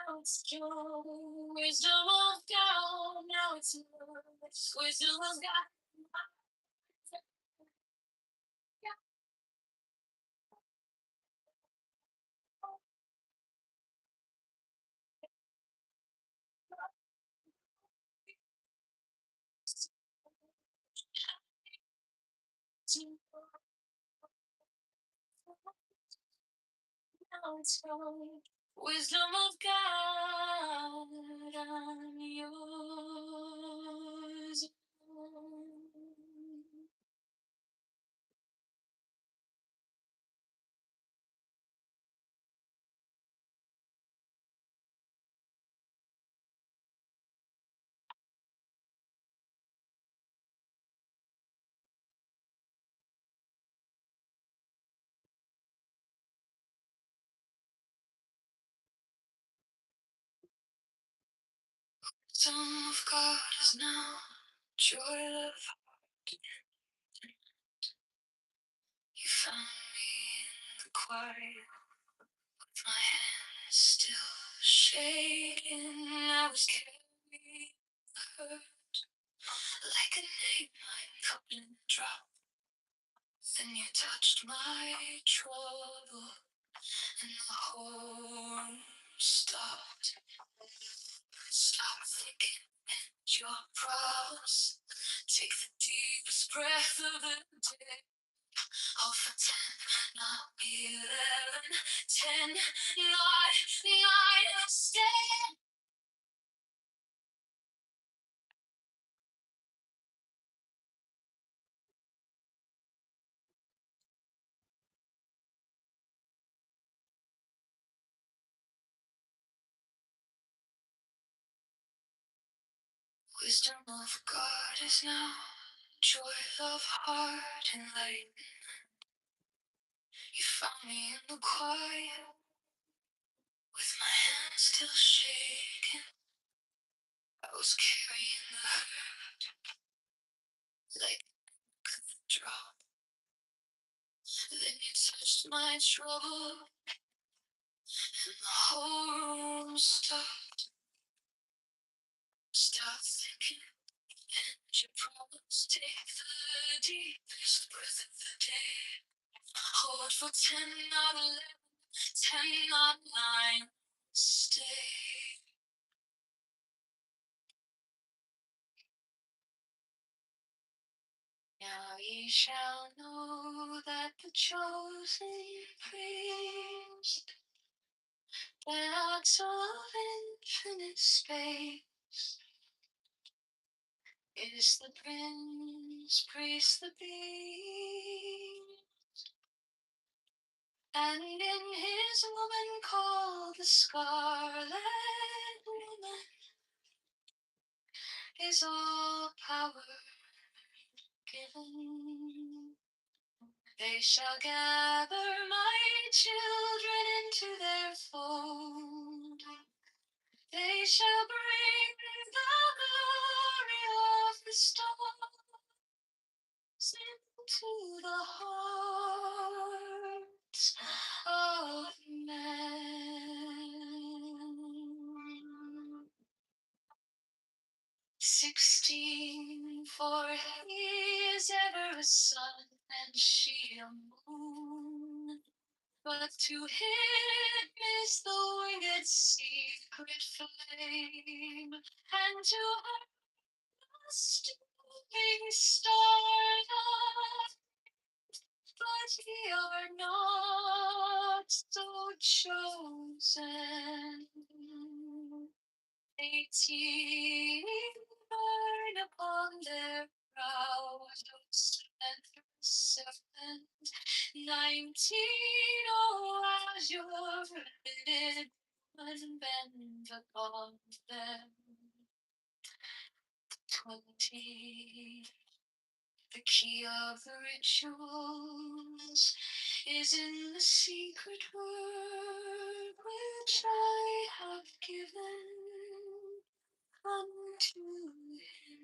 now it's joy, wisdom of God, now it's love, wisdom of God. Now it's joy, wisdom of God, I'm yours. Wisdom of God is now joy of you found me in the quiet. My hand is still shaking. I was carrying hurt like a name I couldn't drop. Then you touched my trouble, and the whole room stopped. Stop thinking your problems. Take the deepest breath of the day. All for 10, not 11. 10, not 9, stay. Wisdom of God is now joy of heart and light. You found me in the quiet. With my hands still shaking, I was carrying the hurt like a drop. Then you touched my trouble, and the whole room stopped. Stop thinking, and you promised take the deepest breath of the day. Hold for 10, not 11, 10, not 9, stay. Now ye shall know that the chosen priest, the acts of infinite space, is the prince, priest, the beast, and in his woman called the Scarlet Woman is all power given. They shall gather my children into their fold. They shall bring the glory of the stars into the hearts of men. 16, for he is ever a sun and she a moon. But to him is the winged secret flame, and to her the stooping stars of. But ye are not so chosen. 18 burn upon their brows, O slanderous serpent. 19, oh, as your forbidden woman bend upon them. 20, the key of the rituals is in the secret word which I have given unto him.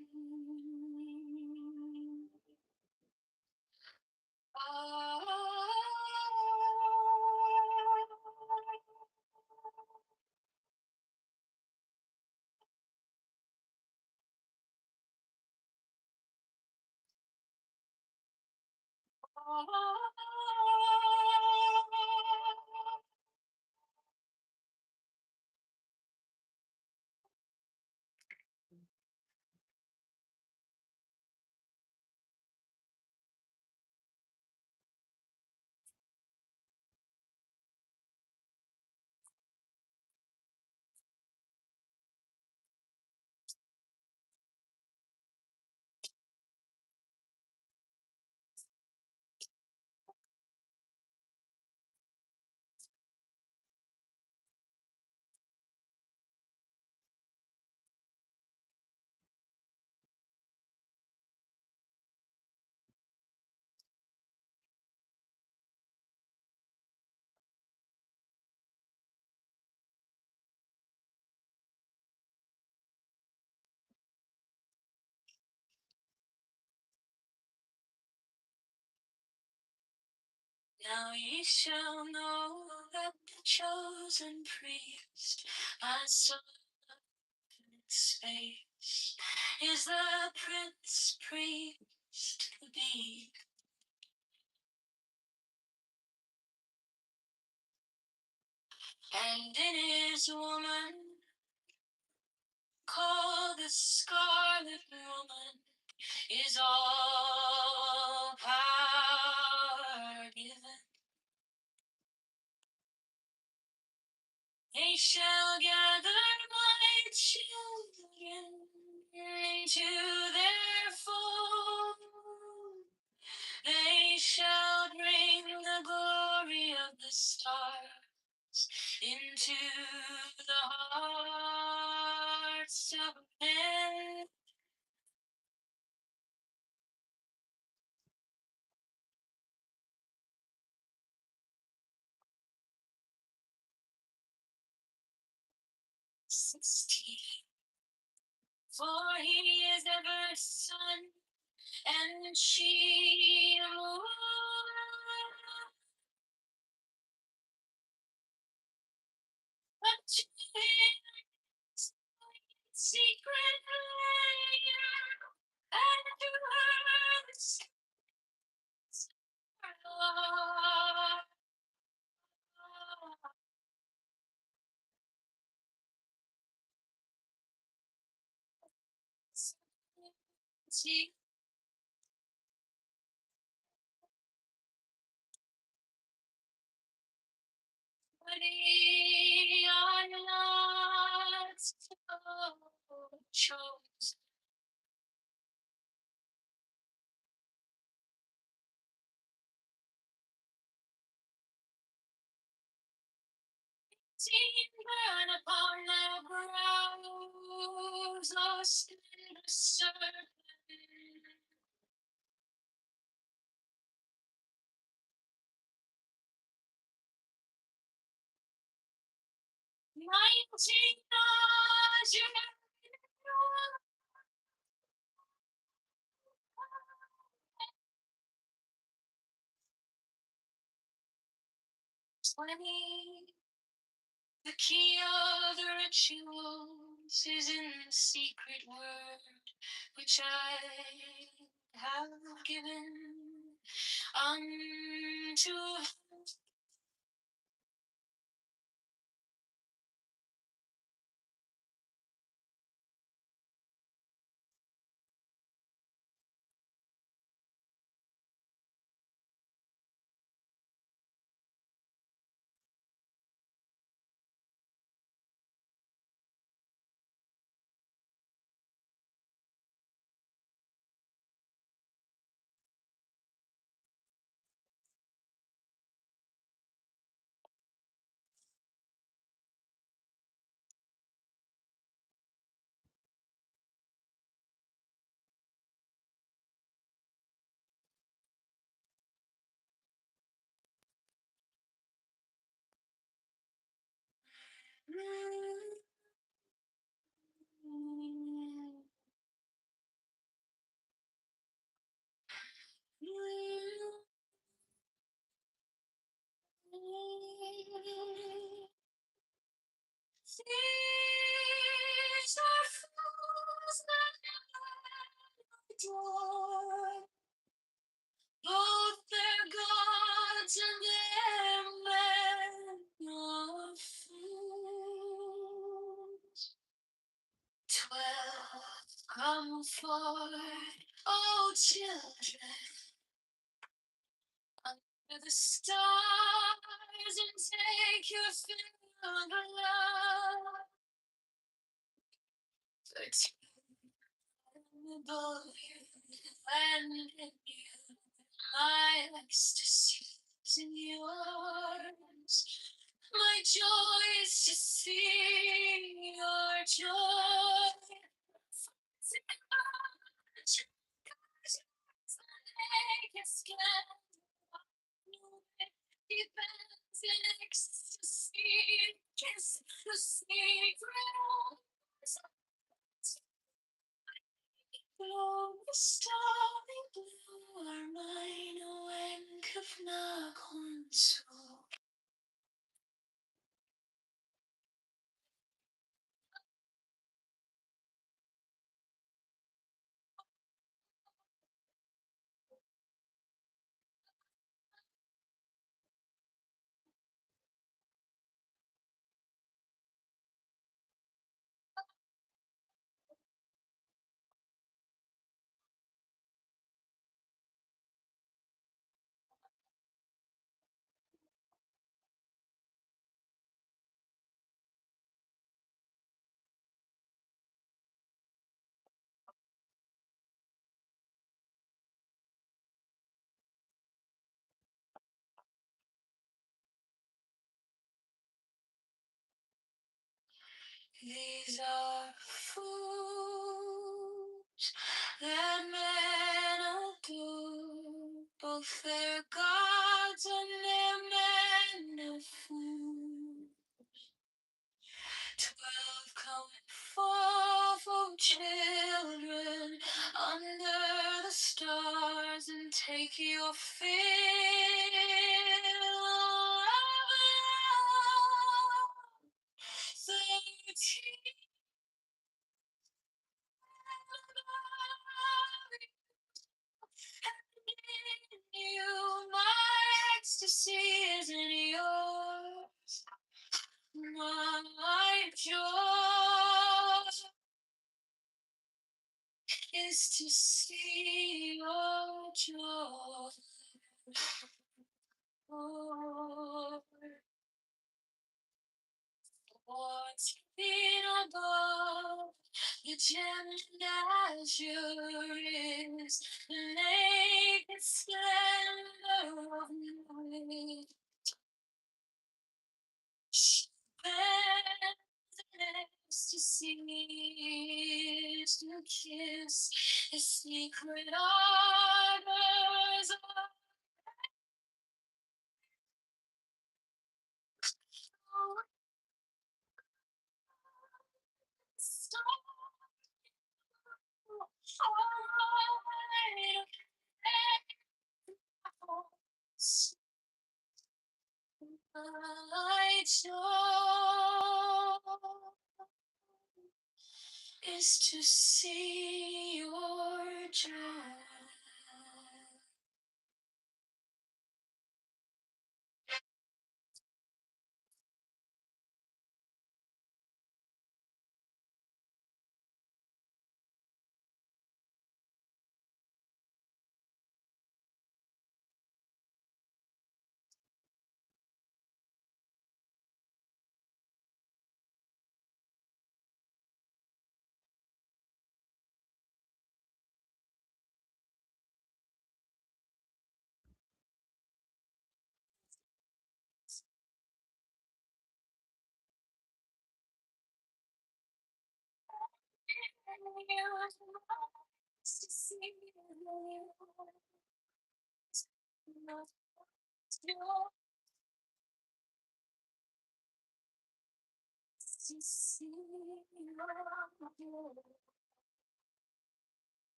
Now ye shall know that the chosen priest, my son in space, is the prince priest to be. And in his woman, called the Scarlet Woman, is all power given. They shall gather my children into their fold. They shall bring the glory of the stars into the hearts of men. 16. For he is ever sun and she the moon. But to him secret layer, and to her the stars are. See, we are not so chosen. Burn upon their brows, lost in the serpent. 19 years, you never know. 20. The key of the rituals is in the secret word which I have given unto her. These are fools that never adore both their gods and their men of fools. 12, come forward, O children, under the stars and take your fill of love. 13, above you and in you, my ecstasy is in yours. My joy is to see your joy. Depends in ecstasy, kiss the secret. The starry blue are mine, when kufna konso. These are fools that men adore, both their gods and their men of fools. 12 children under the stars and take your fill of love. 13 you, my ecstasy isn't yours. My joy is to see your joy. What's been above the gem and azure is the naked splendor of night. She bends in ecstasy to kiss the secret ardors of my joy is to see your joy.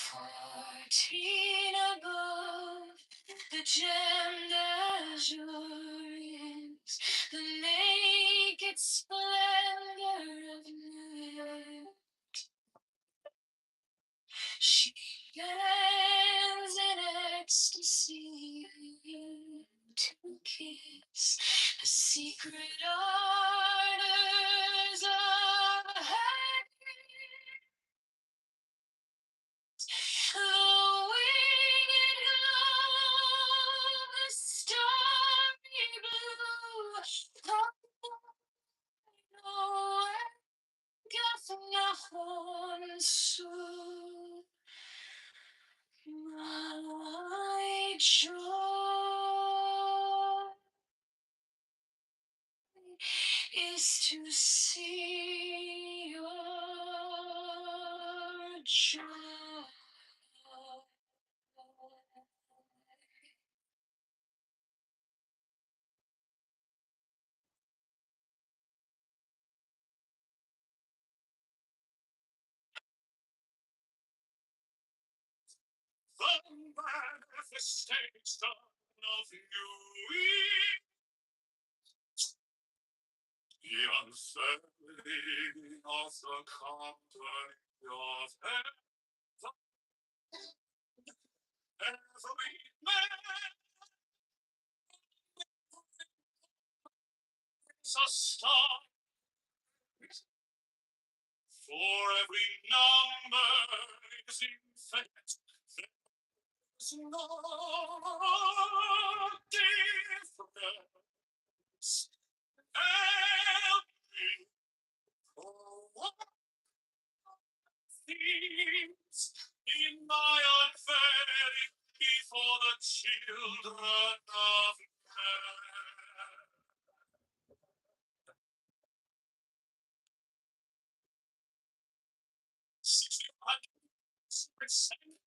Fourteen above the gemmed azure is the naked splendor of night. She bends in ecstasy to kiss the secret ardors of her. The winged glow, the starry blue, my joy is to see your joy. The manifestation of you is the unfurling of the company of heaven. Every man is a star. For every number is infinite. There's no difference. Every things in my unfailing before the children of man. Sharon,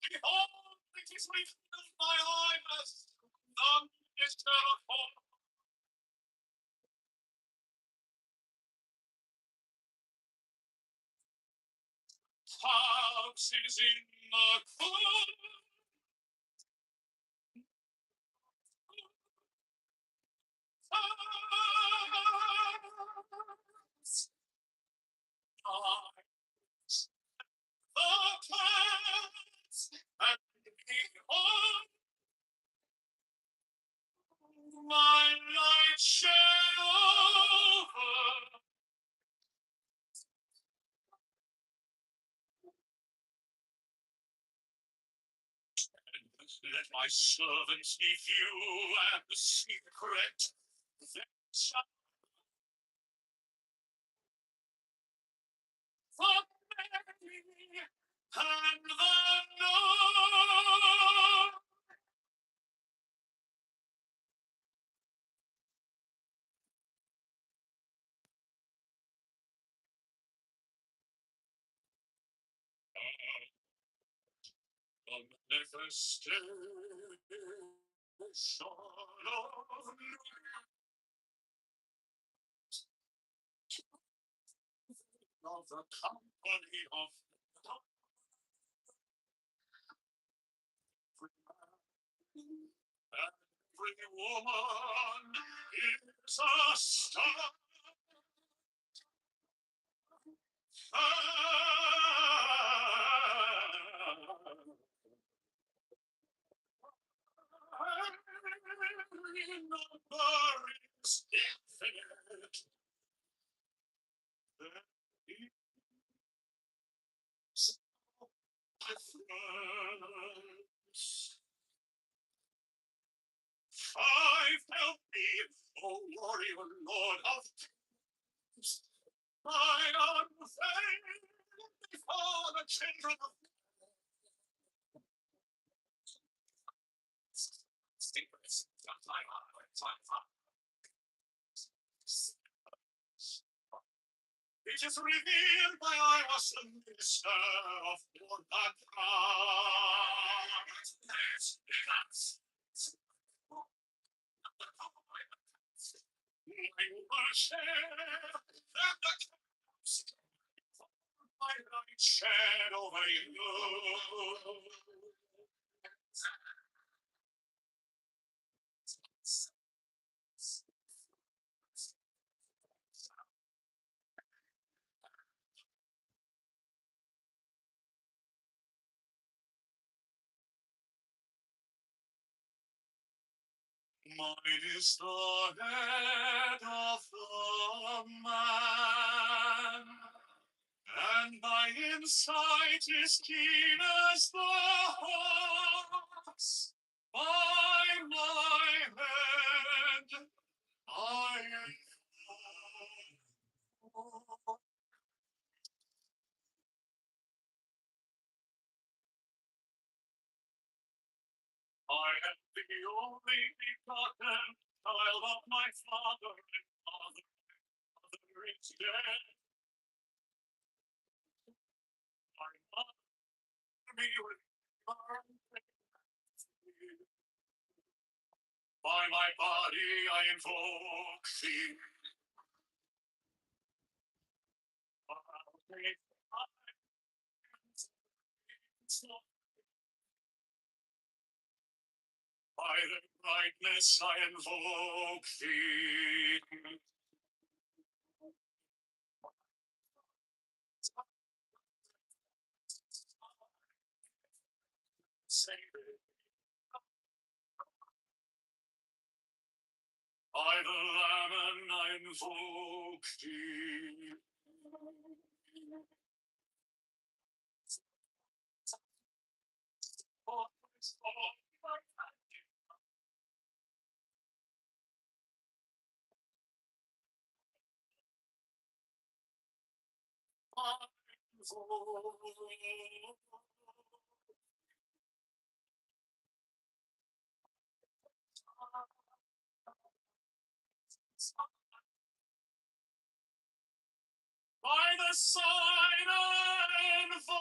behold, it is written of my highness, the minister of war. House is in the court. The plans and behold, my light shed over. Let my servants be few and the secret. Then shall the many and the known. The manifestation of the company of every woman is a star. Every number is infinite. There is no difference. Five help me, O warrior lord of kings. Mine unfailing before the children of secrets. It is revealed by I was the minister of war that I will share that the caps my light shed over you. Mine is the head of the man, and my insight is keen as the hawk's. By my head, I am the only begotten child of my father and mother. Mother is dead. My mother me with by my body I invoke thee. By the brightness I invoke thee. By the Lamb I invoke thee. By the sign and fall.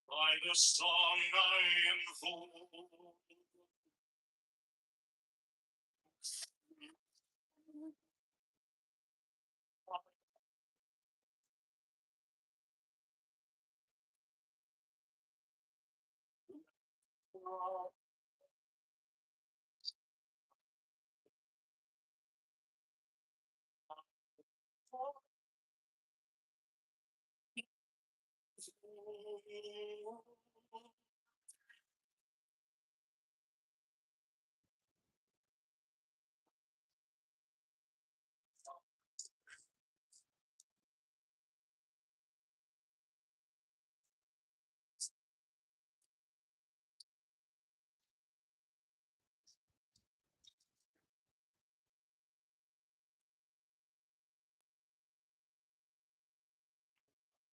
By the song I invoke.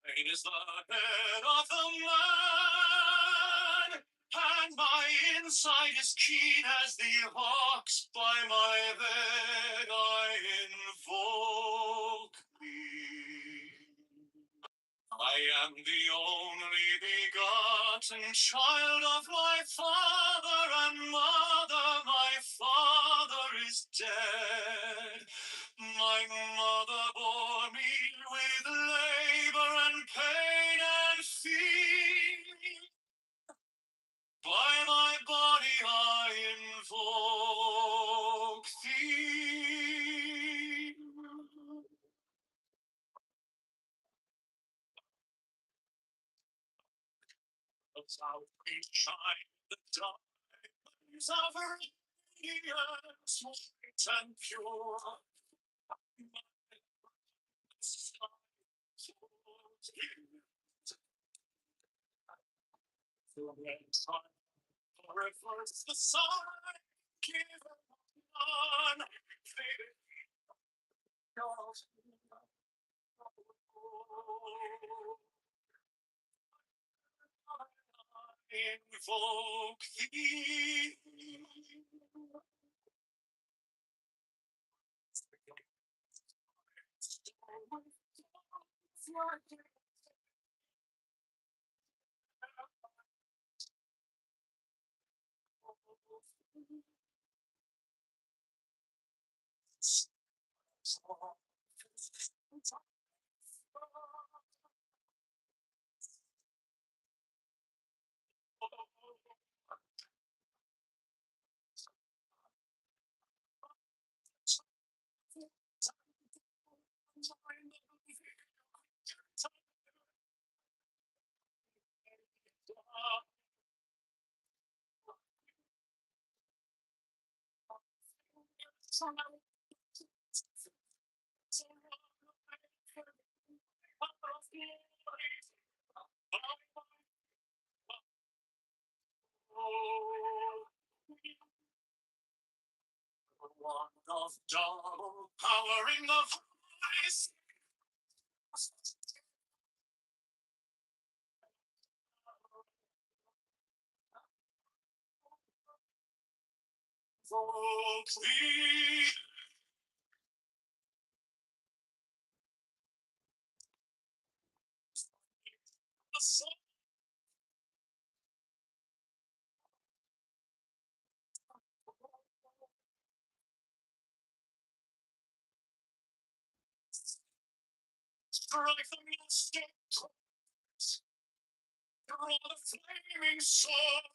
Pain is the head of the man, and my insight is keen as the hawk's. By my bed I invoke thee. I am the only begotten child of my father and mother. My father is dead. My mother bore me with labor and pain and fear. By my body I invoke thee. How we shine the diamonds of radiance, white and pure. Reverse the sun, given on faded gold. Invoke thee. One of double power in the voice. Oh, please. Strike the mystic chords, draw the flaming sword,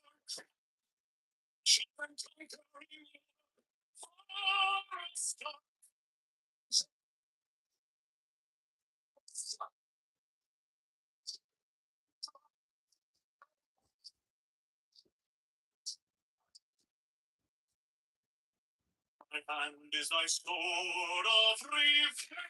children conquering forest of my hand is thy sword of revenge.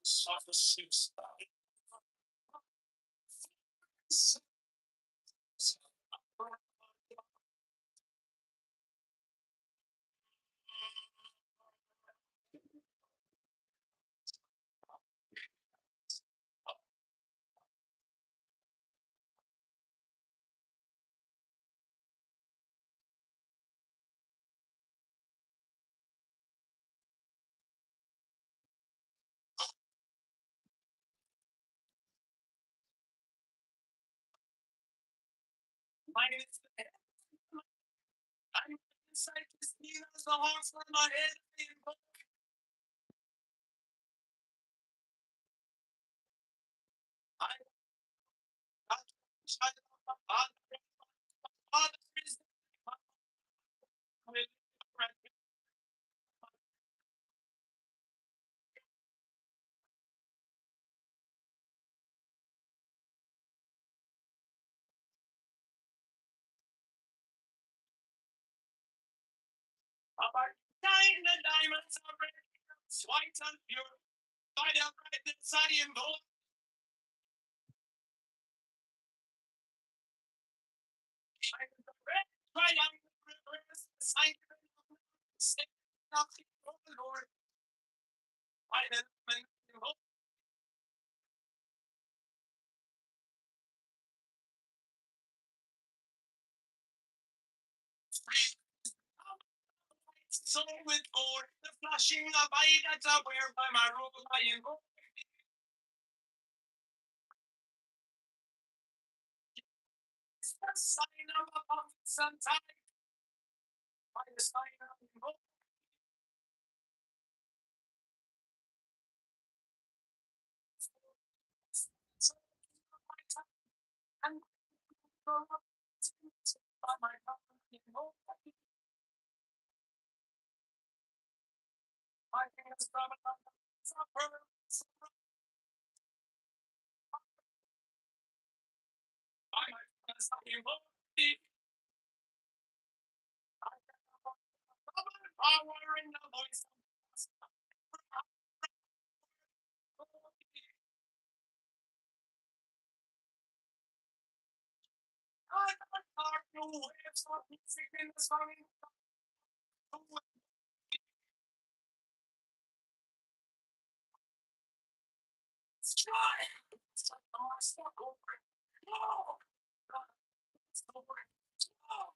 Suffocates mine is the head. I'm inside this knee as the hearts on my head. I got child of my father. Father is about dying the diamonds are red, white and pure. By the brightness I am born. Shine the red triangle reverse the sign of nothing for the Lord. By the man so with gold, the flashing of eye that's aware by my robe I am born. It's the sign of a prophet sometime. By the sign of the Lord. And by my my hands from by my hands I am born. Power in the voice of no waves of music in the sun. Try. It's like the master over. No. It's over. No.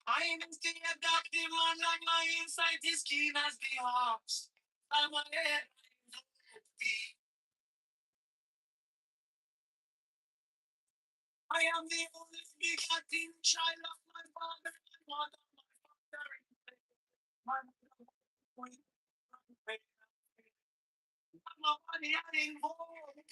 I am the adopted one, like my inside is keen as the ox. I'm a head. I am the only begotten child of my father, my mother, my father. My mother, I'm a body I involved.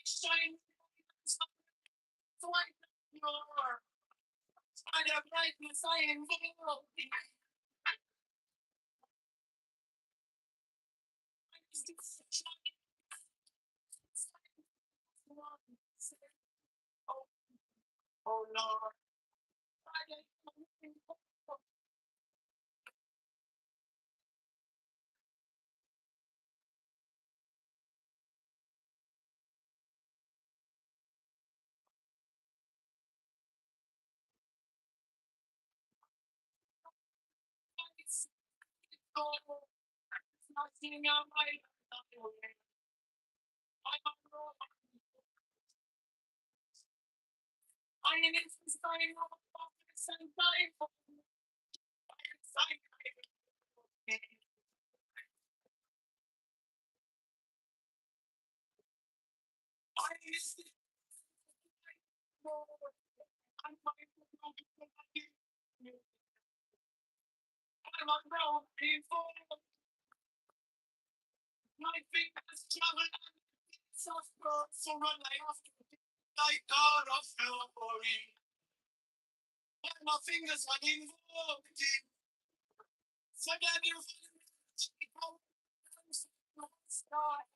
Shine, so I know by the brightness I involved. Oh Lord. It's nothing on my I am in starting off the same time. I'm a brown people. My fingers travel and suffer, so run I have to be like God of glory. And my fingers are involved in. So that you start.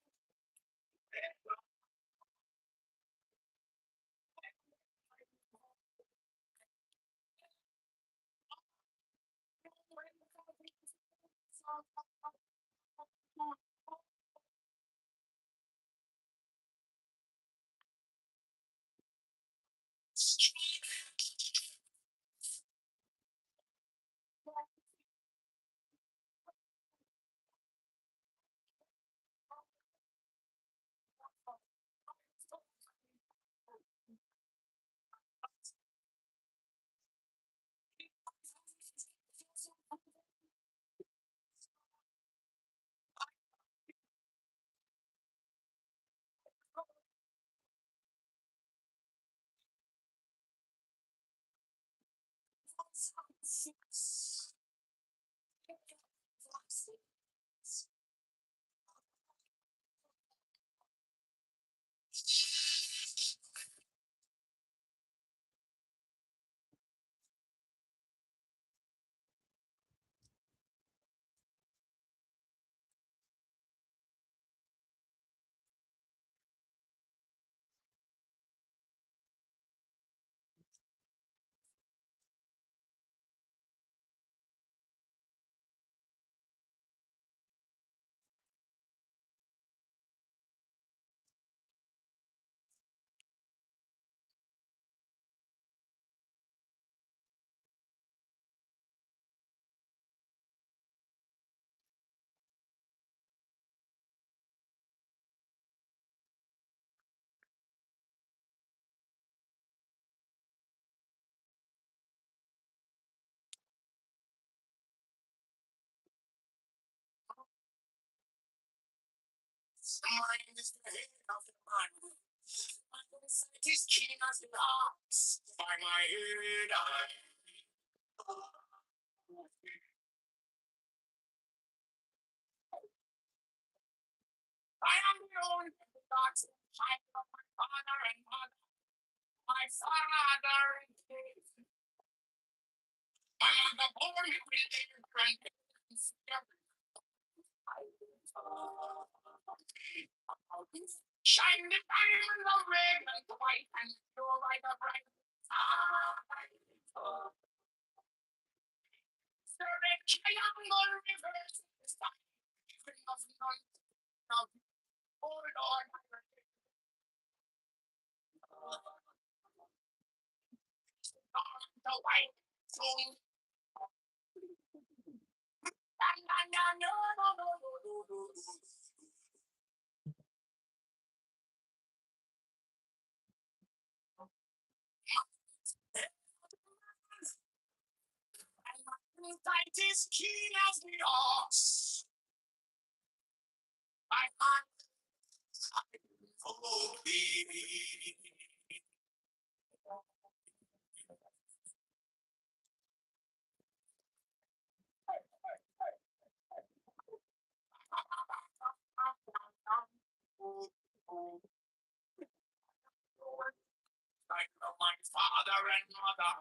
Mine is the head of the mind. My insight is keen as the ox. By my head I am the only orthodox child of my father and mother. My father and my mother bore me with their grandparents. Shine the diamond of red and white and pure like a bright star. Servant triangle reverse the sign of none of oh Lord. The white soul. Sight is keen as the ox. I follow thee. Like my father and mother.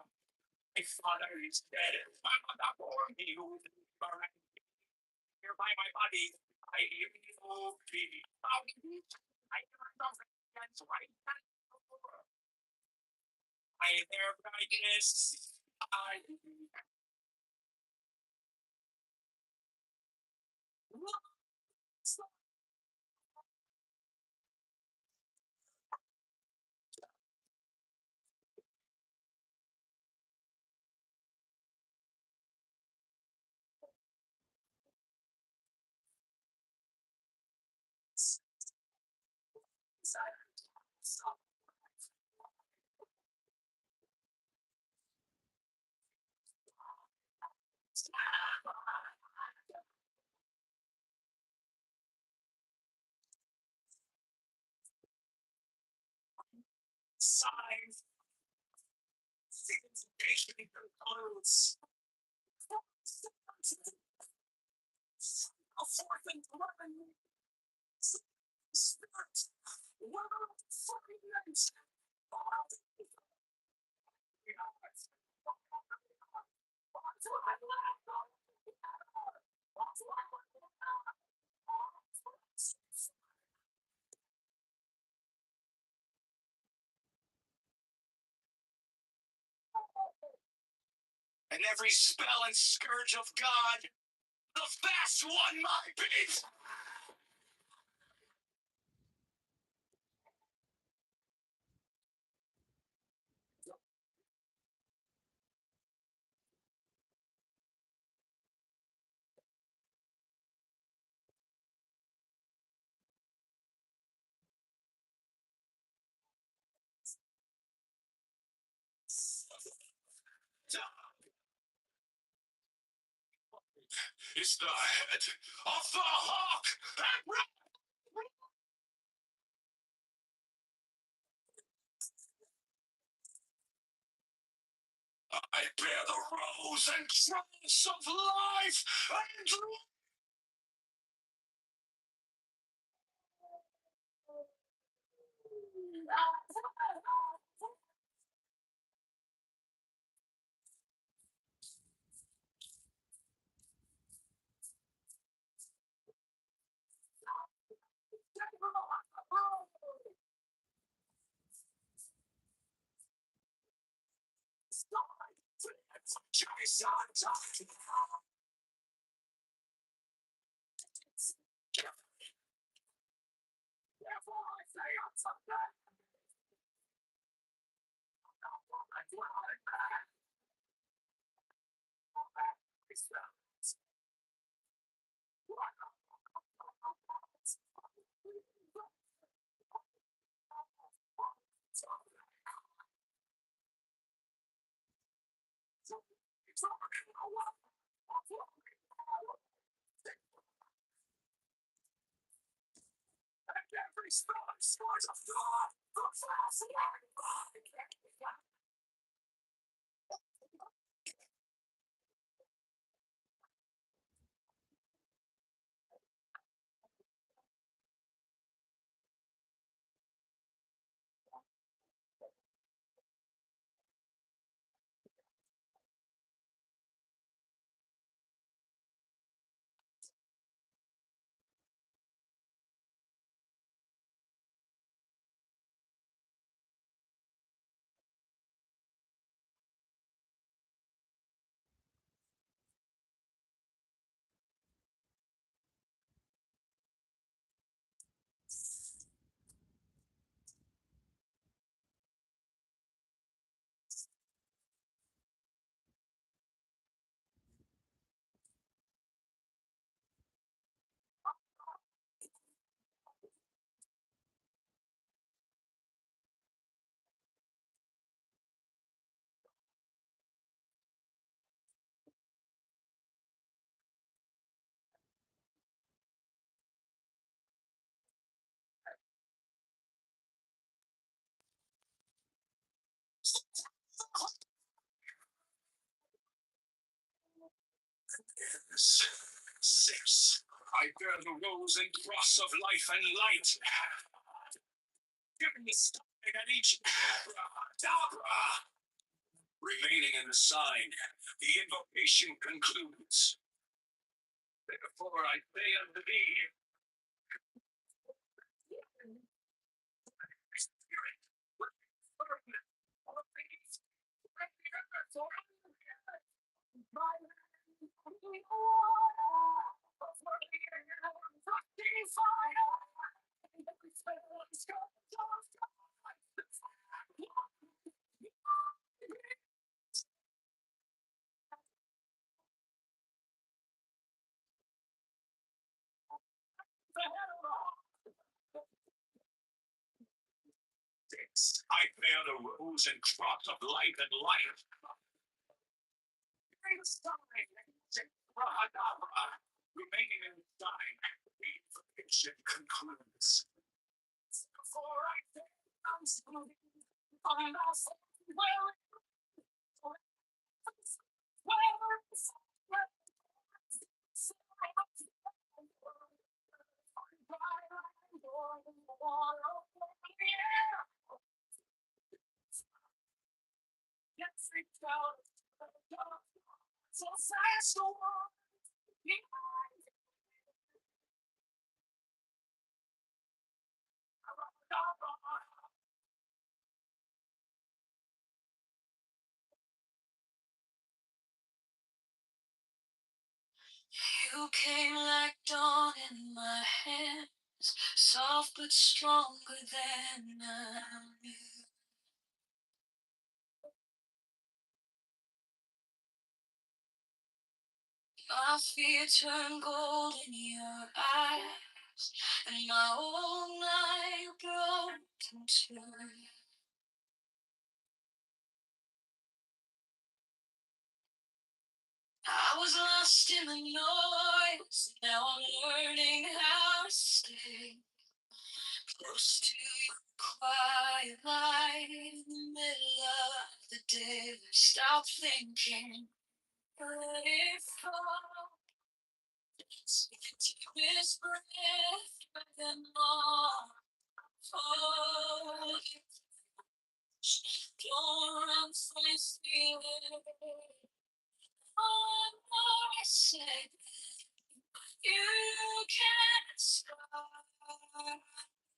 My father is dead. My mother bore me with here by my body. I will be found. I against right hand. I their brightness. I signs. Signification clothes. A fourth and eleven. Spirit. World finance. And every spell and scourge of God, the fast one might beat. It's the head of the hawk that I bear the rose and crowns of life and Six. I bear the rose and cross of life and light. Giving the stomach at each abracadabra. Remaining in the sign, the invocation concludes. Therefore I say unto thee, Spirit, burn all things, bring the earth or I bear the rose and cross of life and life. Remaining in time, the invocation concludes. Before I think I'm slowly, find myself so fast, so you came like dawn in my hands, soft but stronger than I knew. My fear turned gold in your eyes, and my whole night broke in two. I was lost in the noise, now I'm learning how to stay close to your quiet light in the middle of the day. Stop thinking, but if deepest breath and all, oh, don't run from feeling. Oh, I said you can't stop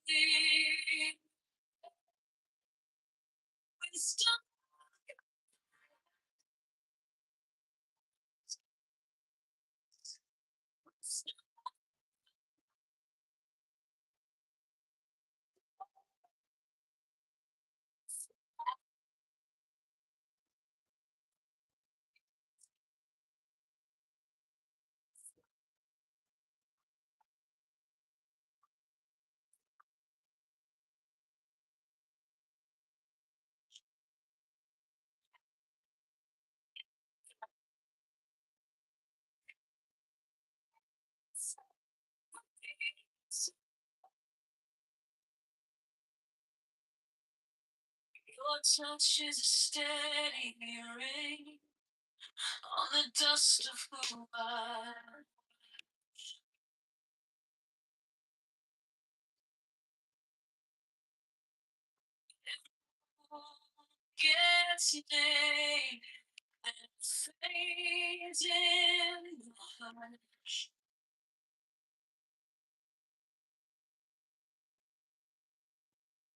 me. Wisdom. Your touch is a steady rain on the dust of who I gets your name and fades in the hush.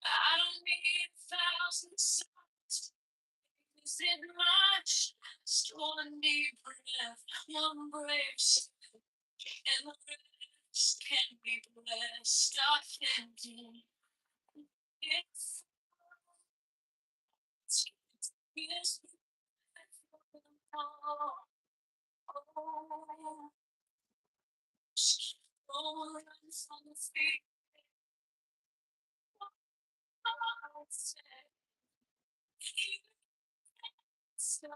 I don't need 1,000 songs. Is it much? Just one deep breath, one brave step, and the rest can be blessed. I thinking it's yes, oh, oh, runs on the feet. I said, so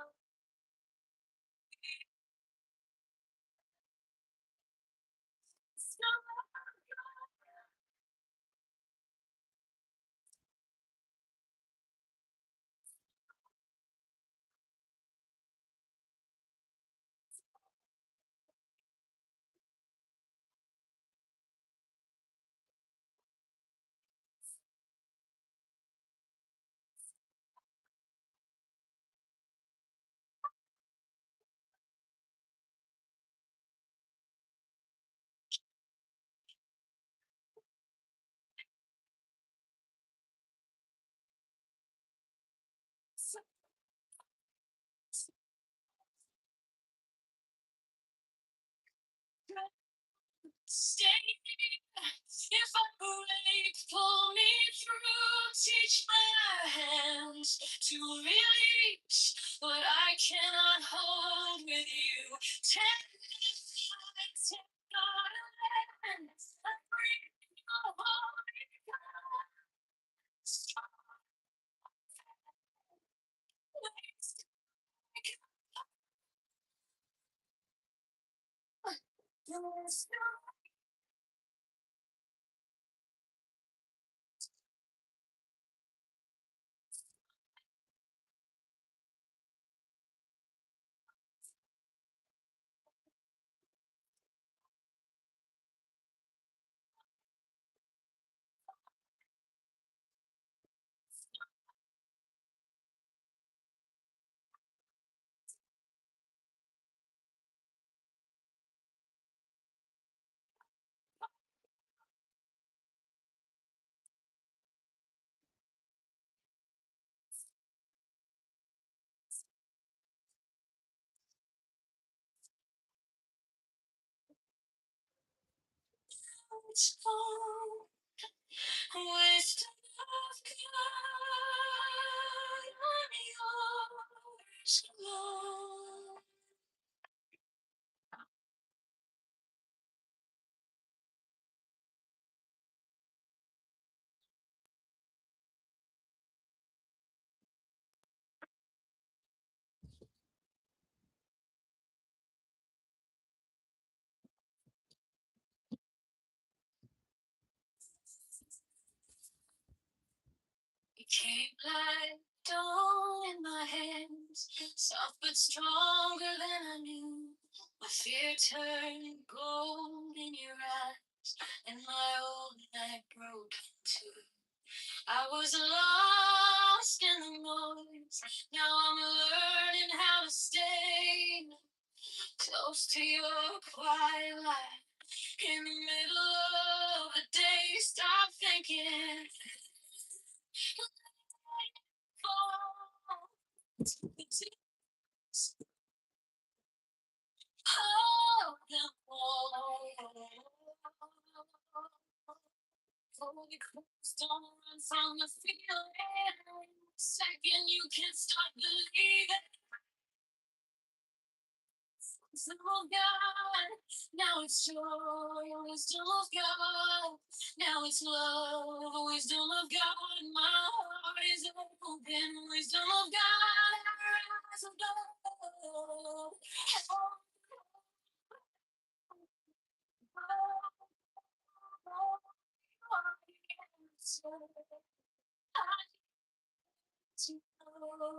stay. If I break, pull me through. Teach my hands to release what I cannot hold with you. Take our hands and bring your holy hands. Wisdom of God, I'm yours alone. You came like dawn in my hands, soft but stronger than I knew. My fear turned gold in your eyes, and my old night broke in two. I was lost in the noise, now I'm learning how to stay close to your quiet light. In the middle of the day, stop thinking. Holy cross, don't run from the feeling. Second, you can't stop believing. Wisdom of God, now it's joy. Wisdom of God, now it's love. Wisdom of God, my heart is open. Wisdom of God, eyes of gold. Your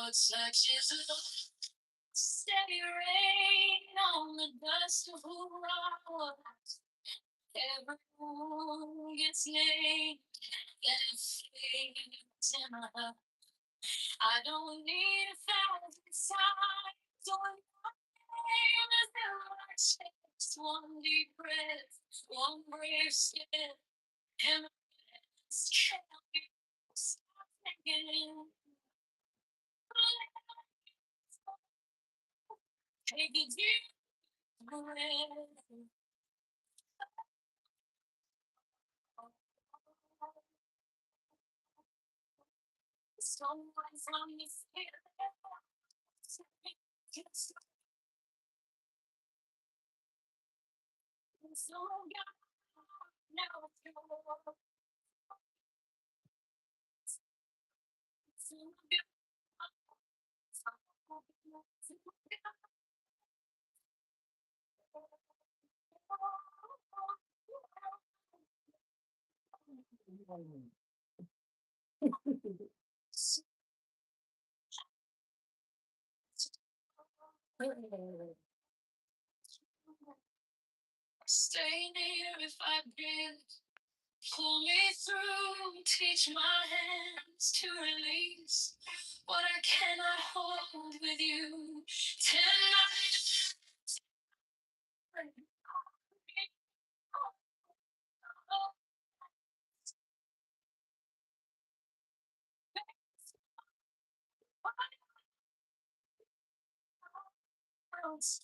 touch is love, steady rain on the dust of who I was. Everyone gets named, and fades in my heart. I don't need 1,000 signs or nothing is in my chest. One deep breath, one brave step, and it's killing me. Stop thinking. Take a deep breath. Someone from the spirit. So now it's your. Stay near if I breathe. Pull me through, teach my hands to release what I cannot hold with you tonight.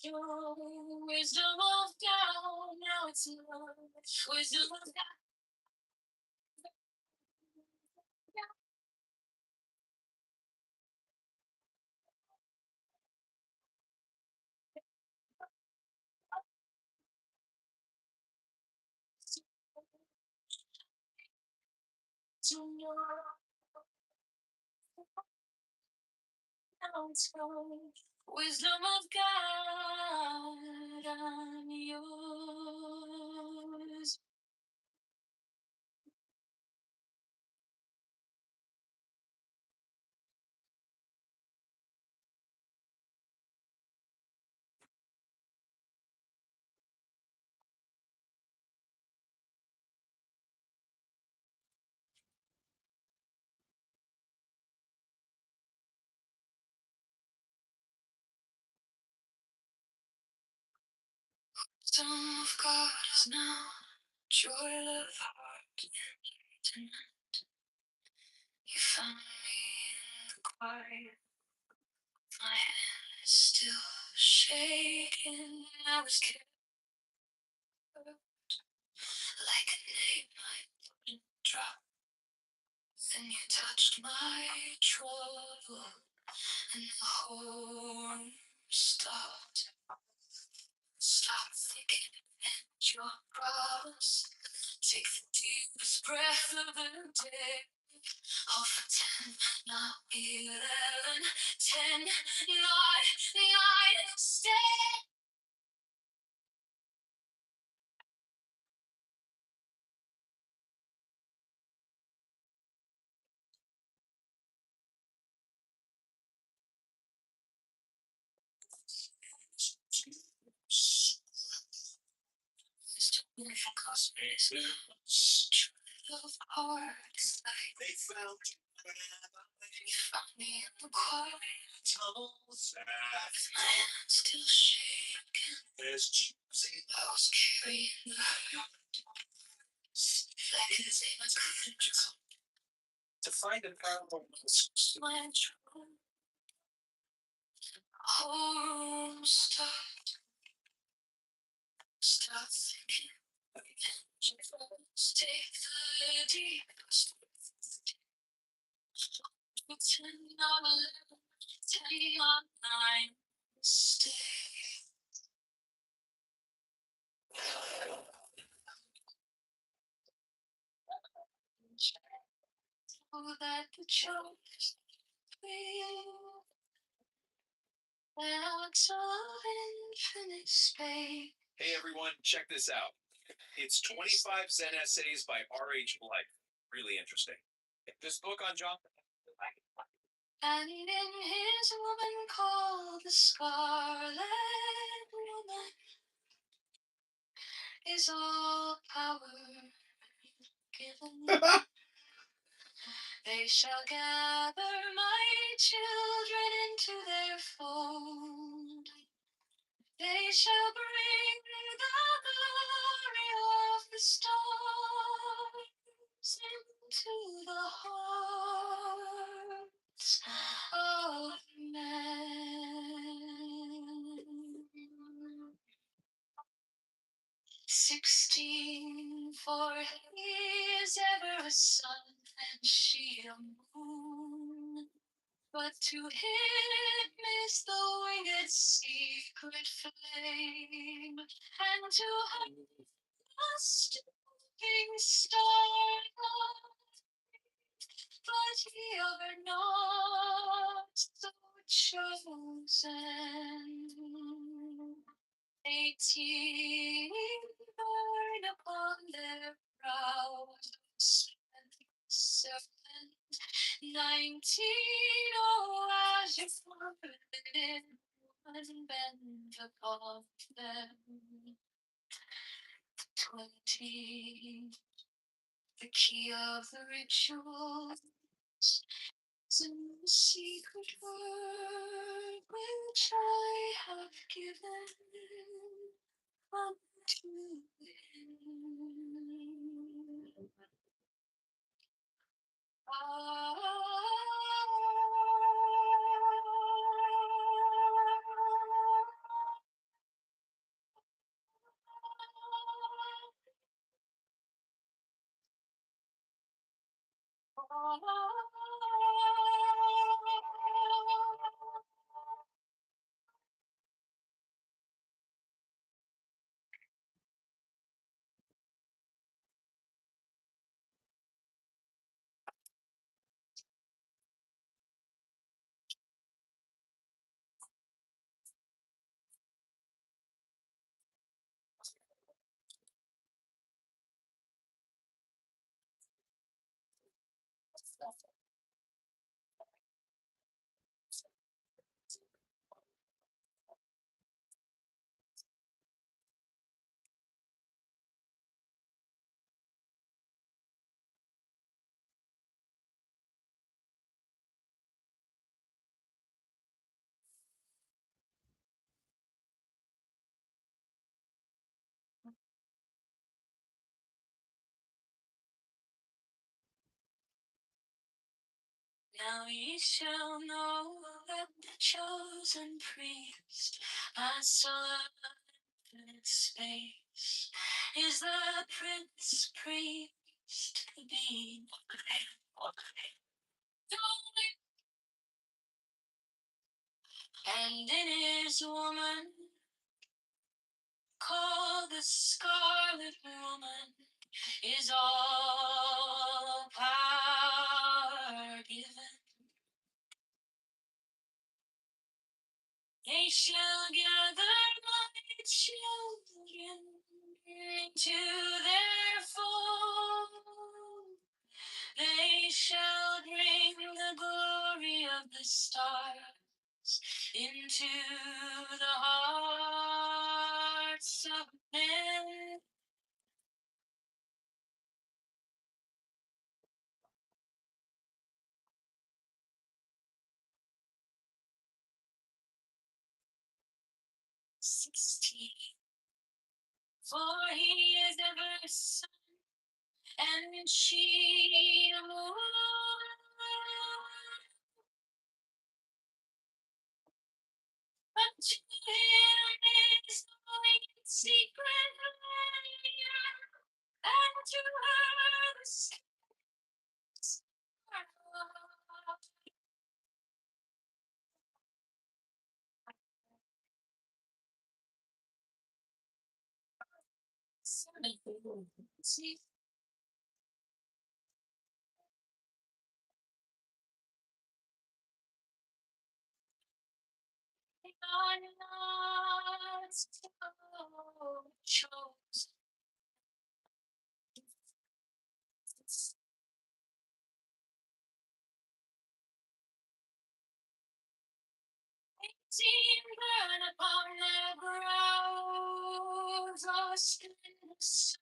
Your wisdom of God, now it's love. Wisdom of God. To know now it's love. Wisdom of God, I'm yours. Wisdom of God is now joy of heart tonight. You found me in the quiet. My hand is still shaking. I was kept like a name I couldn't drop. Then you touched my trouble, and the whole room stopped. Stop thinking and your problems. Take the deepest breath of the day. Hold for 10, not 11, 10, 9, 9, stay. Cause it's now of hearts like they found you. You found me in the quiet tunnels. My hands still shaking. There's choosing. I was carrying the hurt. Like it's in my control. To find a power was my trouble. Whole room stopped. Stop thinking. Take the deepest breath. 10, 11, 10, 9, stay. So that the choice will out of infinite space. Hey everyone, check this out. It's 25 Zen essays by R.H. Blythe. really interesting. This book on John. And in his woman called the Scarlet Woman is all power given. They shall gather my children into their fold. They shall bring the glory of the stars into the hearts of men. 16, for he is ever a sun and she a moon. But to him is the winged secret flame, and to her the stooping star. But ye are not so chosen. 18 born upon their brows, serpent. 19, oh, as you forbidden one bend upon them. 20, the key of the rituals is in the secret word which I have given unto him. Now ye shall know that the chosen priest, I saw in space, is the prince priest to be. And in his woman, called the Scarlet Woman, is all power given. They shall gather my children into their fold. They shall bring the glory of the stars into the hearts of men. For he is ever a sun, and she a moon. But to him is knowing in secret, and to her the stars are love. See, they are not so chosen. Seen burn upon their brows, or splendorous.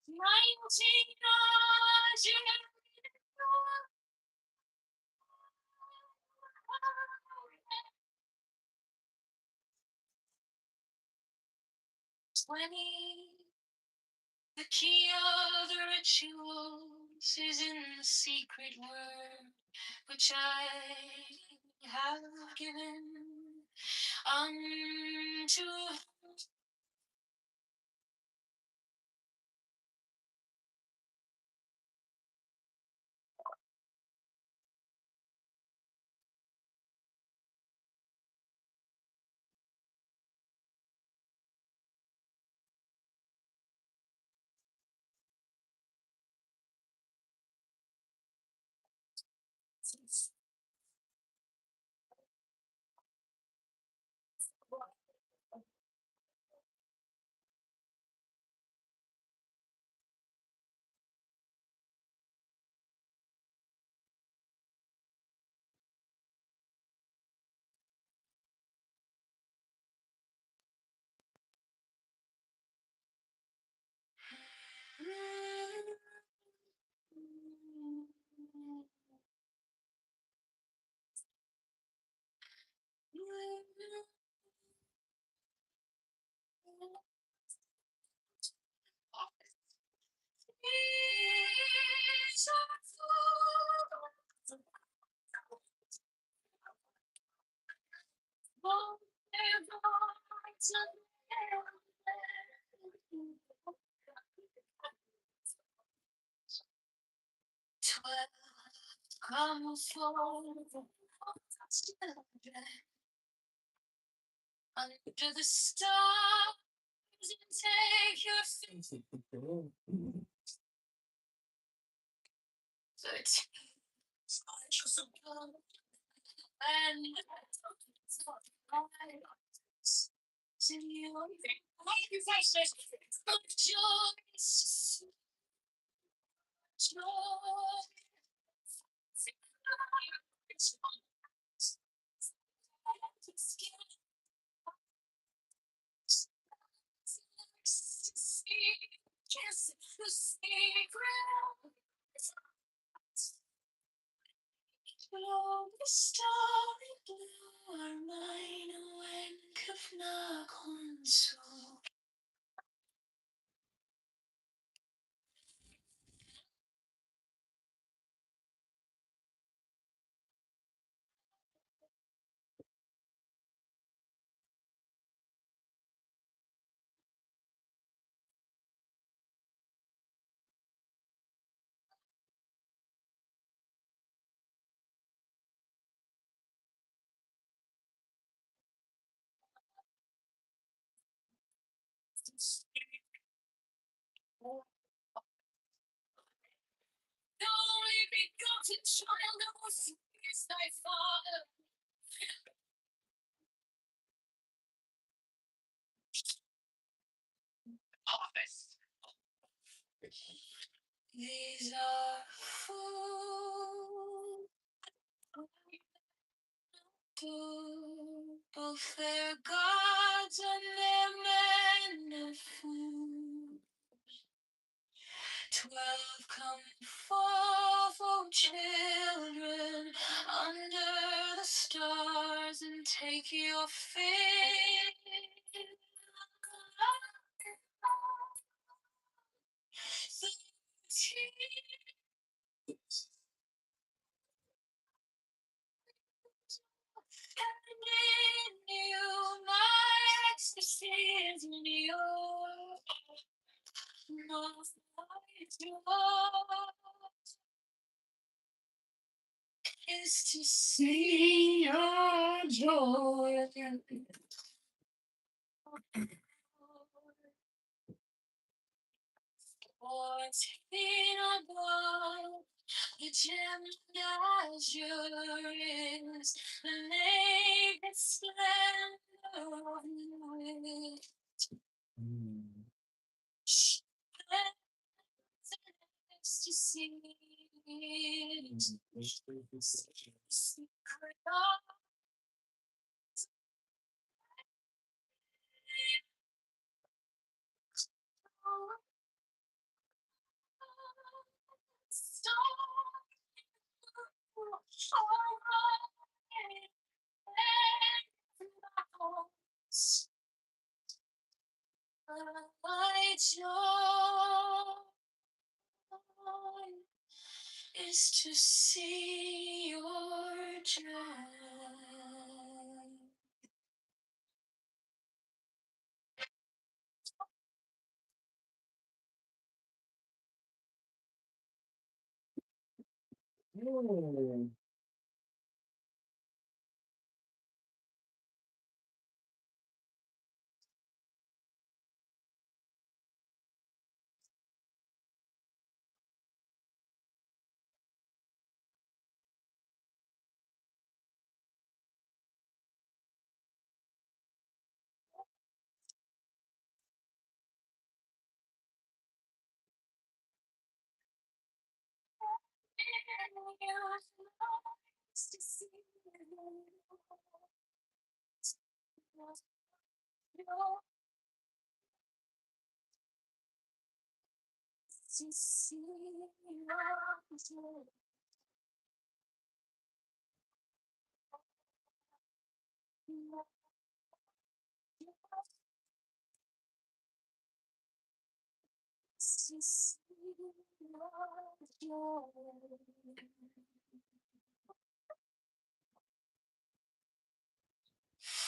Nineteen $20. The key of the rituals is in the secret word which I have given unto come forward under the stars and take your seat. 13. And the starry blue are mine when Kavna console. The only begotten child of is thy father. These are fools. Both their gods and their men of food. 12 come forth, O children, under the stars, and take your fill. 13. And in you my ecstasy is new. My joy is to see your joy. 14 above, the gem and azure is the naked splendor of the witch. Is to see your joy.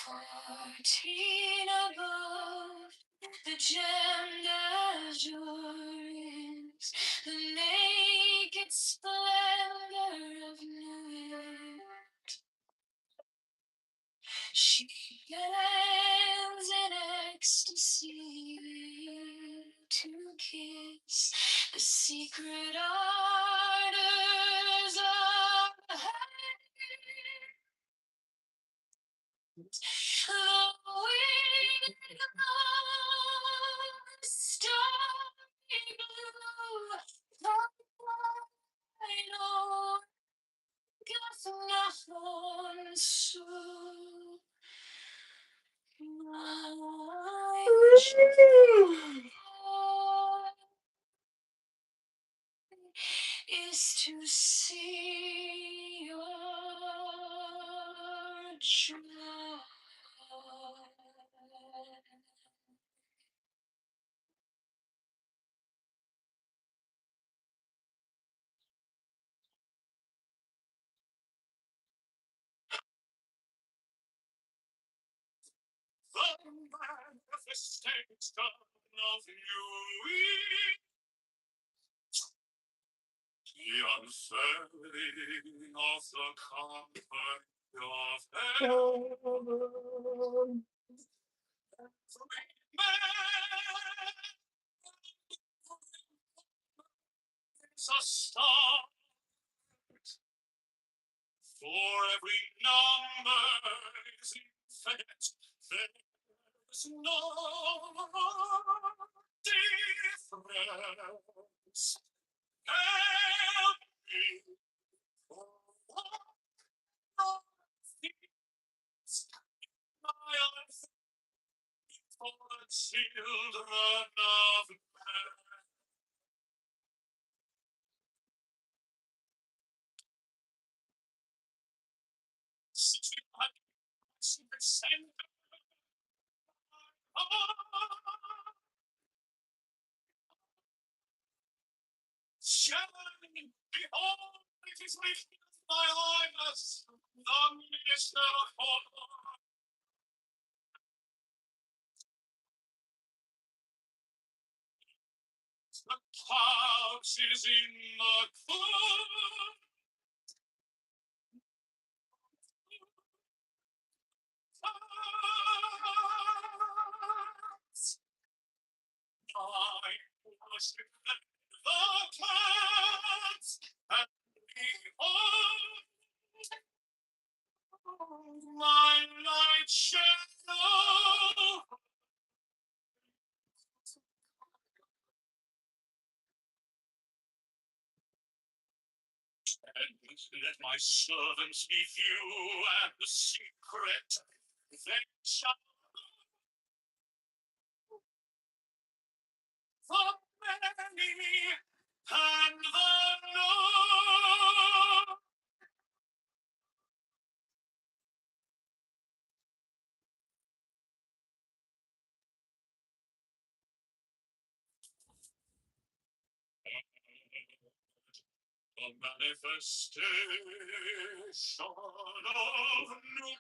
Fourteen above, the gemmed azure is the naked splendor of New York. She bends in ecstasy to kiss the secret ardors of her hand. The wind of starry blue, the final nothing so. My joy is to see your joy. The manifestation of you, the unfurling of the comfort of heaven. Man is a star. For every number is infinite, there's no difference. Help me for my life for the children of men. Shining, behold, it is written in my likeness, the minister of God. The couch is in the cool. I worship the clouds and behold my light shadow. let my servants be few and the secret they shall the many and the known. A manifestation of new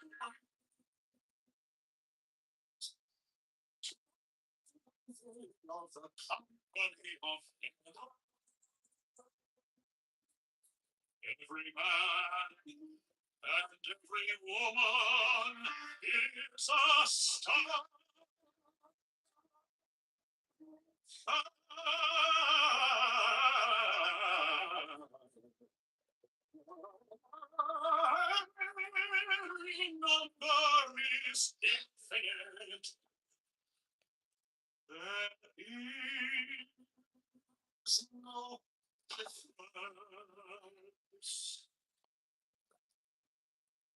of the company of every man and every woman is a star. Number is infinite. There is no difference.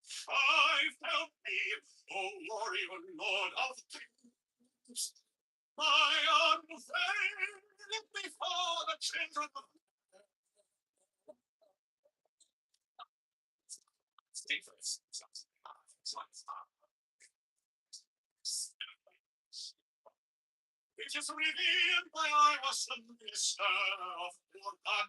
Five help me, O warrior lord of kings. My unveiled before the children of it is revealed why I was the minister of Urban.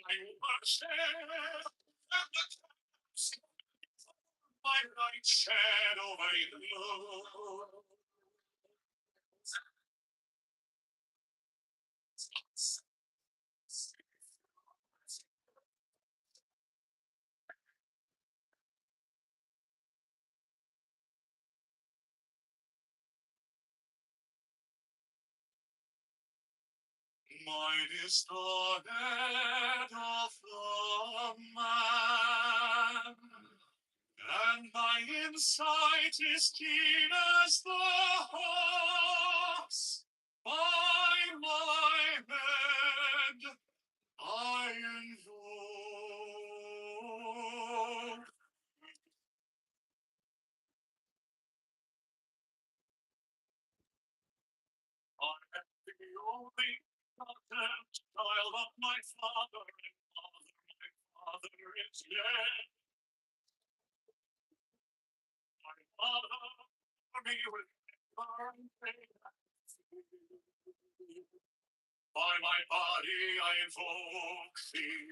I worship my right shadow by you. Mine is the head of the man, and my insight is keen as the hawk's. By my head I invoke. I am the only content child of my father and mother. My father is dead. My mother me with by my body I invoke thee.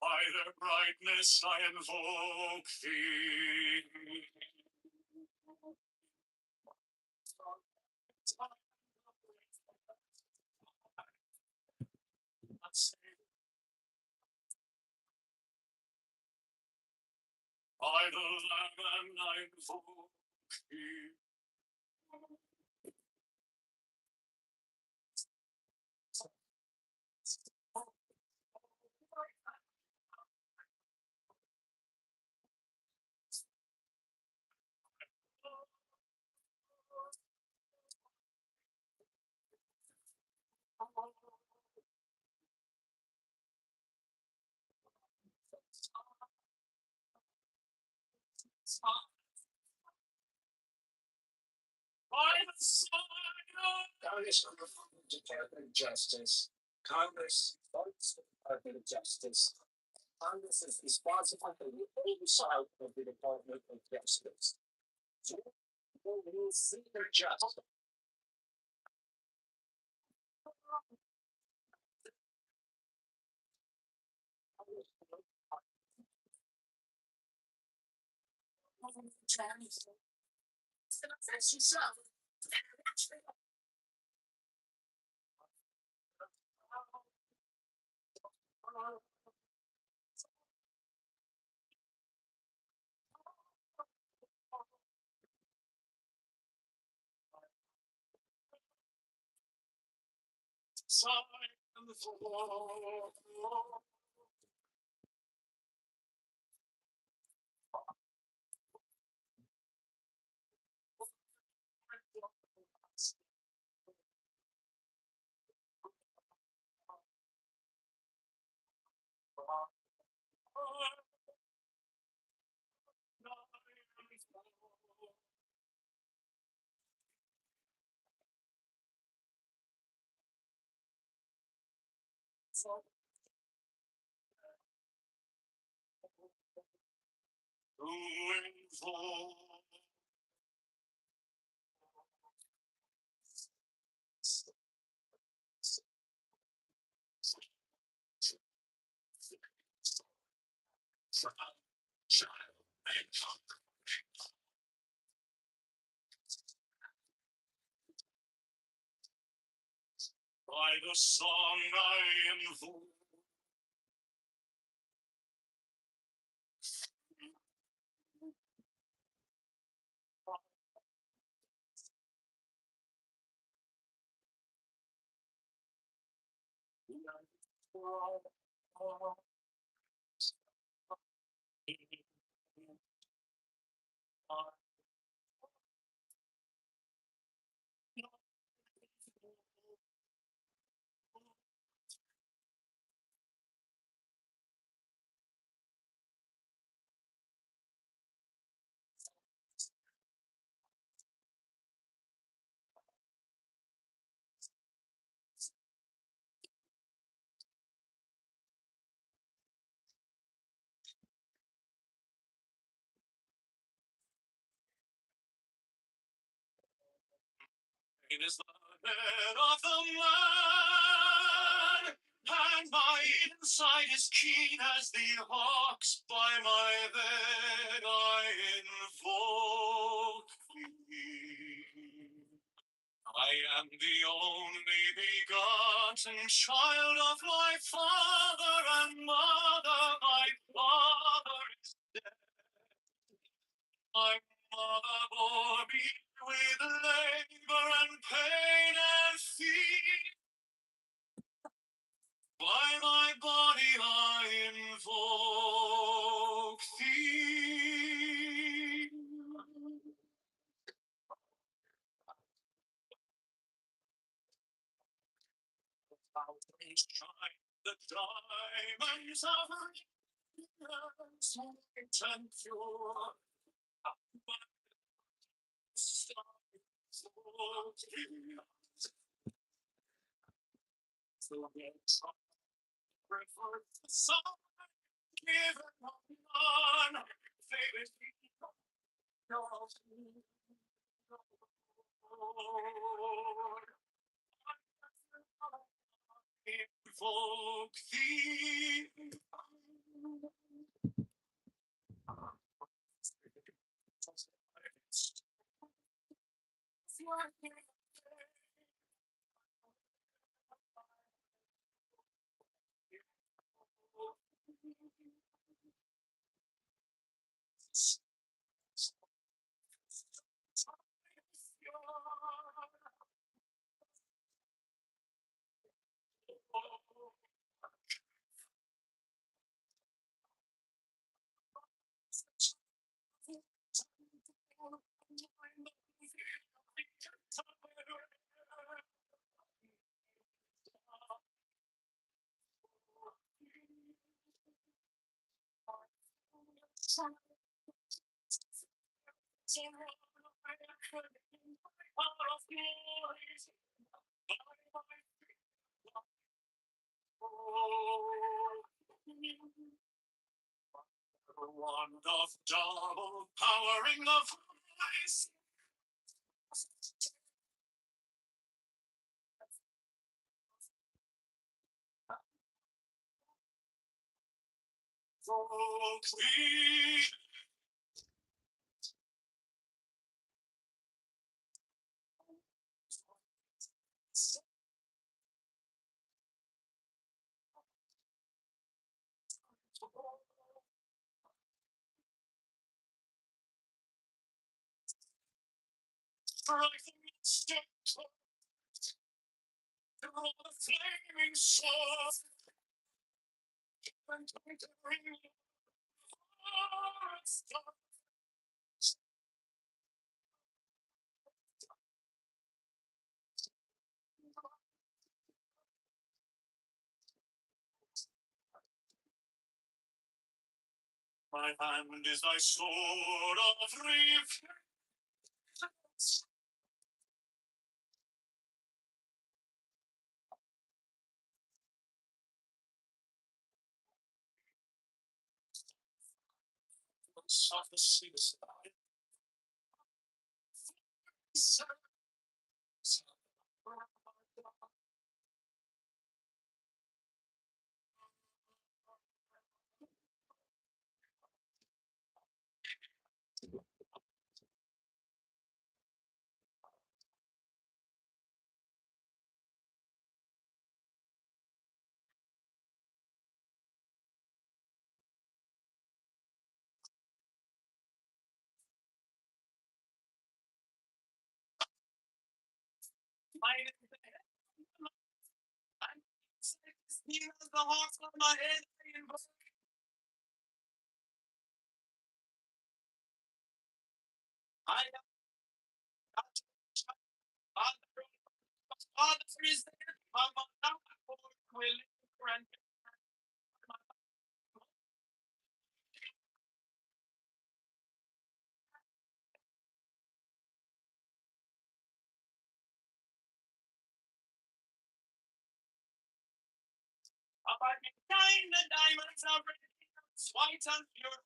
By their brightness I invoke thee. By the Lamb I invoke thee. By the side of Congress of the Department of Justice. Congress funds the Department of Justice. Congress is responsible for the oversight of the Department of Justice. So, will see their justice. By the song I invoke. It is the head of the man, and my insight is keen as the hawk's. By my bed I invoke thee. I am the only begotten child of my father and mother. My father is dead. My mother bore me with labor and pain and fear. By my body I invoke thee. Shine the diamonds of radiance, white and pure. Invoke thee. Wand of double powering the voice. Invoke thee. Striking instinct, all the flaming swords. And going to bring you forest. My hand is thy sword of revenge. Of the seaside. The hawks on my head. I am Father is there. Mama, now will grant. About the diamonds are ready. White and pure.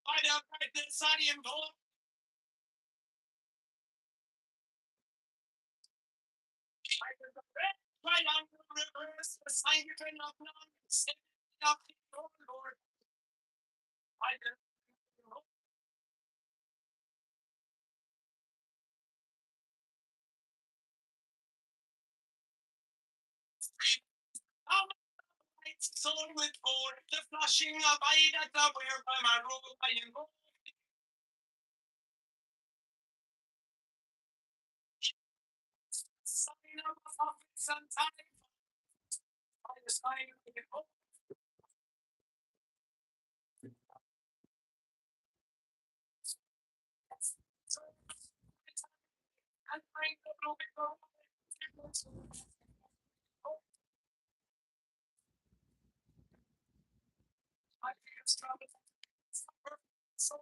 White and bright, the sunny and gold. Right on the rivers, the sign you cannot know. Send up the Lord. I did. It's sown with gold, the flashing of eye that I wear by my robe, I am gold. Sign of a prophets and time. By the sign of the gold. And bring the glory of I feel strong. So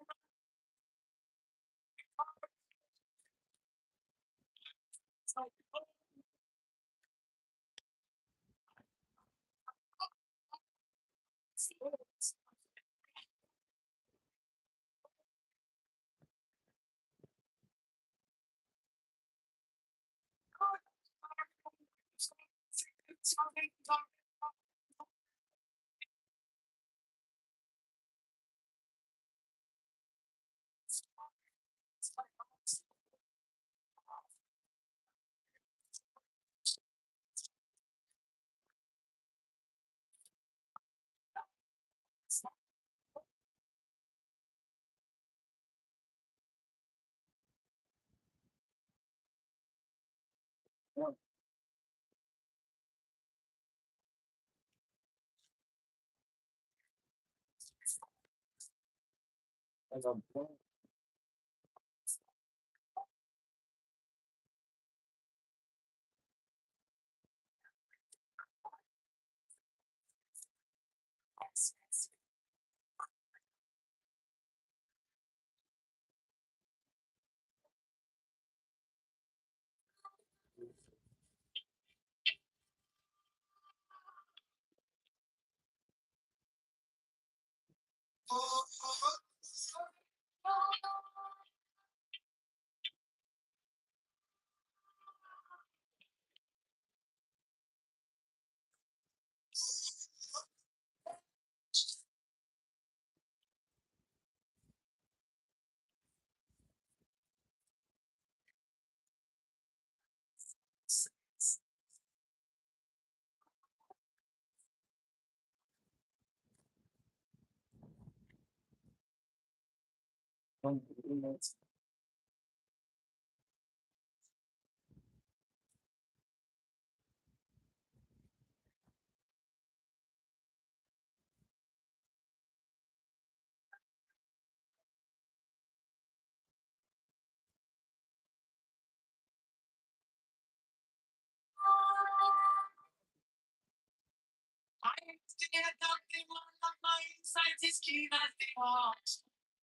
Scientists keen as they are.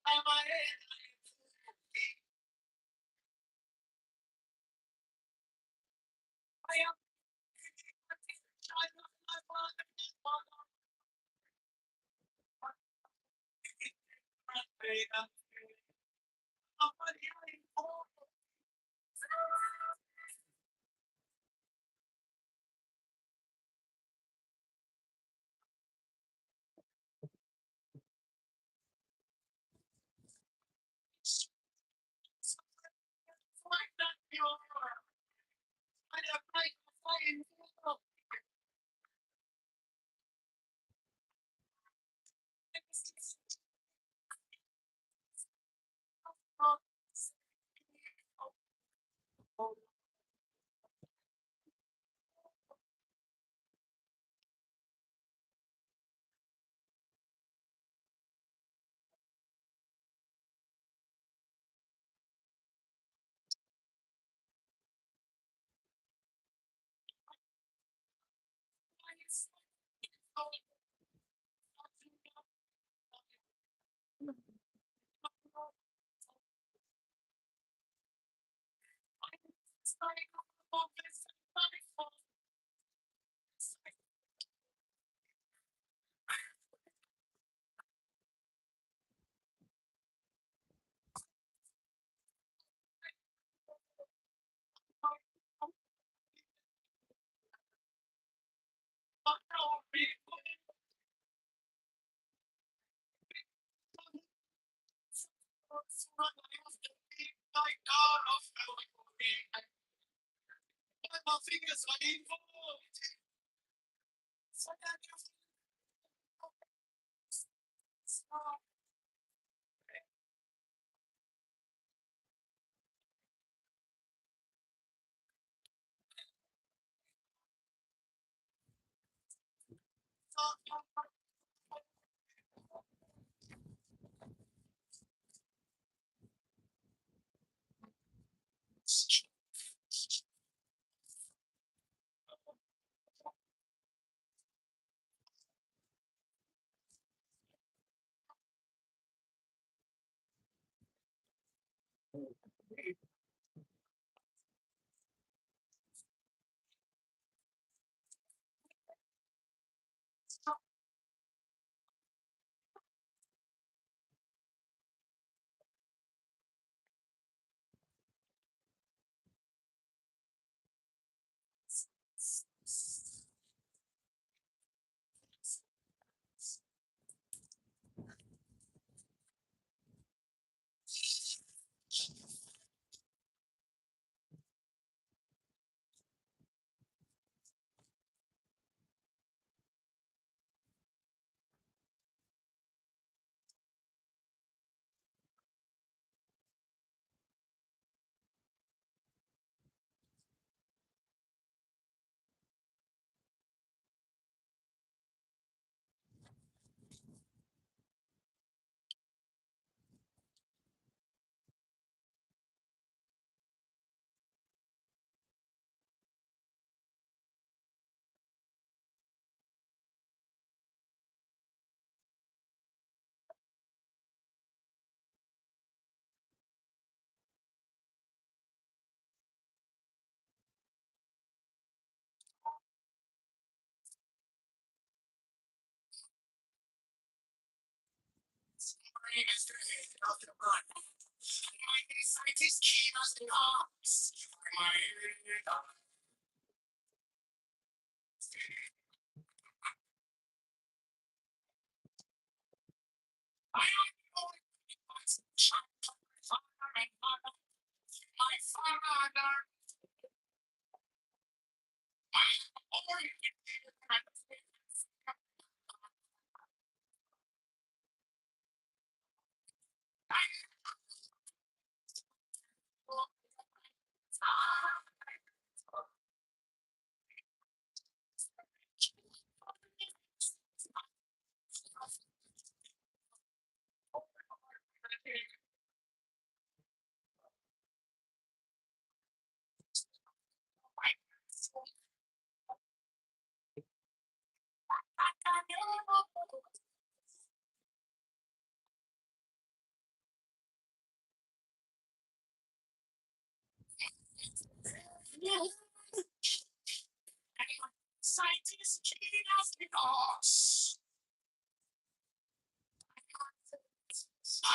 I'm a head. I am. Scientists cheating us because I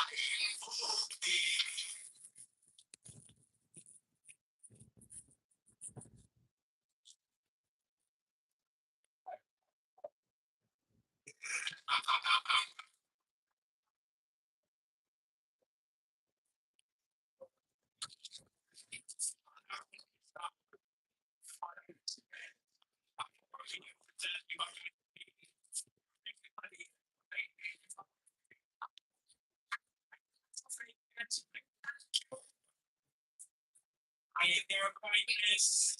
am their greatness.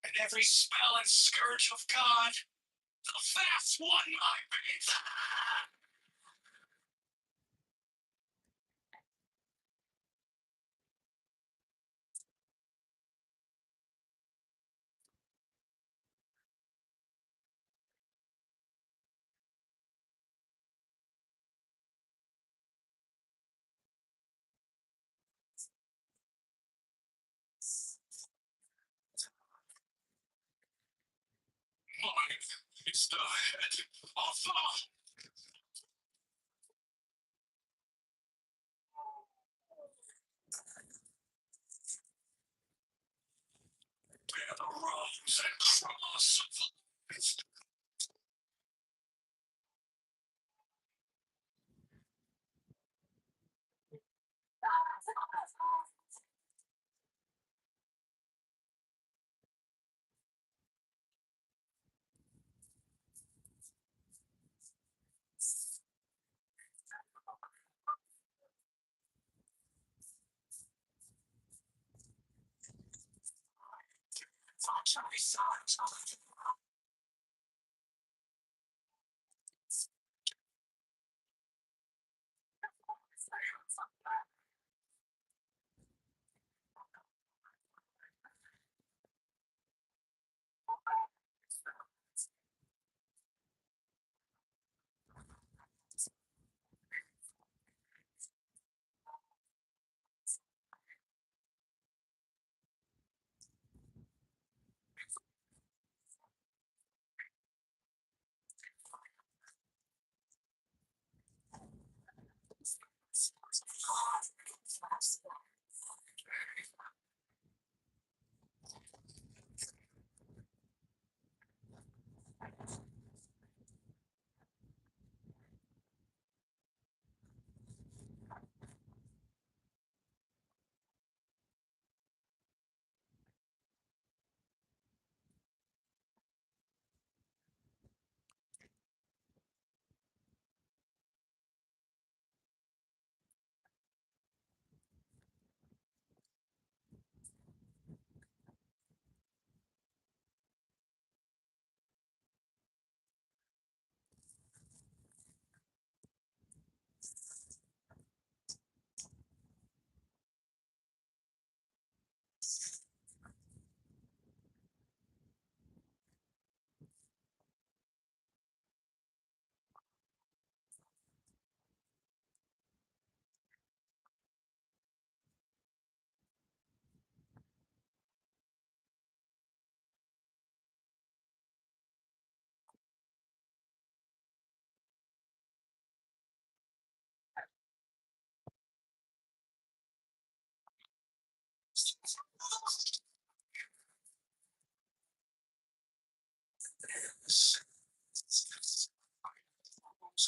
And every spell and scourge of God, the fast one, my faith. Mine is the head of the bear the wrongs and cross of its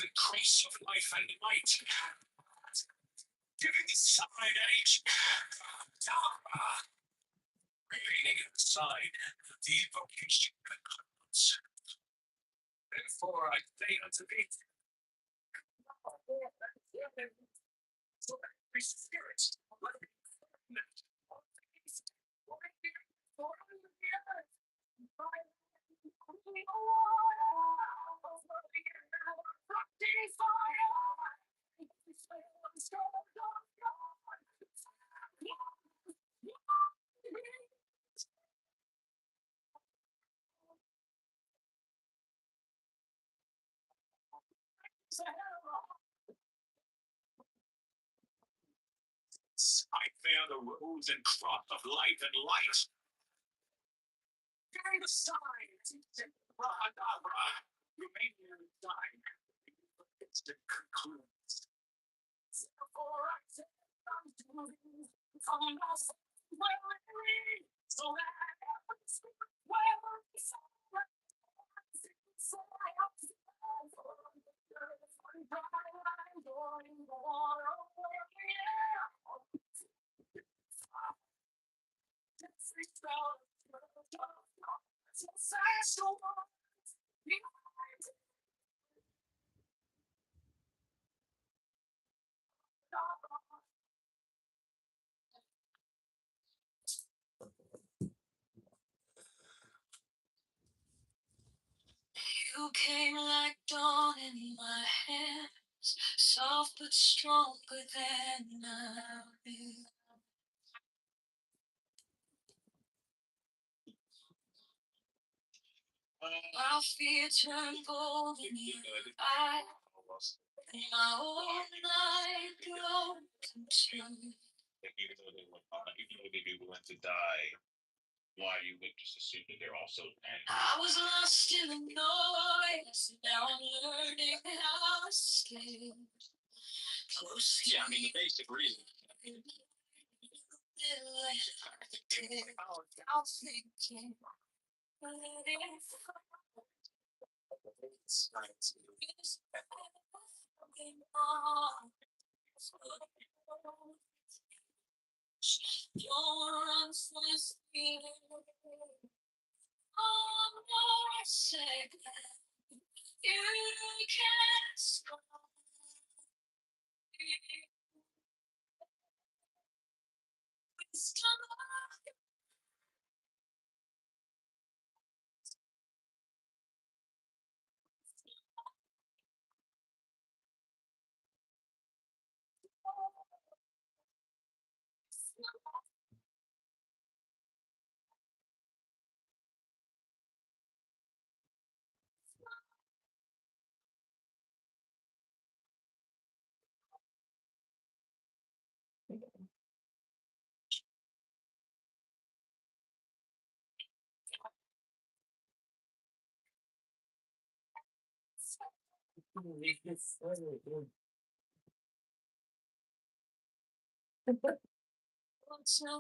Increase of life and light, giving the side age, remaining inside the evocation concludes. Therefore, I say unto thee, every spirit, I bear the rose and crop of life and light. Bearing the signs, Rahadabra, remaining inside. Instant concludes. Therefore, I say unto thee, find us where we, so that every spirit where we so that so I have to dry land or in the water or in the air. You came like dawn in my hands, soft but stronger than I've been. My fear turned gold in your eyes, and my whole night glowed consumed. Even though they'd be willing to die, why you would just assume that they're also angry. I was lost in the noise, now I'm learning how to stay close to I mean, the basic reason. Without thinking.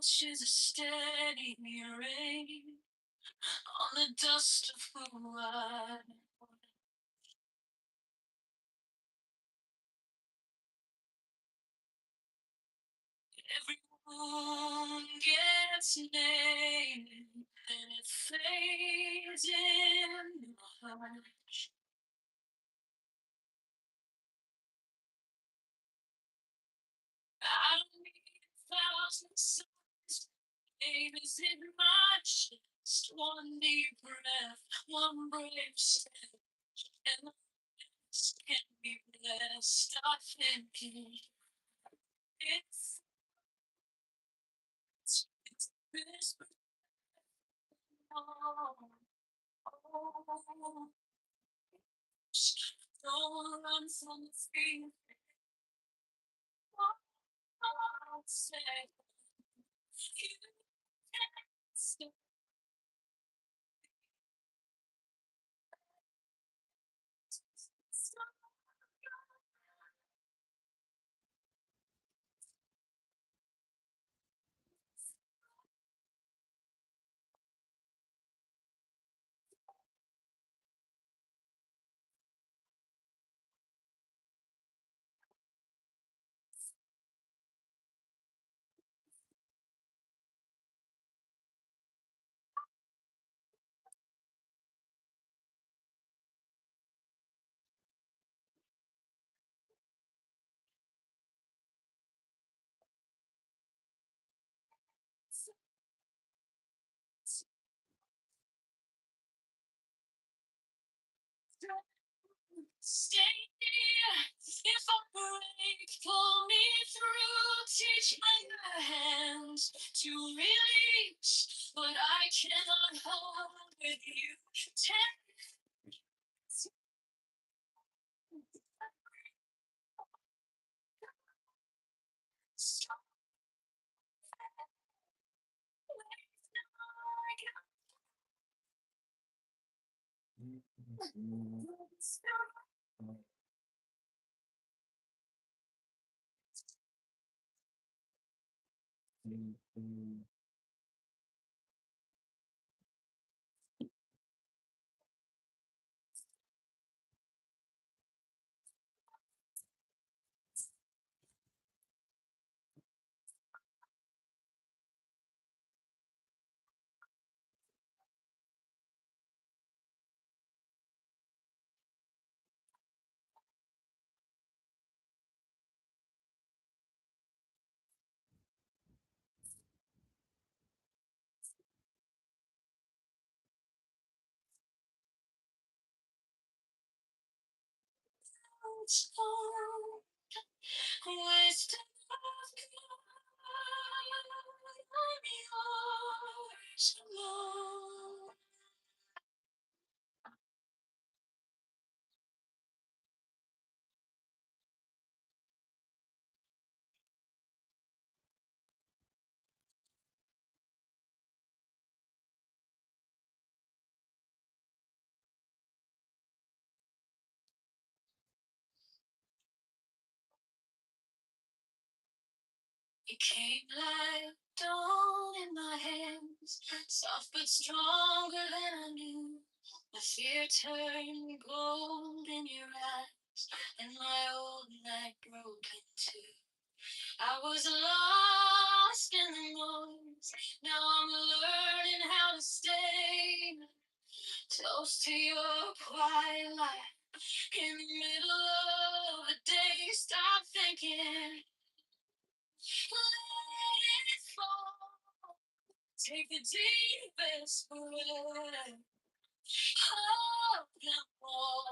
She's a steady rain on the dust of who I am. Every wound gets named and it fades in the heart. I don't need 1,000 songs. Name is in my chest. One deep breath, one brave step, and the rest can be blessed. I think it's this. Don't run from the fear. I'll say you can't stop. Stay near. If I break, pull me through. Teach my hands to release what I cannot hold with you. Wisdom of God, I'm yours alone. You came like dawn in my hands, soft but stronger than I knew. The fear turned gold in your eyes, and my old night broke in two. I was lost in the noise, now I'm learning how to stay close to your quiet light. In the middle of the day, stop thinking, let it fall. Take the deepest breath. Hold them all.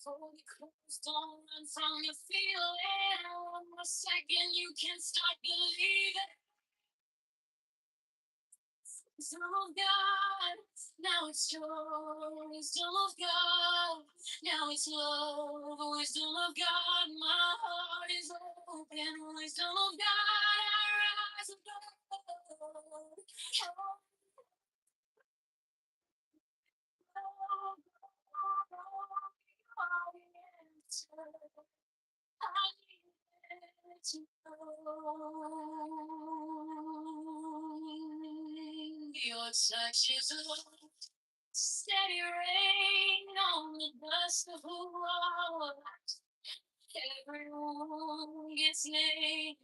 Fully closed, don't run from the feeling. One more second, you can start believing. Wisdom of God, now it's joy. Wisdom of God, now it's love. Wisdom of God, my heart is open. Wisdom of God, I rise above. Your touch is love, steady rain on the dust of who I was. Everyone gets named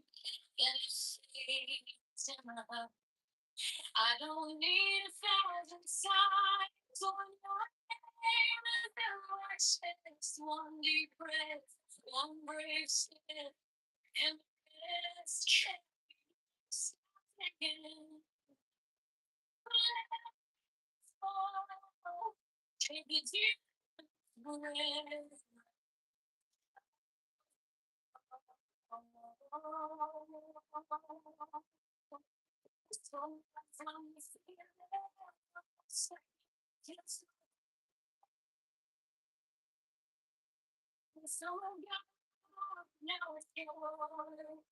and it stays in my heart. I don't need 1,000 signs or name within my chest. One deep breath, one brave step, and the rest can't stop thinking. Take a deep breath. So now it's yours.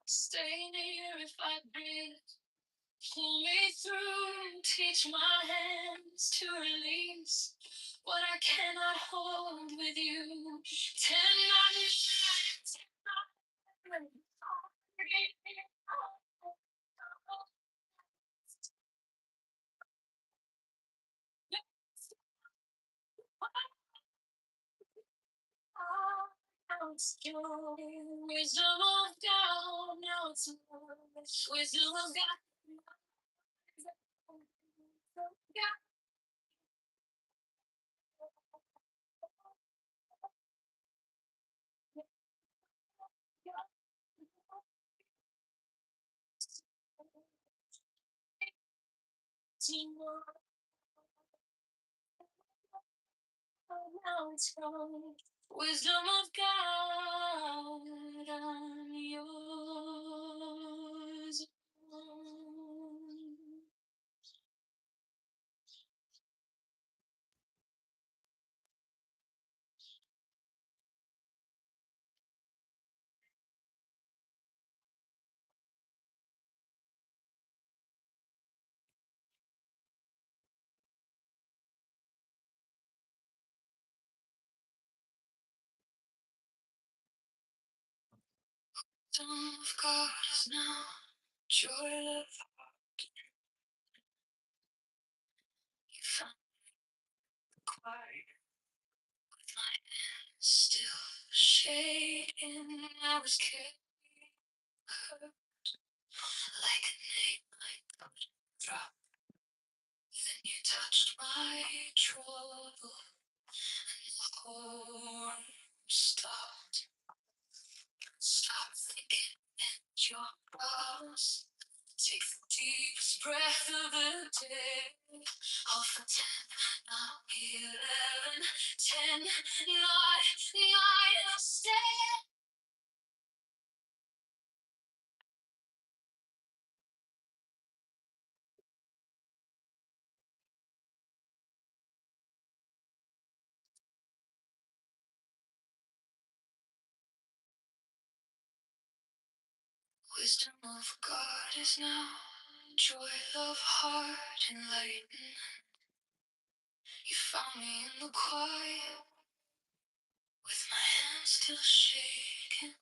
Stay near if I breathe. Pull me through, teach my hands to release what I cannot hold with you. Tend my nights, Wisdom of God, now it's wisdom of God. Now it's gone. Wisdom of God, I'm yours. Wisdom of God is now joy of you found quiet with my hands still shaking. I was carried hurt like a night drop. Then you touched my trouble and the whole room stopped. Stop thinking and your problems. Take the deepest breath of the day. Hold for 10, not 11, 10, 9, 9, stay. Wisdom of God is now joy of heart enlightened. You found me in the quiet with my hands still shaking.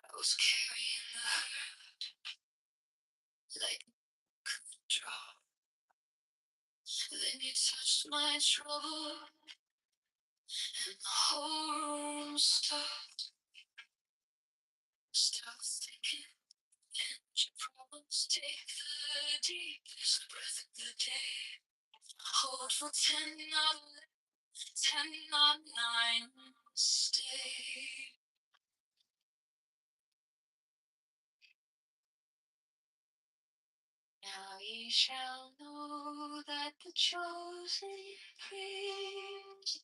I was carrying the hurt like a drop. Then you touched my trouble and the whole room stopped. Stop thinking and your problems. Take the deepest breath of the day. Hold for 10, not 10, not 9, stay. Now ye shall know that the chosen priest,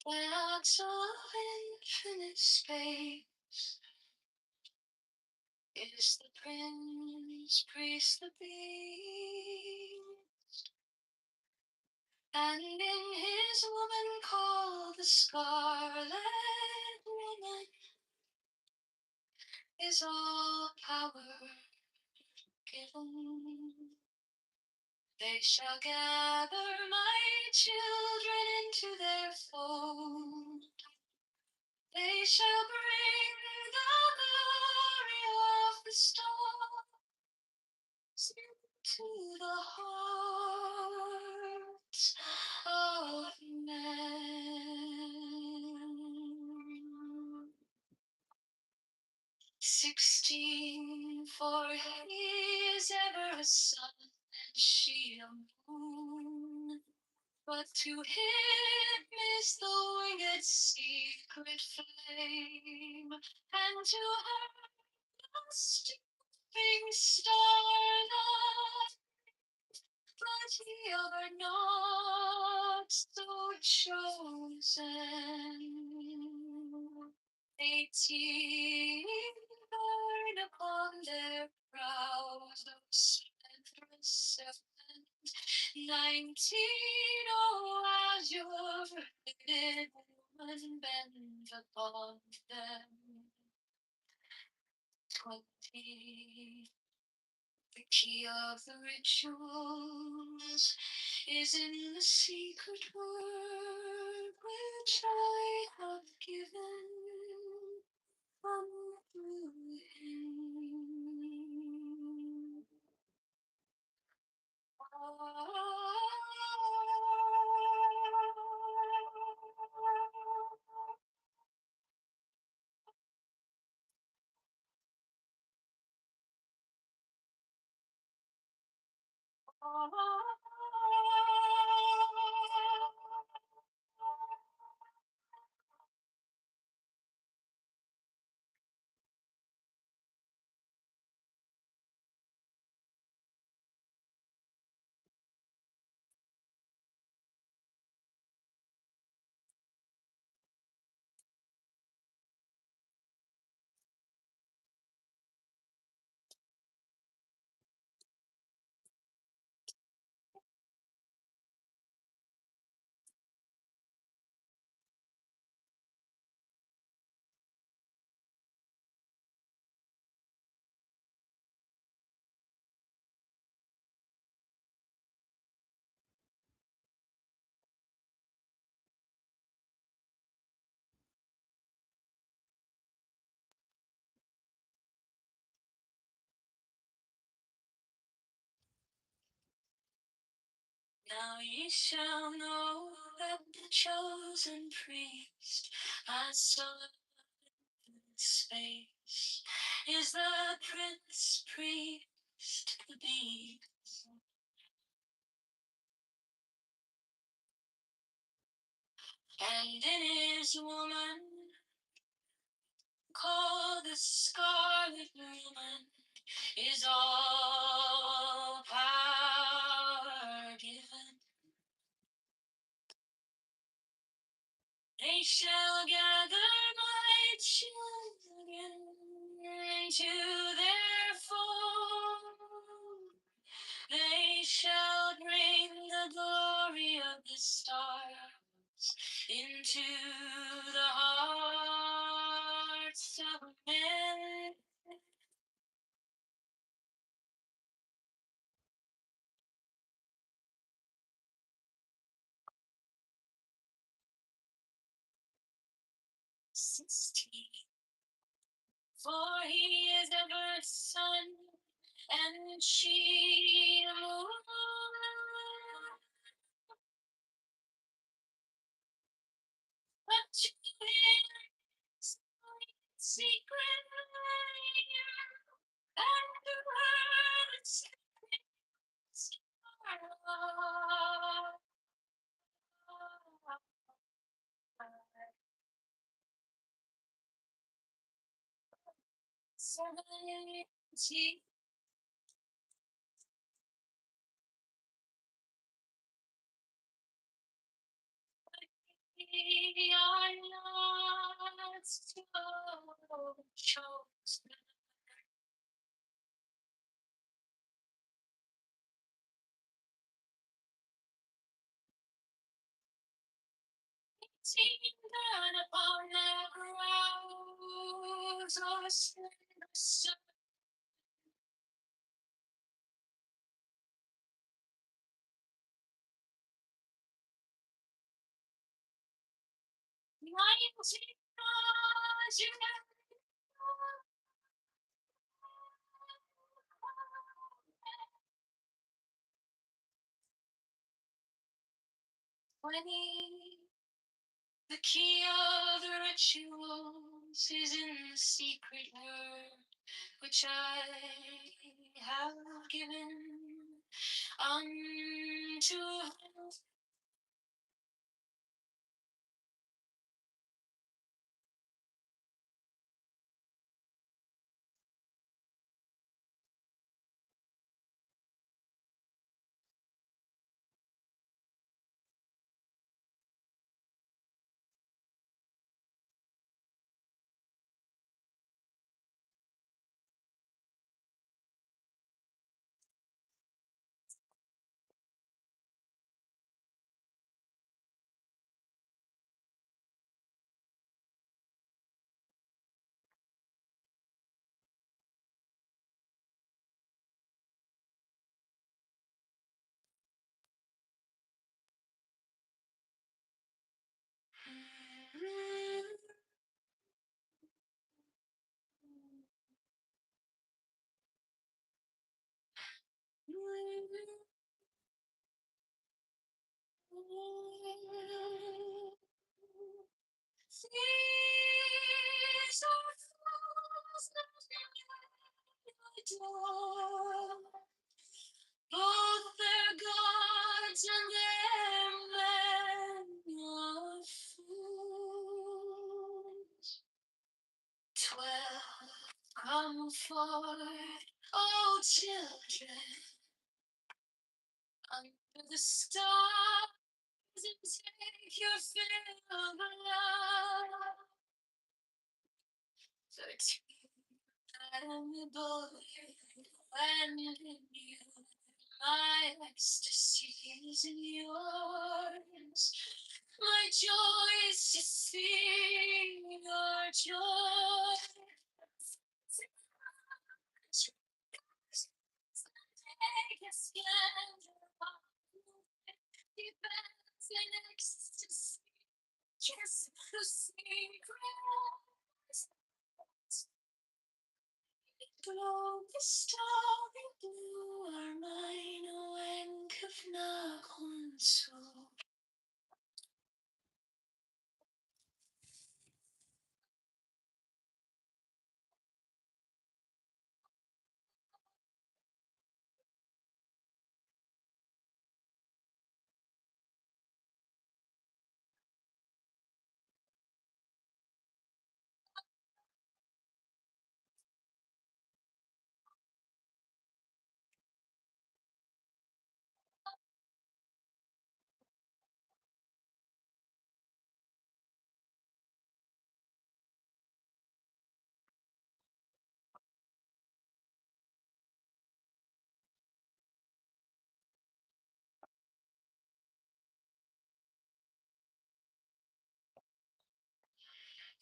gods of infinite space, is the prince, priest, the beast, and in his woman called the Scarlet Woman is all power given. They shall gather my children into their fold. They shall bring the glory of the stars into the hearts of men. 16, for he is ever a sun and she a moon. But to him is the winged secret flame, and to her the stooping starlight. But ye are not so chosen. 18 burn upon their brows those splendorous 19, oh, as your forbidden woman bend upon them. 20, the key of the rituals is in the secret word which I have given from through him. Now ye shall know that the chosen priest I saw in space is the prince priest, the beast. And in his woman, called the scarlet woman, is all power given. They shall gather my children into their fold. They shall bring the glory of the stars into the hearts of men. For he is ever sun, and she the moon. But to him secret and the words serenity. We are not so chosen. Sing down upon their brows, or sing the sun. Nineteen stars you never know. 20. The key of the rituals is in the secret word which I have given unto him. These are fools that I adore. Both their gods and their men are fools. 12 come forward, oh children, under the stars and take your fill of love. 13 and the boy when in you my ecstasy is in yours. My joy is to see your joy. Take a splendor of defense and ecstasy. Kiss the secret. Blow the starry blue are mine, when so.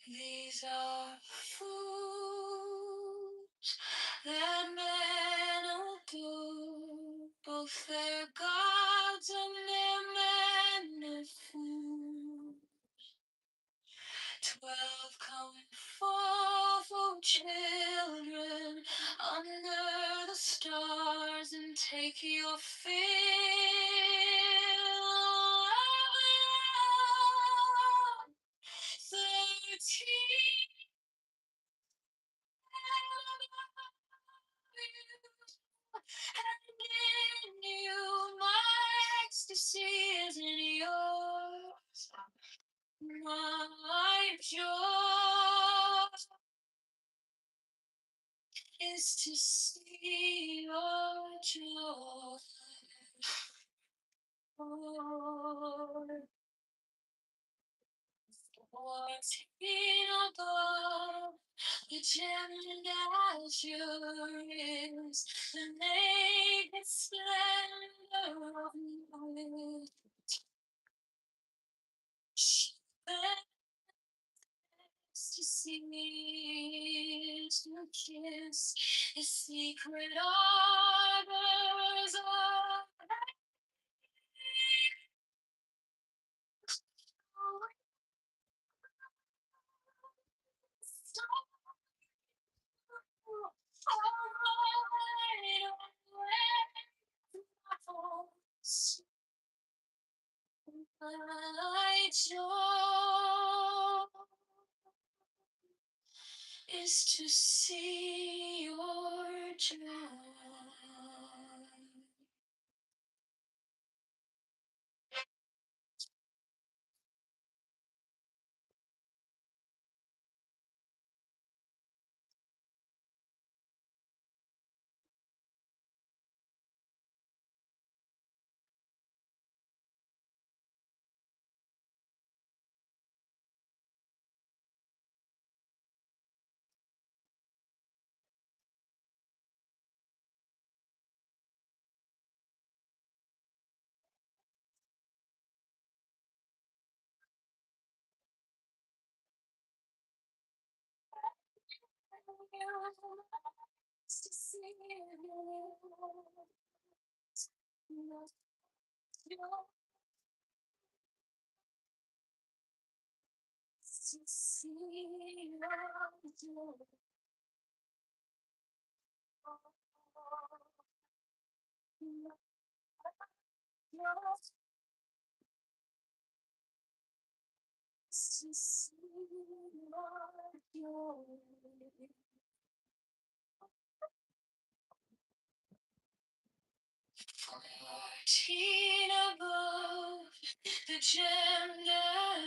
These are fools that men adore, both their gods and their men of fools. 12 come forth, oh children, under the stars, and take your fill of love. 13 and in you my ecstasy is in yours. My joy is to see your joy. Fourteen above, the gem and azure is the naked splendor of night. She begs to see me, to kiss the secret arbors of my joy is to see your joy. To see Seen above the gemmed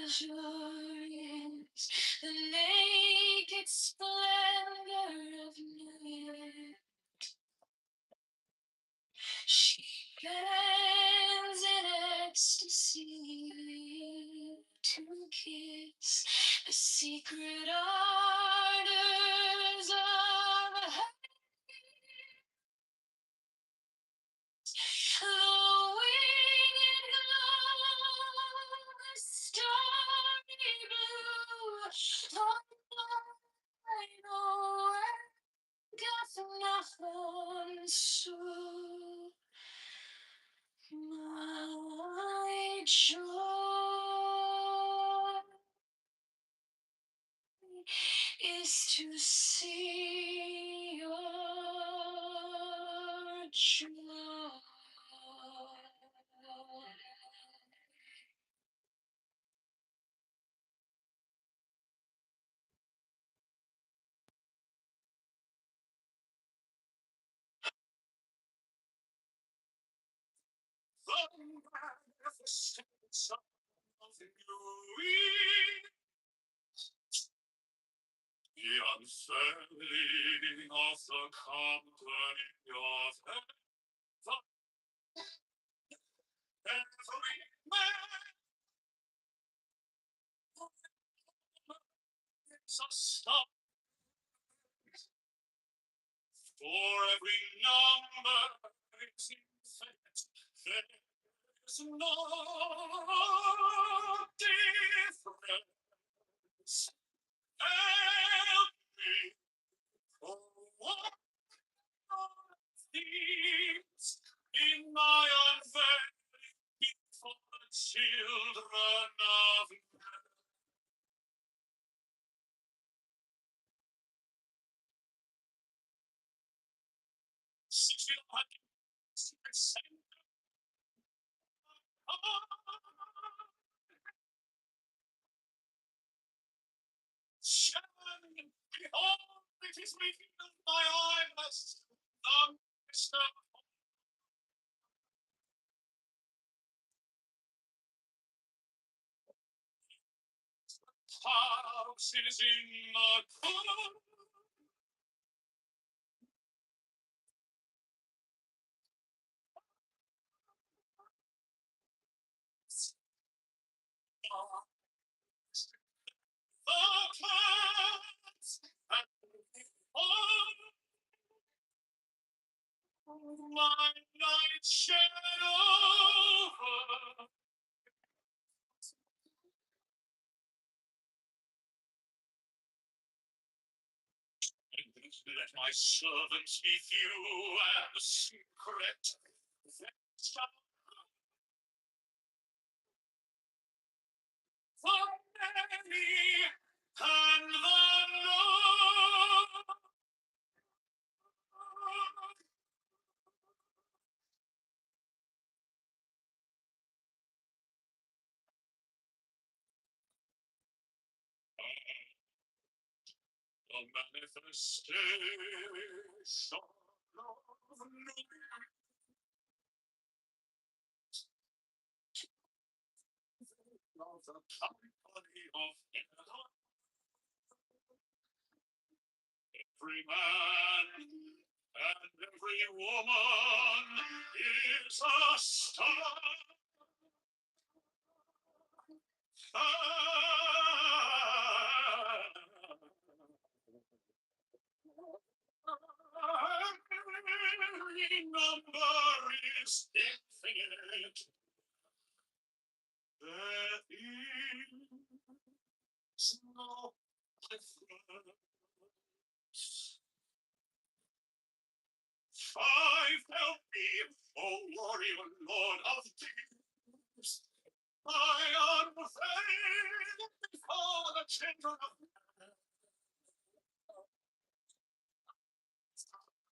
azures, the naked splendor of night. She bends in ecstasy to kiss the secret ardors of the winged glow, starry blue, online doth nothing so. My joy is to see your joy. The magnificence of you, the unfurling of the company of heaven, every man is a star, for every number is infinite. There's no difference. Help me, for one of these in my unveiling for the children of men. 1600 shining, behold, it is revealed my eyes, the Mr. House is in the corner. The clouds and my night shadow. And let my servants be few and the secret. For many and the known. The manifestation of me. Of the company of heaven. Every man and every woman is a star. Every number is infinite. There is no difference. Five help me, O warrior lord of deeds. My unfailing for the children of men.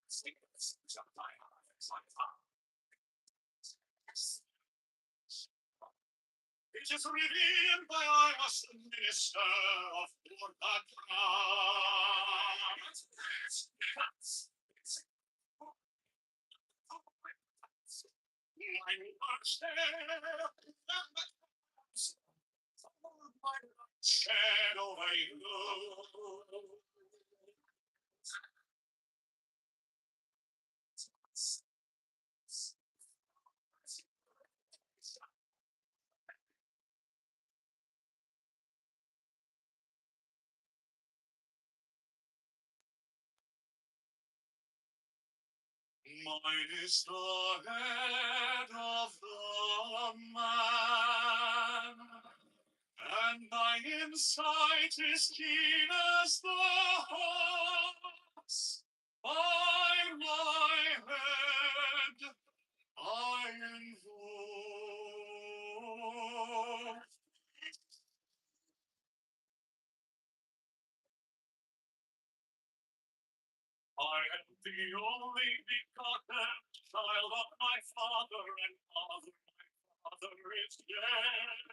Secrets of thy eyes, my father. It is revealed by I was the minister of your Shed over you. Mine is the head of the man, and my insight is keen as the hawk's. By my head I invoke. I am the only begotten child of my father, and father, my father is dead.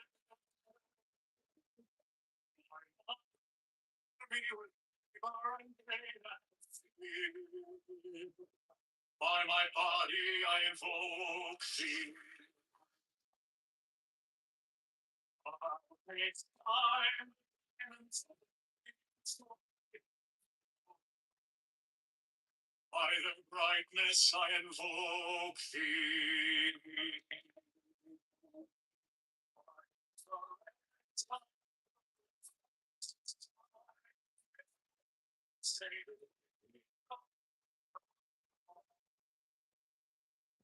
My mother me with labor and pain and fear. By my body I invoke thee. It's time and by the brightness I invoke thee.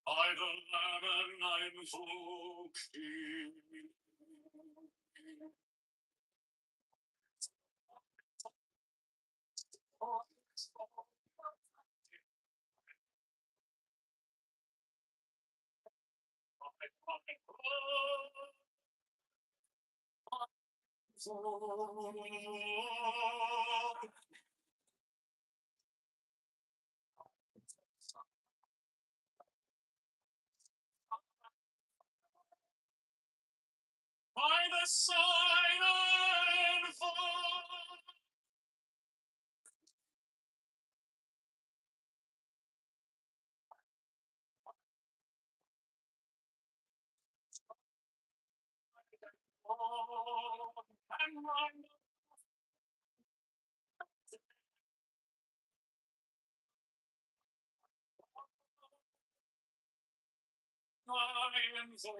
By the lemon I invoke thee. By the sign I invoke. And my I invoke.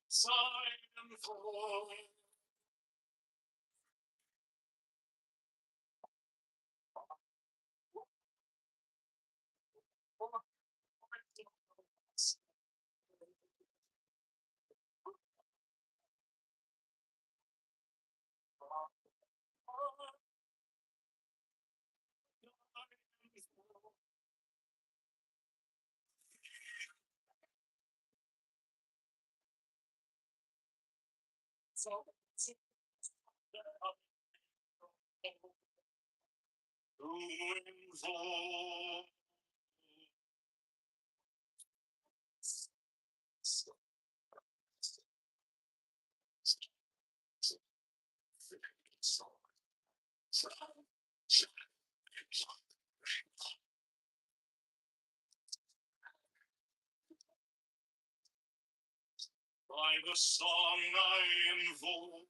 Sign invoke. So, to invoke. By the song I invoke.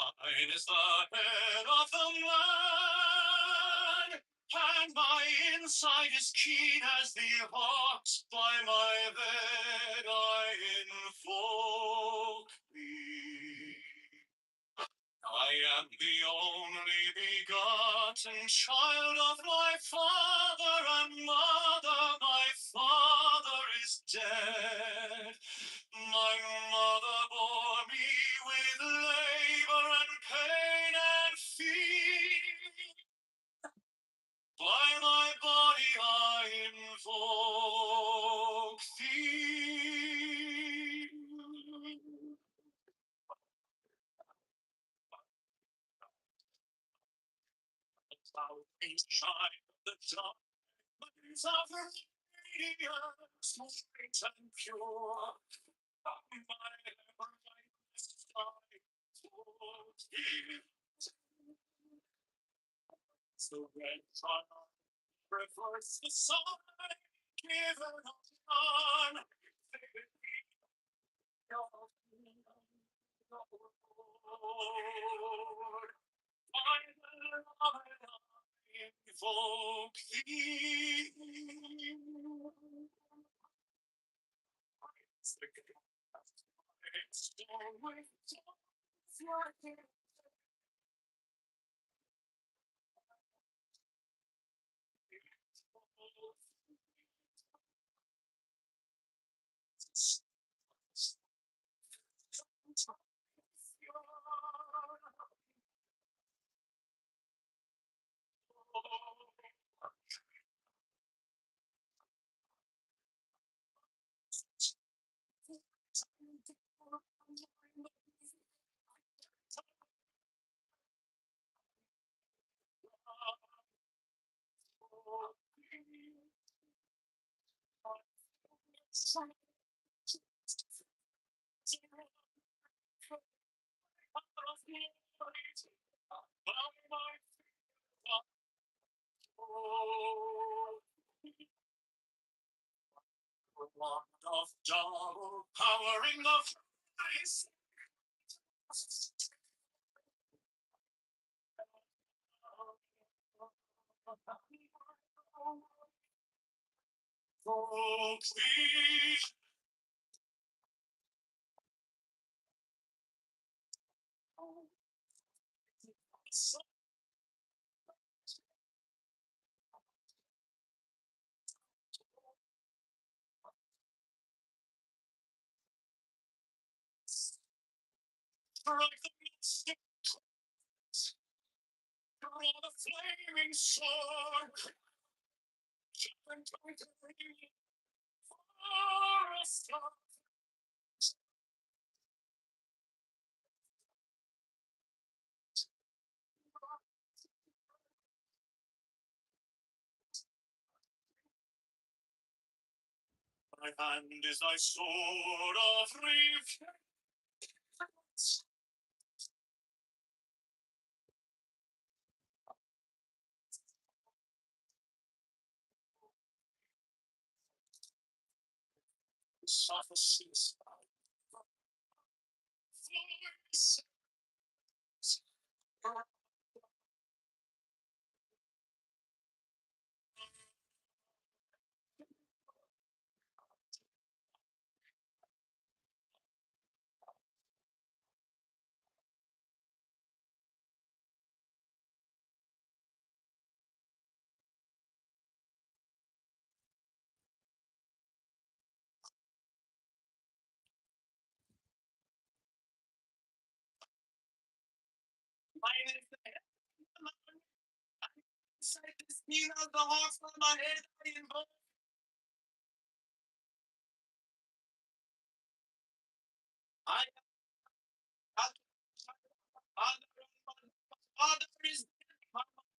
Mine is the head of the man, and my inside is keen as the ox. By my bed I invoke thee. I am the only begotten child of my father and mother. My father is dead. My mother bore me with labor and pain and fear. By my body I invoke thee. Shine the diamonds of radiance, sweet and pure. My everlasting sky towards thee. The red sun reflects the sun given on. Lord, my beloved, I invoke thee. Of double power in the face. Oh, please. Strike the mystic draw the flaming sword. And try to bring for a star. My hand is thy sword of revenge. Sophists. Mine is the head of the man. Inside the skin of the horse on my head I invoke. I am father is dead. My mother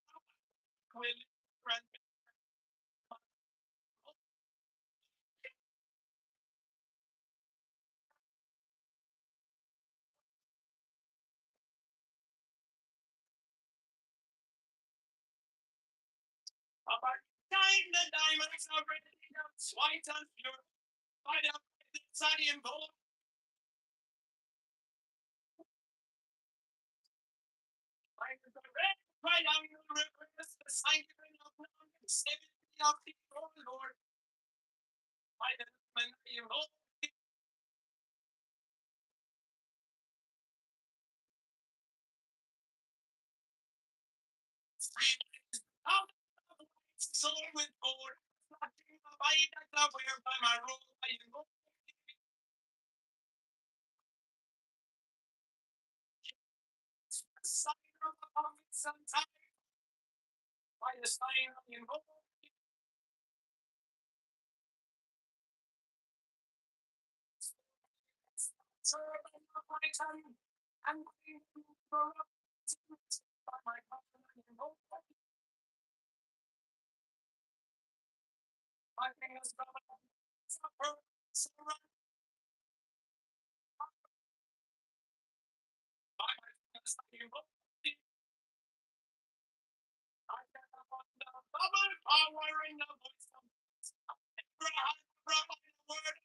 will live. Apart time the diamonds are radiant, white and pure. By the I invoke. sign of 70 of the Lord. By the name of soul with gold. Nothing by that where by my road by you go. Sign of the prophets sometime. By the sign of the Lord. Serve of my time. I'm going to grow up by my covenant in hope. My fingers come up. Suffer. Surrender. By my fingers in hope. I get up on the double power in the voice of Abraham, the word.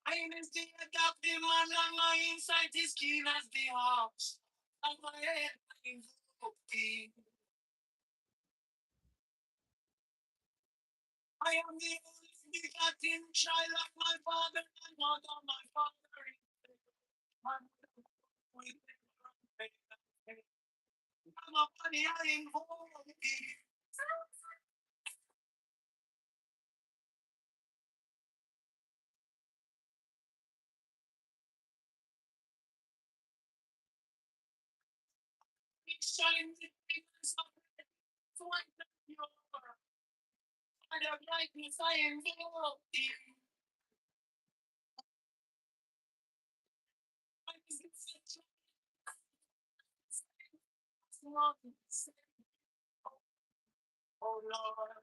I is the adopted man and my insight is keen as the house. And my head is okay. I am the only begotten child of my father and mother, my father is my mother with I'm a body I involve in. It shines in the so I thank you for the brightness I involve in. I is in such a small oh Lord.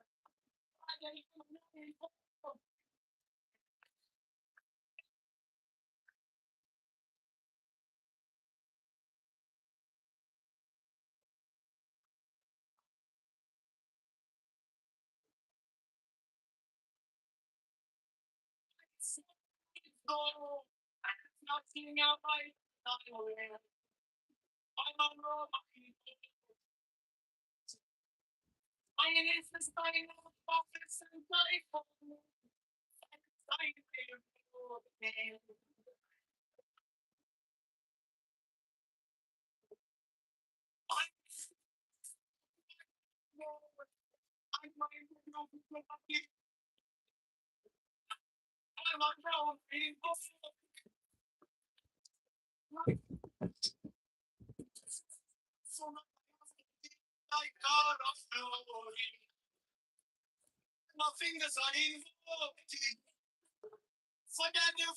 I am involved. No, I'm not seeing out my not aware. I'm on road. I is the sign of office and life for me. I Nothing is uninvolved. Forget your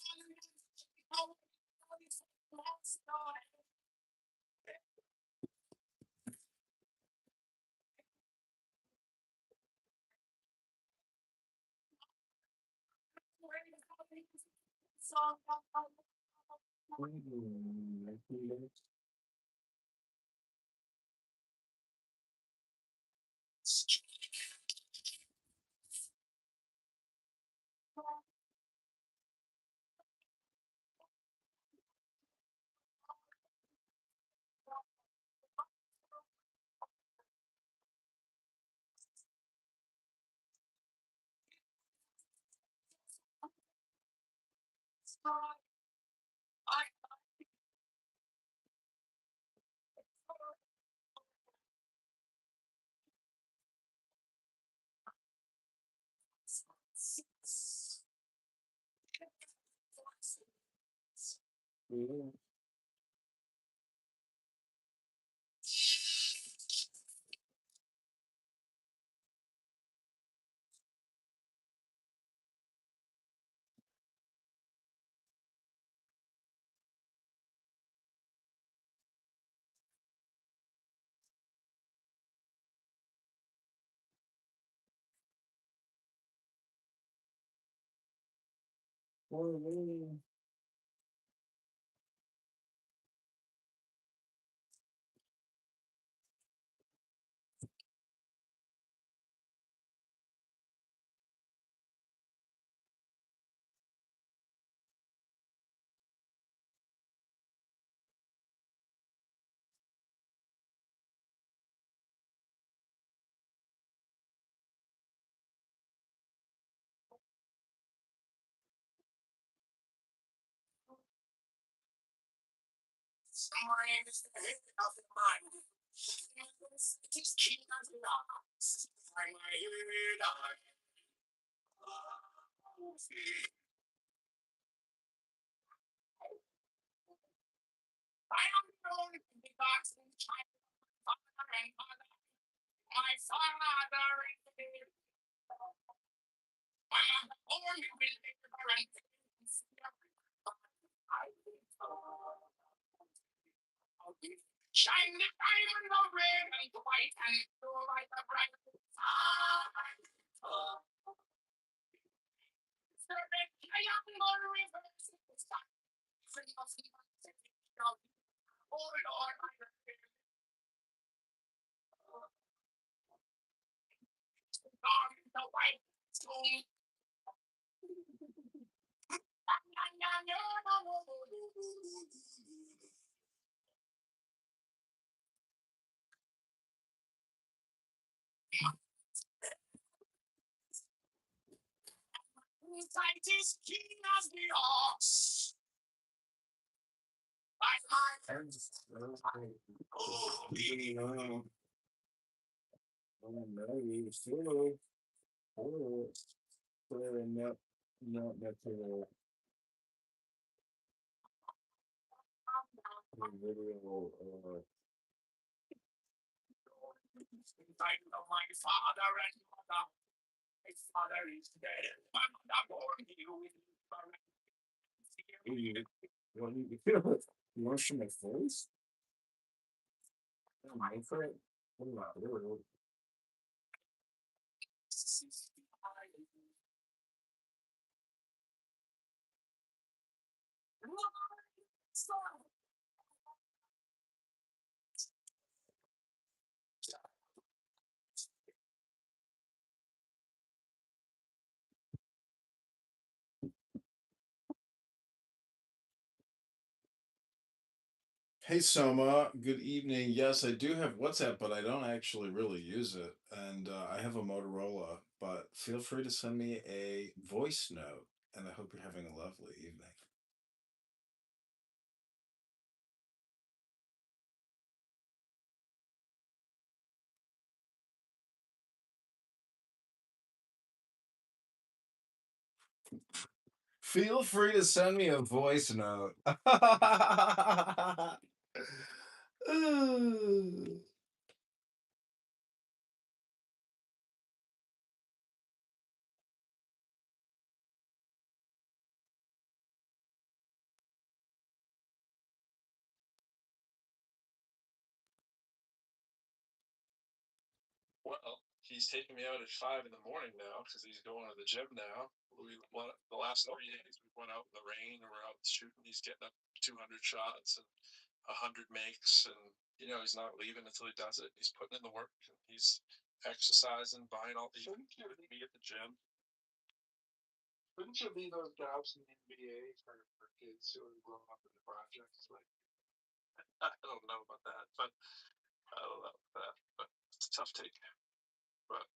Somewhere is the head of the mind. Just keep us lost. My head on. I am known to be boxing child. Father and mother. My father is the my mother only will deliver and shine the diamond of red and white and blue like the bright sun. So that I am more reverse the sun. Free of the oh Lord, I the white stone. Sight is keen as the ox. Like my oh, sight of my father and mother. My father is dead. My mother born you with wash my face? My friend. Hey Soma, good evening. Yes, I do have WhatsApp, but I don't actually really use it. And I have a Motorola, but feel free to send me a voice note. And I hope you're having a lovely evening. Feel free to send me a voice note. Well, he's taking me out at 5 in the morning now because he's going to the gym now. The last 3 days we went out in the rain and we're out shooting. He's getting up 200 shots and 100 makes, and he's not leaving until he does it. He's putting in the work. And he's exercising, buying all these. Shouldn't you be at the gym? Shouldn't you leave those jobs in the NBA for kids who are growing up in the projects? Like, I don't know about that, but I don't know about that. But it's a tough take. But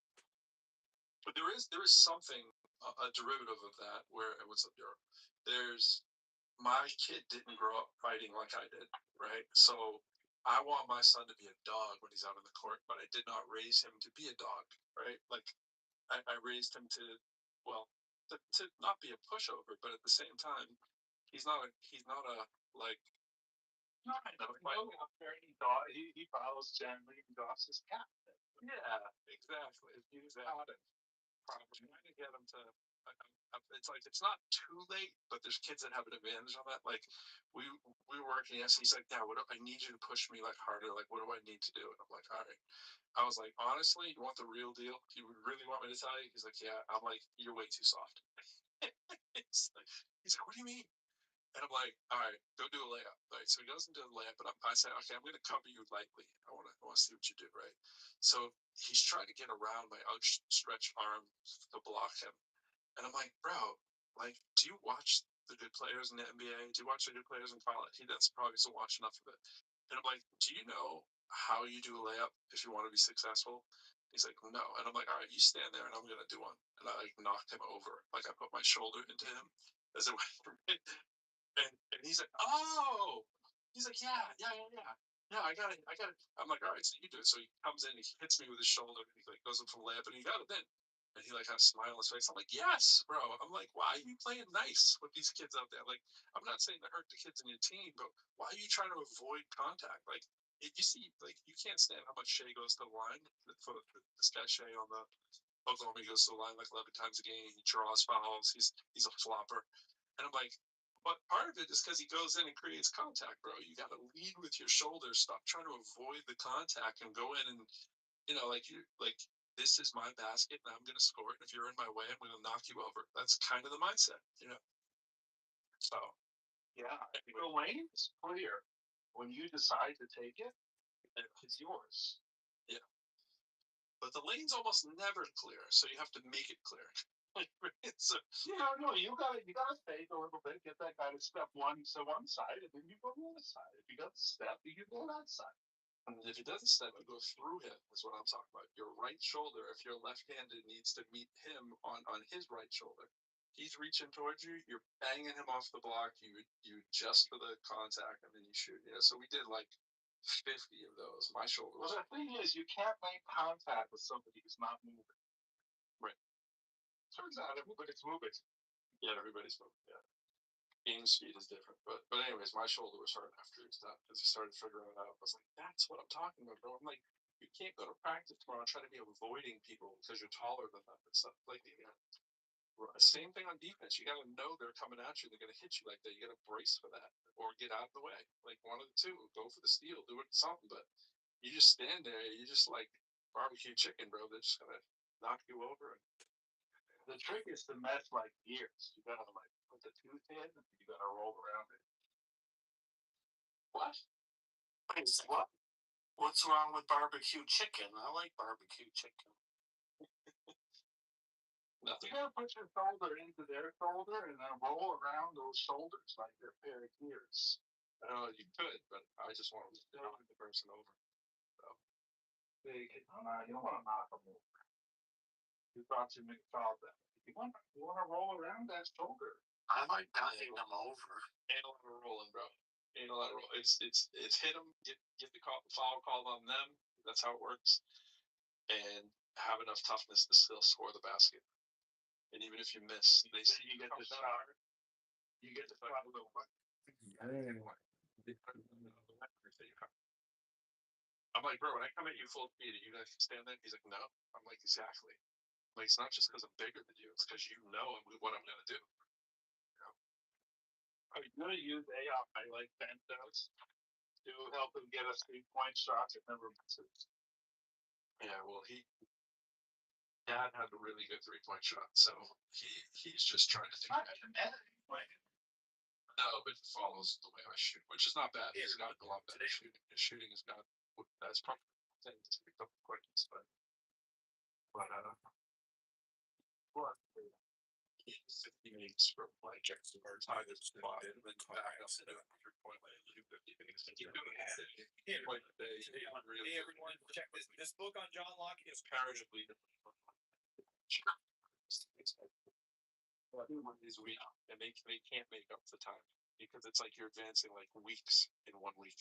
there is something a derivative of that where what's up Europe? There's my kid didn't grow up fighting like I did, right? So I want my son to be a dog when he's out on the court, but I did not raise him to be a dog, right? Like I raised him to to not be a pushover, but at the same time, he's not a like no, I know. He follows gently and does his captain. Yeah, exactly. He's out and trying to get him to. It's like it's not too late, but there's kids that have an advantage on that. Like we were working. Yes, he's like, yeah. What do I need you to push me like harder? Like what do I need to do? And I'm like, all right. I was like, honestly, you want the real deal? You would really want me to tell you? He's like, yeah. I'm like, you're way too soft. He's like, what do you mean? And I'm like, all right, go do a layup. Right. So he goes and does a layup, but I say, okay, I'm going to cover you lightly. I want to see what you do. Right. So he's trying to get around my outstretched arm to block him. And I'm like, bro, like, do you watch the good players in the NBA? Do you watch the good players in college? He doesn't probably doesn't watch enough of it. And I'm like, do you know how you do a layup if you want to be successful? He's like, no. And I'm like, all right, you stand there and I'm going to do one. And I like knocked him over. Like I put my shoulder into him as it went from it. And he's like, oh, he's like, yeah. Yeah, I got it. I'm like, all right, so you do it. So he comes in, he hits me with his shoulder, and he like goes up for the layup, and he got it in. And he like had a smile on his face. I'm like, yes, bro. I'm like, why are you playing nice with these kids out there? Like, I'm not saying to hurt the kids in your team, but why are you trying to avoid contact? Like, you see, like, you can't stand how much Shea goes to the line. For this guy Shea on the Oklahoma, he goes to the line like 11 times a game. He draws fouls. He's a flopper. And I'm like, but part of it is because he goes in and creates contact, bro. You got to lead with your shoulders. Stop trying to avoid the contact and go in and, this is my basket and I'm going to score it. And if you're in my way, I'm going to knock you over. That's kind of the mindset, So, yeah, the lane is clear. When you decide to take it, it's yours. Yeah. But the lane's almost never clear, so you have to make it clear. No, you gotta fake a little bit, get that guy to step one side, and then you go to the other side. If he doesn't step, you go that side. And if he doesn't step, I go through him. Is what I'm talking about. Your right shoulder, if you're left-handed, needs to meet him on his right shoulder. He's reaching towards you. You're banging him off the block. You adjust for the contact, and then you shoot. So we did like 50 of those. My shoulder. Well, the thing is, you can't make contact with somebody who's not moving. Right. Turns out everybody's moving. Yeah, everybody's moving. Yeah. Game speed is different, but anyways, my shoulder was hurt after he stopped because I started figuring it out. I was like, that's what I'm talking about, bro. I'm like, you can't go to practice tomorrow and try to be avoiding people because you're taller than them and stuff like that. Same thing on defense. You got to know they're coming at you. They're going to hit you like that. You got to brace for that or get out of the way. Like one of the two. Go for the steal. Do it something. But you just stand there. You just like barbecue chicken, bro. They're just going to knock you over. The trick is to mesh like gears. You got to like put the tooth in and you got to roll around it. What? What? What's wrong with barbecue chicken? I like barbecue chicken. Nothing. You gotta put your shoulder into their shoulder and then roll around those shoulders like they're a pair of gears. You could, but I just want to knock the person over. So you don't want to knock them over. You thought you make foul them. You want to roll around that shoulder. I like knocking them over. Ain't a lot of rolling, bro. Ain't a lot of rolling. It's hit them, get the foul called on them. That's how it works. And have enough toughness to still score the basket. And even if you miss, they see you get the shot. You get the problem of what? Anyway. I'm like, bro, when I come at you full speed, are you guys stand there? He's like, no. I'm like, exactly. Like, it's not just because I'm bigger than you, it's because you know what I'm gonna do. Are you gonna use AI like Ben does to help him get us 3-point shots? I never misses. Yeah, well, Dad had a really good 3-point shot, so he's just trying to do that. No, but it follows the way I shoot, which is not bad. He's got a lot better shooting. His shooting is not. That's probably the thing to pick up quickness, but 50 minutes from like or time is spot and then back up to the 3-point line and do 50 minutes. Keep doing it. Like really. Hey everyone, check this book on John Locke is Comparatively. One is weak, and they can't make up the time because it's like you're advancing like weeks in 1 week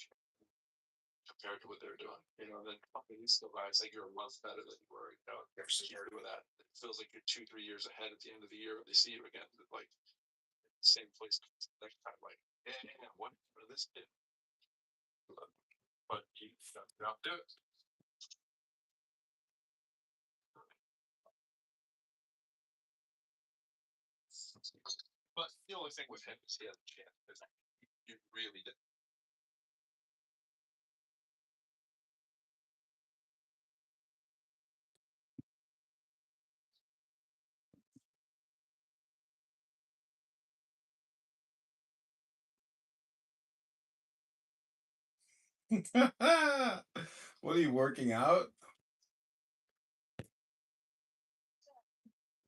compared to what they're doing. You know, then companies still guys like you're a month better than you were. You know, compared with that, it feels like you're 2-3 years ahead at the end of the year when they see you again. Like same place next time. Like, yeah, what this did, but you don't do it. But the only thing with him is he has a chance. You really did. What are you working out?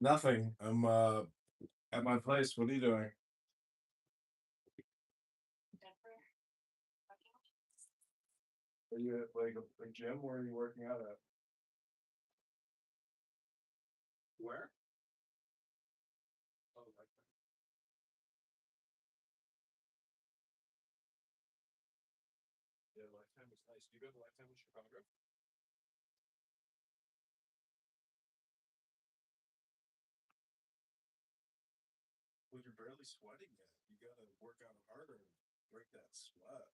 Nothing. I'm at my place. What are you doing? Are you at like a gym? Where are you working out at? Where? Oh, right there. Yeah, Lifetime was nice. Do you go to Lifetime in Chicago? Well, you're barely sweating yet. You gotta work out harder and break that sweat.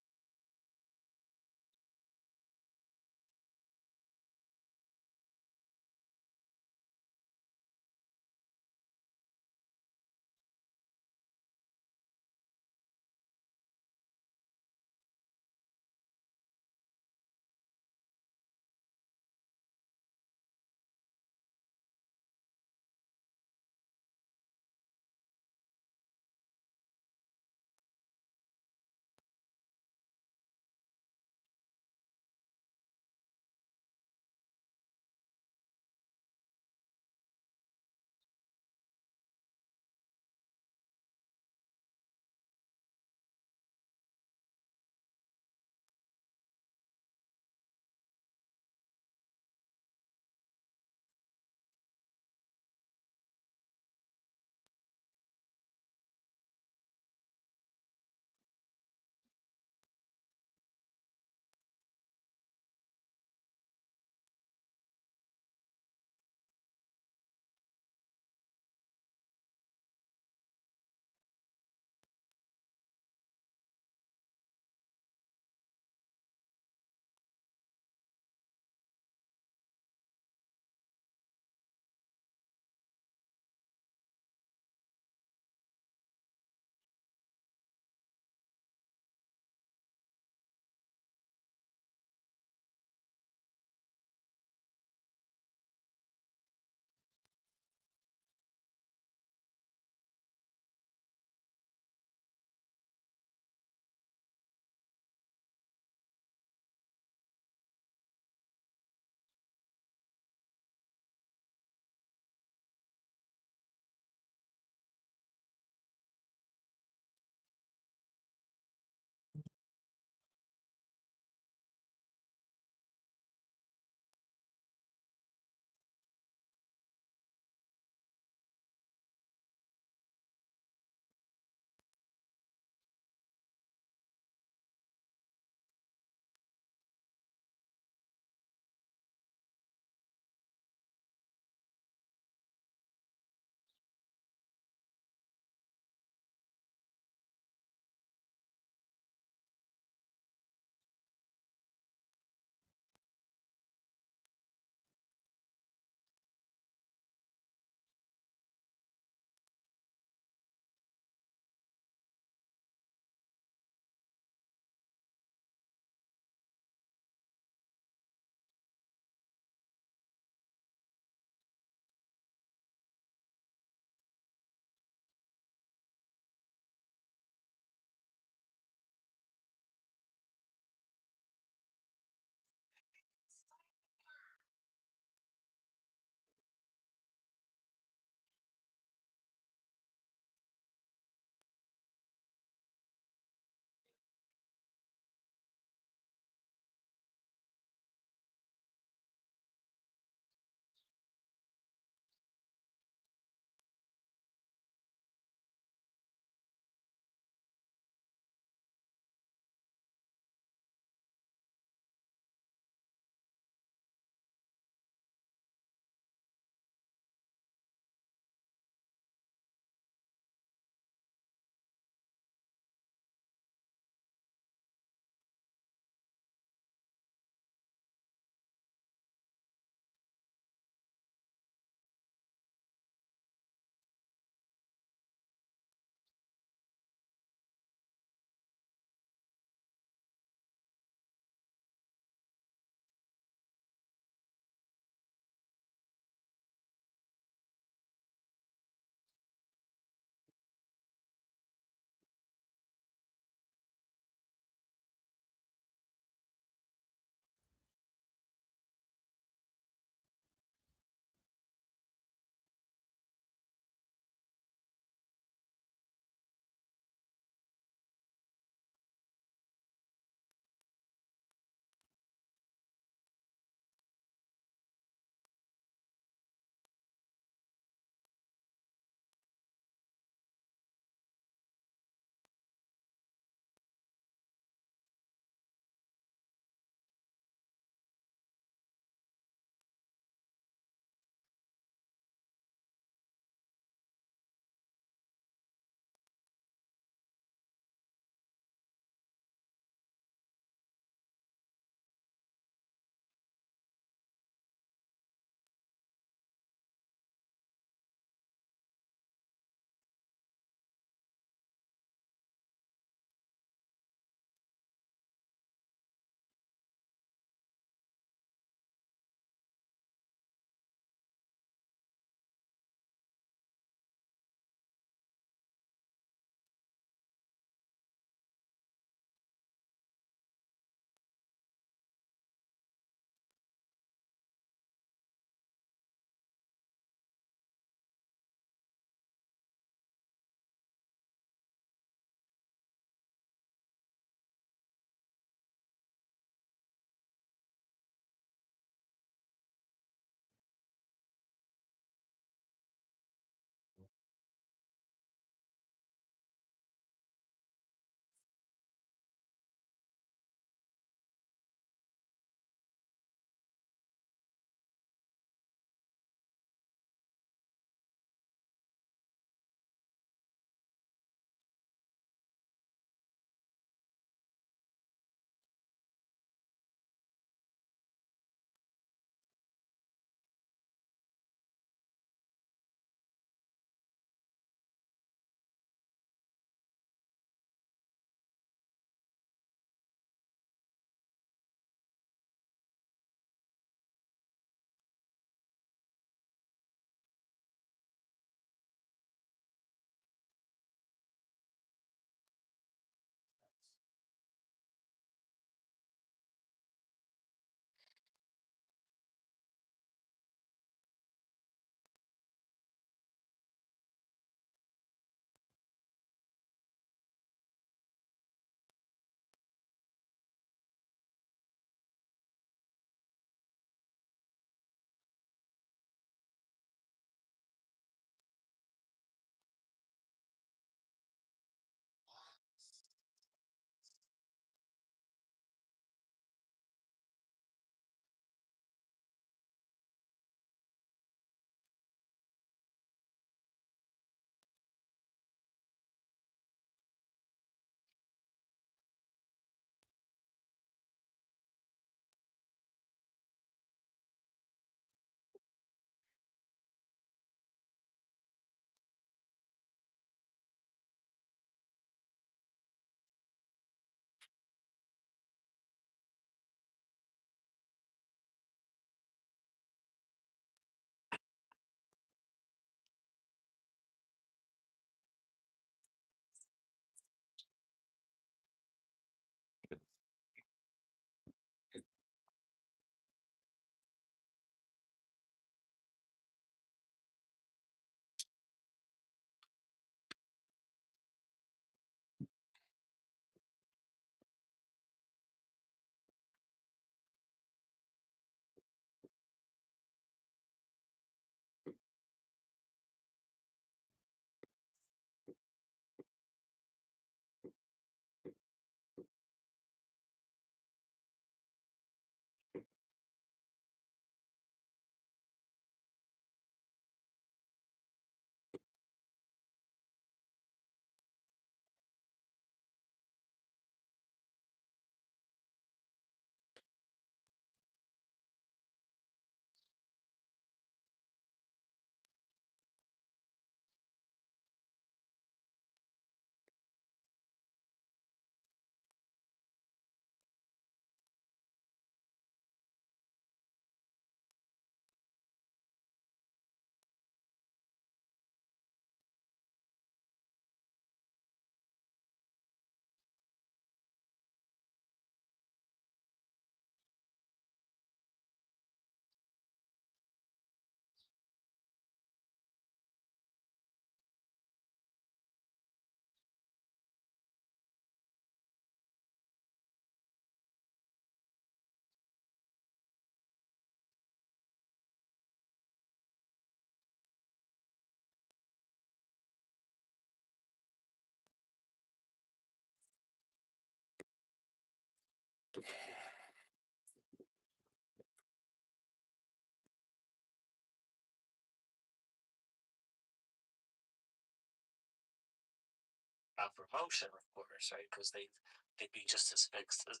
promotion, of course, right? Because they'd be just as fixed as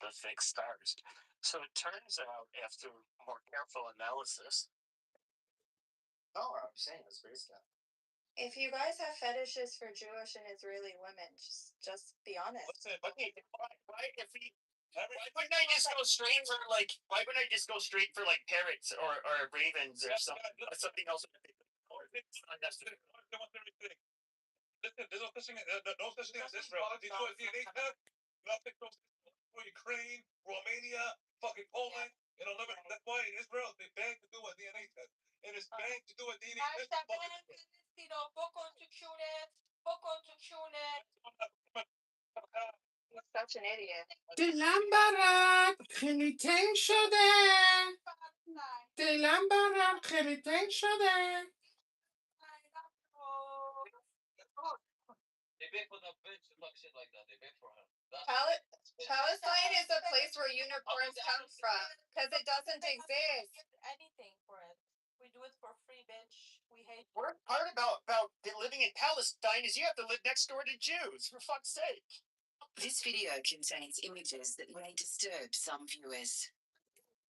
the fixed stars. So it turns out, after more careful analysis, No, I'm saying it's great stuff. If you guys have fetishes for Jewish and Israeli women, just be honest. listen, but why if we why wouldn't I just go straight for like? Why wouldn't I just go straight for like parrots or ravens or something else? It's unnecessary. Listen, there's no such thing as Israel. They do a DNA test. Nothing goes for Ukraine, Romania, fucking Poland. That's why in Israel they banned to do a DNA test. It is banned to do a DNA test. Such an idiot. دلم برات خیلی تنگ شده. دلم برات خیلی تنگ شده. They bid for the bitch and fuck shit like that. They bid for him. Palestine is a place where unicorns come from, because it doesn't exist. Anything for it. We do it for free, bitch. We hate. Worst part about living in Palestine is you have to live next door to Jews. For fuck's sake. This video contains images that may disturb some viewers.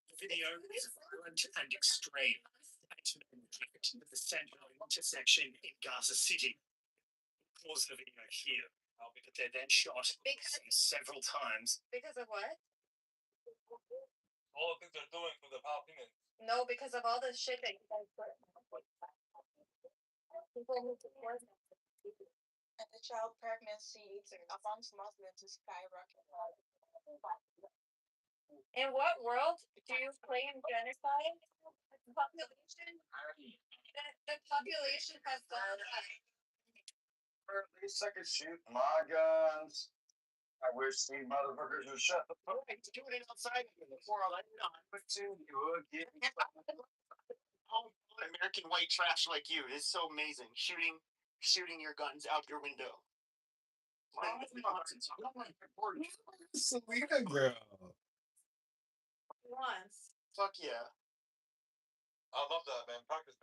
The video is violent and extreme. At the central intersection in Gaza City. Pause the video here. But they're then shot several times. Because of what? All the things they're doing for the Palestinians. No, because of all the shit that you guys put. And the child pregnancy amongst Muslims is skyrocketing. In what world do you claim genocide? The population has gone up. Or at least I could shoot my guns. I wish these motherfuckers would shut the fuck up. Do it outside before I let you know. But to you again. American white trash like you is so amazing. Shooting your guns out your window. Selena girl. Once. Fuck yeah. I love that, man. Practice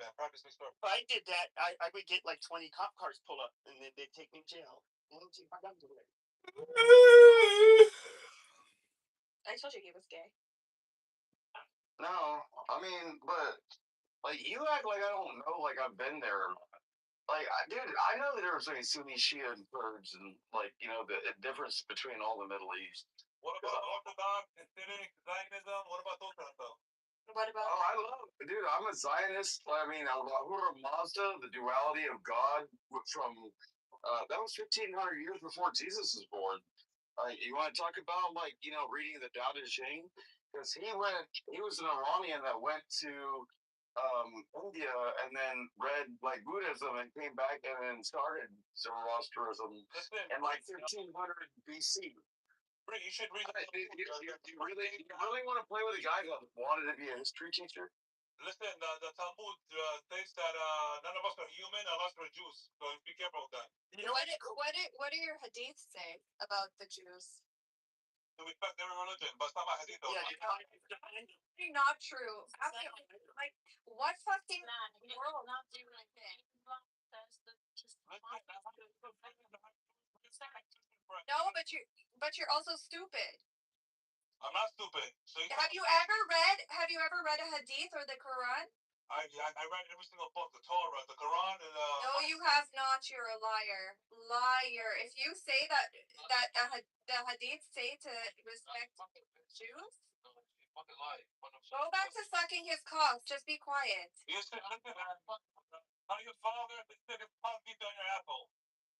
makes perfect. If I did that, I would get like 20 cop cars pull up and then they'd take me to jail. I told you he was gay. No, I mean, but like you act like I don't know, like I've been there. Like, dude, I know the difference between Sunni, Shia, and Kurds, and like the difference between all the Middle East. What about Orthodox, Hasidic, Zionism? What about those kind of stuff? What about? Oh, I love, dude. I'm a Zionist. I mean, Ahura Mazda, the duality of God from that was 1,500 years before Jesus was born. You want to talk about reading the Tao Te Ching? Because he was an Iranian that went to India and then read like Buddhism and came back and then started Zoroastrianism in like 1500 BC. You should read. You really want to play with a guy that wanted to be a history teacher? Listen, the Talmud states that none of us are human unless we're Jews. So be careful with that. What do your hadiths say about the Jews? To respect every religion, but it's not my hadith. Not true. Like, what fucking world? Not do like that. No, but you're also stupid. I'm not stupid. So Have you ever read a hadith or the Quran? I read every single book, the Torah, the Quran, and No, you have not. You're a liar. Liar. If you say that the hadith say to respect Jews, go back to sucking his cock. Just be quiet. You said, how your father, they said it's deep on your apple.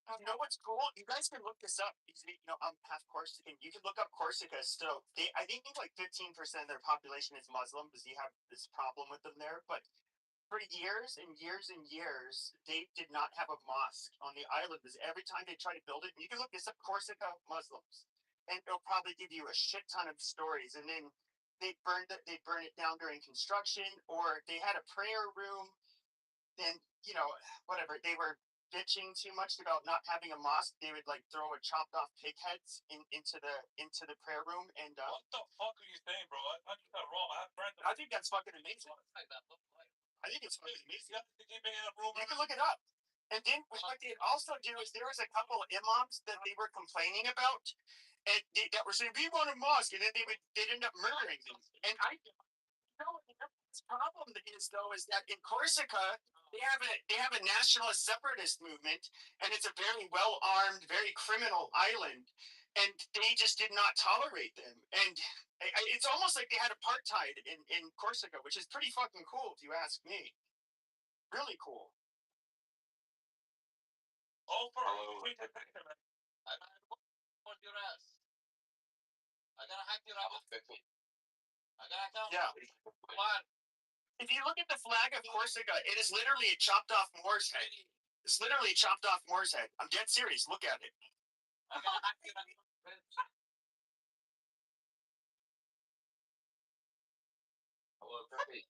You know what's cool? You guys can look this up. I'm half Corsican. You can look up Corsica still. I think like 15% of their population is Muslim because you have this problem with them there. But for years and years and years, they did not have a mosque on the island because every time they try to build it, and you can look this up, Corsica Muslims, and it'll probably give you a shit ton of stories. And then they burn it down during construction, or they had a prayer room. Then whatever, they were bitching too much about not having a mosque. They would like throw a chopped off pig heads into the prayer room. And what the fuck are you saying, bro? I think that's wrong. I have friends. I think that's fucking amazing. I think it's fucking amazing. You can look You can look it up. And then what they also do is there was a couple of imams that they were complaining about, and that were saying we want a mosque, and then they'd end up murdering them. And I know this problem is though is that in Corsica they have a nationalist separatist movement, and it's a very well armed, very criminal island, and they just did not tolerate them. And it's almost like they had apartheid in Corsica, which is pretty fucking cool if you ask me. Really cool. Oh, for I want your ass. I gotta hack your ass. I gotta tell Yeah. Come on. If you look at the flag of Corsica, it is literally a chopped off Moor's head. It's literally a chopped off Moor's head. I'm dead serious. Look at it. I gotta hack your ass. Hello, Pepe.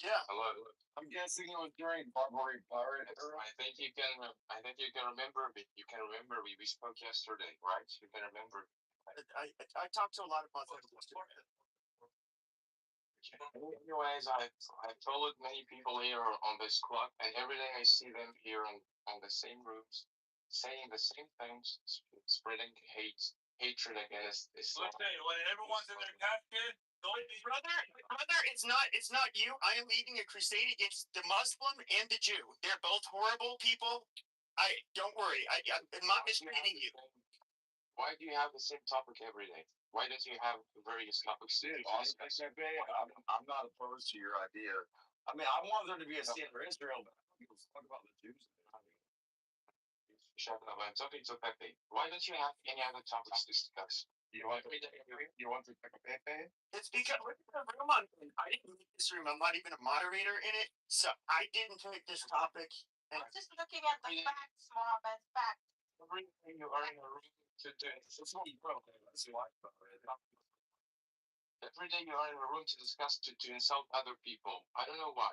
Yeah. Hello. I'm guessing it was during Barbary Pirate era. I think you can remember me. You can remember we spoke yesterday, right? You can remember. I talked to a lot of Muslims. Anyways, I've followed many people here on this club, and every day I see them here on the same rooms, saying the same things, spreading hatred against Islam. When everyone's in their casket, Brother, it's not you. I am leading a crusade against the Muslim and the Jew. They're both horrible people. Don't worry. I'm not misleading you. Why do you have the same topic every day? Why don't you have various topics? I'm not opposed to your idea. I mean, I want there to be a state for Israel, but I don't give a fuck about the Jews. Shut up! I'm talking to Pepe. Why don't you have any other topics to discuss? You want to pick a Pepe? It's because look at the room I didn't make this room. I'm not even a moderator in it, so I didn't pick this topic. And I'm just looking at the facts, Mom, as facts. Everything you are in a room to do. Every day you are in a room to discuss to insult other people. I don't know why.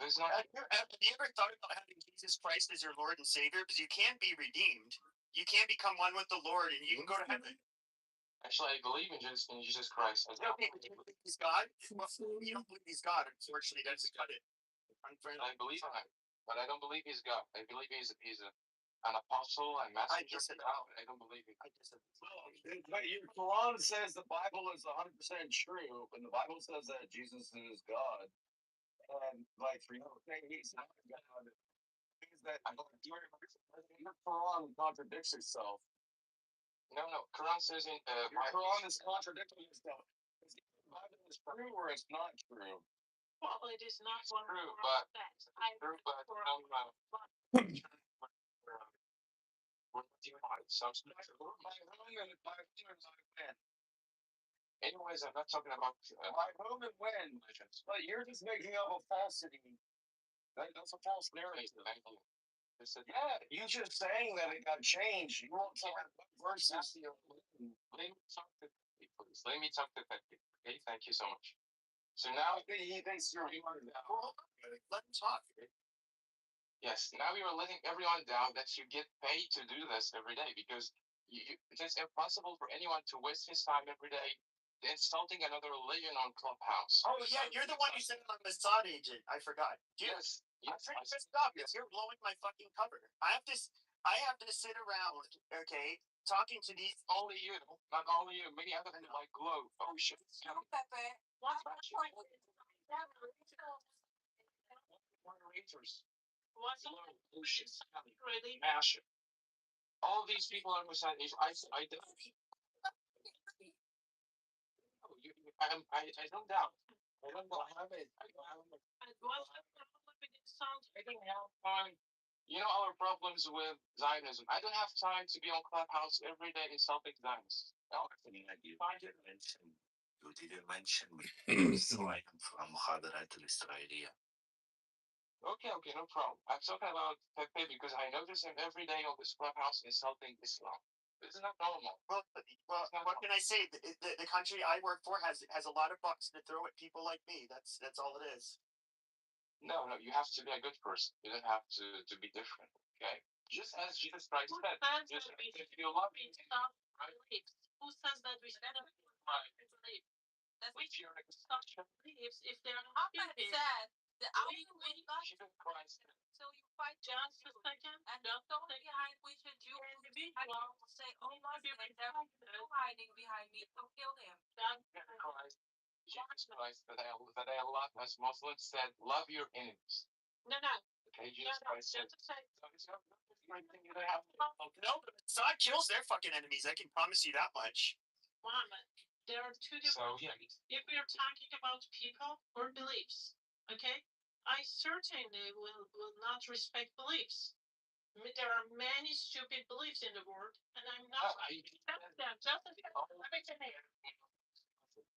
There's not. have you ever thought about having Jesus Christ as your Lord and Savior? Because you can be redeemed. You can become one with the Lord, and you can go to heaven. Actually, I believe in Jesus Christ. Okay, but do you believe he's God? Well, you don't believe he's God. Unfortunately, that's cut it. I believe in him, but I don't believe he's God. I believe he's an apostle and messenger. I don't believe him. But your Quran says the Bible is 100% true, and the Bible says that Jesus is God. And like for you saying he's not God, means that your Quran contradicts itself. No, Quran says in your Quran is contradicting itself. Is the Bible is true or it's not true? Well, it is not one true, of but that. Anyways, I'm not talking about my home and when. But you're just making up a falsity. That's a false narrative. Yeah, you just saying that it got changed. You won't tell me what verses. Let me talk to Pepe, please. Let me talk to Pepe. Okay, thank you so much. So now he thinks you're let him talk. Yes, now you're letting everyone down that you get paid to do this every day because it's impossible for anyone to waste his time every day insulting another religion on Clubhouse. Oh yeah, you're the one who said I'm a Mossad agent. I forgot. Yes. I'm pretty pissed off because you're blowing my fucking cover. I have to sit around, okay, talking to these. Only you, not only you. Many other people like Glow, Ocean. Pepe. What's the point? Moderators. What's Ocean. really? Passion. All these people are Mossad agents. I don't doubt. I don't know. I don't have time. You know our problems with Zionism. I don't have time to be on Clubhouse every day insulting Zionists. You didn't mention me. So I am from Muhadarat al-Israeliyah. Okay, no problem. I'm talking about Pepe because I notice him every day on this Clubhouse insulting Islam. This is not normal. Well, what can I say? The country I work for has a lot of bucks to throw at people like me. That's all it is. No, you have to be a good person. You don't have to be different. Okay, just as Jesus Christ said. Just if you love me, who says that we should not believe? That's if you're beliefs if they're not said Jesus Christ. So you fight Just a second. and don't behind we should do individual say, oh Muslims, there are no hiding behind me, so kill him. Jesus Christ. Jesus Christ, that Allah, as Muslims said, love your enemies. No, no. Okay, Jesus Christ said. Just a second. No, God kills their fucking enemies. I can promise you that much. Muhammad, there are two different things. If we are talking about people or beliefs, okay, I certainly will not respect beliefs. There are many stupid beliefs in the world, and I'm not.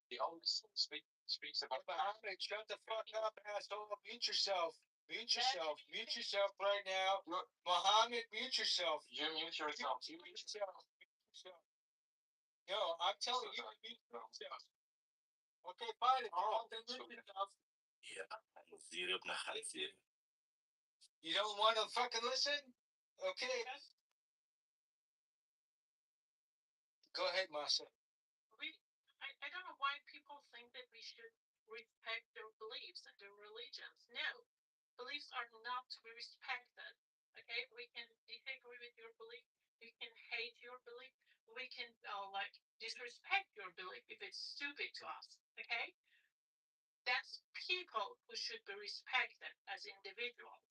The only speaks about Muhammad, shut the fuck up, asshole. Mute yourself. Mute yourself. Mute yourself right now. Muhammad, mute yourself. You mute yourself. You mute yourself. Mute yourself. Yo, I'm telling you, mute yourself. Okay, fine. If you don't, then mute yourself. يا خنزير ابن خنزير. You don't want to fucking listen? Okay. Go ahead, Masa. I don't know why people think that we should respect their beliefs and their religions. No, beliefs are not to be respected. Okay, we can disagree with your belief. We can hate your belief. We can like disrespect your belief if it's stupid to us. Okay, that's people who should be respected as individuals,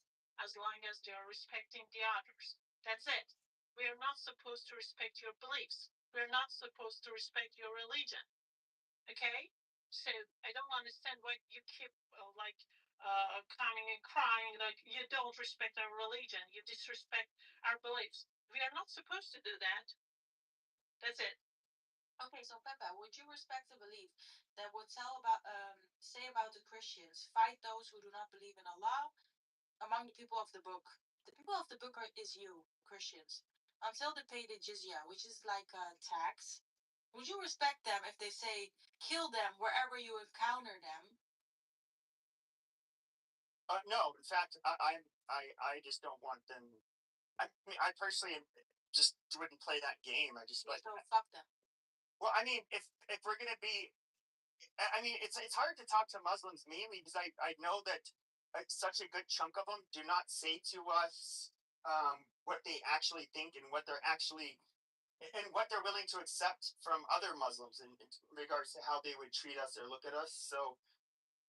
as long as they are respecting the others. That's it. We are not supposed to respect your beliefs. We're not supposed to respect your religion. Okay, so I don't understand why you keep coming and crying like you don't respect our religion, you disrespect our beliefs. We are not supposed to do that. That's it. Okay, so Pepe, would you respect the belief that would say about the Christians, fight those who do not believe in Allah among the people of the book? The people of the book is you, Christians, until they pay the jizya, which is like a tax. Would you respect them if they say kill them wherever you encounter them? No, in fact, I just don't want them. I mean, I personally just wouldn't play that game. I just like. So fuck them. Well, I mean, if we're gonna be, I mean, it's hard to talk to Muslims mainly because I know that such a good chunk of them do not say to us what they actually think and what they're actually and what they're willing to accept from other Muslims in regards to how they would treat us or look at us. So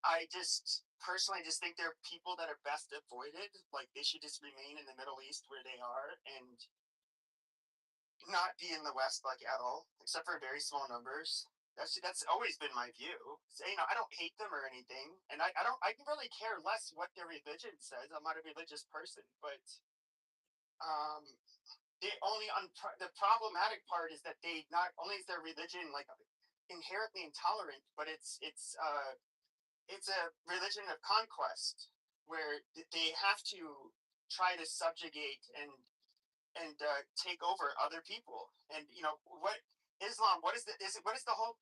I just personally just think they're people that are best avoided. Like they should just remain in the Middle East where they are and not be in the West like at all, except for very small numbers. That's always been my view. So, you know, I don't hate them or anything, and I can really care less what their religion says. I'm not a religious person, but the the problematic part is that they not only is their religion like inherently intolerant, but it's a religion of conquest where they have to try to subjugate and take over other people. And you know what Islam? What is the whole?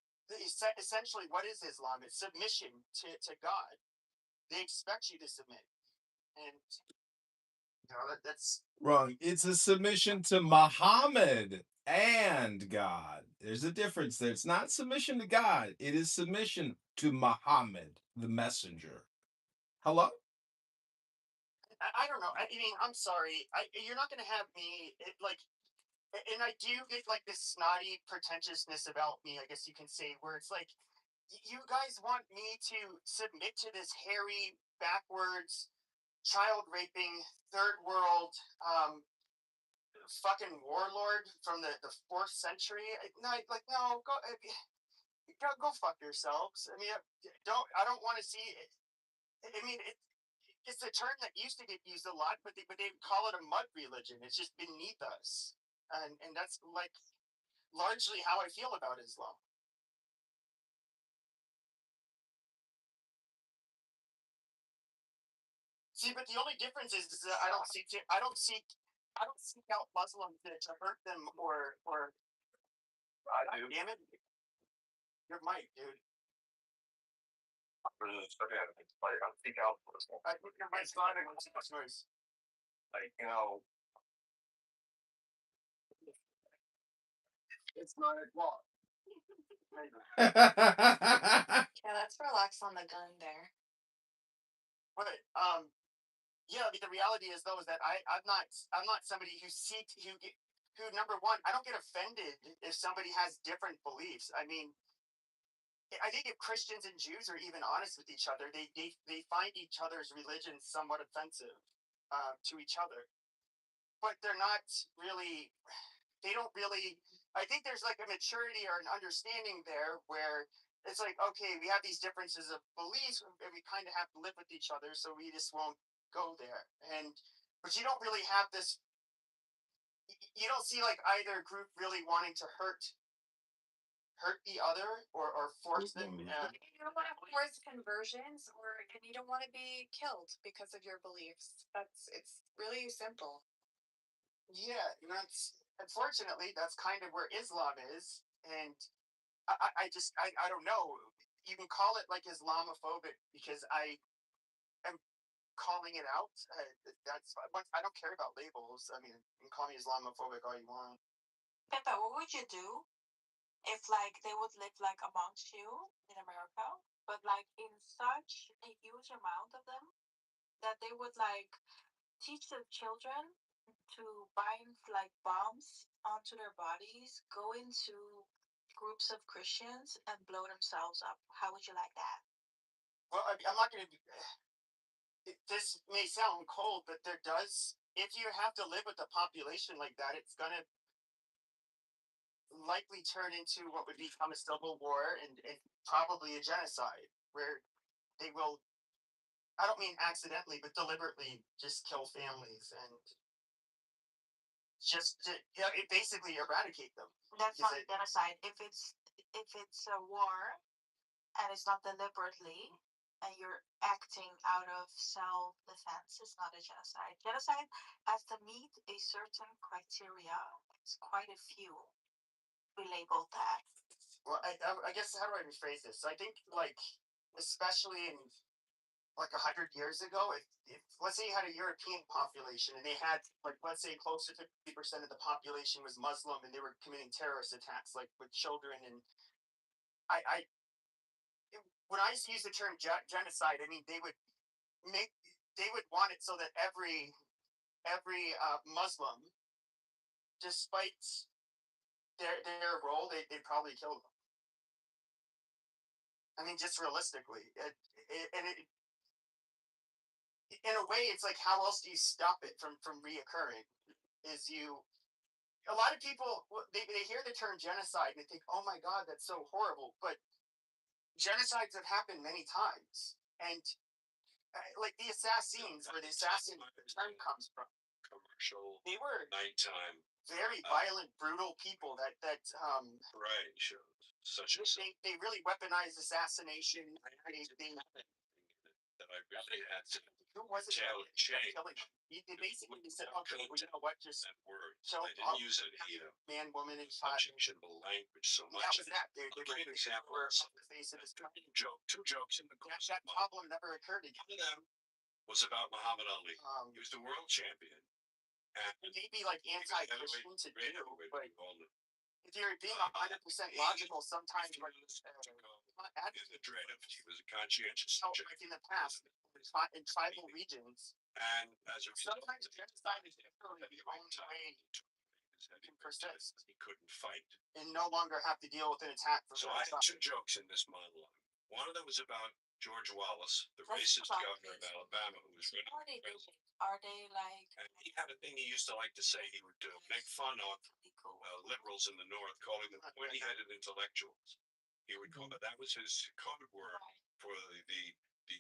Essentially, what is Islam? It's submission to God. They expect you to submit, and you know that's Wrong. It's a submission to Muhammad and God. There's a difference there. It's not submission to God. It is submission to Muhammad, the messenger. Hello? I don't know. I mean, I'm sorry. You're not gonna have me and I do get like this snotty pretentiousness about me. I guess you can say where it's like you guys want me to submit to this hairy, backwards, child raping, third world, fucking warlord from the 4th century. No, like no, go fuck yourselves. I mean, I don't want to see it. I mean, it's a term that used to get used a lot, but they call it a mud religion. It's just beneath us, and that's like largely how I feel about Islam. See, but the only difference is that I don't seek out Muslims to hurt them or damn it, your mic, dude. I think out I think your mic's not making too much noise. like you know. It's not a clock. Yeah, let's relax on the gun there. But yeah, I mean, the reality is though is that I'm not somebody who number one, I don't get offended if somebody has different beliefs. I mean, I think if Christians and Jews are even honest with each other, they find each other's religion somewhat offensive to each other, but they're not really. They don't really. I think there's like a maturity or an understanding there where it's like, okay, we have these differences of beliefs, and we kind of have to live with each other, so we just won't go there. And but you don't really have this. You don't see like either group really wanting to hurt the other or force them. You don't want to force conversions, or and you don't want to be killed because of your beliefs. It's really simple. Yeah, and that's unfortunately that's kind of where Islam is, and I don't know. You can call it like Islamophobic because I am calling it out. That's I don't care about labels. I mean, you can call me Islamophobic all you want. Pepe, what would you do if like they would live like amongst you in America, but like in such a huge amount of them that they would like teach their children to bind like bombs onto their bodies, go into groups of Christians and blow themselves up? How would you like that? Well, I'm not going to. This may sound cold, but there does. If you have to live with a population like that, it's going to likely turn into what would become a civil war and probably a genocide where they will. I don't mean accidentally, but deliberately just kill families and just to, basically eradicate them. That's not genocide. If it's a war and it's not deliberately and you're acting out of self-defense, it's not a genocide. Genocide has to meet a certain criteria. It's quite a few. We labeled that. Well, I guess how do I rephrase this? I think like especially in like 100 years ago, if let's say you had a European population and they had like let's say close to 50% of the population was Muslim and they were committing terrorist attacks like with children and I when I use the term genocide, I mean they would want it so that every Muslim, despite their role, they probably kill them. I mean, just realistically, in a way, it's like how else do you stop it from reoccurring? Is you a lot of people they hear the term genocide and they think, oh my god, that's so horrible. But genocides have happened many times, and like the Assassins, where the assassin term comes from. Commercial. They were nighttime. Very violent, brutal people that Variety shows such as they really weaponized assassination. That I really had to Who was it? killing. They basically said, okay, well, you know what, just Words. show I didn't use it here. man, woman, and child. Objectionable language so much. That was that. They great example. were off the face of this country. Two jokes in the course. That problem never occurred again. One of them was about Muhammad Ali. He was the world champion. And maybe like anti-Christian to do, but if you're being 100% logical, sometimes like in the dread of he was a conscientious like in the past in tribal regions, and as a result, sometimes genocide is definitely the only way he can persist. He couldn't fight and no longer have to deal with an attack from so I had two jokes in this monologue. One of them was about George Wallace, the racist governor of Alabama, who was running. Are they like? And he had a thing he used to like to say he would make fun of liberals in the North, calling them pointy-headed intellectuals. He would call that was his code word for the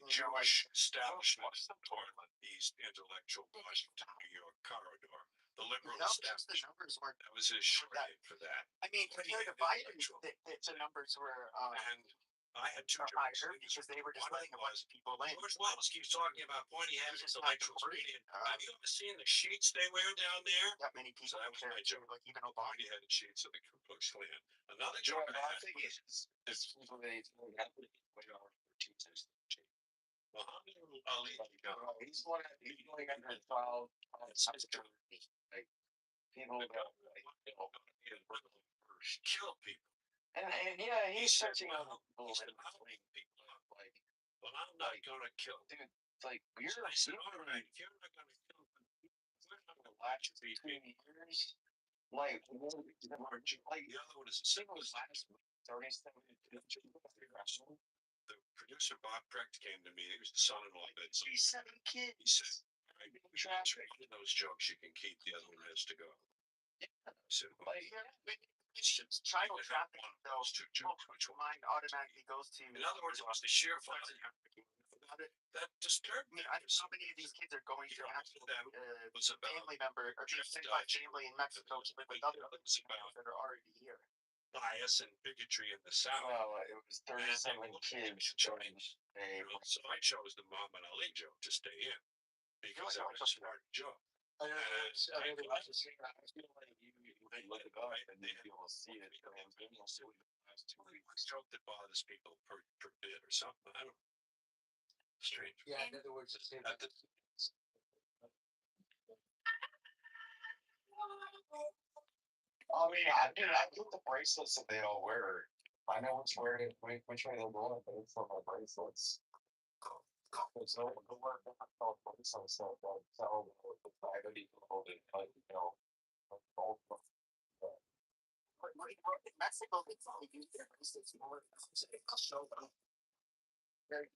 Jewish establishment of the Northeast intellectual Washington, New York corridor. The liberal establishment. That was his shorthand for that. I mean, compared to Biden, the numbers were and I had two higher because they were just letting a bunch of people in. George Wallace keeps talking about pointy-headed intellectuals. Have you ever seen the sheets they wear down there? That many people. So that was my joke. Like even Obama. Pointy-headed sheets of the Ku Klux Klan. Another joke I had was Muhammad Ali. He's one of the people that has filed like people that kill people. And yeah, he's touching on people up like, well, I'm not gonna kill. Dude, like we're So I said, all right, if you're not gonna kill them, we're not gonna latch it for 2 years. like Like the other one is the single was last week. 37. The producer Bob Precht came to me. He was the son-in-law. But He's 7 kids. he said, "I know those jokes you can keep. The other one has to go." So Like, child trafficking, though, those 2 jokes, which one? mind automatically goes to. In other words, it was the sheer volume about it that disturbed me. I how many of these kids are going to actual Was about family member or to say my family in Mexico to live with other people that are already here. bias and bigotry in the South. Well, it was 37 kids joining a. So I chose the Muhammad Ali joke to stay in because that was a smart joke. I feel like you look it up and then you'll see it. Joke that bothers people per bit or something. I don't know. Strange. Yeah, in other words, it's At the, I mean, I get the bracelets that they all wear. I know which way they're going, but it's from my bracelets. There's no word bracelets that tell the private people that, like, you know, both. In Mexico, they probably use their bracelets more. So, very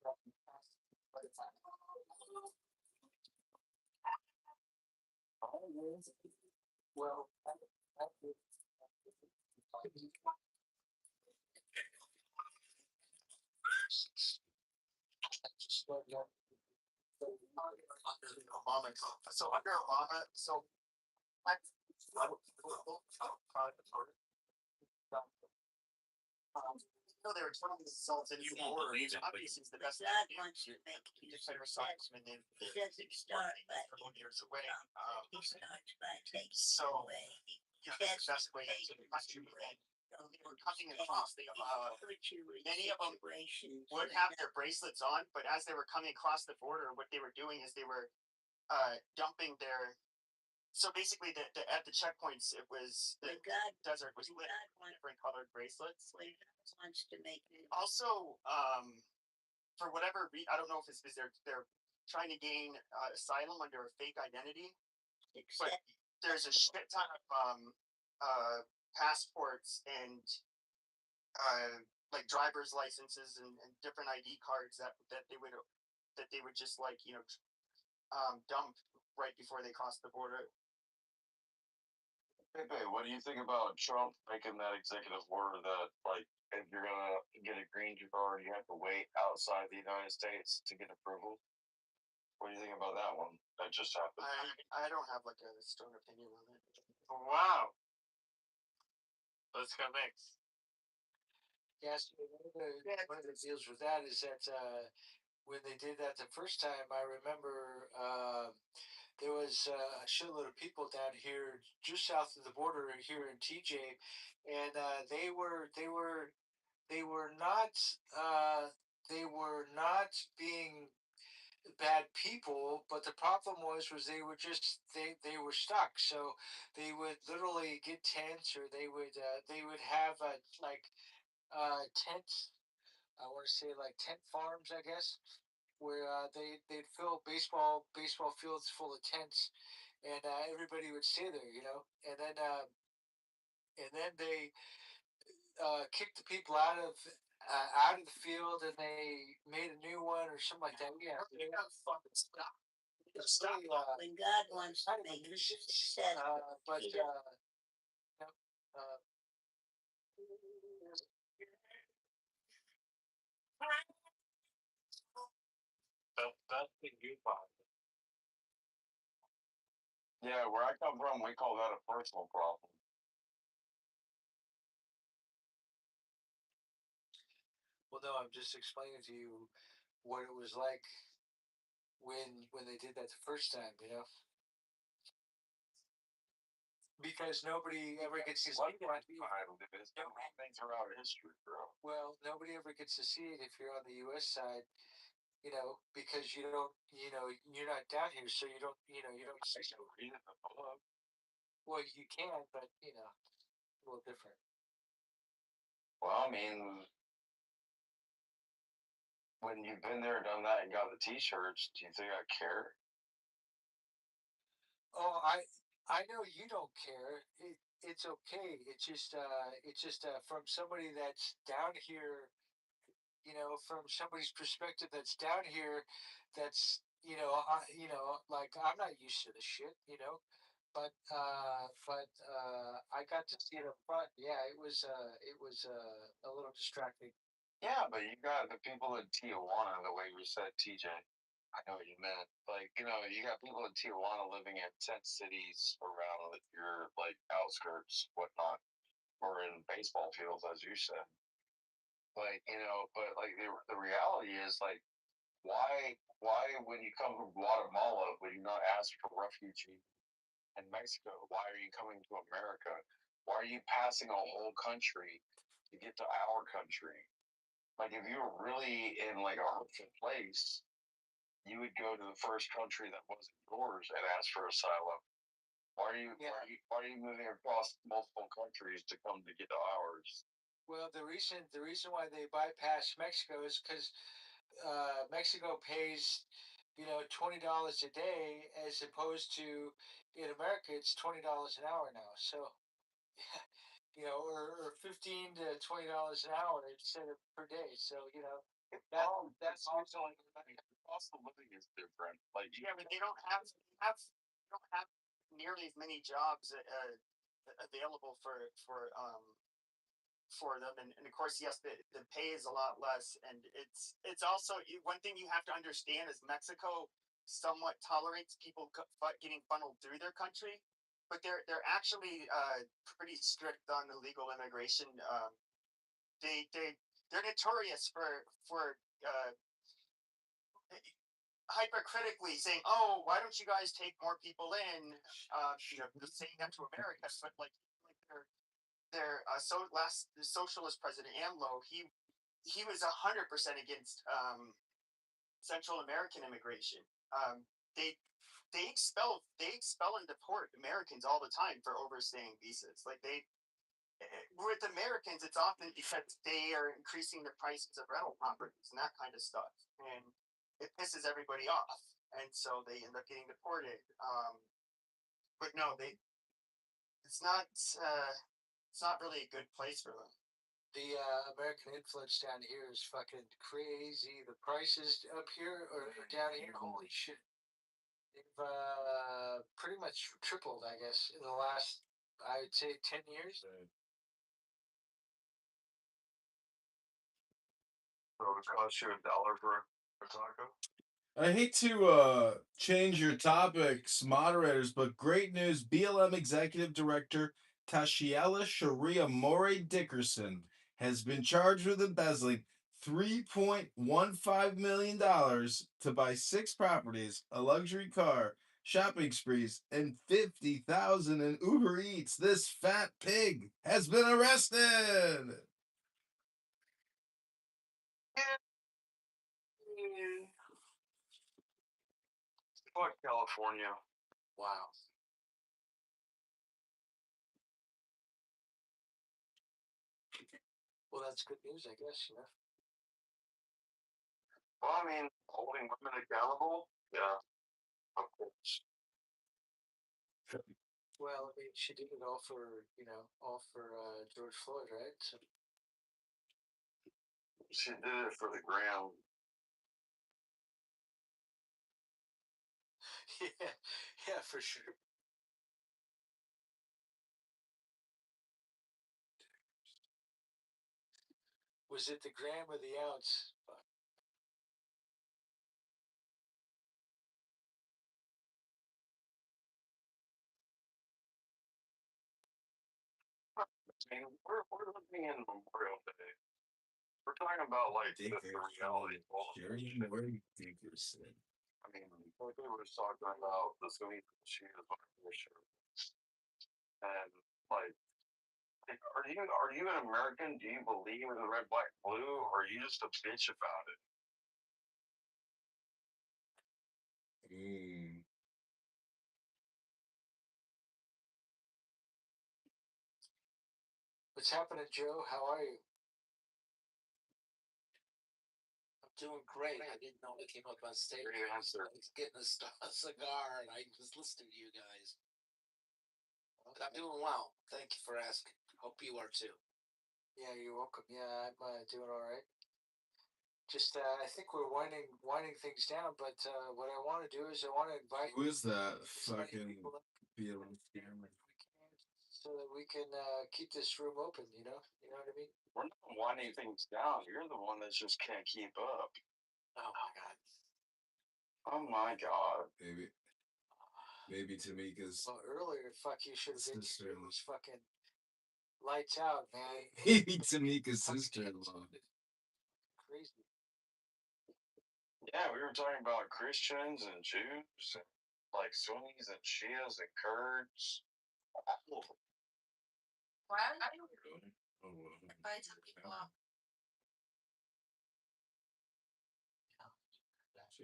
well, Obama. So under Obama, so no, they were trying to salt it. You won't believe it, but Obviously, it's the best. God wants to make it. You just better sign and then He doesn't start by years away. he starts by taking So, away. yeah, that's the best way to Take country. away. They were coming across the Put you in many of them situations would have their bracelets on, but as they were coming across the border, what they were doing is they were dumping their. So basically, at the checkpoints, it was the when God desert was when lit God with different colored bracelets. when God wants to make it. Also, for whatever I don't know if it's because they're trying to gain asylum under a fake identity, but Except there's a shit ton of passports and like driver's licenses and different ID cards that they would just like dump right before they cross the border. Pepe, what do you think about Trump making that executive order that, like, if you're gonna get a green card, you have to wait outside the United States to get approval? What do you think about that one that just happened? I don't have like a strong opinion on it. wow. Let's go next. Yes, one of the deals with that is that when they did that the first time, I remember there was a shitload of people down here just south of the border here in TJ, and they were not being bad people, but the problem was they were just they were stuck. So they would literally get tents, or they would have tents. I want to say like tent farms, I guess, where they'd fill baseball fields full of tents, and everybody would stay there, and then they kicked the people out of the field, and they made a new one or something like that. Yeah, fucking stop. when God wants to make it successful. But He doesn't That's the good part. Yeah, where I come from, we call that a personal problem. Well, no, I'm just explaining to you what it was like when they did that the first time, because nobody ever gets to see it. Things throughout history, bro. Well, nobody ever gets to see it if you're on the U.S. side, because you're not down here, so you don't see it. Well, you can, but a little different. Well, I mean, when you've been there, done that, and got the T-shirts, do you think I care? Oh, I know you don't care. It's okay. It's just from somebody that's down here, from somebody's perspective that's down here, that's like I'm not used to the shit, but I got to see it up front. Yeah, it was a little distracting. Yeah, but you got the people in Tijuana, the way you said, TJ. I know what you meant. Like, you got people in Tijuana living in tent cities around your like outskirts, whatnot, or in baseball fields, as you said. Like, but like the reality is like, why when you come from Guatemala would you not ask for refugee in Mexico? Why are you coming to America? Why are you passing a whole country to get to our country? Like, if you were really in like a hurtful place, you would go to the first country that wasn't yours and ask for asylum. Why are you moving across multiple countries to come to get to ours? Well, the reason why they bypass Mexico is because Mexico pays, $20 a day, as opposed to in America it's $20 an hour now. So, or $15 to $20 an hour instead of per day. So, that's also like the cost of living is different. Like, Yeah, but they don't have nearly as many jobs available for them, and of course, yes, the pay is a lot less, and it's also one thing you have to understand is Mexico somewhat tolerates people getting funneled through their country, but they're actually pretty strict on illegal immigration. They're notorious for hypercritically saying, "Oh, why don't you guys take more people in?" Just saying that to America, but like the socialist president AMLO, he was 100% against Central American immigration. They expel and deport Americans all the time for overstaying visas. Like with Americans, it's often because they are increasing the prices of rental properties and that kind of stuff, and it pisses everybody off, and so they end up getting deported. But no, it's not. It's not really a good place for them. The American influence down here is fucking crazy. The prices up here or down here, holy shit. They've pretty much tripled, I guess, in the last, I would say, 10 years. So it costs you $1 for a taco. I hate to change your topics, moderators, but great news. BLM Executive Director Tashiela Sharia Morey Dickerson has been charged with embezzling $3.15 million to buy 6 properties, a luxury car, shopping sprees, and $50,000 in Uber Eats. This fat pig has been arrested. Fuck California. Wow. Well, that's good news, I guess, Well, I mean, holding women accountable, yeah, of course. Well, I mean, she did it all for, George Floyd, right? So. She did it for the gram. Yeah, for sure. Was it the gram or the ounce? I mean, we're living in Memorial Day. We're talking about like the reality. Dickerson. I mean, like we were talking about the Sony shoes on our shirt, and like, are you an American? Do you believe in the red, black, blue, or are you just a bitch about it? What's happening, Joe? How are you? I'm Doing great. I didn't know I came up on stage. Great answer. I was getting a cigar and I was listening to you guys. But I'm doing well. Thank you for asking. Hope you are too. Yeah, you're welcome. Yeah, I'm doing all right. Just I think we're winding things down, but what I want to do is I want to invite Who is that as many fucking people up BLM scammer? so that we can keep this room open. You know what I mean? We're not winding things down. You're the one that just can't keep up. Oh my god. Oh my god. Maybe Tamika's. Well, earlier, fuck, you should have been sister. here. It was fucking lights out, man. Maybe Tamika's sister-in-law. Crazy. Yeah, we were talking about Christians and Jews, and like Sunnis and Shias and Kurds. Why are you invite some people up?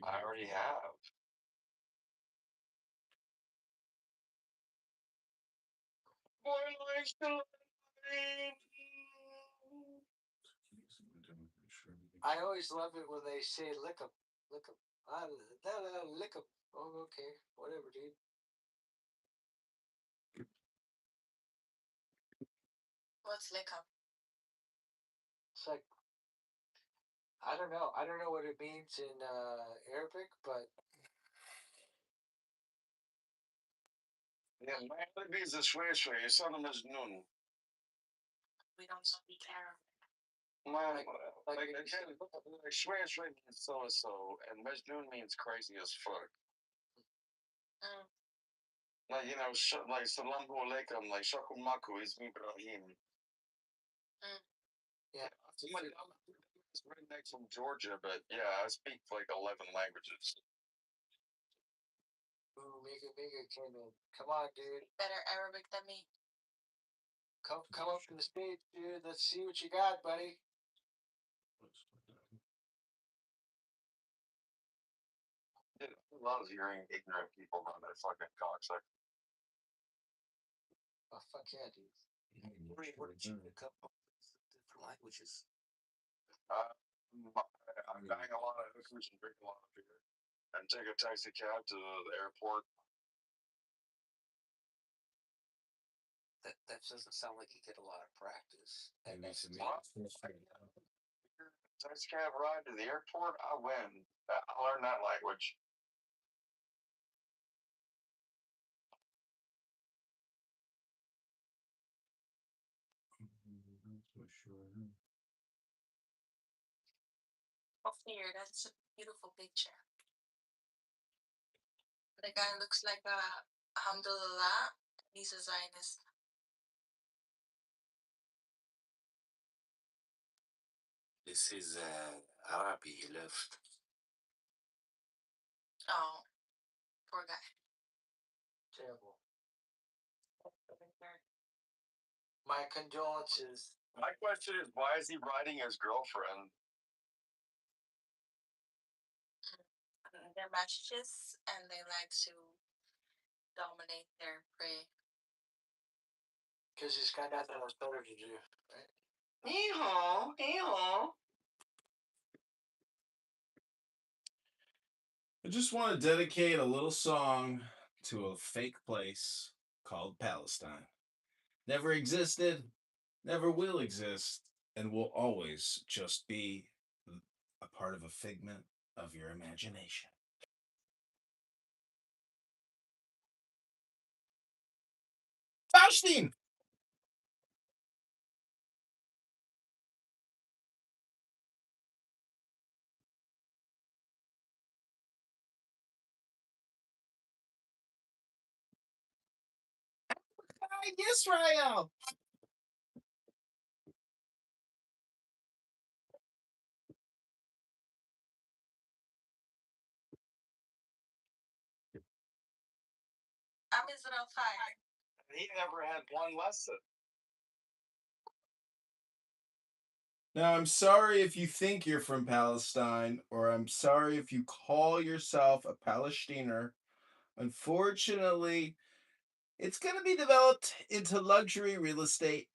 I already have. I always love it when they say lick 'em, lick 'em. Lick 'em. Oh, okay, whatever, dude. What's lick up? It's like I don't know. I don't know what it means in Arabic, but Yeah, ما يبيز شوي شوي يصير مجنون. We don't speak Arabic. ما like شوي شوي means so, and مجنون means crazy as fuck. Mm. Like, you know, like Salaam Alaikum, like Shakum Maku is me Ibrahim. yeah. Somebody right next from Georgia, but yeah, I speak like 11 languages. Ooh, Mika came in. Come on, dude. Better Arabic than me. Come up to the stage, dude. Let's see what you got, buddy. Dude, I love hearing ignorant people on their fucking cocksucker. Oh, fuck yeah, dude. Where did you pick up different languages? I'm banging a lot of hookers and drink a lot of beer. And take a taxi cab to the airport. That doesn't sound like you get a lot of practice. And that's Taxi cab ride to the airport, I win. I learned that language. Oh, here, that's a beautiful picture. The guy looks like a alhamdulillah. He's a Zionist. This is Arabi left. Oh, poor guy. terrible. My condolences. My question is, why is he riding his girlfriend? They're masochists and they like to dominate their prey. Because he's got nothing else better to do, right? I just want to dedicate a little song to a fake place called Palestine. Never existed, never will exist, and will always just be a part of a figment of your imagination. Palestine! Israel! I'm Israel Fire. He never had one lesson. Now, I'm sorry if you think you're from Palestine, or I'm sorry if you call yourself a Palestiner. Unfortunately, it's going to be developed into luxury real estate.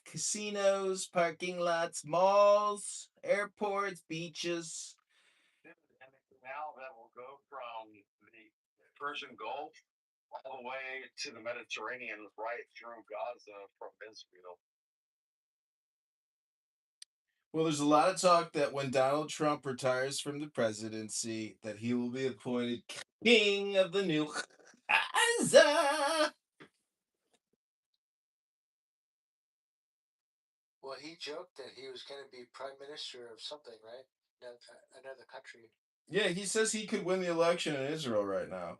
Casinos, parking lots, malls, airports, beaches. canal that will go from the Persian Gulf all the way to the Mediterranean, right through Gaza from Israel. Well, there's a lot of talk that when Donald Trump retires from the presidency, that he will be appointed king of the new Gaza. Well, he joked that he was going to be prime minister of something, right? Another country. Yeah, he says he could win the election in Israel right now.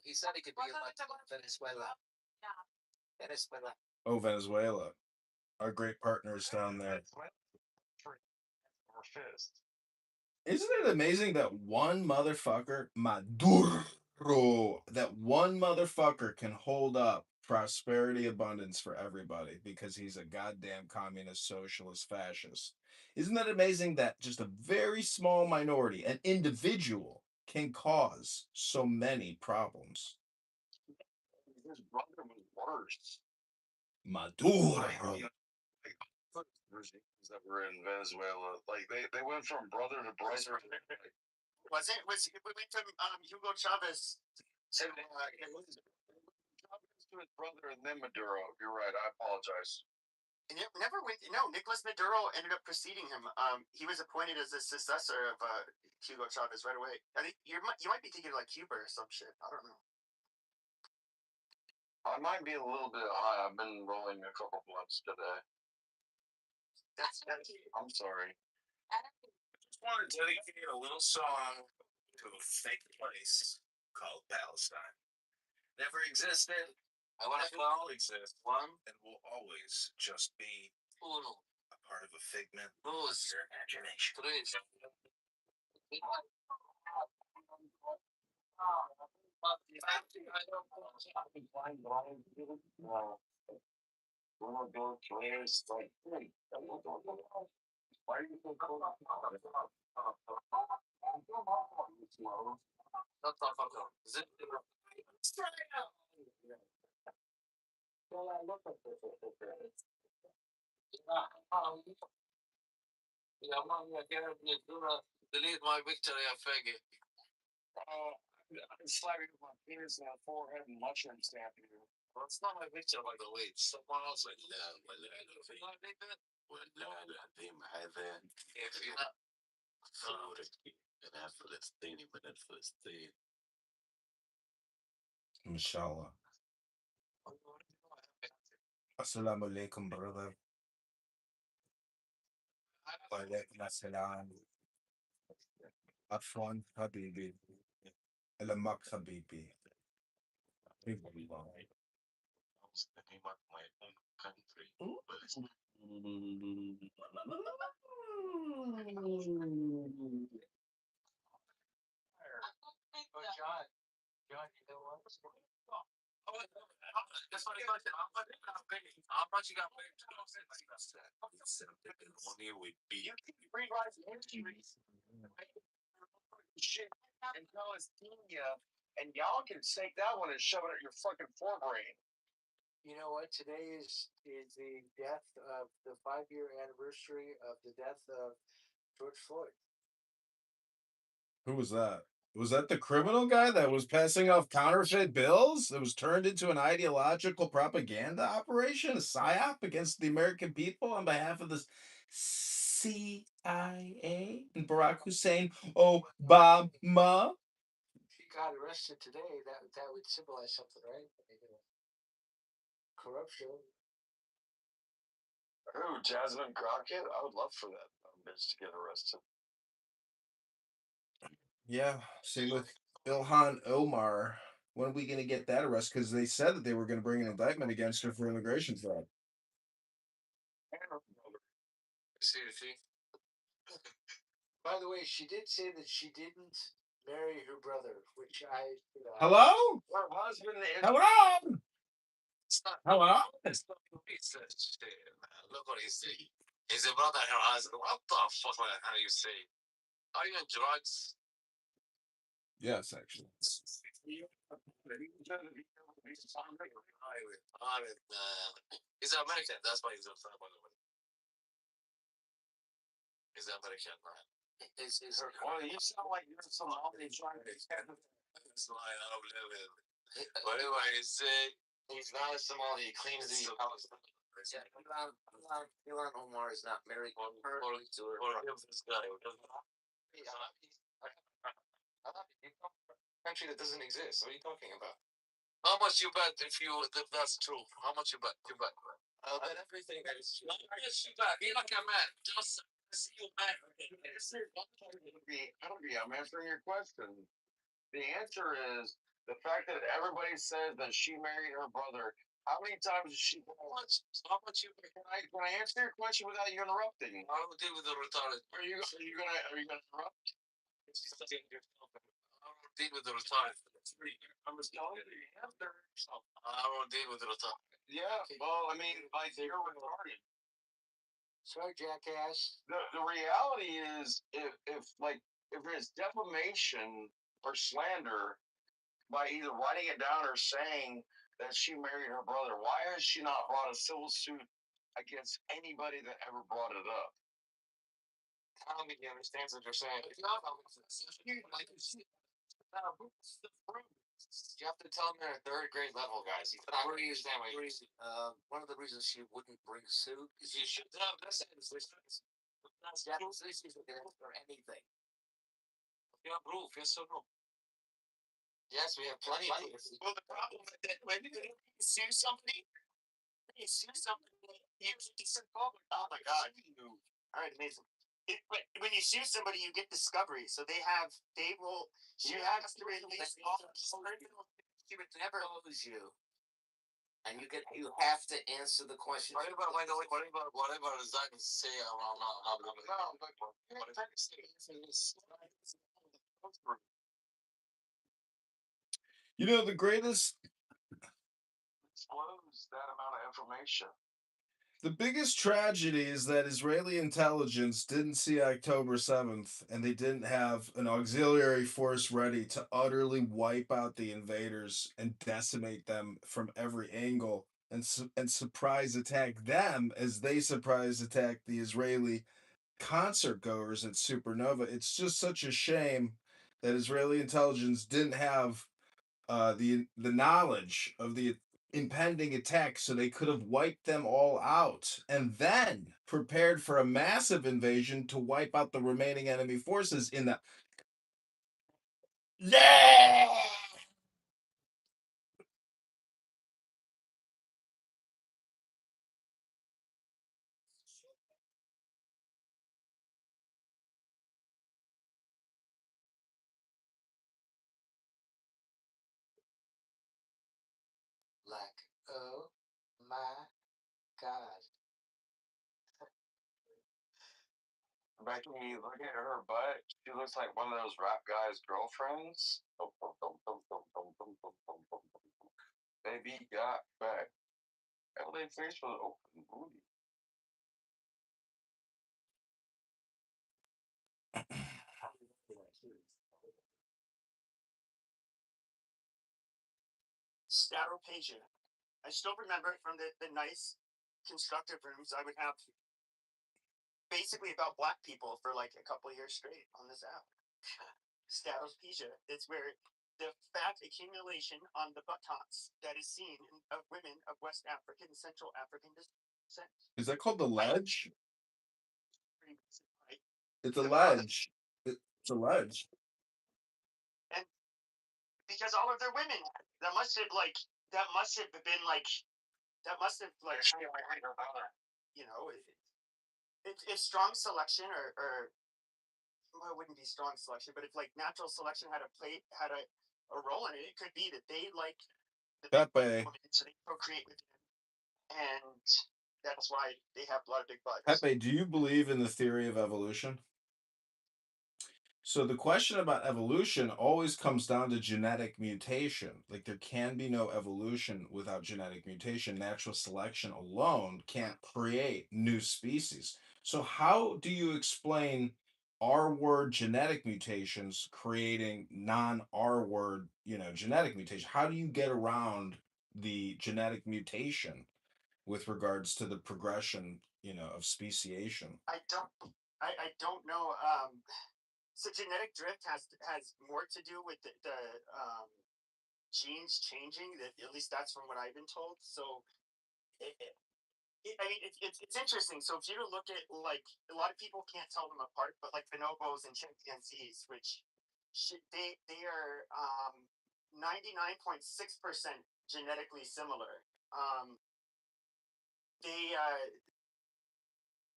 He said he could be elected in Venezuela. Venezuela. Oh, Venezuela. Our great partners down there. Isn't it amazing that one motherfucker, Maduro, that one motherfucker can hold up prosperity, abundance for everybody because he's a goddamn communist, socialist, fascist? Isn't that amazing that just a very small minority, an individual, can cause so many problems? His brother was worse. Maduro. That were in Venezuela, like they went from brother to brother. Was it? We went from Hugo Chavez to his brother and then Maduro. You're right. I apologize. and it never went. No, Nicolas Maduro ended up preceding him. He was appointed as the successor of Hugo Chavez right away. I think you might be thinking like Cuba or some shit. I don't know. I might be a little bit high. I've been rolling a couple blunts today. I'm sorry. I just want to dedicate a little song to a fake place called Palestine. Never existed. I want to all exist. One and will always just be a part of a figment of your imagination. Why are you so cold? Delete my victory, I faggot. I'm slapping my penis in the forehead and mushroom stamping you. Well, it's not my victory, by the way. It's someone else. If you're not Inshallah. Assalamu alaikum, brother. Wa alaikum assalam. Afwan, habibi. Alamak, habibi. John, you know what? That's what I got. How much you got paid? Money would be. Shit and tell us and y'all can take that one and shove it at your fucking forebrain. You know what? Today is the death of the 5-year anniversary of the death of George Floyd. Who was that? Was that the criminal guy that was passing off counterfeit bills? That was turned into an ideological propaganda operation, a psyop against the American people on behalf of the CIA and Barack Hussein Obama? If he got arrested today, that would symbolize something, right? Corruption. Who, Jasmine Crockett? I would love for that bitch to get arrested. Yeah, same with Ilhan Omar. When are we going to get that arrest? Because they said that they were going to bring an indictment against her for immigration fraud. See. By the way, she did say that she didn't marry her brother, which I. Hello? Her husband is. Hello? Hello? Look what he's saying. His brother, her husband. What the fuck? How do you say? Are you on drugs? Yes, actually. He's American. That's why he's upset, by the way. is American, man. Is her? Well, you sound like you're Somali trying to. That's why I don't live in. But anyway, He's not a Somali. He claims to be Palestinian. Yeah, Ilan Omar is not married to her. Or this guy. Country that doesn't exist. What are you talking about? How much you bet if that's true? How much you bet? You bet. I'll bet everything that is true. How much you bet? You're like a man. Just see you back. I don't agree. I'm answering your question. The answer is the fact that everybody says that she married her brother. How many times has she? How much you bet? Can I answer your question without you interrupting? I will deal with the retarded. Are you gonna interrupt? I will deal with the retarded. I'm just telling you the answer. I will deal with the retarded. Yeah. Well, I mean, like you're retarded. Sorry, jackass. The reality is if it's defamation or slander by either writing it down or saying that she married her brother, why has she not brought a civil suit against anybody that ever brought it up? I don't think he understands what you're saying. You have to tell him they're at third grade level, guys. He's not going to understand what you're saying. One of the reasons she wouldn't bring suit is You should have for anything. you have proof, yes or no? Yes, we have plenty of proof. Well, the problem is that when you sue somebody, you Oh my god. All right, amazing. When you sue somebody, you get discovery. So you have to release all the she would never lose you. And you have to answer the question. What about Zach say I'm not You know, the greatest, Disclose that amount of information. the biggest tragedy is that Israeli intelligence didn't see October 7th, and they didn't have an auxiliary force ready to utterly wipe out the invaders and decimate them from every angle, and surprise attack them as they surprise attack the Israeli concert goers at Supernova. It's just such a shame that Israeli intelligence didn't have the knowledge of the impending attack, so they could have wiped them all out and then prepared for a massive invasion to wipe out the remaining enemy forces in the. Yeah! Like, oh my god. Becky, look at her butt. She looks like one of those rap guys' girlfriends. Baby got back. LA face was open booty. Staropagia. I still remember it from the nice constructive rooms I would have basically about black people for like a couple years straight on this app. Staropagia. It's where the fat accumulation on the buttocks that is seen in women of West African, Central African descent. Is that called the ledge? Right? It's a ledge. It's a ledge. And because all of their women, that must have been like, you know, if strong selection or well, it wouldn't be strong selection, but if like natural selection had a role in it, it could be that they like the Pepe. women, so they procreate with them, and that's why they have a lot of big butts. Pepe, do you believe in the theory of evolution? So the question about evolution always comes down to genetic mutation. Like there can be no evolution without genetic mutation. Natural selection alone can't create new species. So how do you explain R word genetic mutations creating non-R word, genetic mutation? How do you get around the genetic mutation with regards to the progression, of speciation? I I don't know. So genetic drift has more to do with the genes changing. That at least that's from what I've been told. So I mean, it's interesting. So if you look at like a lot of people can't tell them apart, but like bonobos and chimpanzees, which they are 99.6% genetically similar. They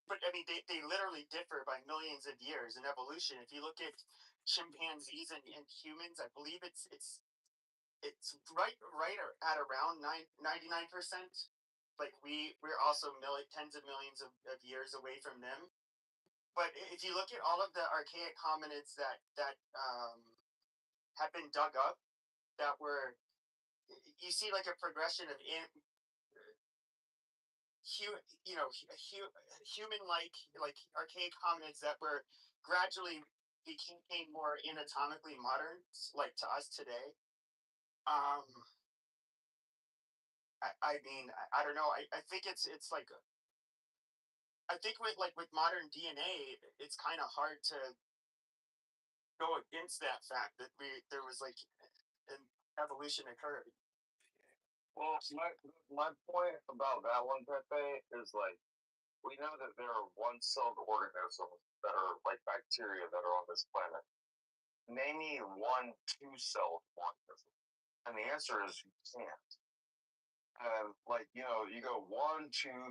but I mean they literally differ by millions of years in evolution. If you look at chimpanzees and humans, I believe it's right at around 99%. Like we're also tens of millions of years away from them. But if you look at all of the archaic hominids that have been dug up, that were you see like a progression of human like archaic hominids that were gradually became more anatomically modern, like to us today. Um, I mean, I don't know. I think it's like I think with modern DNA, it's kind of hard to go against that fact that there was like an evolution occurred. Well, my point about that one, Pepe, is like we know that there are one-celled organisms that are like bacteria that are on this planet. Name me one two-celled organism, and the answer is you can't. Like you know, you go 1, 2, 4,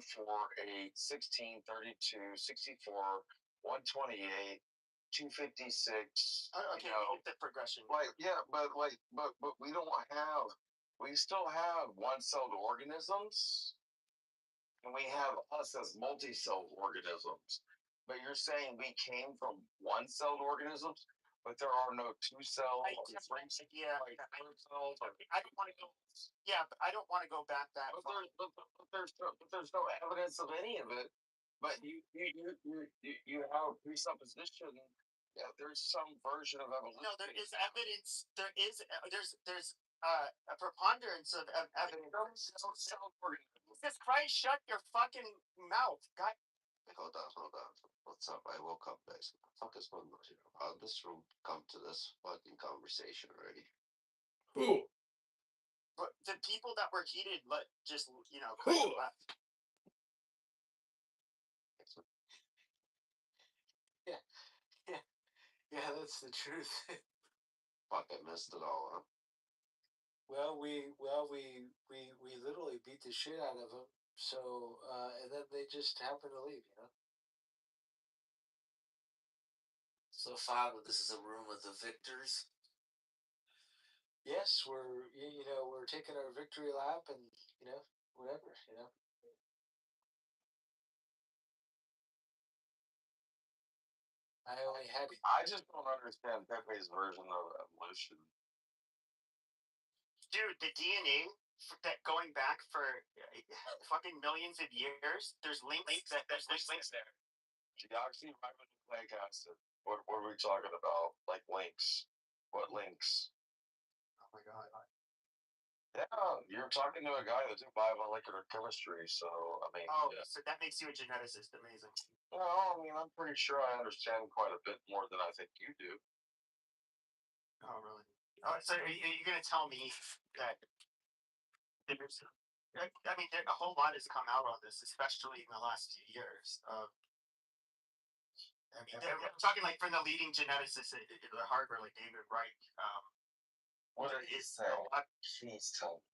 8, 16, 32, 64, 128, 256. Okay, you know, the progression. like yeah, but we don't have. We still have one-celled organisms, and we have us as multi-celled organisms. But you're saying we came from one-celled organisms, but there are no two-celled or three-celled, yeah, like cells. I don't want to go. Yeah, but I don't want to go back that far. There's no evidence of any of it. But you have a presupposition that there's some version of evolution. No, there is evidence. There's a preponderance of evidence. Jesus Christ, shut your fucking mouth, God. Hold on. What's up? I woke up, guys. What the fuck is going on here? How did this room come to this fucking conversation already? Who? But the people that were heated, just Who? left. Yeah, that's the truth. Fuck, I missed it all, huh? Well, we literally beat the shit out of them. So, and then they just happened to leave, So, Father, this is a room of the victors. Yes, we're we're taking our victory lap, and whatever. I just don't understand Pepe's version of evolution. Dude, the DNA that going back for fucking millions of years. There's links there. Deoxyribonucleic acid. What are we talking about? Like links? What links? Oh my god. Yeah, you're talking to a guy that took biomolecular chemistry, so I mean. Oh, yeah. So that makes you a geneticist. Amazing. Well, I mean, I'm pretty sure I understand quite a bit more than I think you do. Oh, really? Oh, so are you going to tell me that there's, I mean, a whole lot has come out on this, especially in the last 2 years. I mean, I'm talking like from the leading geneticists at Harvard, like David Reich. What did he say? Please tell me.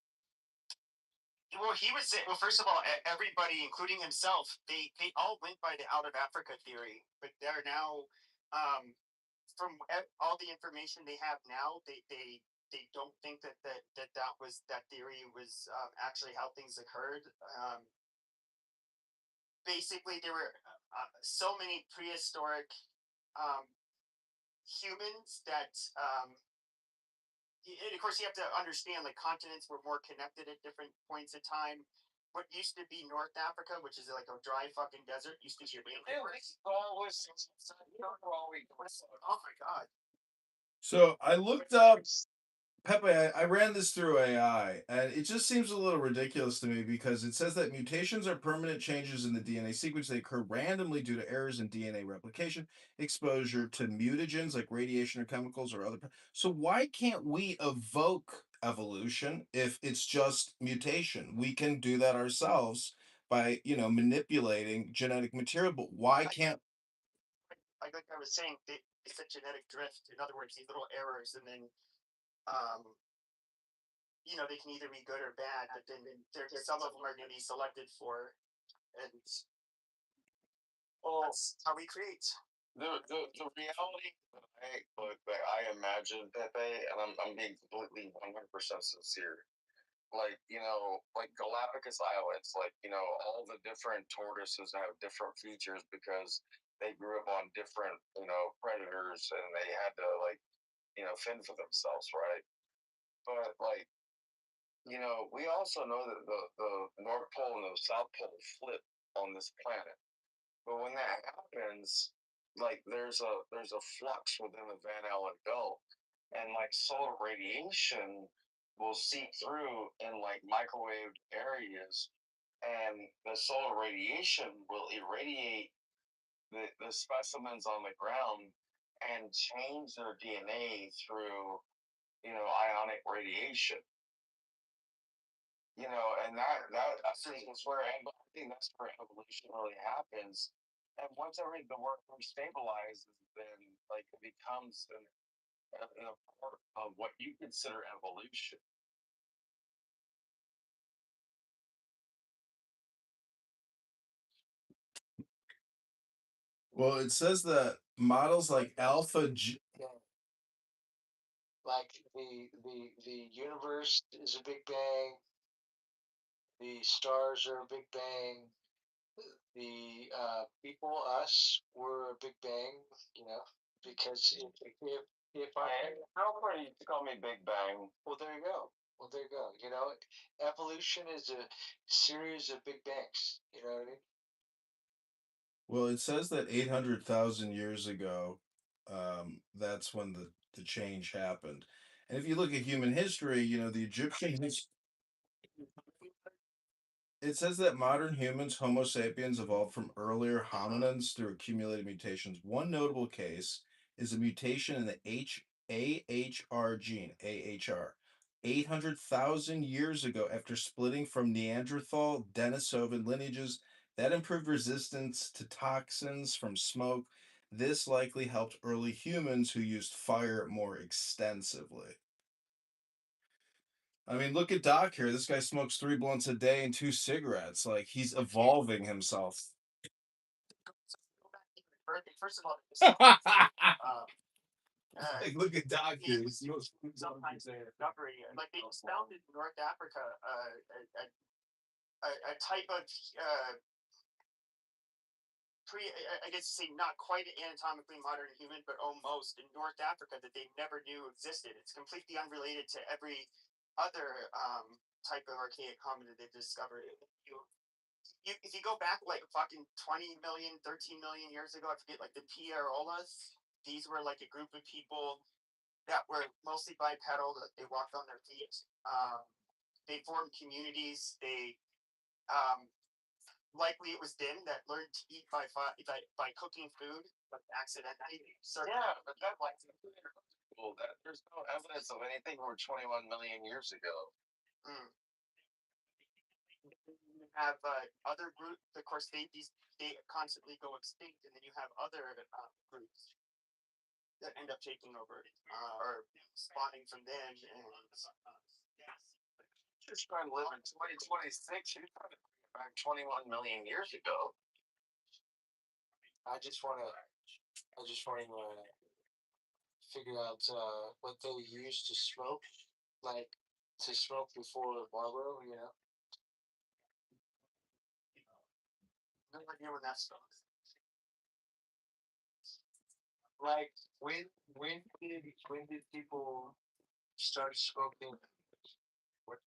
Well, he was saying. Well, first of all, everybody, including himself, they all went by the out of Africa theory, but they're now, from all the information they have now, they don't think that theory was actually how things occurred. Basically, there were so many prehistoric humans that. And of course, you have to understand like continents were more connected at different points in time. What used to be North Africa, which is like a dry fucking desert, used to be Oh my god. So I looked up Pepe, I ran this through AI, and it just seems a little ridiculous to me because it says that mutations are permanent changes in the DNA sequence. They occur randomly due to errors in DNA replication, exposure to mutagens like radiation or chemicals or other. So why can't we evoke evolution if it's just mutation? We can do that ourselves by, manipulating genetic material. But why can't? Like I was saying, it's a genetic drift. In other words, these little errors, and then um, they can either be good or bad, but then some of them are going to be selected for, and that's how we create. The reality that I imagine, Pepe, and I'm being completely 100% sincere. Like, like Galapagos Islands, like, all the different tortoises have different features because they grew up on different, predators, and they had to, like, fend for themselves, right? But, like, we also know that the North Pole and the South Pole flip on this planet. But when that happens, like, there's a flux within the Van Allen belt, and like solar radiation will seep through in like microwave areas, and the solar radiation will irradiate the specimens on the ground and change their DNA through ionic radiation. And I think that's where evolution really happens. And once the work stabilizes, then like it becomes a part of what you consider evolution. Well, it says that models like alpha Like the universe is a big bang. The stars are a big bang. The people, us, were a big bang. Because if I How far you to call me Big Bang? well, there you go. Well, there you go. Evolution is a series of big bangs. You know what I mean? Well, it says that 800,000 years ago, that's when the change happened. And if you look at human history, the it says that modern humans, Homo sapiens, evolved from earlier hominins through accumulated mutations. One notable case is a mutation in the AHR gene, AHR. 800,000 years ago, after splitting from Neanderthal, Denisovan lineages, that improved resistance to toxins from smoke. This likely helped early humans who used fire more extensively. I mean, look at Doc here. This guy smokes 3 blunts a day and 2 cigarettes. Like, he's evolving himself. First of all, Like, look at Doc here. He smokes sometimes discovery, like they just found in North Africa a type of I guess say not quite anatomically modern human, but almost in North Africa that they never knew existed. It's completely unrelated to every other type of archaic hominid they've discovered. If you go back like fucking 20 million, 13 million years ago, I forget, like the Pierolas, these were like a group of people that were mostly bipedal. They walked on their feet. They formed communities. They likely it was them that learned to eat by cooking food, but accidentally. Yeah, but that like there's no evidence of anything over 21 million years ago. You have other groups. Of course, they constantly go extinct, and then you have other groups that end up taking over or spawning from them. And just trying to live in 2026. You're trying to bring it back 21 million years ago. I just want to figure out what they used to smoke, like to smoke before Marlboro. No idea when that started. Like when did people start smoking? What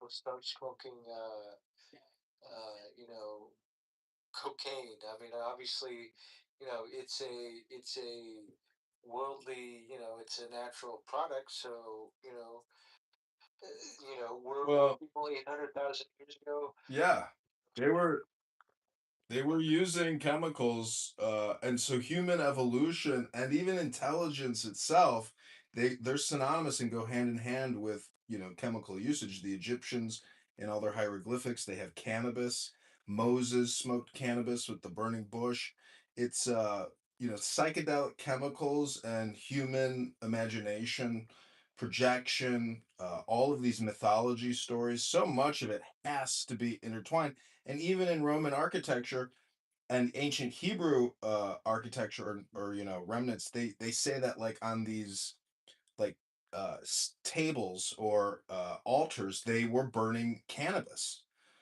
start smoking? Cocaine. I mean, obviously, it's a worldly, it's a natural product. So, were Well, people 800,000 years ago? yeah, they were using chemicals, and so human evolution and even intelligence itself, they're synonymous and go hand in hand with chemical usage. The Egyptians in all their hieroglyphics, they have cannabis. Moses smoked cannabis with the burning bush. It's psychedelic chemicals and human imagination, projection, all of these mythology stories. So much of it has to be intertwined, and even in Roman architecture and ancient Hebrew architecture, or remnants, they say that, like, on these, like, tables or altars, they were burning cannabis.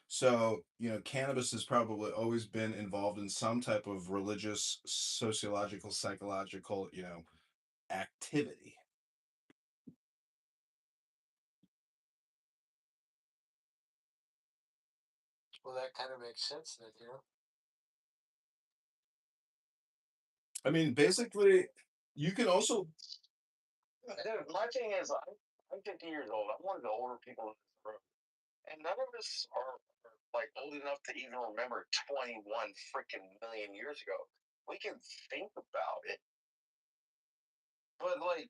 So cannabis has probably always been involved in some type of religious, sociological, psychological activity. Well, that kind of makes sense then, I mean, basically, you can also. Dude, my thing is, I'm 50 years old. I'm one of the older people in this room, and none of us are like old enough to even remember 21 freaking million years ago. We can think about it, but like,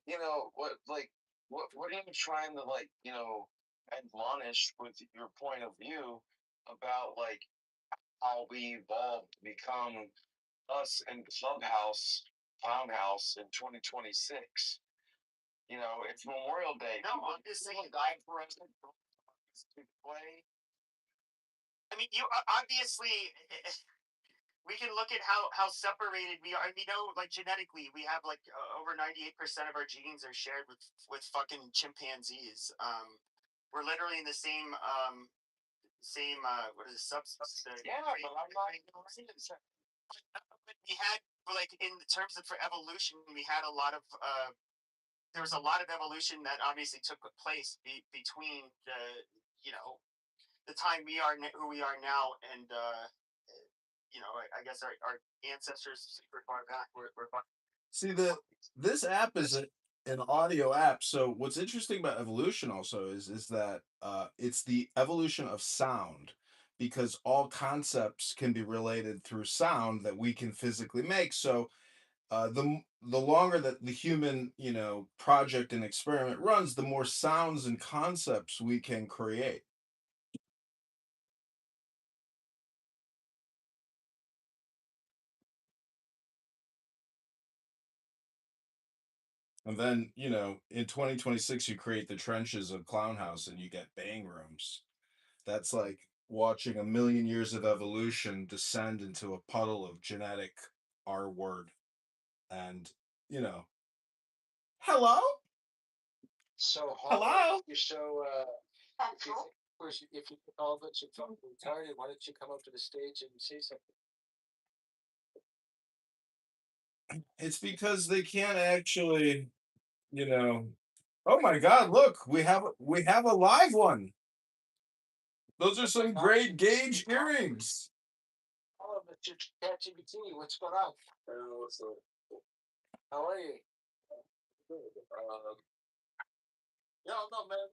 what are you trying to, like, admonish with your point of view about, like, how we evolved to become us in Clubhouse, Townhouse in 2026? It's Memorial Day. No, I'm just saying, died for us to play. I mean, you obviously, we can look at how separated we are. We know, like, genetically, we have like over 98% of our genes are shared with fucking chimpanzees. We're literally in the same what is it, substance? Yeah, but I'm not. We had, like, in terms of for evolution, we had a lot of there was a lot of evolution that obviously took place between the time we are who we are now, and I guess our ancestors super far back were See, this app is an audio app. So what's interesting about evolution also is that it's the evolution of sound, because all concepts can be related through sound that we can physically make. So the longer that the human project and experiment runs, the more sounds and concepts we can create. And then, in 2026, you create the trenches of Clown House and you get bang rooms. That's like watching a million years of evolution descend into a puddle of genetic R word. And, hello? So, Hello? So, if you think all of us are fucking retarded, why don't you come up to the stage and say something? It's because they can't actually, oh my God, look, we have a live one. Those are some great gauge earrings. Oh, Mr. ChatGPT, what's going on? How are you? Yeah, no, man.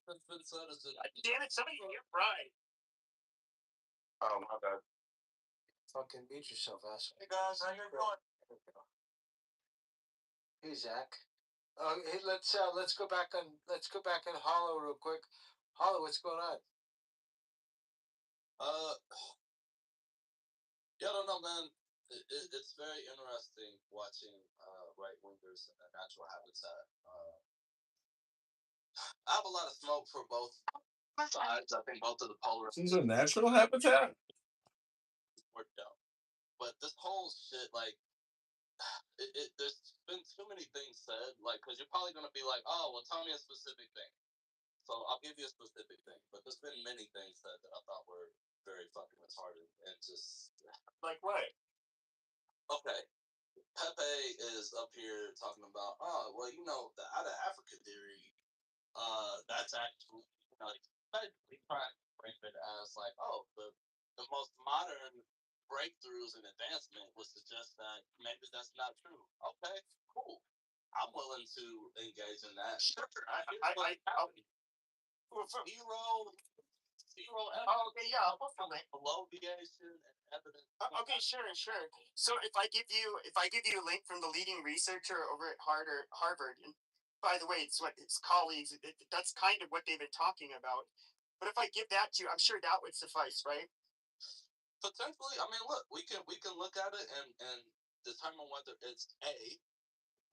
Been said is that. Damn it, somebody you're right. Oh, my bad. Fucking mute yourself, asshole. Hey guys, how you doing? Hey, Zach. Hey, let's go back on Hollow real quick. Hollow, what's going on? Yeah, I don't know, man. It's very interesting watching right wingers in their natural habitat. I have a lot of smoke for both sides. I think both of the polar. This is a natural habitat? Worked out. But this whole shit, like, there's been too many things said, like, because you're probably going to be like, oh, well, tell me a specific thing. So I'll give you a specific thing. But there's been many things said that I thought were very fucking retarded and just. Like what? Okay. Pepe is up here talking about, oh, well, the out of Africa theory, that's actually, like, technically trying to frame it as, like, oh, the most modern breakthroughs and advancement would suggest that maybe that's not true. Okay, cool. willing to engage in that. Sure. Zero Oh, okay, yeah, I'll look from it. bloviation and evidence. Okay, sure. So if I give you a link from the leading researcher over at Harvard, and by the way, it's what his colleagues. That's kind of what they've been talking about. But if I give that to you, I'm sure that would suffice, right? Potentially, I mean, look, we can look at it and determine whether it's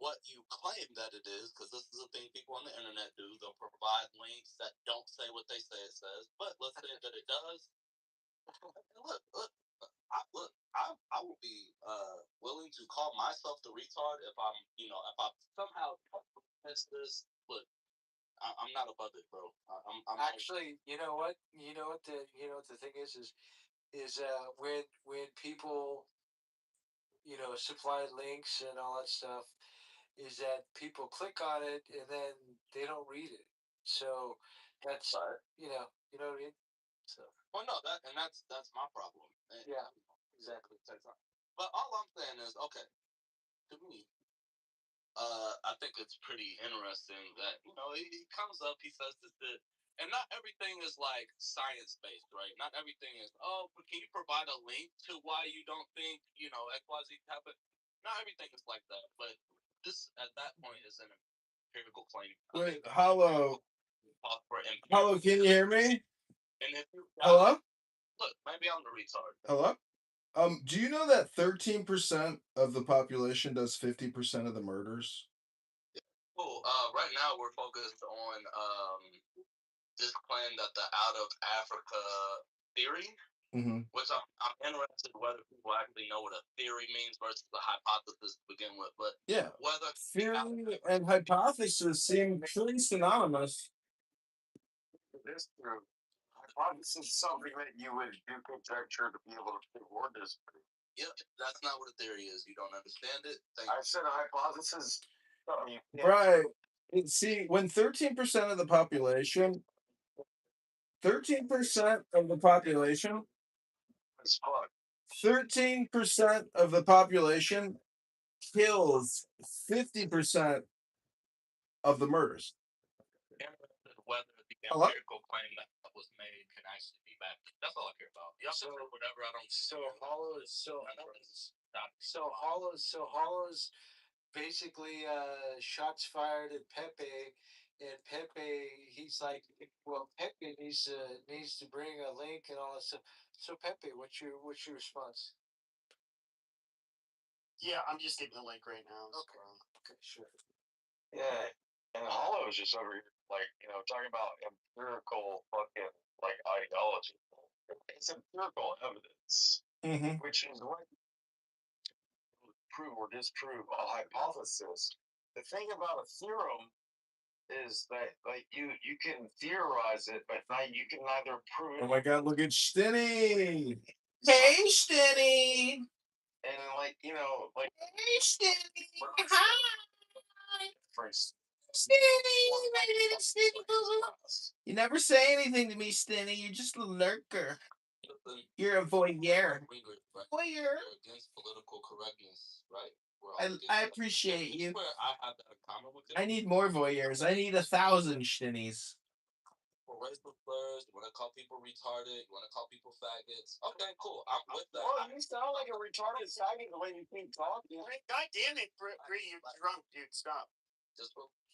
what you claim that it is, because this is a thing people on the internet do. They'll provide links that don't say what they say it says, but let's say that it does. I will be willing to call myself the retard if I'm, if I somehow miss this. Look, I'm not above it, bro. I'm Actually, you know what? You know what the thing is when people supply links and all that stuff, is that people click on it and then they don't read it. So that's you know what I mean. So well, no, that's my problem. yeah, exactly. But all I'm saying is, okay, to me, I think it's pretty interesting that he comes up, he says this, and not everything is like science based, right? Not everything is, but can you provide a link to why you don't think XYZ happened? Not everything is like that, but this at that point is an empirical claim. Wait, hello. Hello, can you hear me? And if you Hello? look, maybe I'm the retard. Hello? Do you know that 13% of the population does 50% of the murders? Cool. Right now we're focused on this claim that the out of Africa theory, which I'm interested whether people actually know what a theory means versus a hypothesis to begin with. But Yeah. whether Theory and hypothesis seem pretty synonymous. It is true. Hypothesis is something that you would do conjecture to be able to prove or disprove. Yep, that's not what a theory is. You don't understand it. I said a hypothesis. Right. See, when 13% of the population, 13% of the population, 13% of the population kills 50% of the murders. Whether the Hello? empirical claim that was made can actually be backed. That's all I care about. Y'all can prove whatever. I don't. Hollow's basically shots fired at Pepe, and Pepe he's like, well, Pepe needs to bring a link and all that stuff. So Pepe, what's your response? Yeah, I'm just getting the link right now. Okay, sure. Yeah, and Hollow is just over here, like, talking about empirical fucking, like, ideology. It's empirical evidence, which is what prove or disprove a hypothesis. The thing about a theorem is that, like, you can theorize it, but you can neither prove it. Oh my God, look at Stinny. Hey, Stinny. And, like, like, Hey, Stinny. Hi. First, Stinny. You never say anything to me, Stinny. You're just a lurker. You're a voyeur. Voyeur. Against political correctness, right? I appreciate you. I have that in common with I need more voyeurs. I need 1,000 Stinnies. For racial slurs, you want to call people retarded, you want to call people faggots. Okay, cool. I'm with that. Well, you sound like a retarded faggot the way you keep talking. God damn it, Bree, you're drunk, dude. Stop.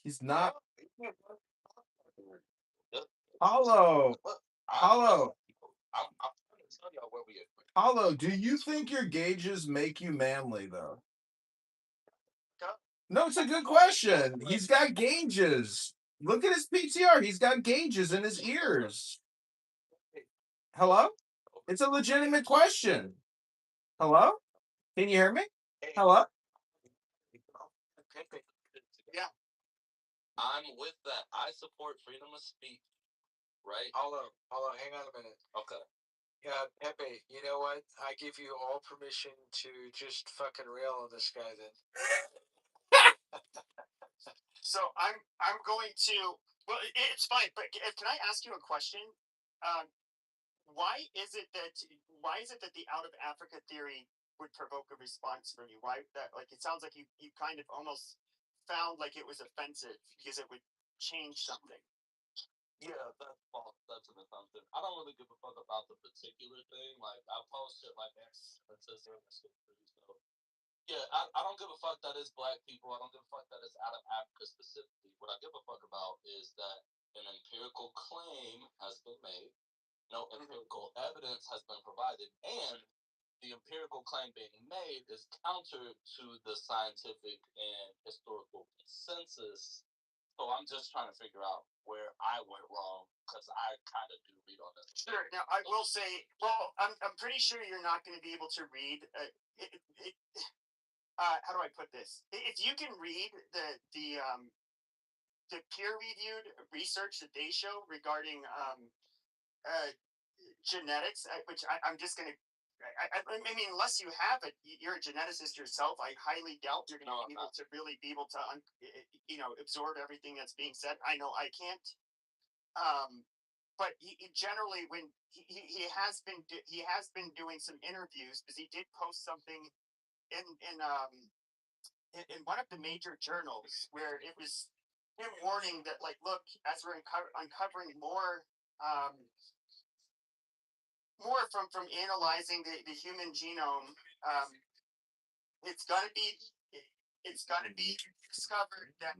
He's not. Hollow. Hollow. I'm trying to tell y'all where we are. Hollow, do you think your gauges make you manly, though? No, it's a good question. He's got gauges. Look at his PTR. He's got gauges in his ears. Hello? It's a legitimate question. Hello? Can you hear me? Hello? Yeah. I'm with that. I support freedom of speech. Right? Hold on, hang on a minute. Okay. Yeah, Pepe, you know what? I give you all permission to just fucking rail on this guy then. So I'm going to. Well, it's fine. But can I ask you a question? Why is it that the out of Africa theory would provoke a response from you? Why that? Like, it sounds like you kind of almost found like it was offensive because it would change something. Yeah, that's false. That's an assumption. I don't really give a fuck about the particular thing. Like, I post shit like X that says so. Yeah, I don't give a fuck that it's black people. I don't give a fuck that it's out of Africa specifically. What I give a fuck about is that an empirical claim has been made, no empirical evidence has been provided, and the empirical claim being made is counter to the scientific and historical consensus. So I'm just trying to figure out where I went wrong, because I kind of do read on this. Sure. Now I will say, well, I'm pretty sure you're not going to be able to read. How do I put this? If you can read the peer-reviewed research that they show regarding genetics, which I'm just going to. I mean, unless you have it, you're a geneticist yourself. I highly doubt you're going to be able to really be able to, absorb everything that's being said. I know I can't. But he generally, when he has been doing some interviews, because he did post something in one of the major journals where it was him warning that, like, look, as we're uncovering more from analyzing the human genome, it's gonna be discovered that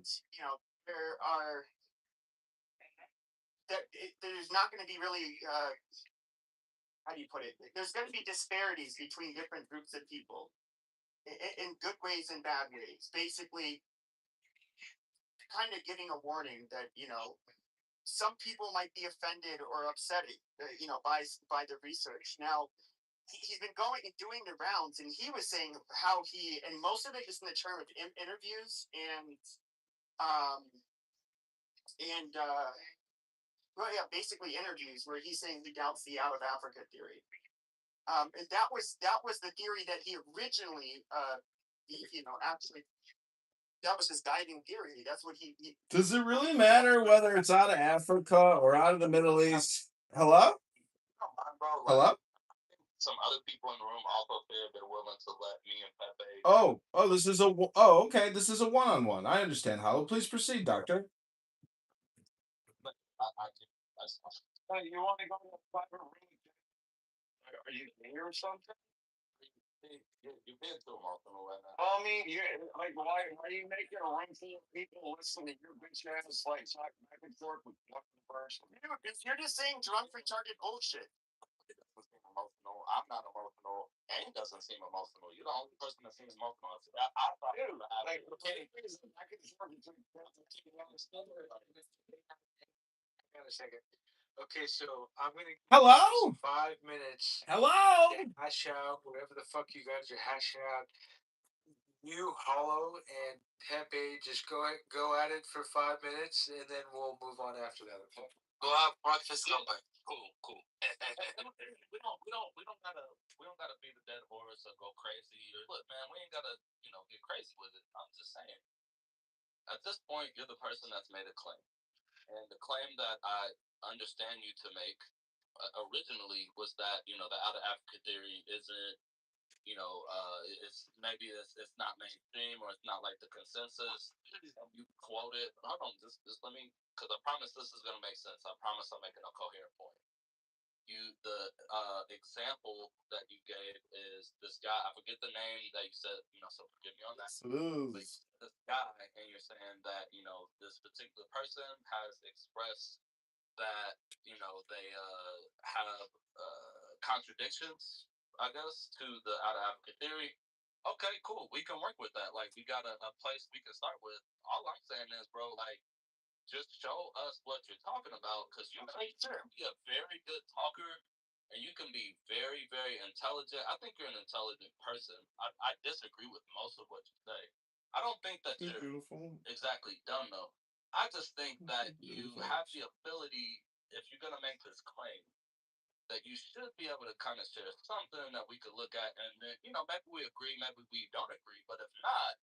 there's not going to be really how do you put it? There's going to be disparities between different groups of people in good ways and bad ways. Basically, kind of giving a warning that some people might be offended or upset, by the research. Now, he's been going and doing the rounds, and he was saying how and most of it is in the term of interviews well, yeah, basically interviews where he's saying he doubts the out of Africa theory. And that was the theory that he originally, actually, that was his guiding theory. That's what he Does it really matter whether it's out of Africa or out of the Middle East? Hello? Hello? Some other people in the room also said they're willing to let me and Pepe. Okay. This is a one-on-one. I understand. Hollow, please proceed, doctor. Hey, you want to go to the private room? Are you here or something? You've been too emotional right now. I mean, why are you making a room full of people listening to your bitch ass like talk back and forth with one person? Dude, you're just saying drunk, retarded bullshit. It doesn't seem emotional. I'm not emotional. And doesn't seem emotional. You're the only person that seems emotional. I thought, dude, I can Wait a second. Okay, so I'm gonna give Hello? you 5 minutes. Hello? to hash out whatever the fuck you guys are hashing out. You, Hollow, and Pepe just go at it for 5 minutes, and then we'll move on after that. Okay? go have breakfast somewhere. Cool. we don't gotta beat the dead horse or go crazy. Look, man, we ain't gotta get crazy with it. I'm just saying. At this point, you're the person that's made a claim, and the claim that I understand you to make originally was that the out of Africa theory isn't it's not mainstream, or it's not like the consensus. You quote it. Hold on, just let me, because I promise this is gonna make sense. I promise I'm making a coherent point. The example that you gave is this guy. I forget the name that you said. So forgive me on that. Smooth. This guy, and you're saying that this particular person has expressed that they have contradictions, I guess, to the out of Africa theory. Okay, cool. We can work with that. Like, we got a place we can start with. All I'm saying is, bro, like, just show us what you're talking about, because you can be a very good talker, and you can be very, very intelligent. I think you're an intelligent person. I disagree with most of what you say. I don't think that you're beautiful. Exactly dumb, though. I just think that you have the ability, if you're going to make this claim, that you should be able to kind of share something that we could look at, and then, maybe we agree, maybe we don't agree, but if not,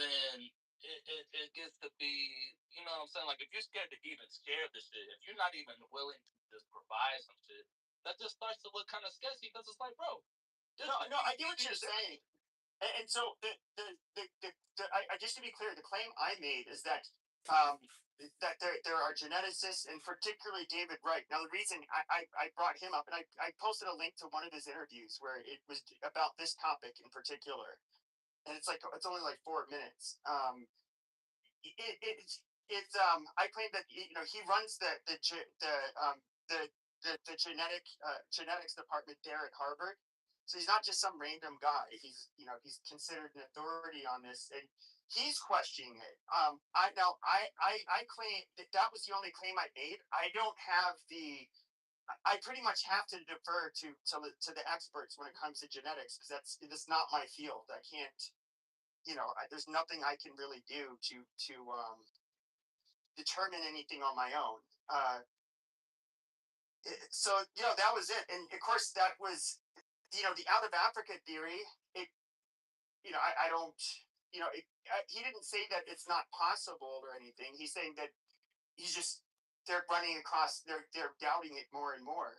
then it gets to be, what I'm saying? Like, if you're scared to even share this shit, if you're not even willing to just provide some shit, that just starts to look kind of sketchy, because it's like, bro. No, I get what you're saying. And so I just to be clear, the claim I made is that that there are geneticists, and particularly David Wright. Now, the reason I brought him up, and I posted a link to one of his interviews where it was about this topic in particular, and it's only like 4 minutes. It's I claim that he runs the genetics department there at Harvard. So he's not just some random guy. He's considered an authority on this, and he's questioning it. I claim that was the only claim I made. I don't have the. I pretty much have to defer to the experts when it comes to genetics, because that's not my field. I can't. There's nothing I can really do to determine anything on my own. So that was it, and of course that was the out of Africa theory. It I don't he didn't say that it's not possible or anything. He's saying that they're running across they're doubting it more and more.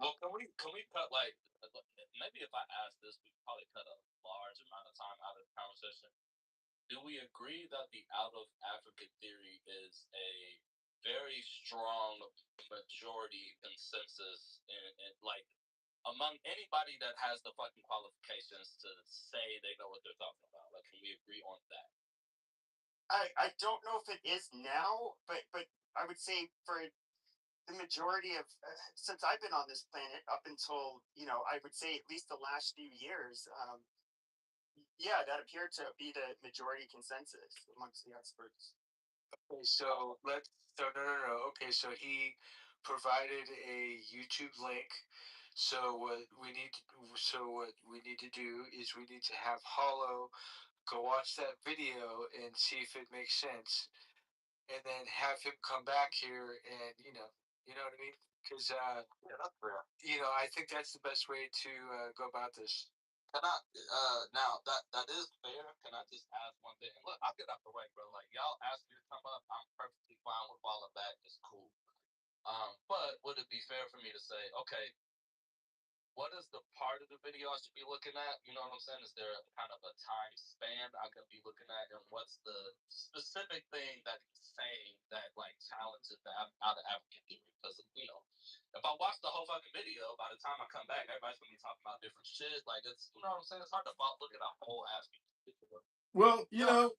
Well, can we cut like maybe if I ask this, we probably cut a large amount of time out of the conversation. Do we agree that the out of Africa theory is a very strong majority consensus in like among anybody that has the fucking qualifications to say they know what they're talking about? Like, can we agree on that? I don't know if it is now, but I would say for the majority of since I've been on this planet up until I would say at least the last few years, yeah, that appeared to be the majority consensus amongst the experts. Okay, so no. Okay, so he provided a YouTube link. So what we need to do is we need to have Hollow go watch that video and see if it makes sense, and then have him come back here and you know what I mean? Because Yeah, that's fair. I think that's the best way to go about this. Can I now that is fair. Can I just ask one thing? And look, I'll get out the way, bro. Like y'all asked me to come up, I'm perfectly fine with all of that. It's cool. But would it be fair for me to say, okay, what is the part of the video I should be looking at? You know what I'm saying? Is there kind of a time span I could be looking at, and what's the specific thing that he's saying that like challenges the out of African theory? Because if I watch the whole fucking video, by the time I come back, everybody's gonna be talking about different shit. Like it's what I'm saying. It's hard to look at a whole ass video. Well, I'm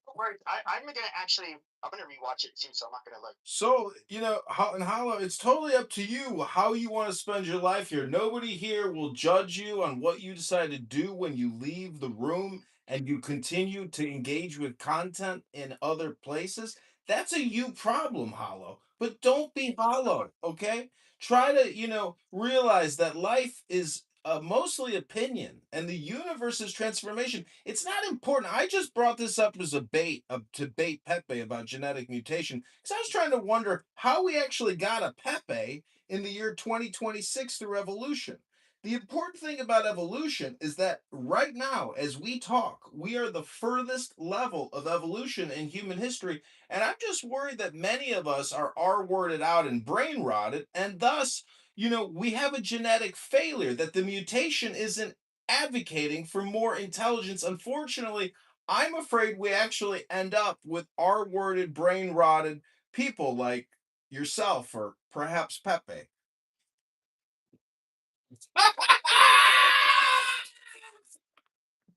gonna rewatch it too, so I'm not gonna like. So, and Hollow, it's totally up to you how you want to spend your life here. Nobody here will judge you on what you decide to do when you leave the room and you continue to engage with content in other places. That's a you problem, Hollow. But don't be hollow, okay? Try to, realize that life is mostly opinion and the universe is transformation. It's not important. I just brought this up as a bait to bait Pepe about genetic mutation because I was trying to wonder how we actually got a Pepe in the year 2026 through evolution. The important thing about evolution is that right now, as we talk, we are the furthest level of evolution in human history. And I'm just worried that many of us are R-worded out and brain rotted, and thus, we have a genetic failure that the mutation isn't advocating for more intelligence. Unfortunately, I'm afraid we actually end up with R-worded, brain rotted people like yourself or perhaps Pepe.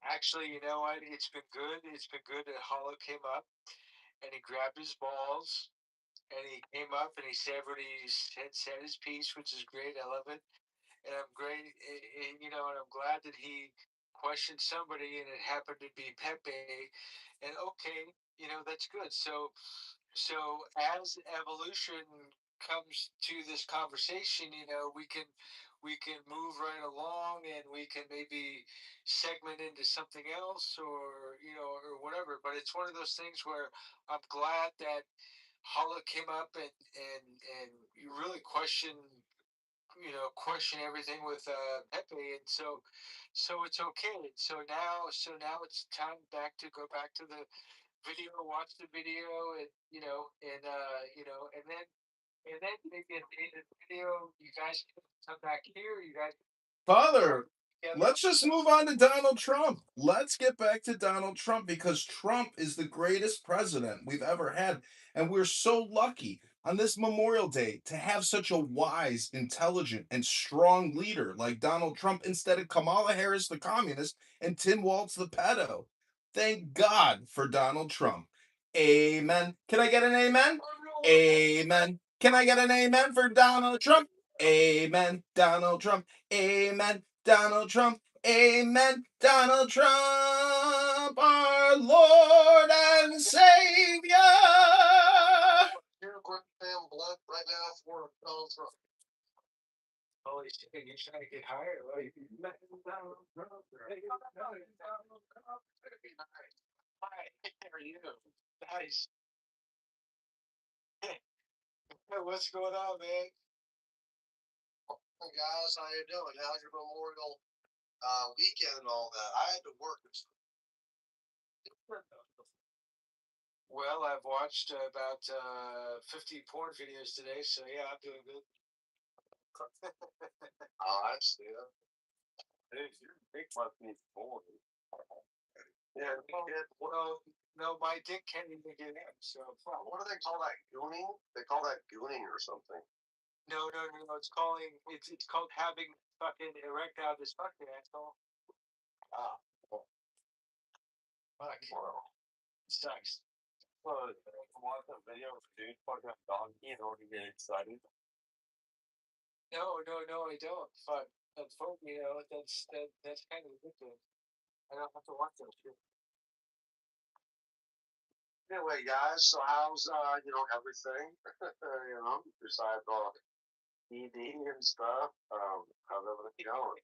Actually, you know what? It's been good. It's been good that Hollow came up and he grabbed his balls and he came up and he said what he said his piece, which is great. I love it, and I'm great. And I'm glad that he questioned somebody, and it happened to be Pepe. And okay, that's good. So as evolution comes to this conversation, we can move right along, and we can maybe segment into something else, or whatever. But it's one of those things where I'm glad that Hollow came up and you really question everything with Pepe, and so it's okay. So now it's time go back to the video, watch the video, and and then maybe at the end of the video, you guys can come back here. You guys Father, Let's just move on to Donald Trump. Let's get back to Donald Trump because Trump is the greatest president we've ever had. And we're so lucky on this Memorial Day to have such a wise, intelligent, and strong leader like Donald Trump instead of Kamala Harris, the communist, and Tim Walz, the pedo. Thank God for Donald Trump. Amen. Can I get an amen? Amen. Can I get an amen for Donald Trump? Amen. Donald Trump. Amen. Donald Trump. Amen. Donald Trump, our Lord and Savior. You're damn blood right now for Donald Trump. Holy shit, you're trying to get higher? Like, How are you? Nice. Hey, what's going on, man? Hey guys, how you doing? How's your Memorial weekend and all that? I had to work this. Well, I've watched about 50 porn videos today, so yeah, I'm doing good. Oh, I see it. Dude, your dick must be full. Yeah, No, my dick can't even get in, so fuck. what do they call that? Gooning? They call that gooning or something. No, it's called having fucking erectile dysfunction, asshole. Ah. Fuck. Well, Sucks. Watch a video of a dude fucking a donkey in order to get excited. No, I don't. Fuck. That's fuck, that's kind of ridiculous. I don't have to watch that shit. anyway, guys, so how's everything? Besides all ED and stuff. How's everything going?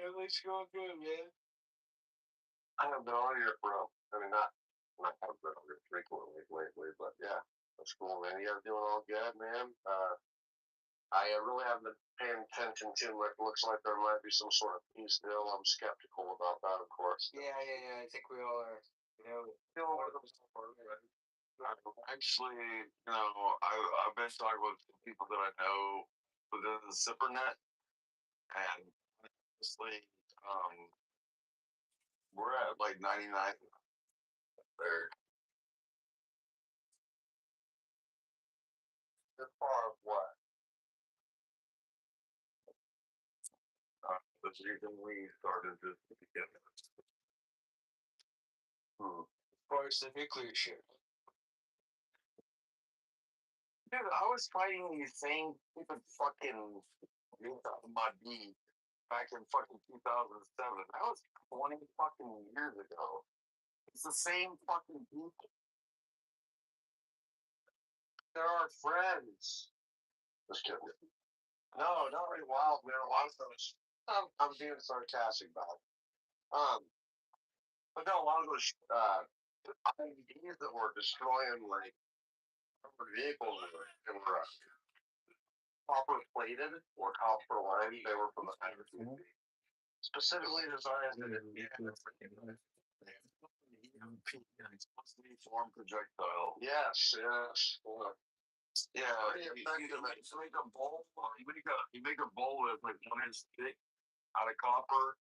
Everything's going good, man. I have been on here, bro. I mean, not have been on here frequently lately, but yeah, that's cool, man. You guys doing all good, man? I really haven't been paying attention to it. Looks like there might be some sort of peace deal. I'm skeptical about that, of course. Yeah. I think we all are. One of those. Actually, I've been talking with people that I know within the ZipperNet, and honestly, we're at like 99 there. As far as what? The reason we started this together. As far as the nuclear shit. Dude, I was fighting these same stupid fucking dudes on my D back in fucking 2007. That was 20 fucking years ago. It's the same fucking people. They're our friends. Just kidding. No, not really wild, man. A lot of those. I'm being sarcastic about it. But no, a lot of those IEDs that were destroying like vehicles and were copper plated or copper lined. They were from the specifically designed to It's supposed to be form projectile. Yes. Yeah, you make a bowl. You make a bowl that's like 1 inch thick out of copper,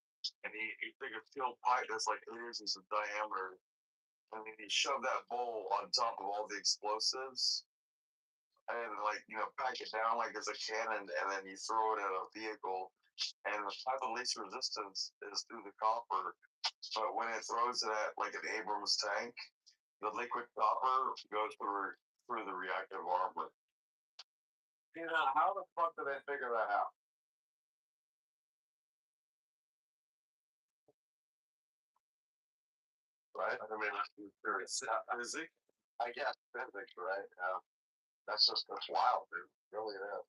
and you take a steel pipe that's like 8 inches in diameter, and then you shove that bowl on top of all the explosives, and pack it down like it's a cannon, and then you throw it at a vehicle, and the type of least resistance is through the copper, but when it throws it at like an Abrams tank, the liquid copper goes through the reactive armor. How the fuck did they figure that out? Right? I mean, it's physics. I guess physics, right? Yeah. That's wild, dude. Really it is.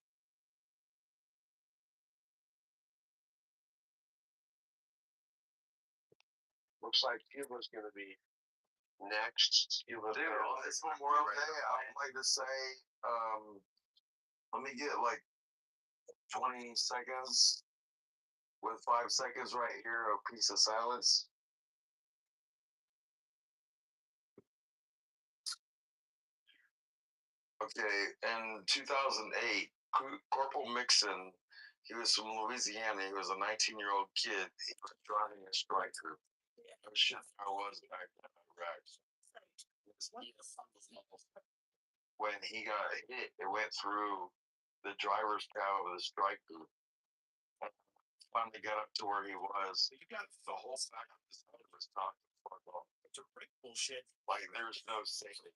Looks like Cuba's gonna be next. Cuba's Dude, it's Memorial Day. I would like to say, let me get like 20 seconds with 5 seconds right here of peace of silence. Okay, in 2008, Corporal Mixon, He was from Louisiana. He was a 19-year-old kid. He was driving a striker. Oh shit, I was back in Iraq. When he got hit, it went through the driver's cabin of the striker. Finally got up to where he was. You got the whole back of his head was knocked the fuck off. It's a great bullshit. Like there's no safety.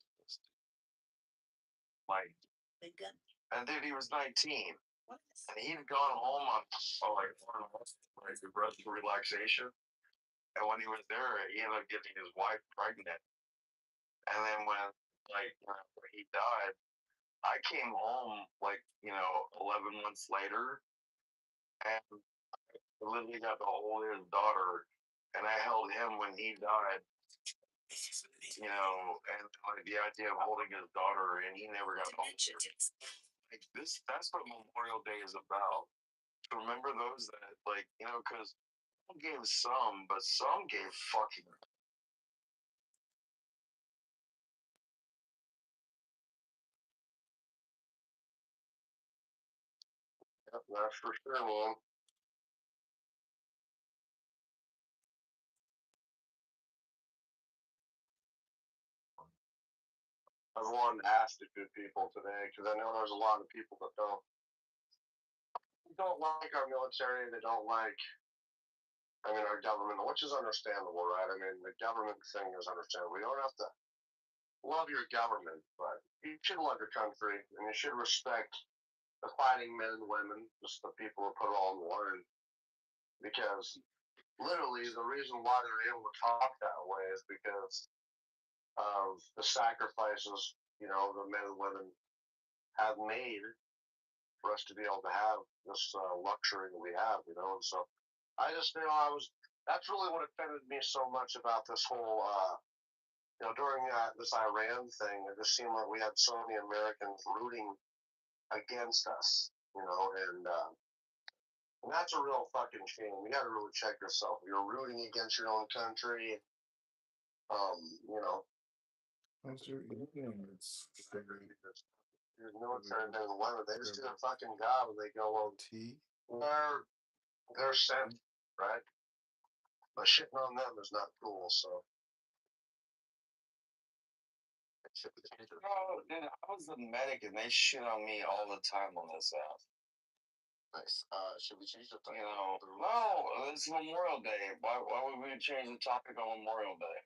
Like, and dude, he was 19, and he'd gone home on like the rest of relaxation. And when he was there, he ended up getting his wife pregnant. And then when he died, I came home 11 months later, and literally got to hold his daughter, and I held him when he died. And like the idea of holding his daughter, and he never got home. Like that's what Memorial Day is about. To remember those that because some gave some, but some gave fucking. Yep, that's for sure, man. I wanted to ask the good people today because I know there's a lot of people that don't like our military. They don't like, our government, which is understandable, right? I mean, the government thing is understandable. You don't have to love your government, but you should love your country and you should respect the fighting men and women, just the people who put it all in the line. Because literally, the reason why they're able to talk that way is because of the sacrifices, the men and women have made for us to be able to have this luxury that we have, and so I just, that's really what offended me so much about this whole, during this Iran thing, it just seemed like we had so many Americans rooting against us, and that's a real fucking shame. You got to really check yourself. You're rooting against your own country. That's your ignorance. There's military men and women. They just do their fucking job and they go on they're sent, right? But shitting on them is not cool, so. Oh, dude, I was a medic and they shit on me all the time on this app. Nice. Should we change the title? No, it's Memorial Day. Why would we change the topic on Memorial Day?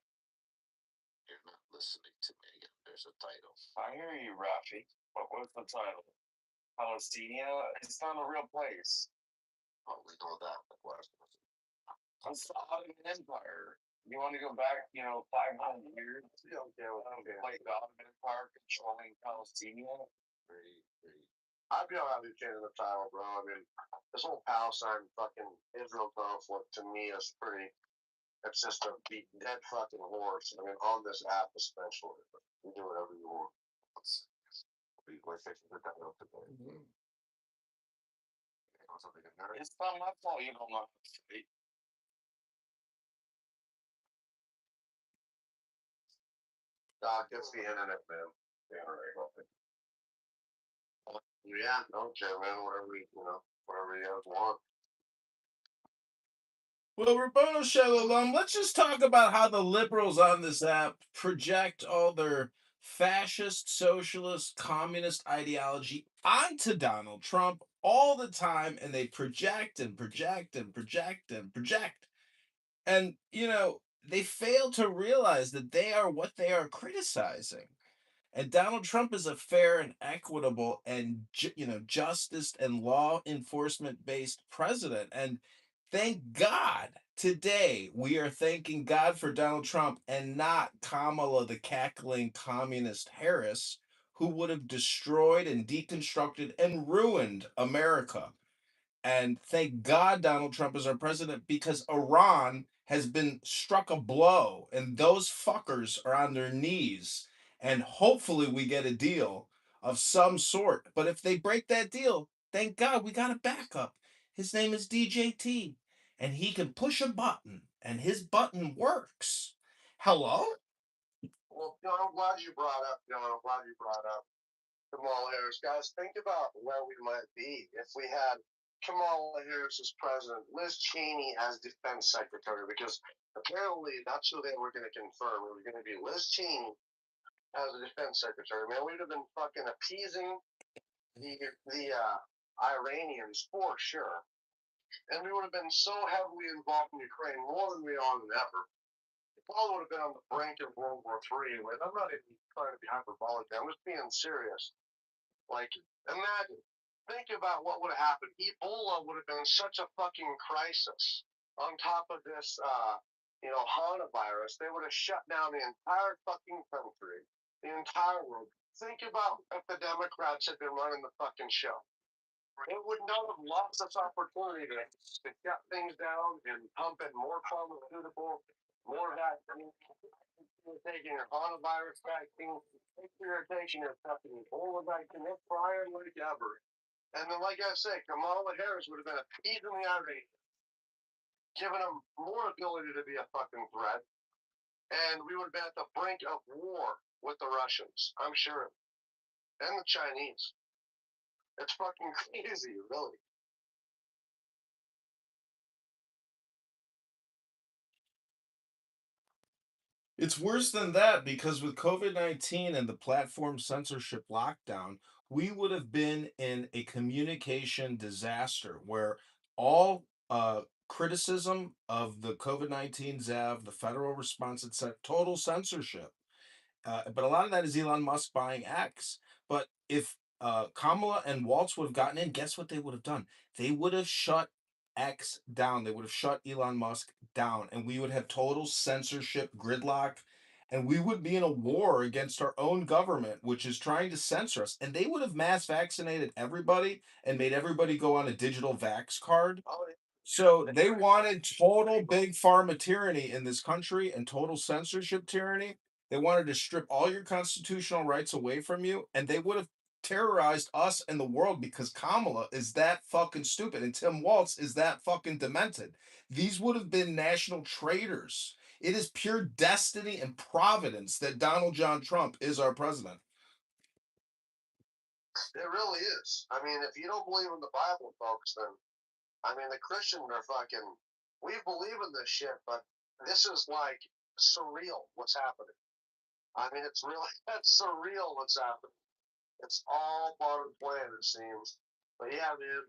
You're not listening to me again. There's a title. I hear you, Rafi. What's the title? Palestina? It's not a real place. Oh, we know that. It's the Ottoman Empire. You want to go back, 500 years? Yeah, okay. Like the Ottoman Empire controlling Palestina? I'd be happy to change the title, bro. I mean, this whole Palestine fucking Israel conflict to me is pretty. It's just a dead fucking horse. I mean, on this app especially. You do whatever you want. We're fixing the title today. Mm-hmm. It's not my fault you don't know how to speak. It's the internet, man. Yeah, okay, man. Whatever you guys want. Well, Rabboni Shalom, let's just talk about how the liberals on this app project all their fascist, socialist, communist ideology onto Donald Trump all the time, and they project and project and project and project. And, they fail to realize that they are what they are criticizing. And Donald Trump is a fair and equitable and justice and law enforcement based president. And thank God today we are thanking God for Donald Trump and not Kamala the cackling communist Harris, who would have destroyed and deconstructed and ruined America. And thank God Donald Trump is our president because Iran has been struck a blow and those fuckers are on their knees. And hopefully we get a deal of some sort. But if they break that deal, thank God we got a backup. His name is DJT. And he can push a button and his button works. Hello? Well, I'm glad you brought up Kamala Harris. Guys, think about where we might be if we had Kamala Harris as president, Liz Cheney as defense secretary, because apparently that's who they were going to confirm. It was going to be Liz Cheney as a defense secretary. Man, we'd have been fucking appeasing the Iranians for sure. And we would have been so heavily involved in Ukraine, more than we are than ever. It probably would have been on the brink of World War III. And I'm not even trying to be hyperbolic. I'm just being serious. Like, imagine, think about what would have happened. Ebola would have been such a fucking crisis. On top of this, HANA virus, they would have shut down the entire fucking country, the entire world. Think about if the Democrats had been running the fucking show. It would not have lost this opportunity to shut things down and pump in more pharmaceutical, more vaccines. Taking your coronavirus vaccine, you're taking your fucking Ebola vaccine, it's prior like ever. And then, like I said, Kamala Harris would have been appeasing the Iranians, giving them more ability to be a fucking threat, and we would have been at the brink of war with the Russians, I'm sure, and the Chinese. It's fucking crazy, really. It's worse than that because with COVID-19 and the platform censorship lockdown, we would have been in a communication disaster where all criticism of the COVID-19 ZAV, the federal response, etc., total censorship. But a lot of that is Elon Musk buying X. But if Kamala and Waltz would have gotten in, guess what they would have done? They would have shut X down. They would have shut Elon Musk down, and we would have total censorship gridlock. And we would be in a war against our own government, which is trying to censor us. And they would have mass vaccinated everybody and made everybody go on a digital vax card. So they wanted total big pharma tyranny in this country and total censorship tyranny. They wanted to strip all your constitutional rights away from you, and they would have terrorized us and the world because Kamala is that fucking stupid and Tim Waltz is that fucking demented. These would have been national traitors. It is pure destiny and providence that Donald John Trump is our president. It really is. I mean, if you don't believe in the Bible, folks, then I mean, the Christians are fucking. We believe in this shit, but this is like surreal. What's happening? I mean, it's really that's surreal. What's happening? It's all part of the plan, it seems. But yeah, man,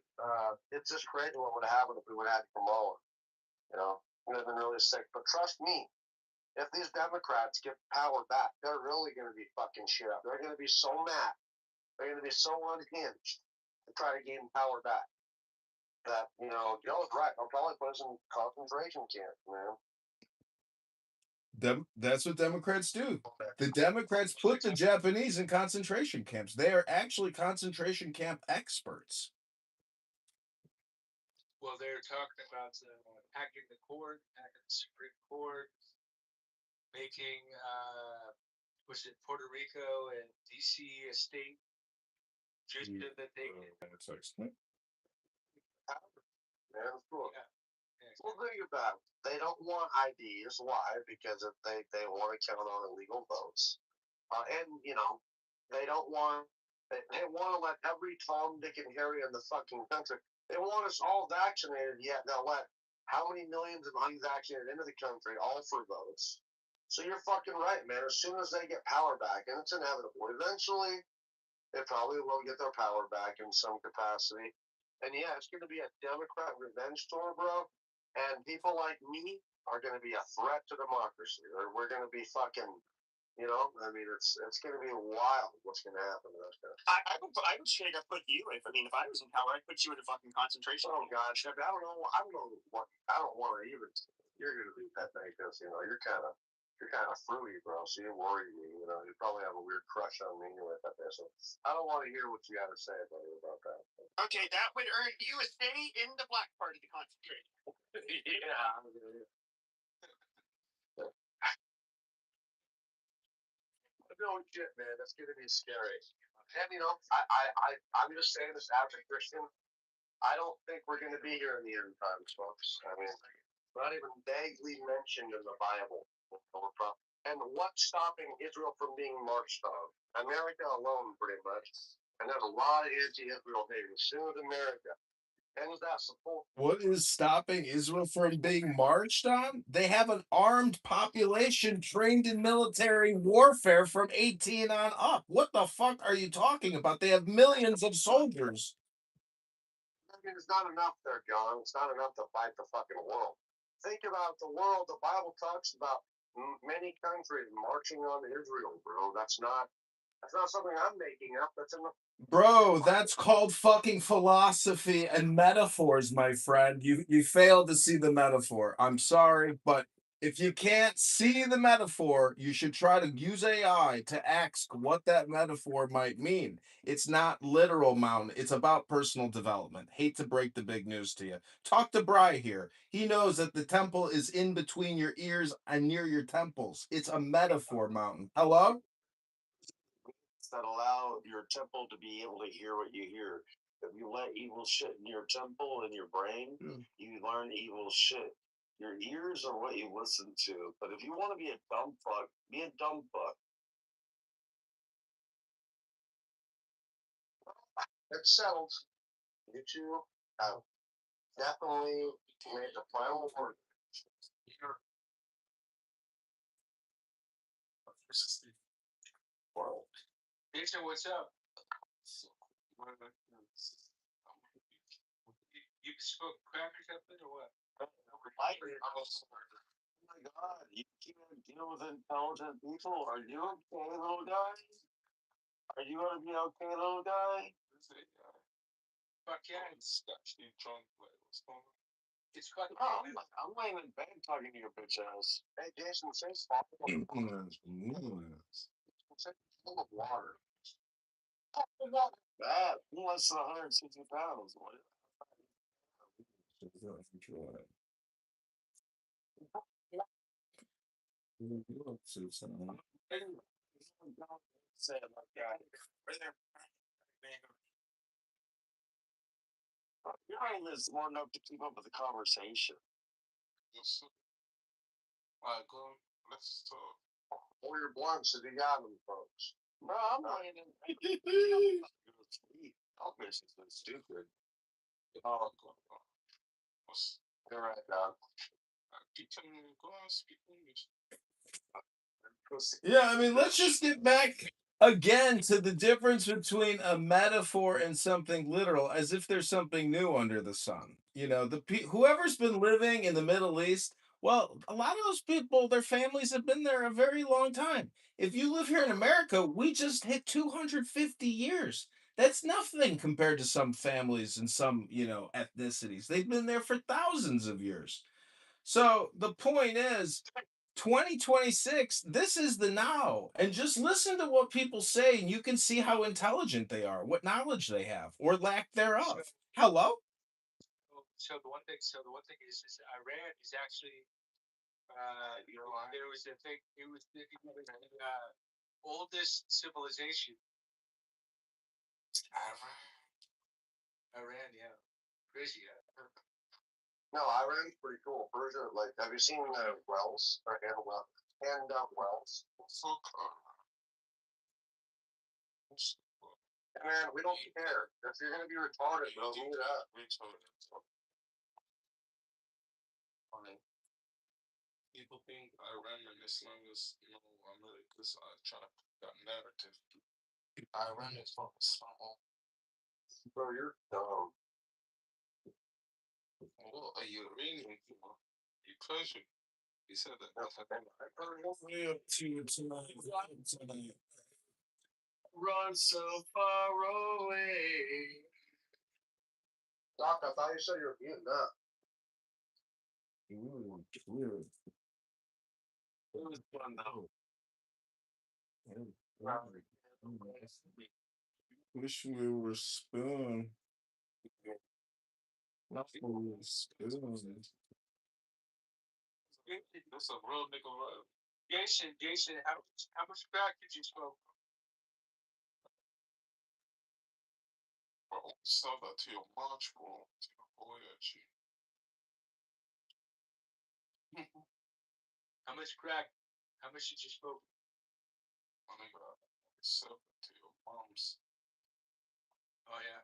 it's just crazy what would have happened if we would have had Kamala. You know, it would have been really sick. But trust me, if these Democrats get power back, they're really going to be fucking shit up. They're going to be so mad. They're going to be so unhinged to try to gain power back. That, Joe's right. I'll probably put us in concentration camp, man. That's what Democrats do. The Democrats put the Japanese in concentration camps. They are actually concentration camp experts. Well, they're talking about hacking the court, hacking the Supreme Court, making Puerto Rico and DC a state just so that they can. That's excellent. Man, it's cool. Yeah. Well, think about it. They don't want IDs. Why? Because if they want to count on illegal votes. And, they don't want, they want to let every Tom, Dick, and Harry in the fucking country, they want us all vaccinated, yet they'll let how many millions of unvaccinated into the country, all for votes. So you're fucking right, man. As soon as they get power back, and it's inevitable, eventually they probably will get their power back in some capacity. And yeah, it's going to be a Democrat revenge tour, bro. And people like me are going to be a threat to democracy. Or we're going to be fucking, I mean, it's going to be wild what's going to happen to us guys. I would straight up put you if I was in power, I'd put you in a fucking concentration. Oh gosh, I don't know what I don't want to even. You're going to be that thing because you're kind of fruity, bro. So you worry me. You probably have a weird crush on me anyway. So I don't want to hear what you got to say about that. Okay, that would earn you a stay in the black part of the concentration. Yeah. No shit, man. That's gonna be scary. And I'm just saying this as a Christian. I don't think we're gonna be here in the end times, folks. I mean, not even vaguely mentioned in the Bible. And what's stopping Israel from being marched on? America alone, pretty much. And there's a lot of anti-Israel haters. As soon as America And that support. What is stopping Israel from being marched on? They have an armed population trained in military warfare from 18 on up. What the fuck are you talking about? They have millions of soldiers. I mean, it's not enough there, John. It's not enough to fight the fucking world. Think about the world. The Bible talks about many countries marching on Israel, bro. That's not something I'm making up. That's in the Bro, that's called fucking philosophy and metaphors, my friend. You failed to see the metaphor. I'm sorry, but if you can't see the metaphor, you should try to use AI to ask what that metaphor might mean. It's not literal, Mountain. It's about personal development. Hate to break the big news to you. Talk to Bry here. He knows that the temple is in between your ears and near your temples. It's a metaphor, Mountain. Hello? that allow your temple to be able to hear what you hear. If you let evil shit in your temple and your brain, you learn evil shit. Your ears are what you listen to. But if you want to be a dumb fuck, be a dumb fuck. It's settled. You two have definitely made the final word. World. Jason, what's up? You smoke crackers up there or what? Oh my god, you can't deal with intelligent people. Are you okay, little guy? Are you gonna be okay, little guy? Fuck yeah, it's actually drunk. What's going on? It's got. I'm laying in bed talking to your bitch ass. Hey, Jason, say full of water. That less than 160 pounds. Say it like that. Right there. You're not even smart enough to keep up with the conversation. Alright, go on. Let's talk. Or your blunts if you got them, folks. Bro, I'm not even. I'll miss it. It's stupid. Oh, you're right, dog. Keep telling me to go on, speak English. Yeah, I mean, let's just get back again to the difference between a metaphor and something literal, as if there's something new under the sun. You know, whoever's been living in the Middle East, well, a lot of those people, their families have been there a very long time. If you live here in America, we just hit 250 years. That's nothing compared to some families and some, ethnicities. They've been there for thousands of years. So the point is, 2026, this is the now. And just listen to what people say, and you can see how intelligent they are, what knowledge they have, or lack thereof. Hello? So the one thing is Iran is actually there was a thing. It was the oldest civilization. Iran, yeah, crazy. No, Iran's pretty cool. Persia, like, have you seen wells or hand wells? Man, we don't care. If you're gonna be retarded, bro, mute it up. People think Iran and Islam is, America's trying to put that narrative. Iran is fucking small. Bro, you're dumb. Well, are you Iranian? You Persian? You said that. Tonight. Run so far away. Doc, I thought you said you were getting up. Weird. It was fun though. Wish we were spoon. Nothing was spoon. That's a real nigga love. Jason, how much crack did you smoke? Bro, sell that to your lunch, bro. To your boy at you. How much crack? How much did you smoke? My nigga, sell that to your moms. Oh yeah.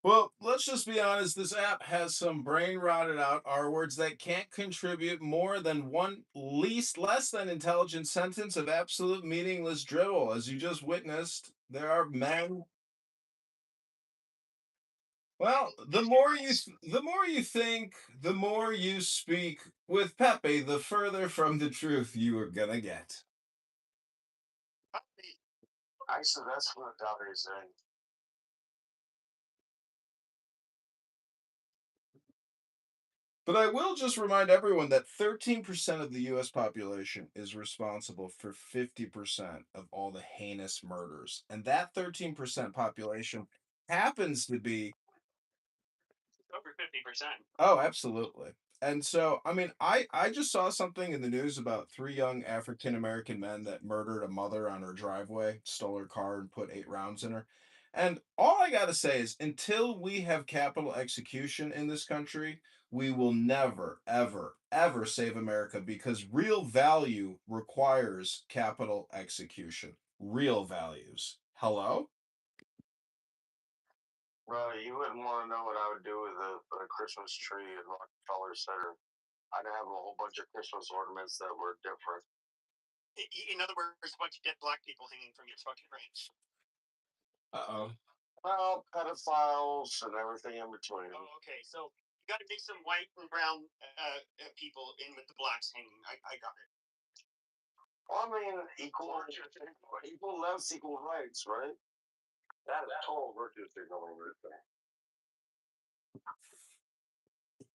Well, let's just be honest. This app has some brain rotted out R words that can't contribute more than one less than intelligent sentence of absolute meaningless drivel. As you just witnessed, there are men. Well, the more you think, the more you speak with Pepe, the further from the truth you are gonna get. Actually, that's what Dobby is saying. But I will just remind everyone that 13% of the US population is responsible for 50% of all the heinous murders. And that 13% population happens to be Over 50%. Oh, absolutely. And so, I mean, I just saw something in the news about three young African American men that murdered a mother on her driveway, stole her car, and put 8 rounds in her. And all I gotta say is, until we have capital execution in this country, we will never, ever, ever save America because real value requires capital execution. Real values. Hello? Bro, you wouldn't want to know what I would do with a Christmas tree in Rockefeller Center. I'd have a whole bunch of Christmas ornaments that were different. In other words, a bunch of dead black people hanging from your fucking range. Uh-oh. Well, pedophiles and everything in between. Oh, okay. So you got to mix some white and brown people in with the blacks hanging. I got it. Well, I mean, equal lefts, equal rights, right? That is total virtue signaling right there.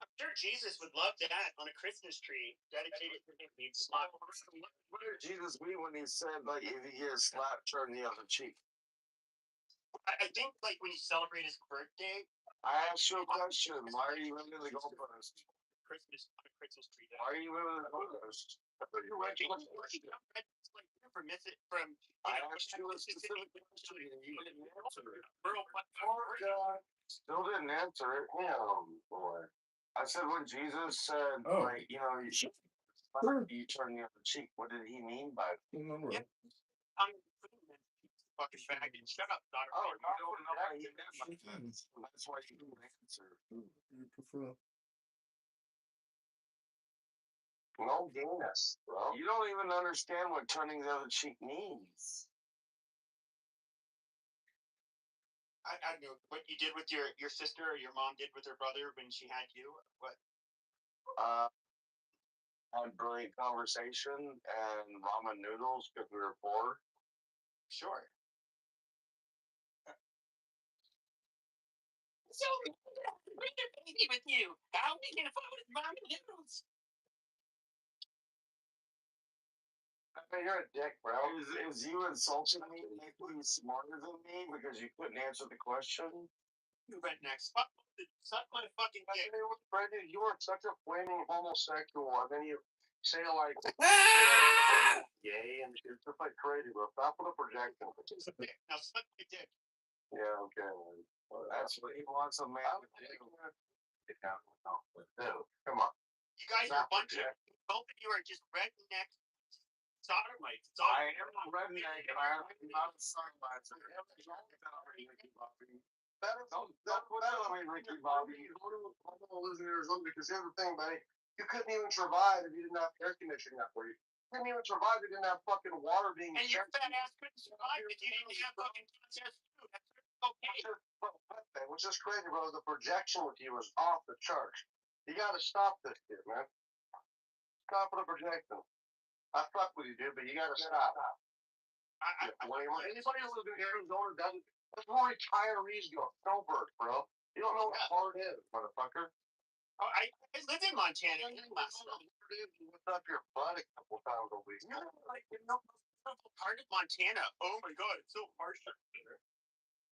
I'm sure Jesus would love that on a Christmas tree dedicated to him being slapped. What did Jesus mean when he said, like, if you get slapped, turn the other cheek? I think, like, when you celebrate his birthday. I asked you a question. Why are you into the goalpost? Christmas tree. Why are you into the goalpost? You're right. I asked you a specific question and you didn't answer it. Still didn't answer it. Oh, boy. I said when Jesus said, like, you know, you turn the other cheek, what did he mean by it? Yeah. Fucking faggot. Shut up, daughter. Oh, you don't know how he meant by that. That's why you didn't answer. No gayness, bro. You don't even understand what turning the other cheek means. I know what you did with your sister or your mom did with her brother when she had you. What? Had brilliant conversation and ramen noodles because we were poor. Sure. So, bring your baby with you. How are we gonna find ramen noodles? I mean, you're a dick, bro. Is you insulting me and making me smarter than me because you couldn't answer the question? You went next. Suck my fucking dick. Brandon, you are such a flaming homosexual, and then you say like, gay, and it's just like crazy, bro. Stop with the projection. Now suck my dick. Yeah, okay. Well, that's what he wants a man to do. Come on. You guys are a bunch of, both of you are just redneck sodomites. I am a redneck, and I am not a sodomite. That'll be Ricky Bobby. Losing Arizona because here's the thing, buddy. You couldn't even survive if you didn't have air conditioning up for you. You couldn't even survive if you didn't have fucking water being. And your fat ass couldn't survive if you didn't have fucking processed food. That's okay. Which is crazy, bro. The projection with you is off the charts. You gotta stop this shit, man. Stop with the projection. I fuck with you, dude, but you gotta stop. Anybody who lives in Arizona doesn't. That's where retirees go. Snowbird, bro. You don't know what hard is, motherfucker. Oh, I live in Montana. What's up your butt a couple times a week? Part of Montana. Oh my god, it's so harsh up here.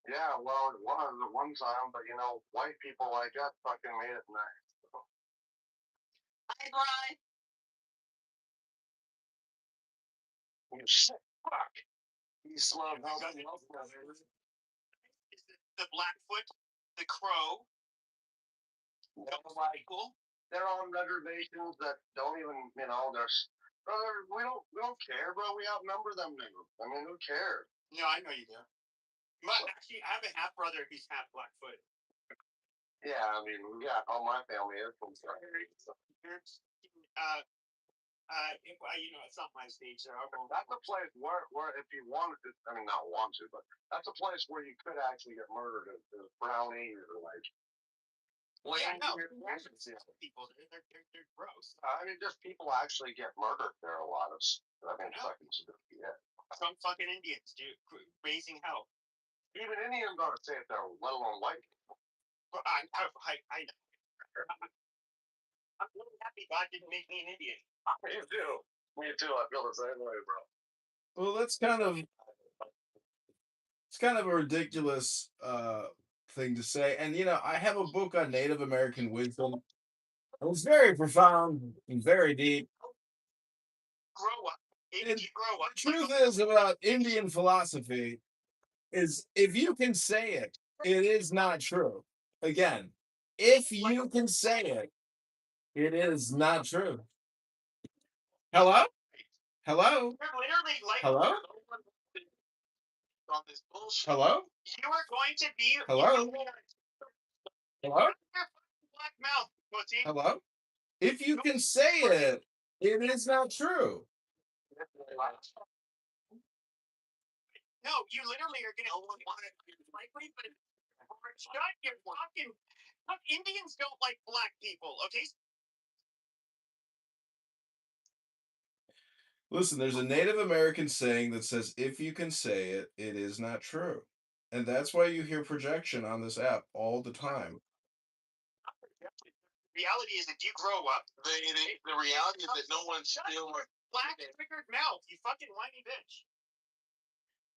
Yeah, well, it was at one time, but you know, white people like us fucking made it nice. So. Hi, Brian. You sick fuck. You slow down. The Blackfoot, the Crow, the Michael. They're on reservations that don't even, you know, brother, we don't care, bro. We outnumber them now. I mean, who cares? No, I know you do. Actually, I have a half brother who's half Blackfoot. Yeah, I mean, we got all my family is from Calgary. So. It's not my stage, so I won't. That's a place where if you wanted to, I mean, not want to, but that's a place where you could actually get murdered as brownie or like. Well, yeah, no, People, they're gross. I mean, just people actually get murdered there. A lot of. I mean, fucking yeah. Some fucking Indians, dude, raising hell. Even Indians aren't safe there, let alone white people. But I know. I'm really happy God didn't make me an Indian. Me too. Me too. I feel the same way, bro. Well, it's kind of a ridiculous thing to say. And I have a book on Native American wisdom. It was very profound and very deep. Grow up. If you grow up. The truth is about Indian philosophy is if you can say it, it is not true. Again, if you can say it, it is not true. Hello? Hello? Literally like Hello? on this bullshit. Hello? You are going to be. Hello? Hello? Black mouth, pussy. Hello? If you can say it, it is not true. No, you literally are gonna want it likely, but shut your fucking. Indians don't like black people, okay? Listen, there's a Native American saying that says, if you can say it, it is not true. And that's why you hear projection on this app all the time. Reality is that you grow up. The reality is that no one's still Black triggered mouth, you fucking whiny bitch.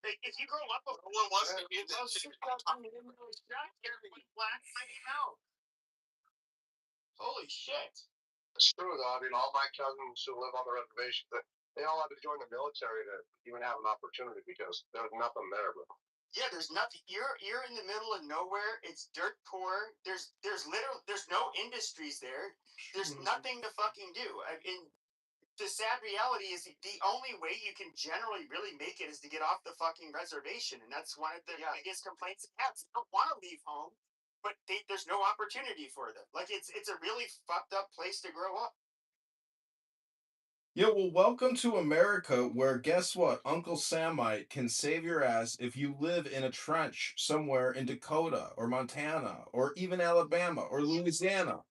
Like, if you grow up, no one wants to be that shit. Black mouth. Holy shit. It's true though. I mean, all my cousins who live on the reservation, they all had to join the military to even have an opportunity because there's nothing there, bro. Yeah, there's nothing. You're in the middle of nowhere. It's dirt poor. There's no industries there. There's nothing to fucking do. I mean, the sad reality is the only way you can generally really make it is to get off the fucking reservation, and that's one of the biggest complaints they have. They don't want to leave home, but there's no opportunity for them. Like it's a really fucked up place to grow up. Yeah, well, welcome to America, where guess what? Uncle Samite can save your ass if you live in a trench somewhere in Dakota or Montana or even Alabama or Louisiana.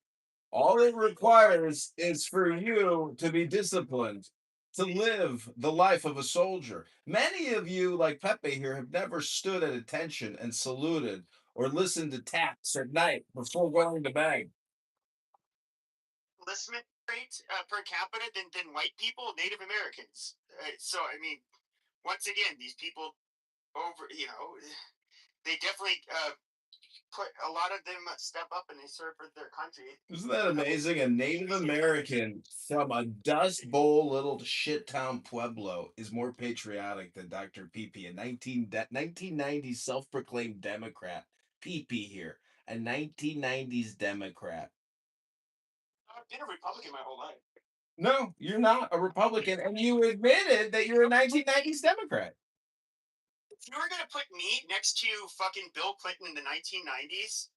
All it requires is for you to be disciplined, to live the life of a soldier. Many of you, like Pepe here, have never stood at attention and saluted or listened to taps at night before going to bed. Enlistment rate per capita than white people, Native Americans. So I mean, once again, these people they definitely put a lot of them step up and they serve for their country. Isn't that amazing? A Native American from a Dust Bowl little shit town Pueblo is more patriotic than Dr. Pee, a 1990s self-proclaimed Democrat. Pee here, a 1990s Democrat. I've been a Republican my whole life. No, you're not a Republican, and you admitted that you're a 1990s Democrat. If you were gonna put me next to fucking Bill Clinton in the 1990s,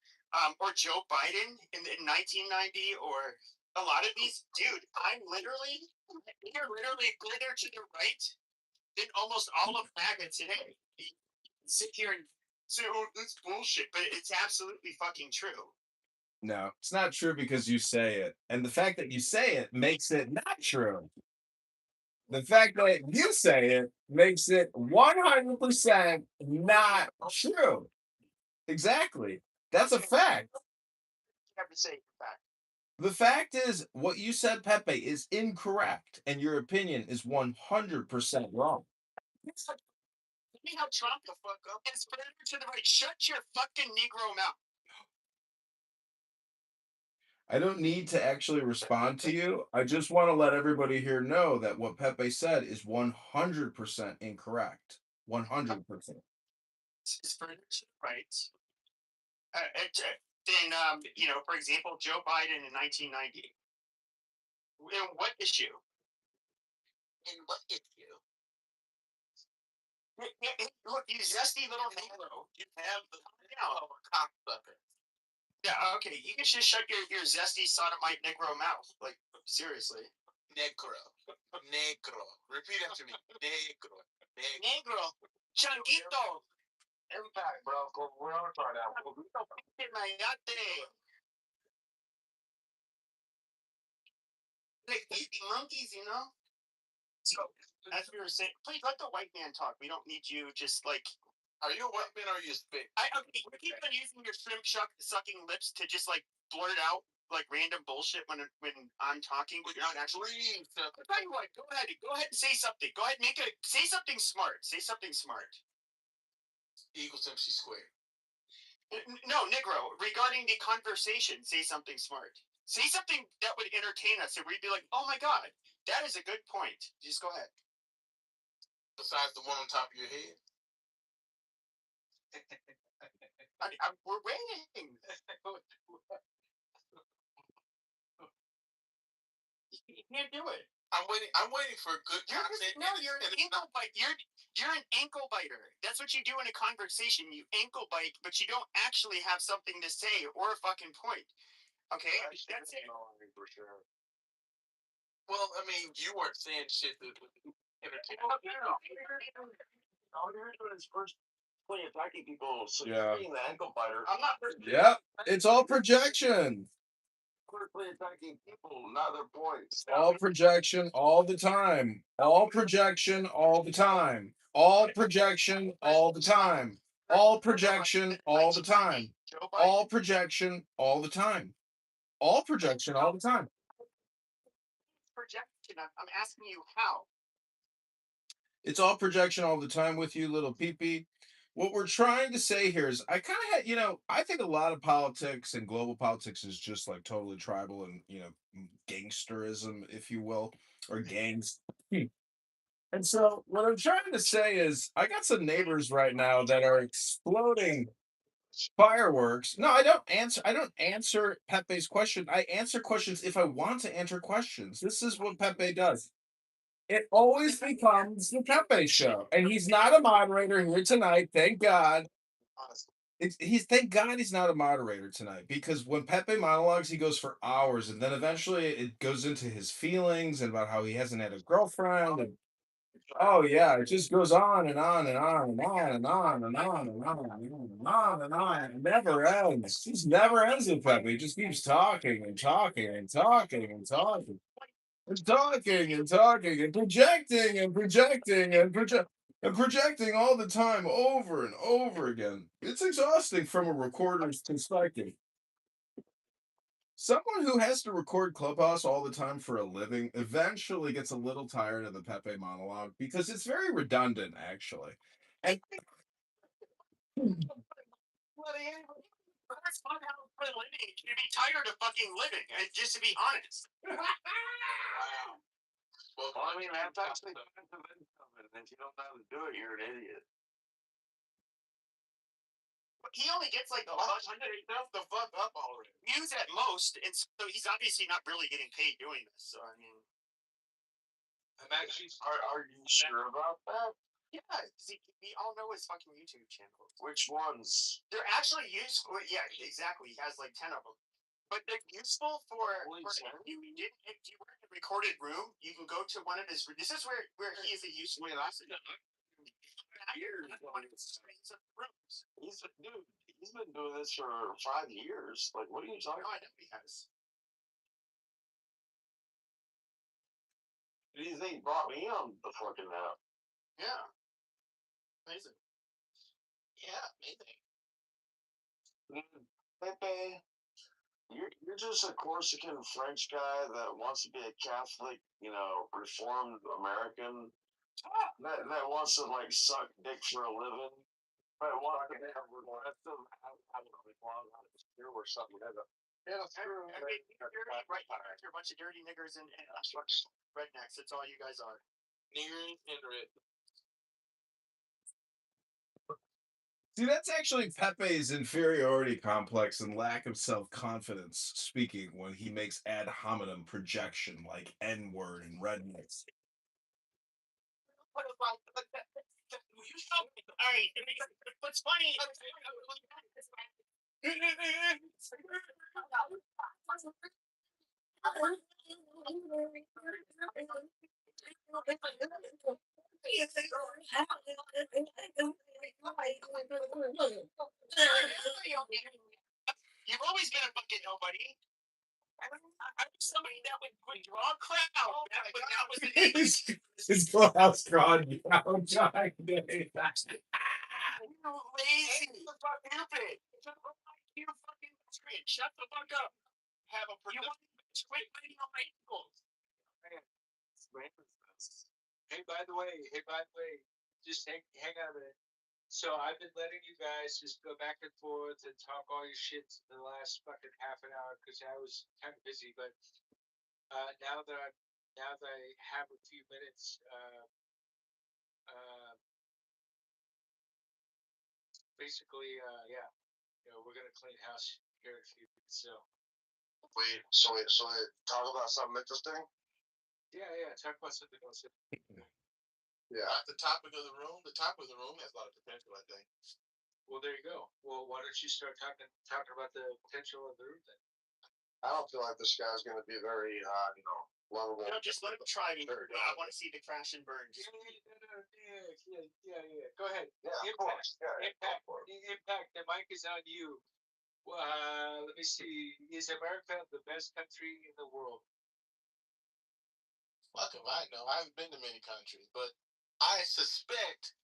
or Joe Biden in 1990, or a lot of these, dude, you're literally further to the right than almost all of MAGA today. You sit here and say, "Oh, that's bullshit," but it's absolutely fucking true. No, it's not true because you say it, and the fact that you say it makes it not true. The fact that you say it makes it 100% not true. Exactly. That's a fact. You have to say fact. The fact is, what you said, Pepe, is incorrect, and your opinion is 100% wrong. Tell me how Trump the fuck up is further to the right. Shut your fucking Negro mouth. I don't need to actually respond to you. I just want to let everybody here know that what Pepe said is 100% incorrect. 100%. It's further to the right. Then, for example, Joe Biden in 1990. In what issue? In what issue? Look, you zesty little Negro. You have the cocksucker. Yeah, okay. You can just shut your zesty sodomite Negro mouth. Like, seriously. Negro. Negro. Repeat after me. Negro. Negro. Changuito. Impact, bro. We're on right now. Mayate. Like, eating monkeys, you know? So, as we were saying, please let the white man talk. We don't need you just like. Are you a white man or are you a spit? Okay, we keep on using your shrimp sucking lips to just like blurt out like random bullshit when I'm talking, but you're not actually. I'll tell you what. Go ahead and say something. Go ahead, and say something smart. Say something smart. E equals MC squared. No, Negro. Regarding the conversation, say something smart. Say something that would entertain us, and we'd be like, "Oh my god, that is a good point." Just go ahead. Besides the one on top of your head. We're waiting. You can't do it. I'm waiting for a good content. No, you're an ankle bite. You're an ankle biter. That's what you do in a conversation. You ankle bite, but you don't actually have something to say or a fucking point. Okay, that's it. For sure. Well, I mean, you weren't saying shit that entertain. All you're doing is first attacking people, so Yeah. you're being the ankle biter. I'm not. Yeah, it's all projection. Quickly attacking people, not their points. All projection all the time. All projection all the time. All projection all the time. All projection all the time. All projection all the time. All projection all the time. Projection. I'm asking you how. It's all projection all the time with you, little peepee. What we're trying to say here is, I kind of, I think a lot of politics and global politics is just like totally tribal and, gangsterism, if you will, or gangs. And so, what I'm trying to say is, I got some neighbors right now that are exploding fireworks. No, I don't answer. I don't answer Pepe's question. I answer questions if I want to answer questions. This is what Pepe does. It always becomes the Pepe show, and he's not a moderator here tonight. Thank God. He's thank God he's not a moderator tonight, because when Pepe monologues, he goes for hours, and then eventually it goes into his feelings and about how he hasn't had a girlfriend. And oh yeah, it just goes on and on and on and on and on and on and on and on and on. It never ends. It just never ends with Pepe. He just keeps talking and talking and talking and talking. And talking and talking and projecting and projecting and projecting all the time, over and over again. It's exhausting from a recorder's perspective. Someone who has to record Clubhouse all the time for a living eventually gets a little tired of the Pepe monologue, because it's very redundant, actually. And That's fun how for living. You'd be tired of fucking living, just to be honest. Wow. Well, I mean, that's actually defensive income, and if you don't know how to do it, you're an idiot. He only gets like the fuck up already. views at most, and so he's obviously not really getting paid doing this. So I mean, I'm actually. Are you sure about that? yeah, we all know his fucking YouTube channel. Which ones? They're actually useful. Yeah, exactly. He has like 10 of them. But they're useful for if you were in a recorded room, you can go to one of his. This is where he is a useful. Years. He's been doing this for 5 years. Like, what are you talking about? I know he has. Do you think brought me on the fucking app? Yeah. Amazing. Yeah, amazing. Pepe, you're just a Corsican French guy that wants to be a Catholic, reformed American that wants to like suck dick for a living. But wants to have or something. Yeah, that's true. You're a bunch of dirty niggers and rednecks. That's all you guys are. Niggers and red. see, that's actually Pepe's inferiority complex and lack of self-confidence speaking when he makes ad hominem projection like N-word and rednecks. Alright, what's funny? You've always been a fucking nobody. I was somebody that would draw a crowd. That was the His clubhouse drawn down John Day. lazy. Stupid. You fucking screen. Shut the fuck up. Have a you want to quit biting on my ankles. Hey, by the way, just hang on a minute. So I've been letting you guys just go back and forth and talk all your shit the last fucking half an hour because I was kind of busy. But now that I have a few minutes, basically, yeah, we're gonna clean house here in a few minutes. So So talk about something interesting. yeah, talk about something else. Yeah. The topic of the room has a lot of potential, I think. Well, there you go. Well, why don't you start talking about the potential of the room then? I don't feel like this guy's going to be very, lovable. Just let him try me. I want to see the crash and burn. Yeah. Go ahead. Yeah, Impact. of course. Yeah, Impact. The mic is on you. Let me see. Is America the best country in the world? Fuck him, I know. I haven't been to many countries, but I suspect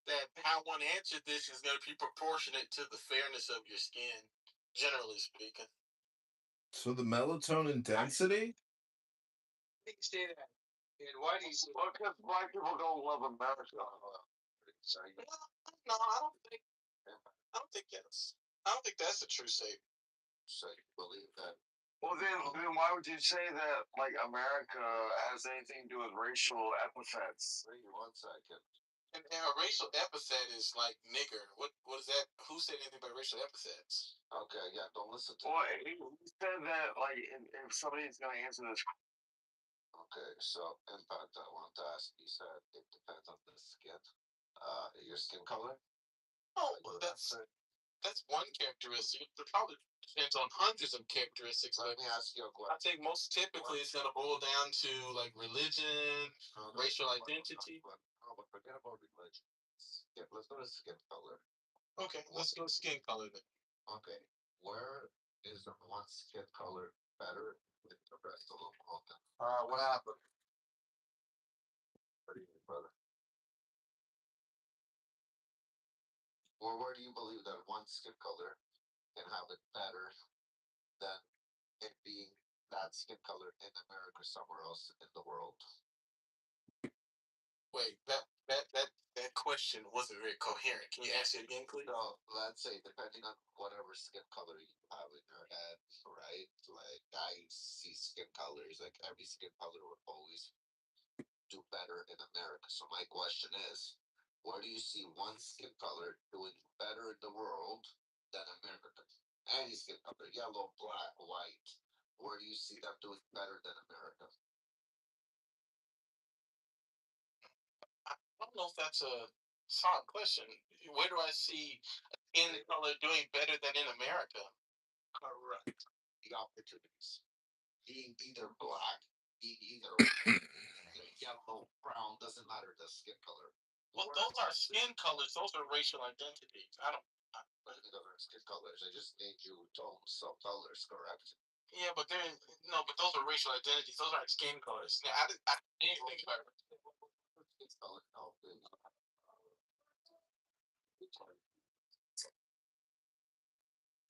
that how one answered this is going to be proportionate to the fairness of your skin, generally speaking. So the melatonin density? I think say that. And why do you say Well, because black people don't love America. No, I don't think that's a true statement. So you believe that? Well, then why would you say that like America has anything to do with racial epithets? Wait 1 second. And a racial epithet is like nigger. What is that? Who said anything about racial epithets? Okay, yeah, don't listen to. Well, he said that like if somebody's gonna answer this. Okay, so impact I want to ask. You said it depends on the skin, your skin color. Oh, well, that's one characteristic. It probably depends on hundreds of characteristics. Let me ask you a question. I think most typically it's gonna boil down to like religion, racial identity. But forget about religion. Let's go to skin color. Okay, let's go skin color then. Okay, where is the one skin color better than the rest of them? Okay. What happened? What do you mean, brother? Or where do you believe that one skin color can have it better than it being that skin color in America or somewhere else in the world? Wait, that question wasn't very coherent. Can you ask it again, please? So let's say depending on whatever skin color you have in your head, right? Like I see skin colors, like every skin color would always do better in America. So my question is, where do you see one skin color doing better in the world than America? Any skin color, yellow, black, white. Where do you see them doing better than America? I don't know if that's a solid question. Where do I see skin color doing better than in America? Correct. The opportunities. Being either black, being either yellow, brown, doesn't matter the skin color. Well, those are skin colors. Those are racial identities. I don't. Those are skin colors. I just named you tones of colors, correct? Yeah, but but those are racial identities. Those aren't skin colors. Now, I didn't think about it. Skin color, no.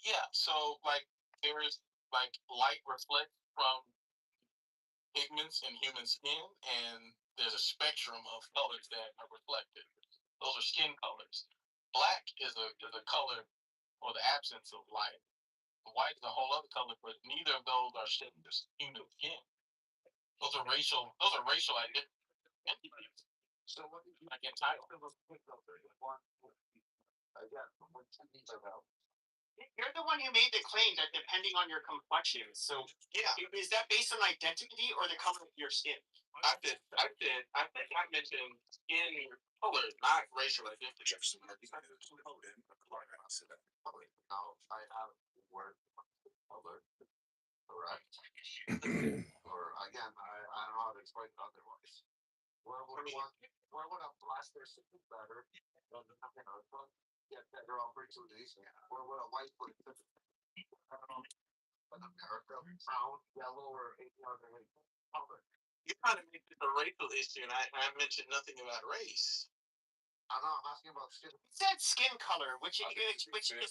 Yeah, so like there is like light reflects from pigments in human skin, and there's a spectrum of colors that are reflected. Those are skin colors. Black is a color or the absence of light. White is a whole other color, but neither of those are human skin. Those are racial identities. So what did you like entitled. You're the one who made the claim that depending on your complexion. So Yeah, is that based on identity or the color of your skin? I think I mentioned skin color, not racial identity. No, I have word color, correct? Or again, I don't know how to explain it otherwise. Where would a black person do better than get better opportunities? Where would a white person in America, brown, yellow, or any other color? You're trying to make this a racial issue, and I mentioned nothing about race. I know, I'm asking about skin. It said skin color, which is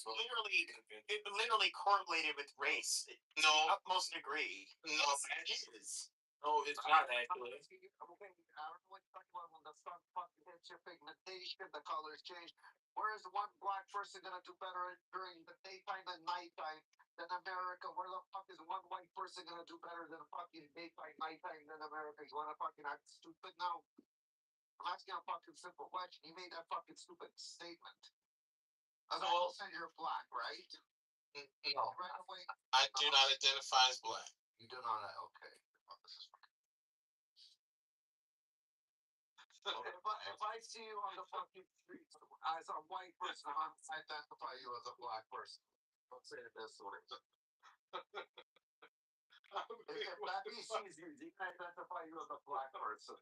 literally correlated with race. To No. the utmost degree. No, Yes, it is. No, it's not actually. I don't know what you're talking about when the sun fucking hits your pigmentation, the colors change. Where is one black person gonna do better during the daytime and nighttime than America? Where the fuck is one white person gonna do better than fucking daytime, nighttime than America? You wanna fucking act stupid now? I'm asking a fucking simple question. You made that fucking stupid statement. As I said, you're black, right? No, Right away. I do not identify as black. You do not. Okay. Oh, this is fucking. If I see you on the fucking streets as a white person, I identify you as a black person. Let's say it this way. If that sees you, he can identify you as a black person.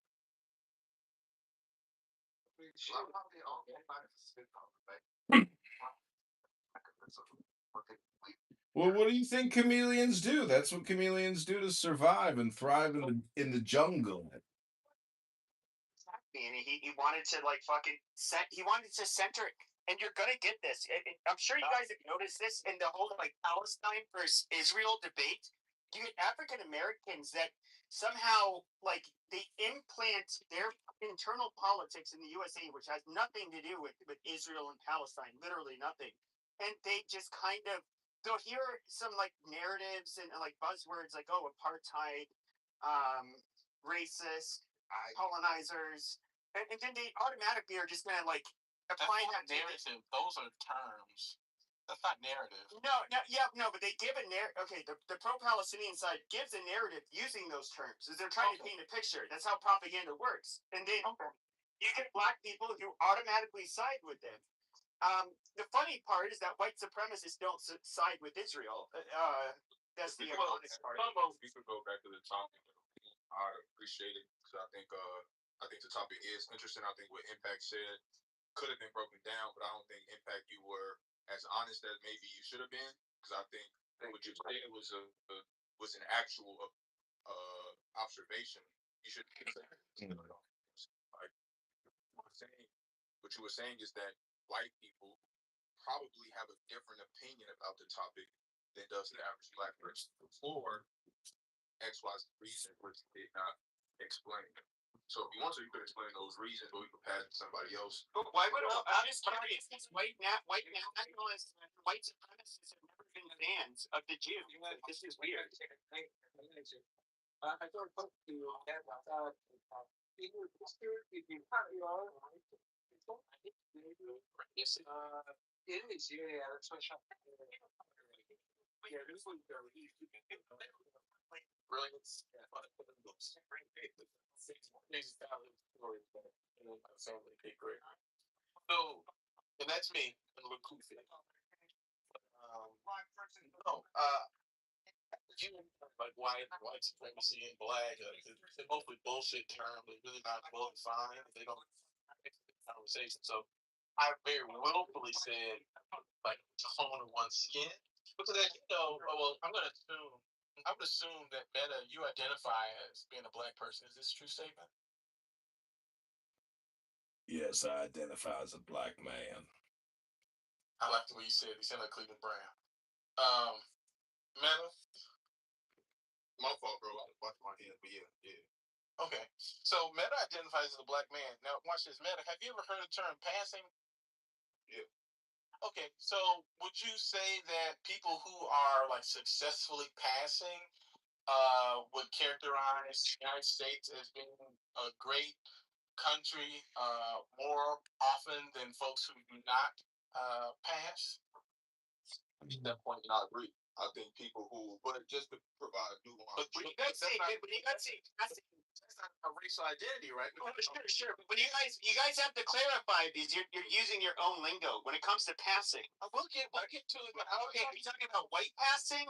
Well, probably okay, back to skin color, right? Well, what do you think chameleons do? That's what chameleons do to survive and thrive in the jungle. Exactly, and he wanted to like fucking he wanted to center it. And you're gonna get this. I'm sure you guys have noticed this in the whole like Palestine versus Israel debate. You get African Americans that somehow like they implant their internal politics in the USA, which has nothing to do with Israel and Palestine, literally nothing. And they just kind of they'll hear some like narratives and like buzzwords like apartheid, racist, colonizers, and then they automatically are just gonna like apply that narrative. Those are terms. That's not narrative. No, but they give a narrative. Okay, the pro-Palestinian side gives a narrative using those terms, as they're trying to paint a picture. That's how propaganda works. And then you get black people who automatically side with them. The funny part is that white supremacists don't side with Israel. That's the ironic part. We could go back to the topic. I appreciate it because I think the topic is interesting. I think what Impact said could have been broken down, but I don't think Impact you were as honest as maybe you should have been, because I think what you said was an actual observation. You should like what you were saying is that white people probably have a different opinion about the topic than does the average black person for XYZ reason, which did not explain. So if you want to, you could explain those reasons, or you could pass it to somebody else. But why would I'm just curious? White nationalists and white supremacists have never been fans of the Jew. This is weird. I don't talk to you. It is, yeah, that's what Brilliant. So, and that's me. Like white supremacy and black, they're mostly bullshit terms. They're really not well defined. They don't conversation. So I very willfully said like tone of one's skin because I'm gonna assume that Meta, you identify as being a black person. Is this a true statement? Yes, I identify as a black man. I like the way you said it. You sound like Cleveland Brown. Meta. My fault, bro. I was watching my head, but yeah. Okay. So Meta identifies as a black man. Now watch this. Meta, have you ever heard the term passing? Yeah. Okay, so would you say that people who are like successfully passing would characterize the United States as being a great country more often than folks who do not pass? At that point, I agree. I think people who, but just to provide nuance. But when you guys say, that's a racial identity, right? Sure. But you guys have to clarify these. You're using your own lingo when it comes to passing. We'll get to it. But Okay, you're talking about white passing.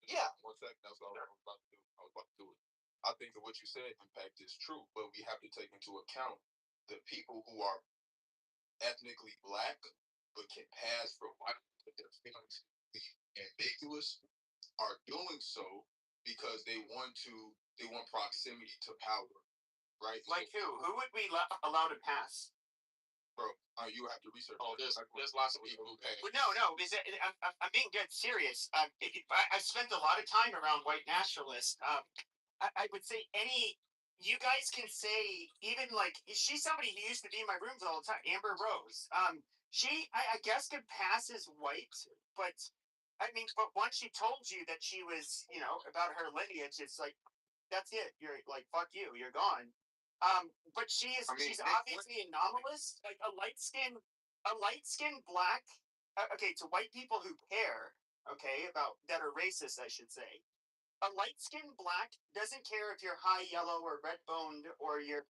Yeah. 1 second, that's all I was about to do. I was about to do it. I think that what you said, impact, is true, but we have to take into account the people who are ethnically black but can pass for white, but their feelings ambiguous, are doing so because they want proximity to power, right? Like who? Who would we allow to pass? Bro, you have to research. Oh, there's lots of people who pay. Well, no. I'm being dead serious. I've spent a lot of time around white nationalists. I would say you guys can say, even like, she's somebody who used to be in my rooms all the time, Amber Rose. She, I guess, could pass as white, but I mean, but once she told you that she was, about her lineage, it's like, that's it. You're like, fuck you, you're gone. But she's obviously anomalous, like a light skin black. Okay, to white people who care, okay, about that are racist, I should say. A light skinned black doesn't care if you're high yellow or red boned or you're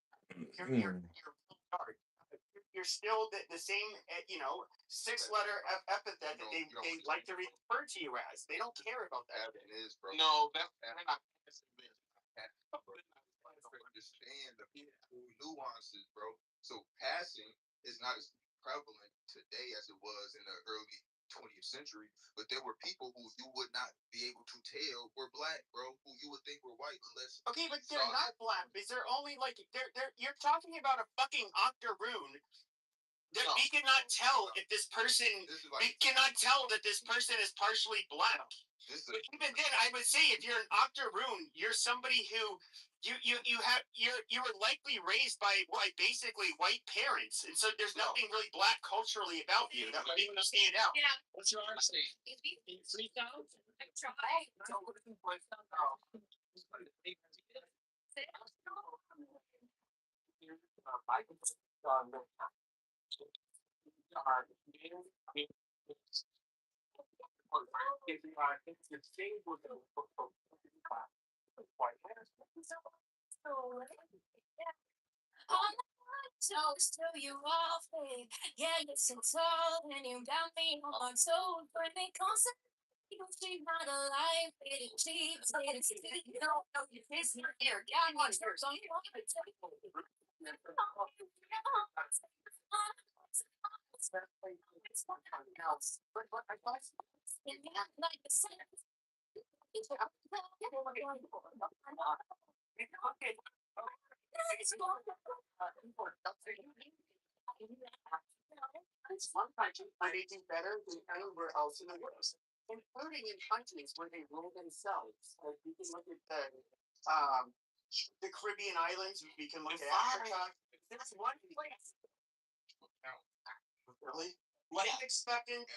dark. You're still the same, 6-letter epithet that they like to refer to you as. They don't care about that. It is, bro. No, that's not. Understand the nuances, bro. So passing is not as prevalent today as it was in the early 20th century, but there were people who you would not be able to tell were black, bro, who you would think were white unless. Okay, but they're not black. Is there only like you're talking about a fucking octoroon that we cannot tell if this person we cannot tell that this person is partially black. But even then, I would say if you're an octoroon, you're somebody who you were likely raised by basically white parents, and so there's nothing really black culturally about you that would make you stand out. Yeah. What's your honesty? So you off, babe. Yeah, you're so tall and you got me on so when it comes to you, she's not alive. It cheap, it's no, you kiss me here. Yeah, I'm first. I'm like the same. One country they do better than anywhere else in the world, including in countries where they rule themselves. Like we can look at the Caribbean islands. We can look at Africa. There's one place. Really? Life expectancy,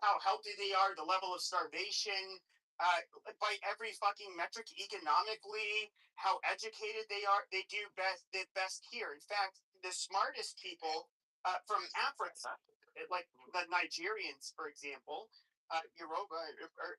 how healthy they are, the level of starvation, by every fucking metric economically, how educated they are, they do best here. In fact, the smartest people from Africa, like the Nigerians, for example, Yoruba,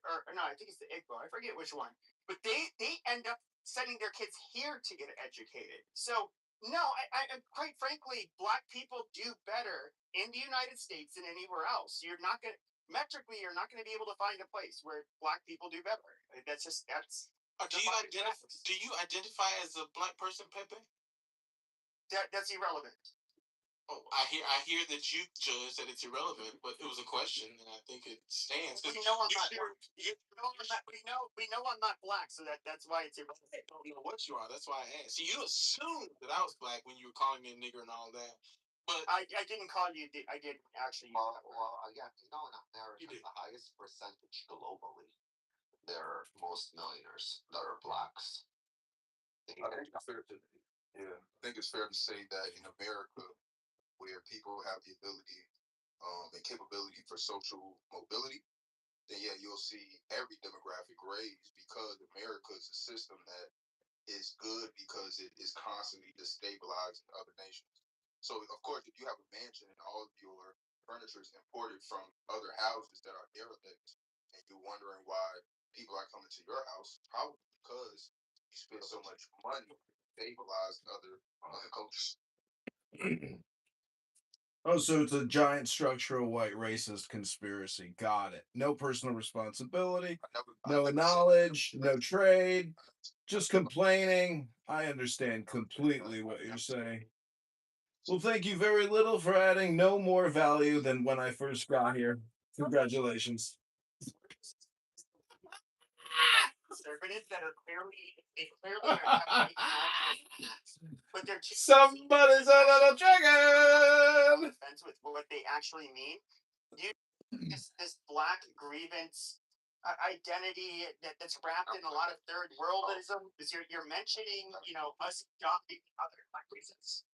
or no, I think it's the Igbo, I forget which one, but they end up sending their kids here to get educated. So no, I quite frankly, black people do better in the United States than anywhere else. You're not going to be able to find a place where black people do better. That's. Do you identify as a black person, Pepe? That's irrelevant. Oh, I hear that you judge that it's irrelevant, but it was a question, and I think it stands. We know I'm not black. We know I'm not black, so that's why it's irrelevant. I don't know what you are. That's why I asked. You assumed that I was black when you were calling me a nigger and all that. But I didn't call you. I didn't actually. Well, yeah, in America, the highest percentage globally, there are most millionaires that are blacks. I think it's fair to say that in America, where people have the ability and capability for social mobility, then yeah, you'll see every demographic raised because America is a system that is good because it is constantly destabilizing other nations. So of course, if you have a mansion and all of your furniture is imported from other houses that are derelict, and you're wondering why people are coming to your house, probably because you spend so much money to stabilize other cultures. Oh, so it's a giant structural white racist conspiracy. Got it. No personal responsibility, no knowledge, no trade, just complaining. I understand completely what you're saying. Well, thank you very little for adding no more value than when I first got here. Congratulations. Conservatives that are they clearly are not but they're Somebody's a little triggered. with what they actually mean. You this black grievance identity that's wrapped in a lot of third worldism is you're mentioning, you know, us adopting other black reasons.